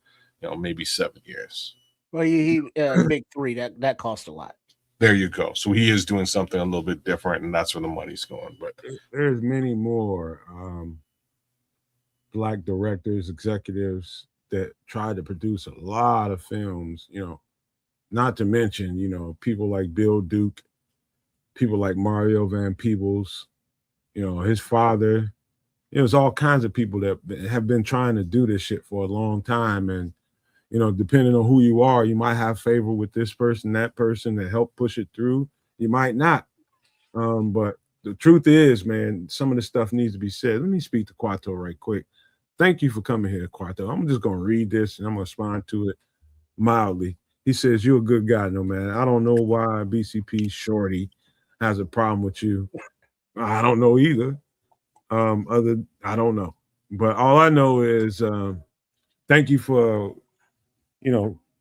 maybe 7 years. Well, he Big Three, that cost a lot. There you go. So he is doing something a little bit different, and that's where the money's going. But there's many more Black directors, executives that try to produce a lot of films, not to mention, people like Bill Duke, people like Mario Van Peebles, his father. There's all kinds of people that have been trying to do this shit for a long time. And, depending on who you are, you might have favor with this person, that person that helped push it through. You might not. But the truth is, man, some of the stuff needs to be said. Let me speak to Quato right quick. Thank you for coming here, Quato. I'm just going to read this and I'm going to respond to it mildly. He says, "You're a good guy, Nomad. I don't know why BCP Shorty has a problem with you. I don't know either. I don't know. But all I know is thank you for,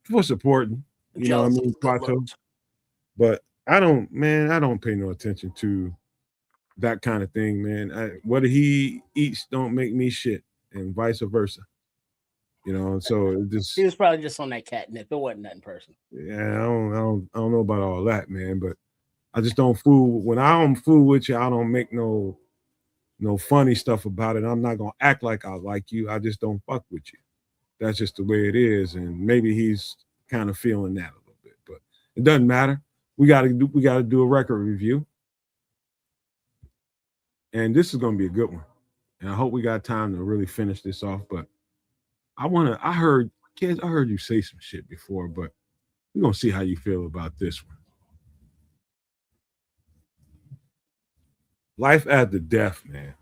for supporting. You know what I mean, Quato? But I don't pay no attention to that kind of thing, man. What he eats don't make me shit, and vice versa. So he was probably just on that catnip. It wasn't nothing personal. Yeah, I don't know about all that, man. But I just don't fool. When I don't fool with you, I don't make no funny stuff about it. I'm not gonna act like I like you. I just don't fuck with you. That's just the way it is. And maybe he's kind of feeling that a little bit, but it doesn't matter. We gotta do a record review. And this is gonna be a good one. And I hope we got time to really finish this off. But I heard you say some shit before, but we're gonna see how you feel about this one. Life After Death, man.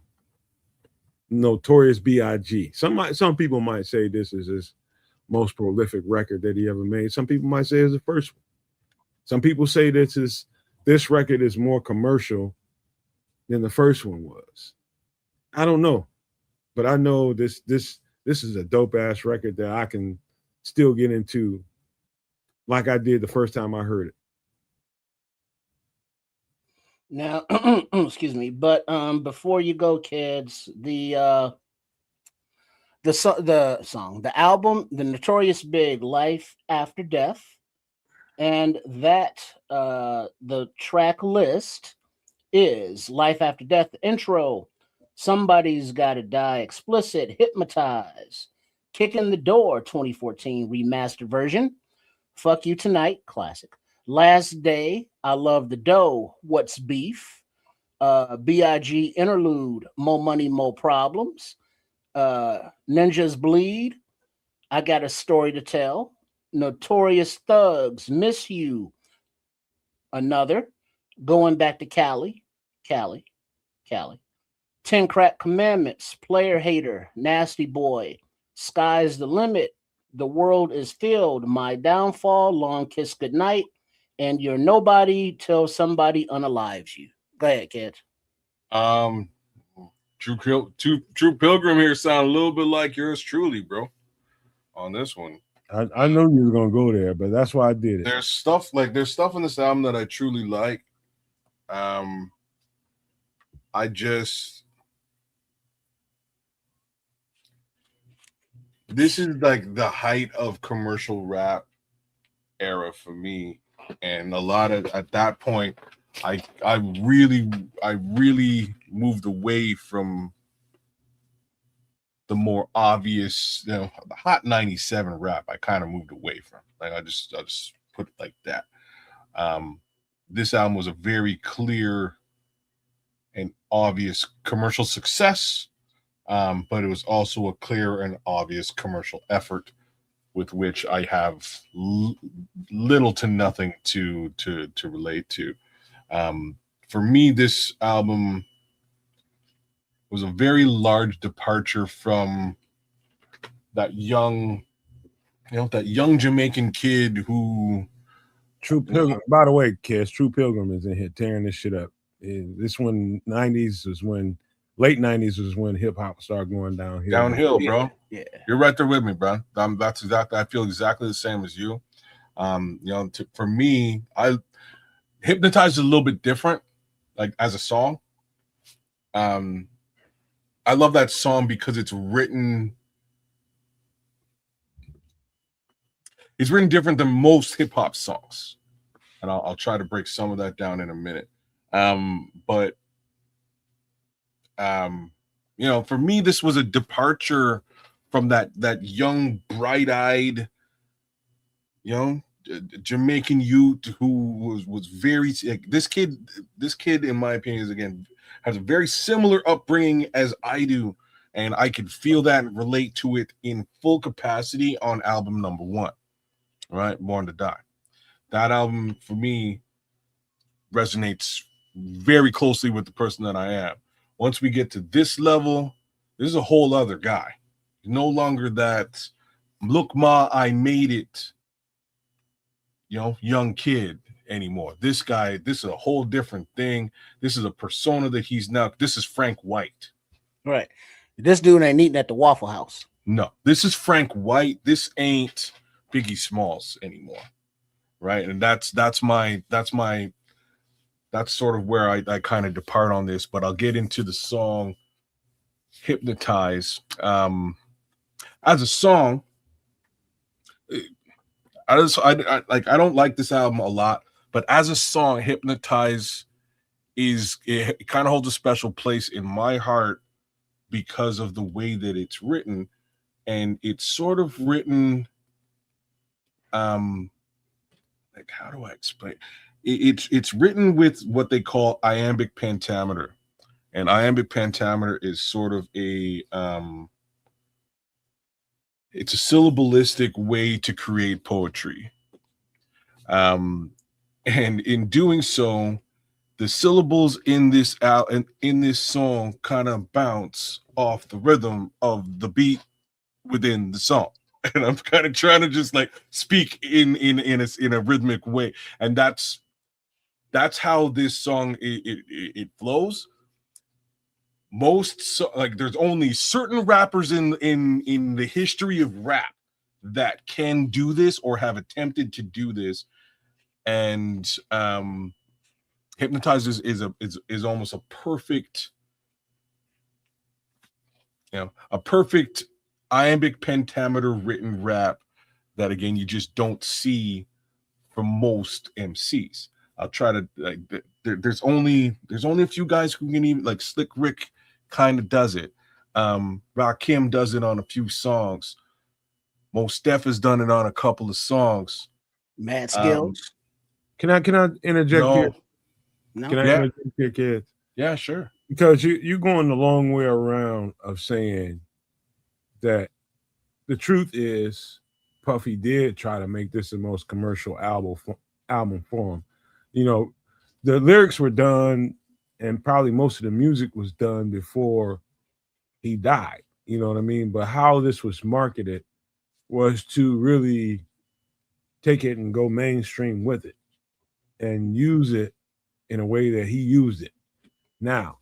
Notorious B.I.G. Some people might say this is his most prolific record that he ever made. Some people might say it's the first one. Some people say this this record is more commercial than the first one was. I don't know, but I know this is a dope ass record that I can still get into like I did the first time I heard it. Now, excuse me, but before you go, kids, the album, The Notorious Big, Life After Death, and that the track list is Life After Death, intro, Somebody's Gotta Die, explicit, Hypnotize, Kick in the Door 2014 remastered version, Fuck You Tonight, classic, Last Day, I Love the Dough, What's Beef, B.I.G. interlude, More Money, More Problems, Ninjas Bleed, I Got a Story to Tell, Notorious Thugs, Miss You, another, Going Back to Cali, 10 Crack Commandments, Player Hater, Nasty Boy, Sky's the Limit, The World is Filled, My Downfall, Long Kiss Goodnight, and You're Nobody Till Somebody Unalives You. Go ahead, kids. True Pilgrim here sound a little bit like yours truly, bro. On this one, I know you were gonna go there, but that's why I did it. There's stuff in this album that I truly like. This is like the height of commercial rap era for me, and a lot of at that point, I really moved away from the more obvious, the hot 97 rap. I kind of moved away from. Like I just put it like that. This album was a very clear and obvious commercial success, but it was also a clear and obvious commercial effort with which I have little to nothing to relate to. For me, this album was a very large departure from that young Jamaican kid who. True Pilgrim. By the way, kids, True Pilgrim is in here tearing this shit up. This one, late 90s was when hip hop started going downhill. Downhill, bro. Yeah. You're right there with me, bro. That's exactly. I feel exactly the same as you. For me, I Hypnotized is a little bit different, like as a song. I love that song because it's written different than most hip hop songs, and I'll try to break some of that down in a minute. But for me, this was a departure from that young, bright-eyed, Jamaican youth who was very like, this kid in my opinion is, again, has a very similar upbringing as I do, and I could feel that and relate to it in full capacity on album number 1, right? Born to Die. That album for me resonates very closely with the person that I am. Once we get to this level, this is a whole other guy. No longer that look ma, I made it, young kid anymore. This guy, this is a whole different thing. This is a persona that he's now. This is Frank White. Right. This dude ain't eating at the Waffle House. No, this is Frank White. This ain't Biggie Smalls anymore. Right. And that's sort of where I kind of depart on this, but I'll get into the song Hypnotize. As a song, I don't like this album a lot, but as a song, Hypnotize it kind of holds a special place in my heart because of the way that it's written, and it's sort of written, how do I explain? It's written with what they call iambic pentameter, and iambic pentameter is sort of it's a syllabalistic way to create poetry. And in doing so, the syllables in this song kind of bounce off the rhythm of the beat within the song. And I'm kind of trying to just like speak in a rhythmic way. And that's that's how this song it flows. Like there's only certain rappers in the history of rap that can do this or have attempted to do this, and Hypnotize is almost a perfect, a perfect iambic pentameter written rap that again you just don't see from most MCs. I'll try to like there's only a few guys who can even, like Slick Rick kind of does it. Rakim does it on a few songs. Mos Def has done it on a couple of songs. Mad Skills. Can I interject here? No. Can I interject here, kids? Yeah, sure. Because you're going the long way around of saying that the truth is Puffy did try to make this the most commercial album for him. You know, the lyrics were done and probably most of the music was done before he died. You know what I mean? But how this was marketed was to really take it and go mainstream with it and use it in a way that he used it. Now,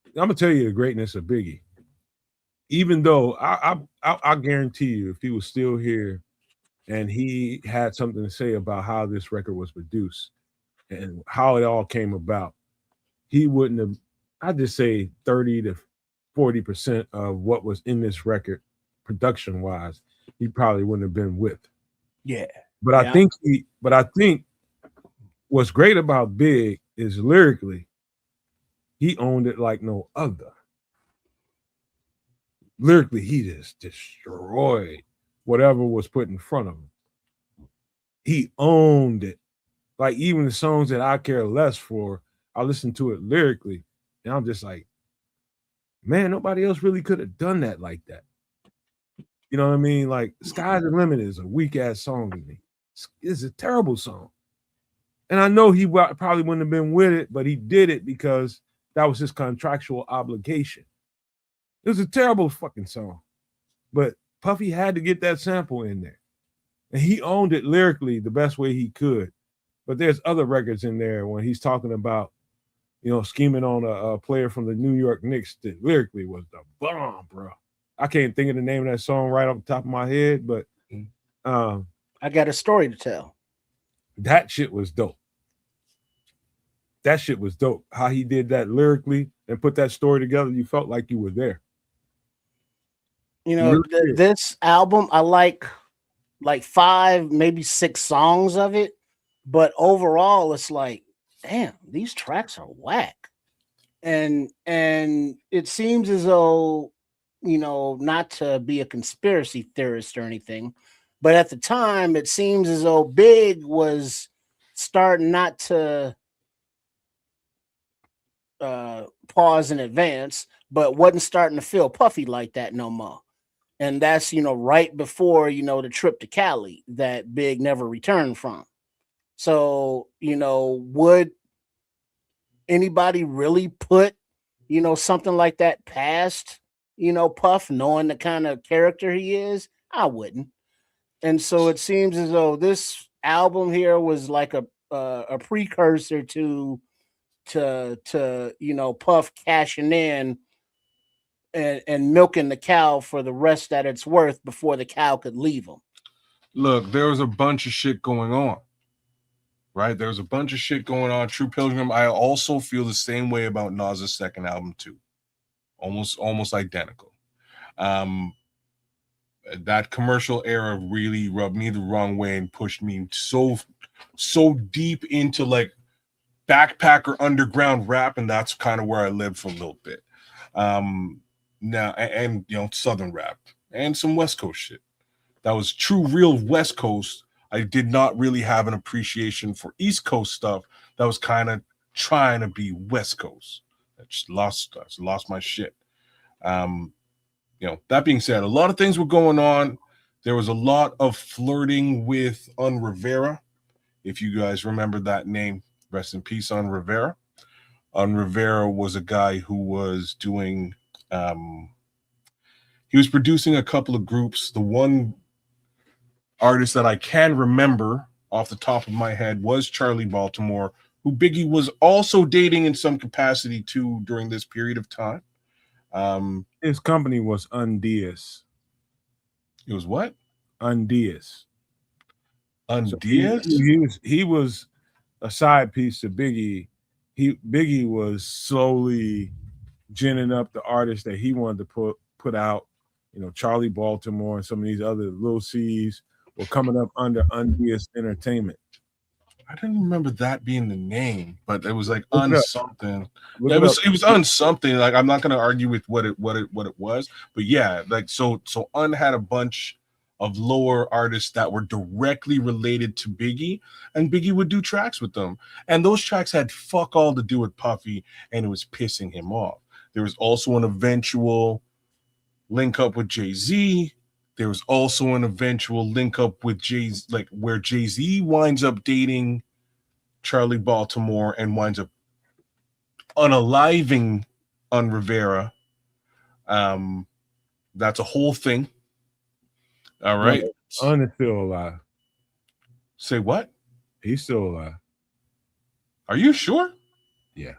I'm gonna tell you the greatness of Biggie. Even though I guarantee you, if he was still here and he had something to say about how this record was produced and how it all came about, he wouldn't have. I'd just say 30 to 40% of what was in this record, production wise, he probably wouldn't have been with. Yeah, but I think what's great about Big is lyrically, he owned it like no other. Lyrically, he just destroyed whatever was put in front of him. He owned it. Like even the songs that I care less for, I listen to it lyrically, and I'm just like, man, nobody else really could have done that like that. You know what I mean? Like Sky's the Limit is a weak ass song to me. It's a terrible song. And I know he probably wouldn't have been with it, but he did it because that was his contractual obligation. It was a terrible fucking song. But Puffy had to get that sample in there. And he owned it lyrically the best way he could. But there's other records in there when he's talking about, scheming on a player from the New York Knicks that lyrically was the bomb, bro. I can't think of the name of that song right off the top of my head, but I got a story to tell. That shit was dope. That shit was dope. How he did that lyrically and put that story together, you felt like you were there. This album, I like 5, maybe 6 songs of it, but overall, it's like, damn, these tracks are whack. And it seems as though, not to be a conspiracy theorist or anything, but at the time, it seems as though Big was starting not to pause in advance, but wasn't starting to feel Puffy like that no more. And that's, right before, the trip to Cali that Big never returned from. So, would anybody really put, something like that past, Puff, knowing the kind of character he is? I wouldn't. And so it seems as though this album here was like a precursor to Puff cashing in and milking the cow for the rest that it's worth before the cow could leave him. Look, there was a bunch of shit going on, right? There was a bunch of shit going on. True Pilgrim, I also feel the same way about Nas' second album too. Almost identical. That commercial era really rubbed me the wrong way and pushed me so deep into like backpacker underground rap, and that's kind of where I lived for a little bit. Now and Southern rap and some West Coast shit. That was true, real West Coast. I did not really have an appreciation for East Coast stuff. That was kind of trying to be West Coast. I just lost my shit. That being said, a lot of things were going on. There was a lot of flirting with Un Rivera. If you guys remember that name, rest in peace, Un Rivera. Un Rivera was a guy who was doing, he was producing a couple of groups. The one artist that I can remember off the top of my head was Charlie Baltimore, who Biggie was also dating in some capacity too during this period of time. His company was Undies. It was what? Undies. So Undies? he was a side piece to Biggie. Biggie was slowly ginning up the artists that he wanted to put out. You know, Charlie Baltimore and some of these other little C's were coming up under Undies Entertainment. I didn't remember that being the name, but it was like Look on it up. something. Look Yeah, it up. it was on something. Like I'm not gonna argue with what it was, but yeah, like so Un had a bunch of lower artists that were directly related to Biggie, and Biggie would do tracks with them. And those tracks had fuck all to do with Puffy, and it was pissing him off. There was also an eventual link up with Jay-Z. There was also an eventual link up with Jay-Z, like where Jay-Z winds up dating Charlie Baltimore and winds up unaliving on Rivera. That's a whole thing. All right. No, Un is still alive. Say what? He's still alive. Are you sure? Yeah.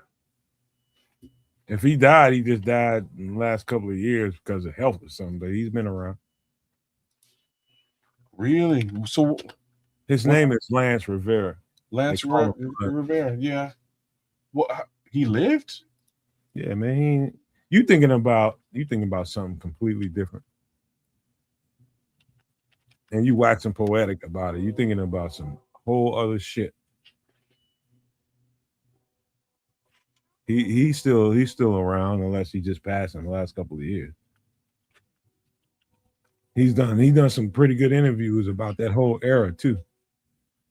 If he died, he just died in the last couple of years because of health or something, but he's been around. Really? So his name is Lance Rivera. Lance Rivera, yeah. What, he lived? Yeah, man. You thinking about something completely different. And you waxing poetic about it. You thinking about some whole other shit. He's still around unless he just passed in the last couple of years. He's done some pretty good interviews about that whole era too.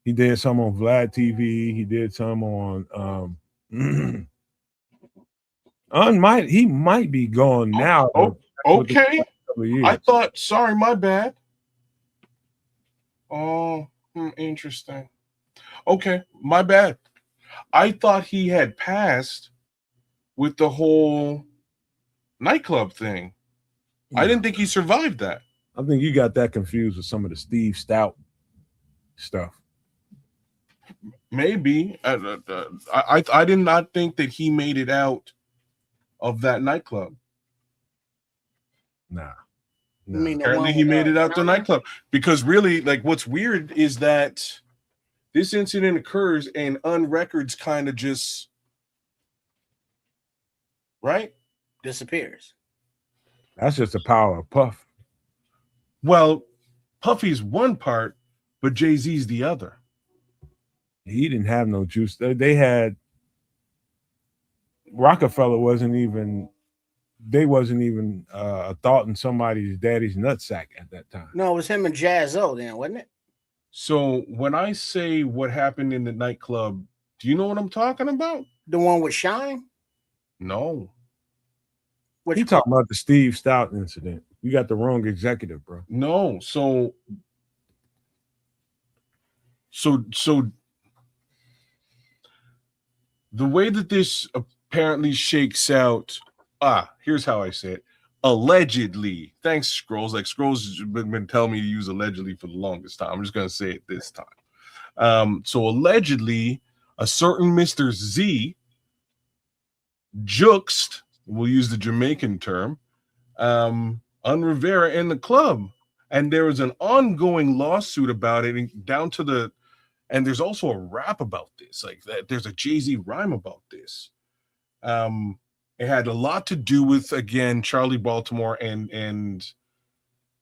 He did some on Vlad TV. He did some on he might be gone now. Okay. I thought, sorry, my bad. Oh, interesting. Okay, my bad. I thought he had passed with the whole nightclub thing. I didn't think he survived that. I think you got that confused with some of the Steve Stout stuff. Maybe. I did not think that he made it out of that nightclub. Nah. Apparently he made it out the nightclub. Because really, like, what's weird is that this incident occurs and Records kind of just, right? Disappears. That's just the power of Puff. Well, Puffy's one part, but Jay-Z's the other. He didn't have no juice. They had Rockefeller wasn't even a thought in somebody's daddy's nutsack at that time. No, it was him and Jaz-O then, wasn't it? So when I say what happened in the nightclub, do you know what I'm talking about? The one with Shine? No. You talking about the Steve Stout incident. You got the wrong executive, bro. No. So the way that this apparently shakes out, here's how I say it. Allegedly. Thanks, Scrolls. Like, Scrolls has been telling me to use allegedly for the longest time. I'm just going to say it this time. So allegedly, a certain Mr. Z juxed, we'll use the Jamaican term, on Rivera in the club. And there was an ongoing lawsuit about it, and there's also a rap about this. Like, that there's a Jay-Z rhyme about this. It had a lot to do with, again, Charlie Baltimore and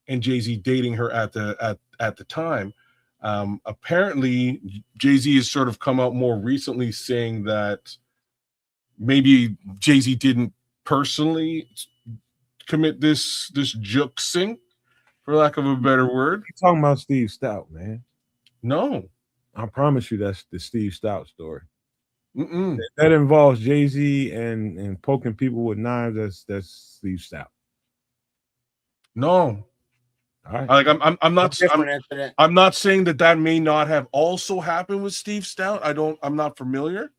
Jay-Z dating her at the time. Apparently, Jay-Z has sort of come out more recently saying that maybe Jay-Z didn't personally commit this juxing, for lack of a better word. You're talking about Steve Stout, man. No. I promise you that's the Steve Stout story. Mm-mm. That involves Jay-Z and poking people with knives. That's Steve Stout. No. All right. Like I'm not saying that may not have also happened with Steve Stout. I'm not familiar.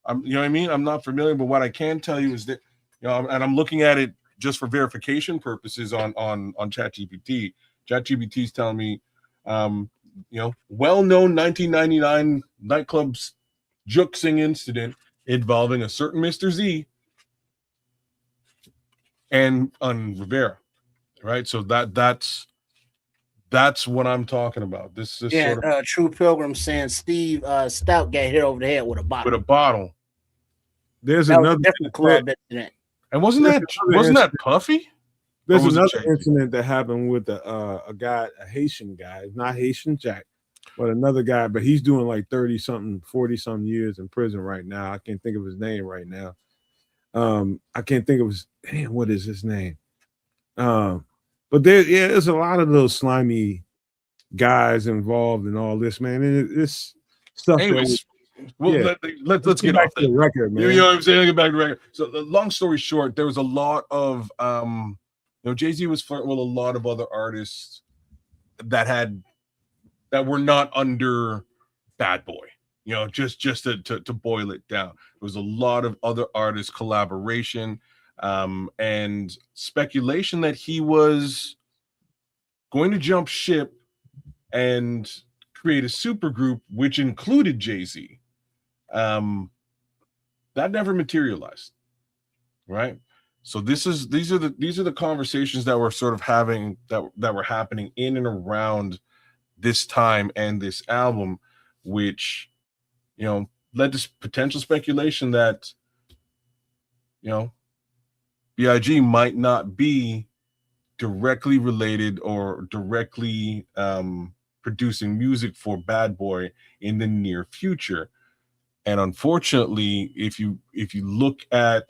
You know what I mean? I'm not familiar, but what I can tell you is that, you know, and I'm looking at it just for verification purposes on ChatGPT. ChatGPT is telling me, you know, well-known 1999 nightclubs juxing incident involving a certain Mr. Z and on Rivera, right? So that's what I'm talking about. This is Yeah, sort of True Pilgrim saying Steve Stout got hit over the head with a with bottle. a bottle. There's That was another a different club incident. And wasn't that Puffy? There's Or was it another Jay? incident that happened with a guy, a Haitian guy, not Haitian Jack, but another guy, but he's doing like 30 something, 40 something years in prison right now. I can't think of his name right now. I can't think of his what is his name? But there's a lot of those slimy guys involved in all this, man. And it's stuff Anyways, well, yeah. let's get off back to the that. record, man. You know what I'm saying? Get back to the record. So, long story short, there was a lot of Jay-Z was flirting with a lot of other artists that were not under Bad Boy. Just to boil it down, there was a lot of other artists collaboration, and speculation that he was going to jump ship and create a supergroup, which included Jay-Z. That never materialized, right? So these are the conversations that we're sort of having that were happening in and around this time and this album, which led to potential speculation that BIG might not be directly related or directly producing music for Bad Boy in the near future. And unfortunately, if you look at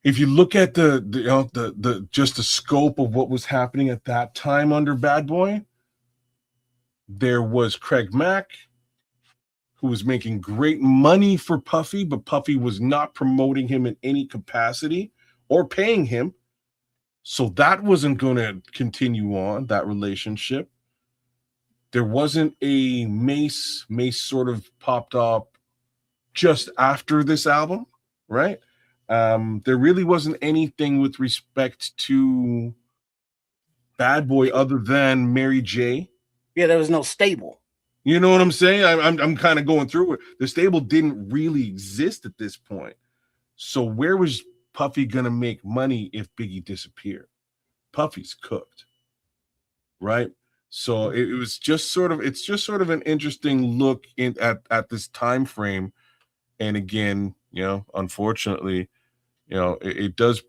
the just the scope of what was happening at that time under Bad Boy, there was Craig Mack, who was making great money for Puffy, but Puffy was not promoting him in any capacity or paying him. So that wasn't going to continue on, that relationship. There wasn't a Mace. Mace sort of popped up just after this album, right? There really wasn't anything with respect to Bad Boy other than Mary J. Yeah, there was no stable. You know what I'm saying? I'm kind of going through it. The stable didn't really exist at this point. So where was Puffy gonna make money if Biggie disappeared? Puffy's cooked, right? So it's just sort of an interesting look at this time frame. And again, unfortunately, it does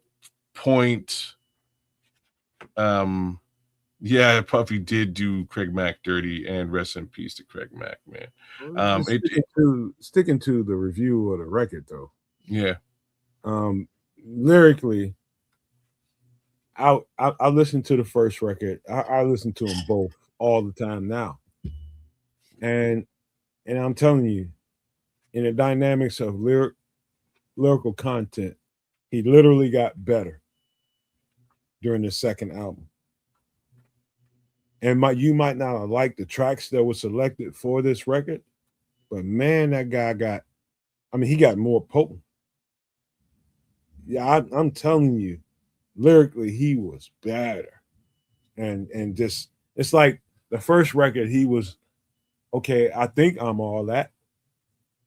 point. Yeah, Puffy did do Craig Mack dirty, and rest in peace to Craig Mack, man. Sticking to the review of the record, though. Yeah. Lyrically, I listened to the first record. I listen to them both all the time now, and I'm telling you, in the dynamics of lyrical content, he literally got better during the second album. And you might not have liked the tracks that were selected for this record, but man, that guy he got more potent. Yeah, I'm telling you, lyrically, he was better. And just, it's like the first record, he was, okay, I think I'm all that.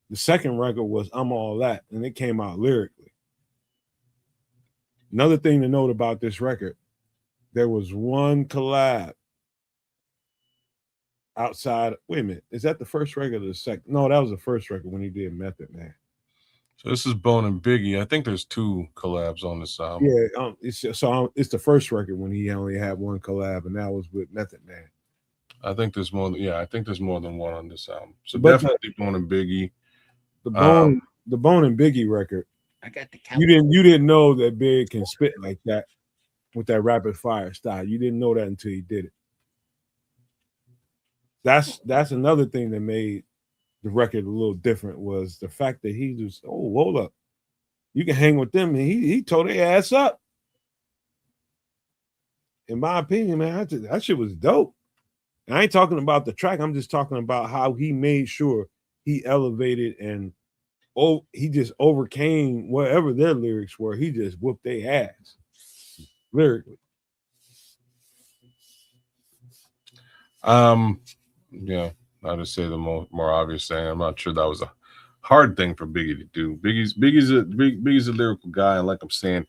The second record was I'm all that, and it came out lyrically. Another thing to note about this record, there was one collab outside. Wait a minute, is that the first record or the second? No, that was the first record when he did Method Man. So this is Bone and Biggie. I think there's two collabs on this album. Yeah, it's the first record when he only had one collab, and that was with Method Man. I think there's more. I think there's more than one on this album. So definitely Bone and Biggie. The Bone and Biggie record. I got the count. You didn't know that Big can spit like that with that rapid fire style. You didn't know that until he did it. That's another thing that made the record a little different, was the fact that he just, hold up, you can hang with them, and he tore their ass up. In my opinion, man, that shit was dope. And I ain't talking about the track. I'm just talking about how he made sure he elevated and he just overcame whatever their lyrics were. He just whooped their ass lyrically. Yeah, Not to say the more obvious thing. I'm not sure that was a hard thing for Biggie to do. Biggie's a lyrical guy, and like I'm saying,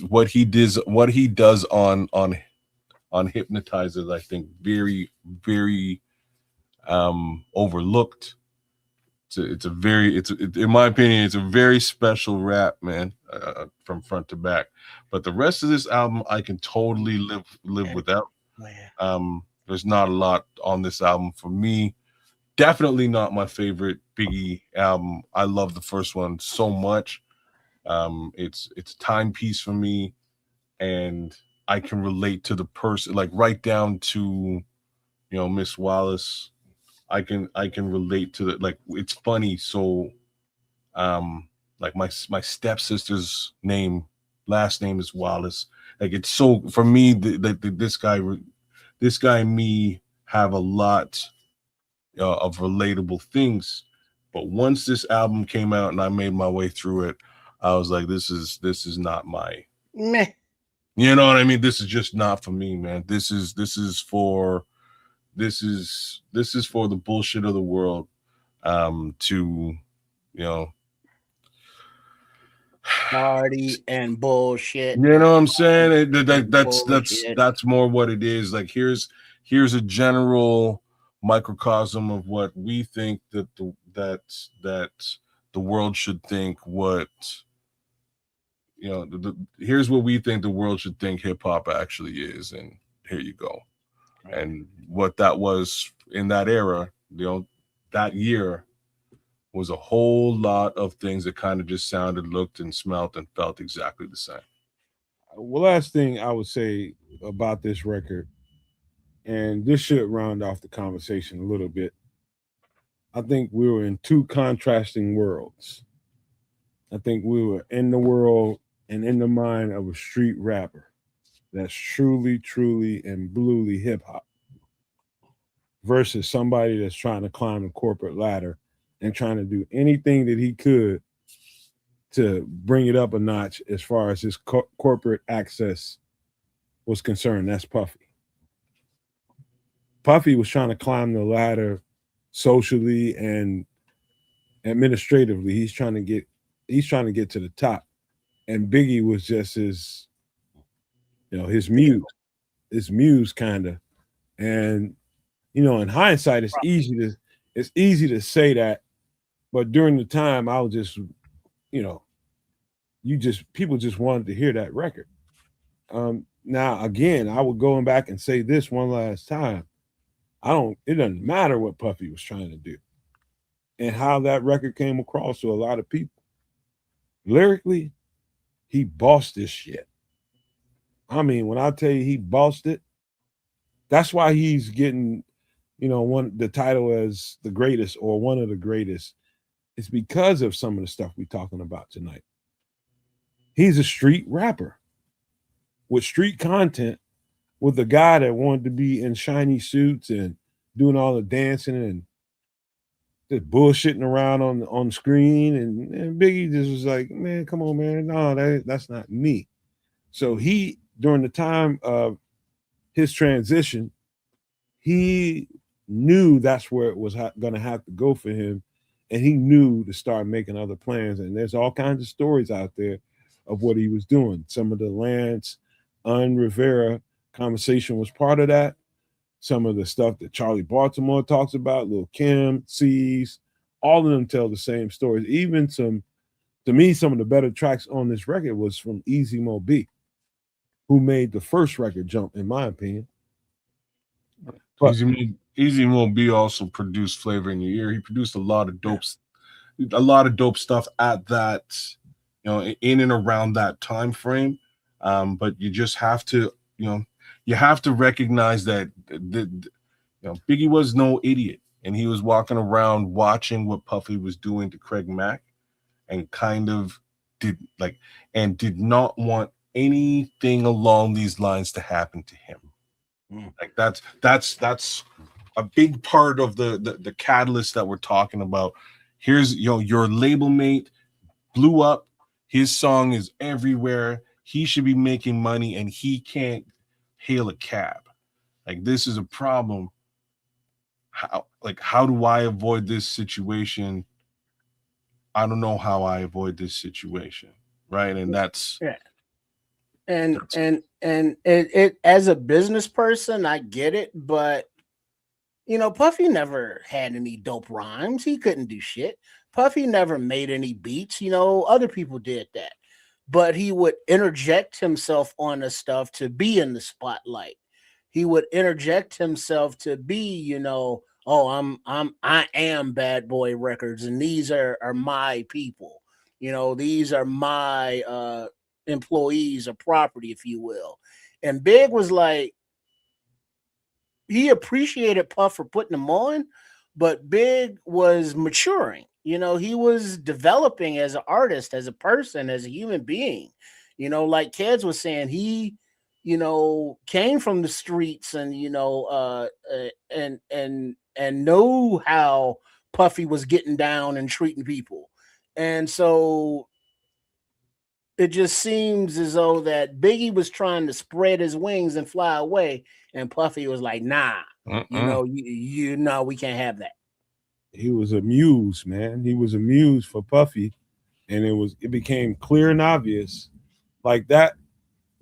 what he does on Hypnotizers, I think very very overlooked. In my opinion, it's a very special rap, man, from front to back. But the rest of this album, I can totally live without. There's not a lot on this album for me. Definitely not my favorite Biggie album. I love the first one so much. It's a timepiece for me, and I can relate to the person, like right down to, Miss Wallace. I can relate to it. Like, it's funny. So, like my stepsister's last name is Wallace. Like, it's so, for me, this guy and me have a lot of relatable things. But once this album came out and I made my way through it, I was like, this is not my Meh. You know what I mean? This is just not for me, man. This is for the bullshit of the world. To Party and bullshit. You know what I'm saying? Bullshit. That's more what it is. Like, here's a general microcosm of what we think that the world should think. Here's what we think the world should think hip hop actually is, and here you go. And what that was in that era, that year, was a whole lot of things that kind of just sounded, looked, and smelt and felt exactly the same. Well, last thing I would say about this record, and this should round off the conversation a little bit. I think we were in two contrasting worlds. I think we were in the world and in the mind of a street rapper that's truly, truly, and bluely hip hop versus somebody that's trying to climb the corporate ladder and trying to do anything that he could to bring it up a notch as far as his corporate access was concerned. That's Puffy. Puffy was trying to climb the ladder socially and administratively. He's trying to get to the top. And Biggie was just his muse kind of. And in hindsight, it's easy to say that, but during the time, I was just, people just wanted to hear that record. Now again, I would go back and say this one last time. It doesn't matter what Puffy was trying to do and how that record came across to a lot of people. Lyrically, he bossed this shit. I mean, when I tell you he bossed it, that's why he's getting, the title as the greatest or one of the greatest. It's because of some of the stuff we're talking about tonight. He's a street rapper with street content, with a guy that wanted to be in shiny suits and doing all the dancing and just bullshitting around on screen. And Biggie just was like, man, come on, man. No, that's not me. So he, during the time of his transition, he knew that's where it was going to have to go for him. And he knew to start making other plans. And there's all kinds of stories out there of what he was doing. Some of the Lance, Rivera conversation was part of that. Some of the stuff that Charlie Baltimore talks about, Lil Kim, C's, all of them tell the same stories. Even to me, some of the better tracks on this record was from Easy Mo B, who made the first record jump, in my opinion. But Easy Mo B also produced Flavor in Your Ear. He produced a lot of dope stuff at that, in and around that time frame. But you just have to, you have to recognize that Biggie was no idiot, and he was walking around watching what Puffy was doing to Craig Mack, and kind of did not want anything along these lines to happen to him. Like that's a big part of the catalyst that we're talking about. Here's your label mate blew up. His song is everywhere. He should be making money, and he can't hail a cab. Like, this is a problem. how do I avoid this situation? I don't know how I avoid this situation, right? And that's Yeah. And it as a business person, I get it, but Puffy never had any dope rhymes. He couldn't do shit. Puffy never made any beats. Other people did that. But he would interject himself on the stuff to be in the spotlight. He would interject himself to be, oh, I am Bad Boy Records, and these are my people. These are my employees or property, if you will. And Big was like, he appreciated Puff for putting him on, but Big was maturing. He was developing as an artist, as a person, as a human being. Like Keds was saying, he, came from the streets and and know how Puffy was getting down and treating people, and so it just seems as though that Biggie was trying to spread his wings and fly away, and Puffy was like, "Nah, no, we can't have that." He was a muse, man. He was a muse for Puffy, and it became clear and obvious, like that.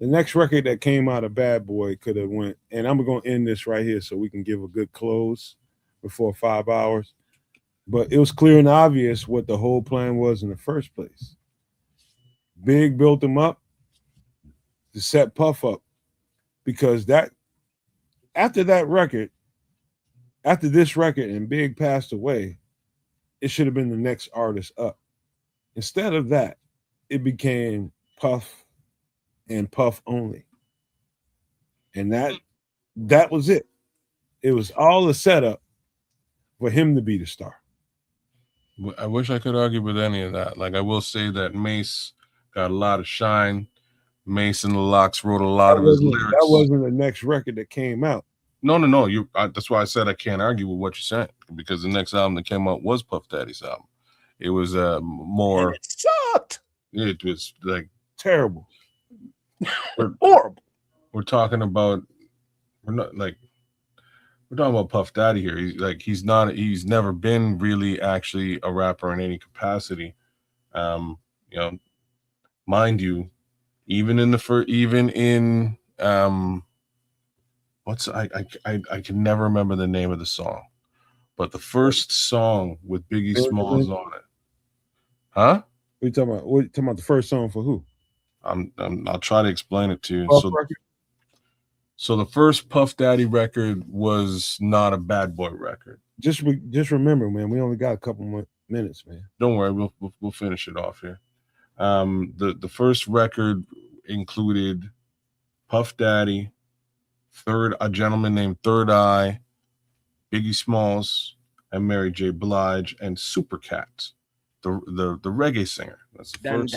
The next record that came out of Bad Boy could have went, and I'm gonna end this right here so we can give a good close before 5 hours. But it was clear and obvious what the whole plan was in the first place. Big built him up to set Puff up, because after this record and Big passed away, it should have been the next artist up. Instead of that, it became Puff and Puff only. And that was it. It was all a setup for him to be the star. I wish I could argue with any of that. Like, I will say that Mace got a lot of shine. Mace and the Locks wrote a lot of his lyrics. That wasn't the next record that came out. No. That's why I said I can't argue with what you're saying, because the next album that came out was Puff Daddy's album. It was more. And it sucked. It was like terrible, horrible. We're talking about. We're talking about Puff Daddy here. He's never been really actually a rapper in any capacity. Mind you, even in I can never remember the name of the song, but the first song with Biggie Smalls on it. Huh? What are you talking about? What are you talking about? The first song for who? I'll try to explain it to you. So the first Puff Daddy record was not a Bad Boy record. Just remember, man, we only got a couple more minutes, man. Don't worry, we'll finish it off here. The first record included Puff Daddy, a gentleman named Third Eye, Biggie Smalls, and Mary J. Blige, and Super Cat, the reggae singer. That's the first.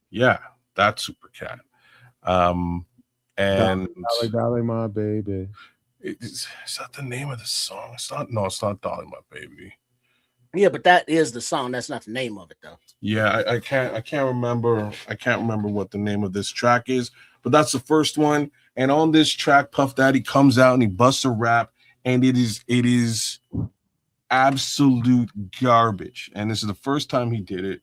Yeah, that's Super Cat. And Dolly, my baby. Is that the name of the song? It's not Dolly, my baby. Yeah, but that is the song. That's not the name of it, though. Yeah, I can't remember. I can't remember what the name of this track is, but that's the first one. And on this track, Puff Daddy comes out and he busts a rap, and it is absolute garbage. And this is the first time he did it.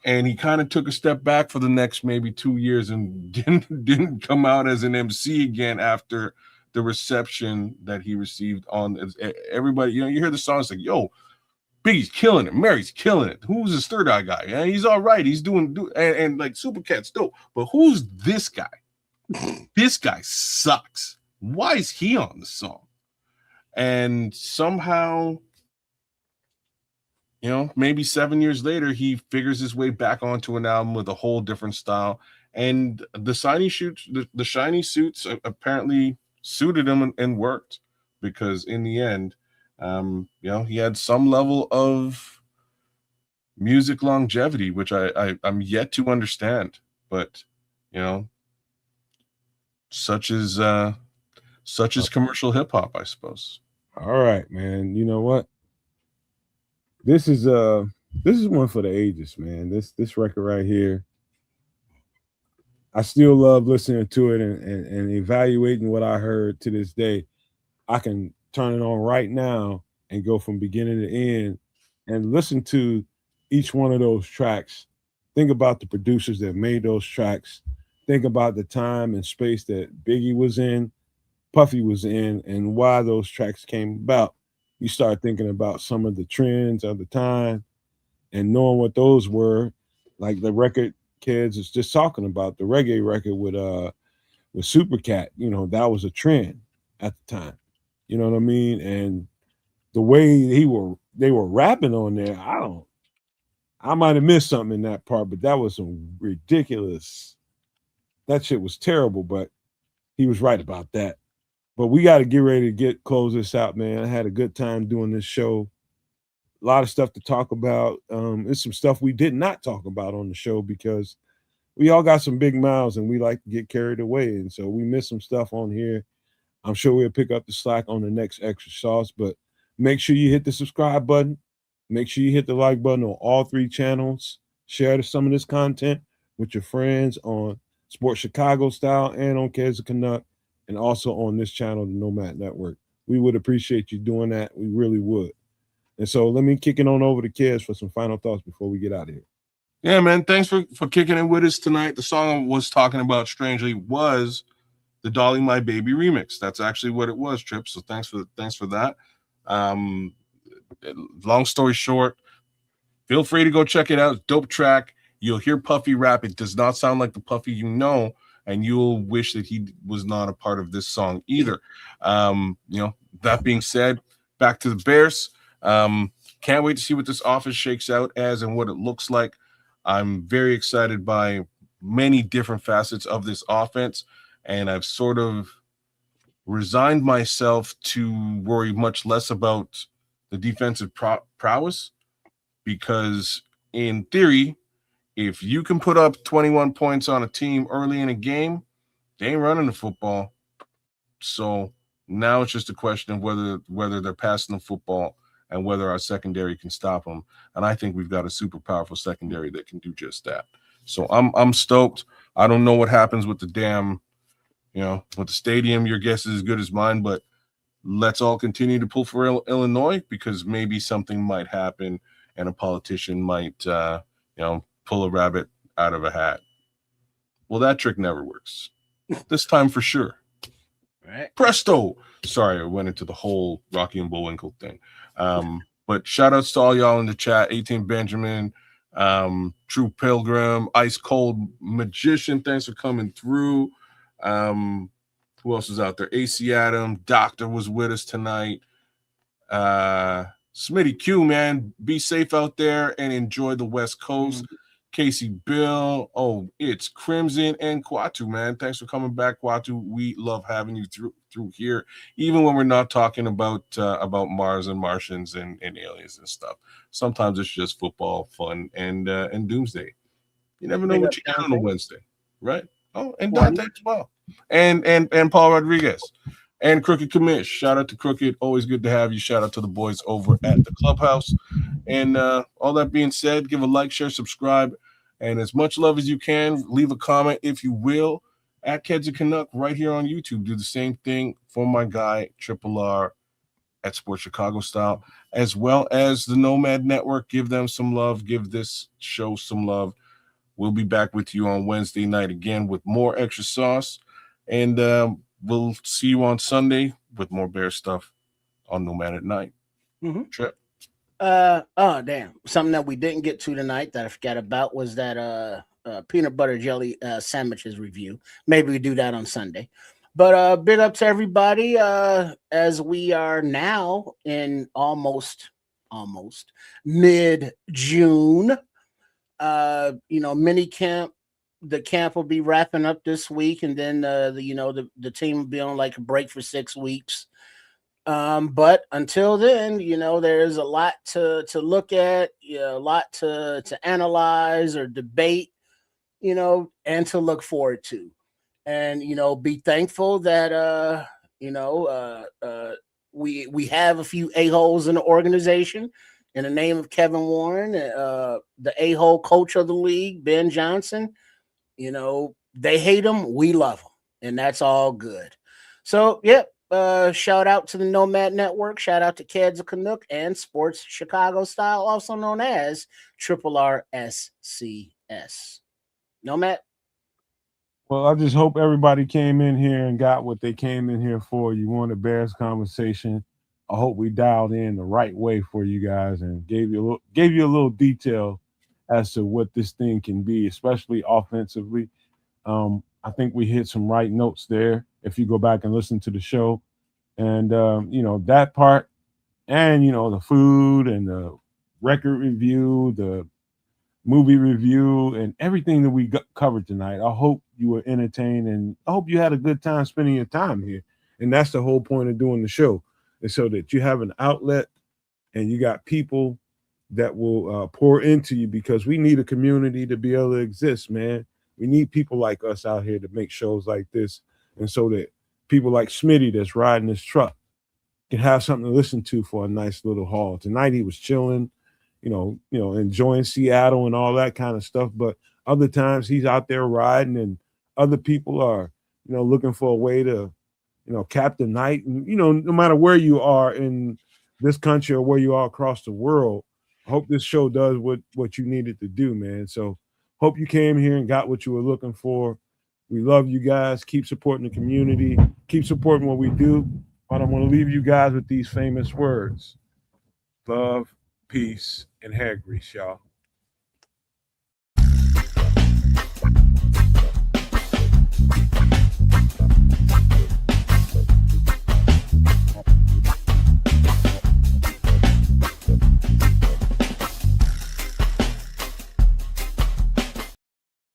And he kind of took a step back for the next maybe 2 years and didn't come out as an MC again after the reception that he received on everybody. You hear the song, it's like, yo, Biggie's killing it, Mary's killing it. Who's this Third Eye guy? Yeah, he's all right. He's doing and like Super Cat's dope. But who's this guy? This guy sucks. Why is he on the song? And somehow, maybe 7 years later, he figures his way back onto an album with a whole different style. And the shiny suits apparently suited him and worked, because in the end, he had some level of music longevity, which I'm yet to understand. But such is commercial hip hop, I suppose. All right, man. You know what? This is one for the ages, man. This record right here, I still love listening to it and evaluating what I heard to this day. I can turn it on right now and go from beginning to end and listen to each one of those tracks. Think about the producers that made those tracks. Think about the time and space that Biggie was in, Puffy was in, and why those tracks came about. You start thinking about some of the trends of the time and knowing what those were, like the record kids is just talking about the reggae record with Supercat. That was a trend at the time. You know what I mean? And the way they were rapping on there, I might have missed something in that part, but that was some ridiculous. That shit was terrible, but he was right about that. But we got to get ready to close this out, man. I had a good time doing this show. A lot of stuff to talk about. There's some stuff we did not talk about on the show because we all got some big mouths and we like to get carried away. And so we missed some stuff on here. I'm sure we'll pick up the slack on the next Extra Sauce, but make sure you hit the subscribe button. Make sure you hit the like button on all 3 channels. Share some of this content with your friends on Sports Chicago Style and on Kids of Canuck, and also on this channel, the Nomad Network. We would appreciate you doing that. We really would. And so let me kick it on over to Kids for some final thoughts before we get out of here. Yeah, man. Thanks for kicking it with us tonight. The song I was talking about, strangely, was the Dolly My Baby remix. That's actually what it was, Trip. So thanks for that. Long story short, feel free to go check it out. Dope track. You'll hear Puffy rap. It does not sound like the Puffy you know, and you'll wish that he was not a part of this song either. That being said, back to the Bears. Can't wait to see what this offense shakes out as and what it looks like. I'm very excited by many different facets of this offense, and I've sort of resigned myself to worry much less about the defensive prowess, because in theory, if you can put up 21 points on a team early in a game, they ain't running the football. So now it's just a question of whether they're passing the football and whether our secondary can stop them. And I think we've got a super powerful secondary that can do just that. So I'm stoked. I don't know what happens with the damn, with the stadium. Your guess is as good as mine, but let's all continue to pull for Illinois, because maybe something might happen and a politician might, pull a rabbit out of a hat. Well, that trick never works. This time for sure. Right. Presto. Sorry, I went into the whole Rocky and Bullwinkle thing. But shout outs to all y'all in the chat. 18 Benjamin, True Pilgrim, Ice Cold Magician. Thanks for coming through. Who else is out there? AC Adam, Doctor was with us tonight. Smitty Q, man, be safe out there and enjoy the West Coast. Casey Bill, it's Crimson and Quatu, man. Thanks for coming back, Quatu. We love having you through here, even when we're not talking about Mars and Martians and aliens and stuff. Sometimes it's just football, fun, and doomsday. You never know what you get on a Wednesday, right? Oh, and Dante as well, and Paul Rodriguez. And Crooked Commish. Shout out to Crooked. Always good to have you. Shout out to the boys over at the clubhouse. And all that being said, give a like, share, subscribe, and as much love as you can. Leave a comment, if you will, at Kids of Canuck right here on YouTube. Do the same thing for my guy, Triple R, at Sports Chicago Style, as well as the Nomad Network. Give them some love. Give this show some love. We'll be back with you on Wednesday night again with more Extra Sauce. And we'll see you on Sunday with more Bear stuff on Nomad at Night. Trip. Damn. Something that we didn't get to tonight that I forgot about was that peanut butter jelly sandwiches review. Maybe we do that on Sunday. But big up to everybody as we are now in almost mid-June. Mini camp. The camp will be wrapping up this week, and then the team will be on like a break for 6 weeks. But until then, there's a lot to look at, a lot to analyze or debate, and to look forward to, and be thankful that we have a few a-holes in the organization. In the name of Kevin Warren, the a-hole coach of the league, Ben Johnson. They hate him, we love him, and that's all good. So, yep, shout out to the Nomad Network. Shout out to Keds of Canuck and Sports Chicago Style, also known as Triple RSCS. Nomad. Well, I just hope everybody came in here and got what they came in here for. You want a Bears conversation. I hope we dialed in the right way for you guys and gave you a little detail as to what this thing can be, especially offensively. I think we hit some right notes there. If you go back and listen to the show, and that part, and the food and the record review, the movie review, and everything that we covered tonight. I hope you were entertained, and I hope you had a good time spending your time here. And that's the whole point of doing the show, is so that you have an outlet and you got people that will pour into you, because we need a community to be able to exist, man. We need people like us out here to make shows like this, and so that people like Smitty that's riding this truck can have something to listen to for a nice little haul. Tonight he was chilling, enjoying Seattle and all that kind of stuff. But other times he's out there riding, and other people are, looking for a way to, cap the night. And, no matter where you are in this country or where you are across the world, I hope this show does what you needed to do, man. So hope you came here and got what you were looking for. We love you guys. Keep supporting the community. Keep supporting what we do. But I want to leave you guys with these famous words: love, peace, and hair grease, y'all.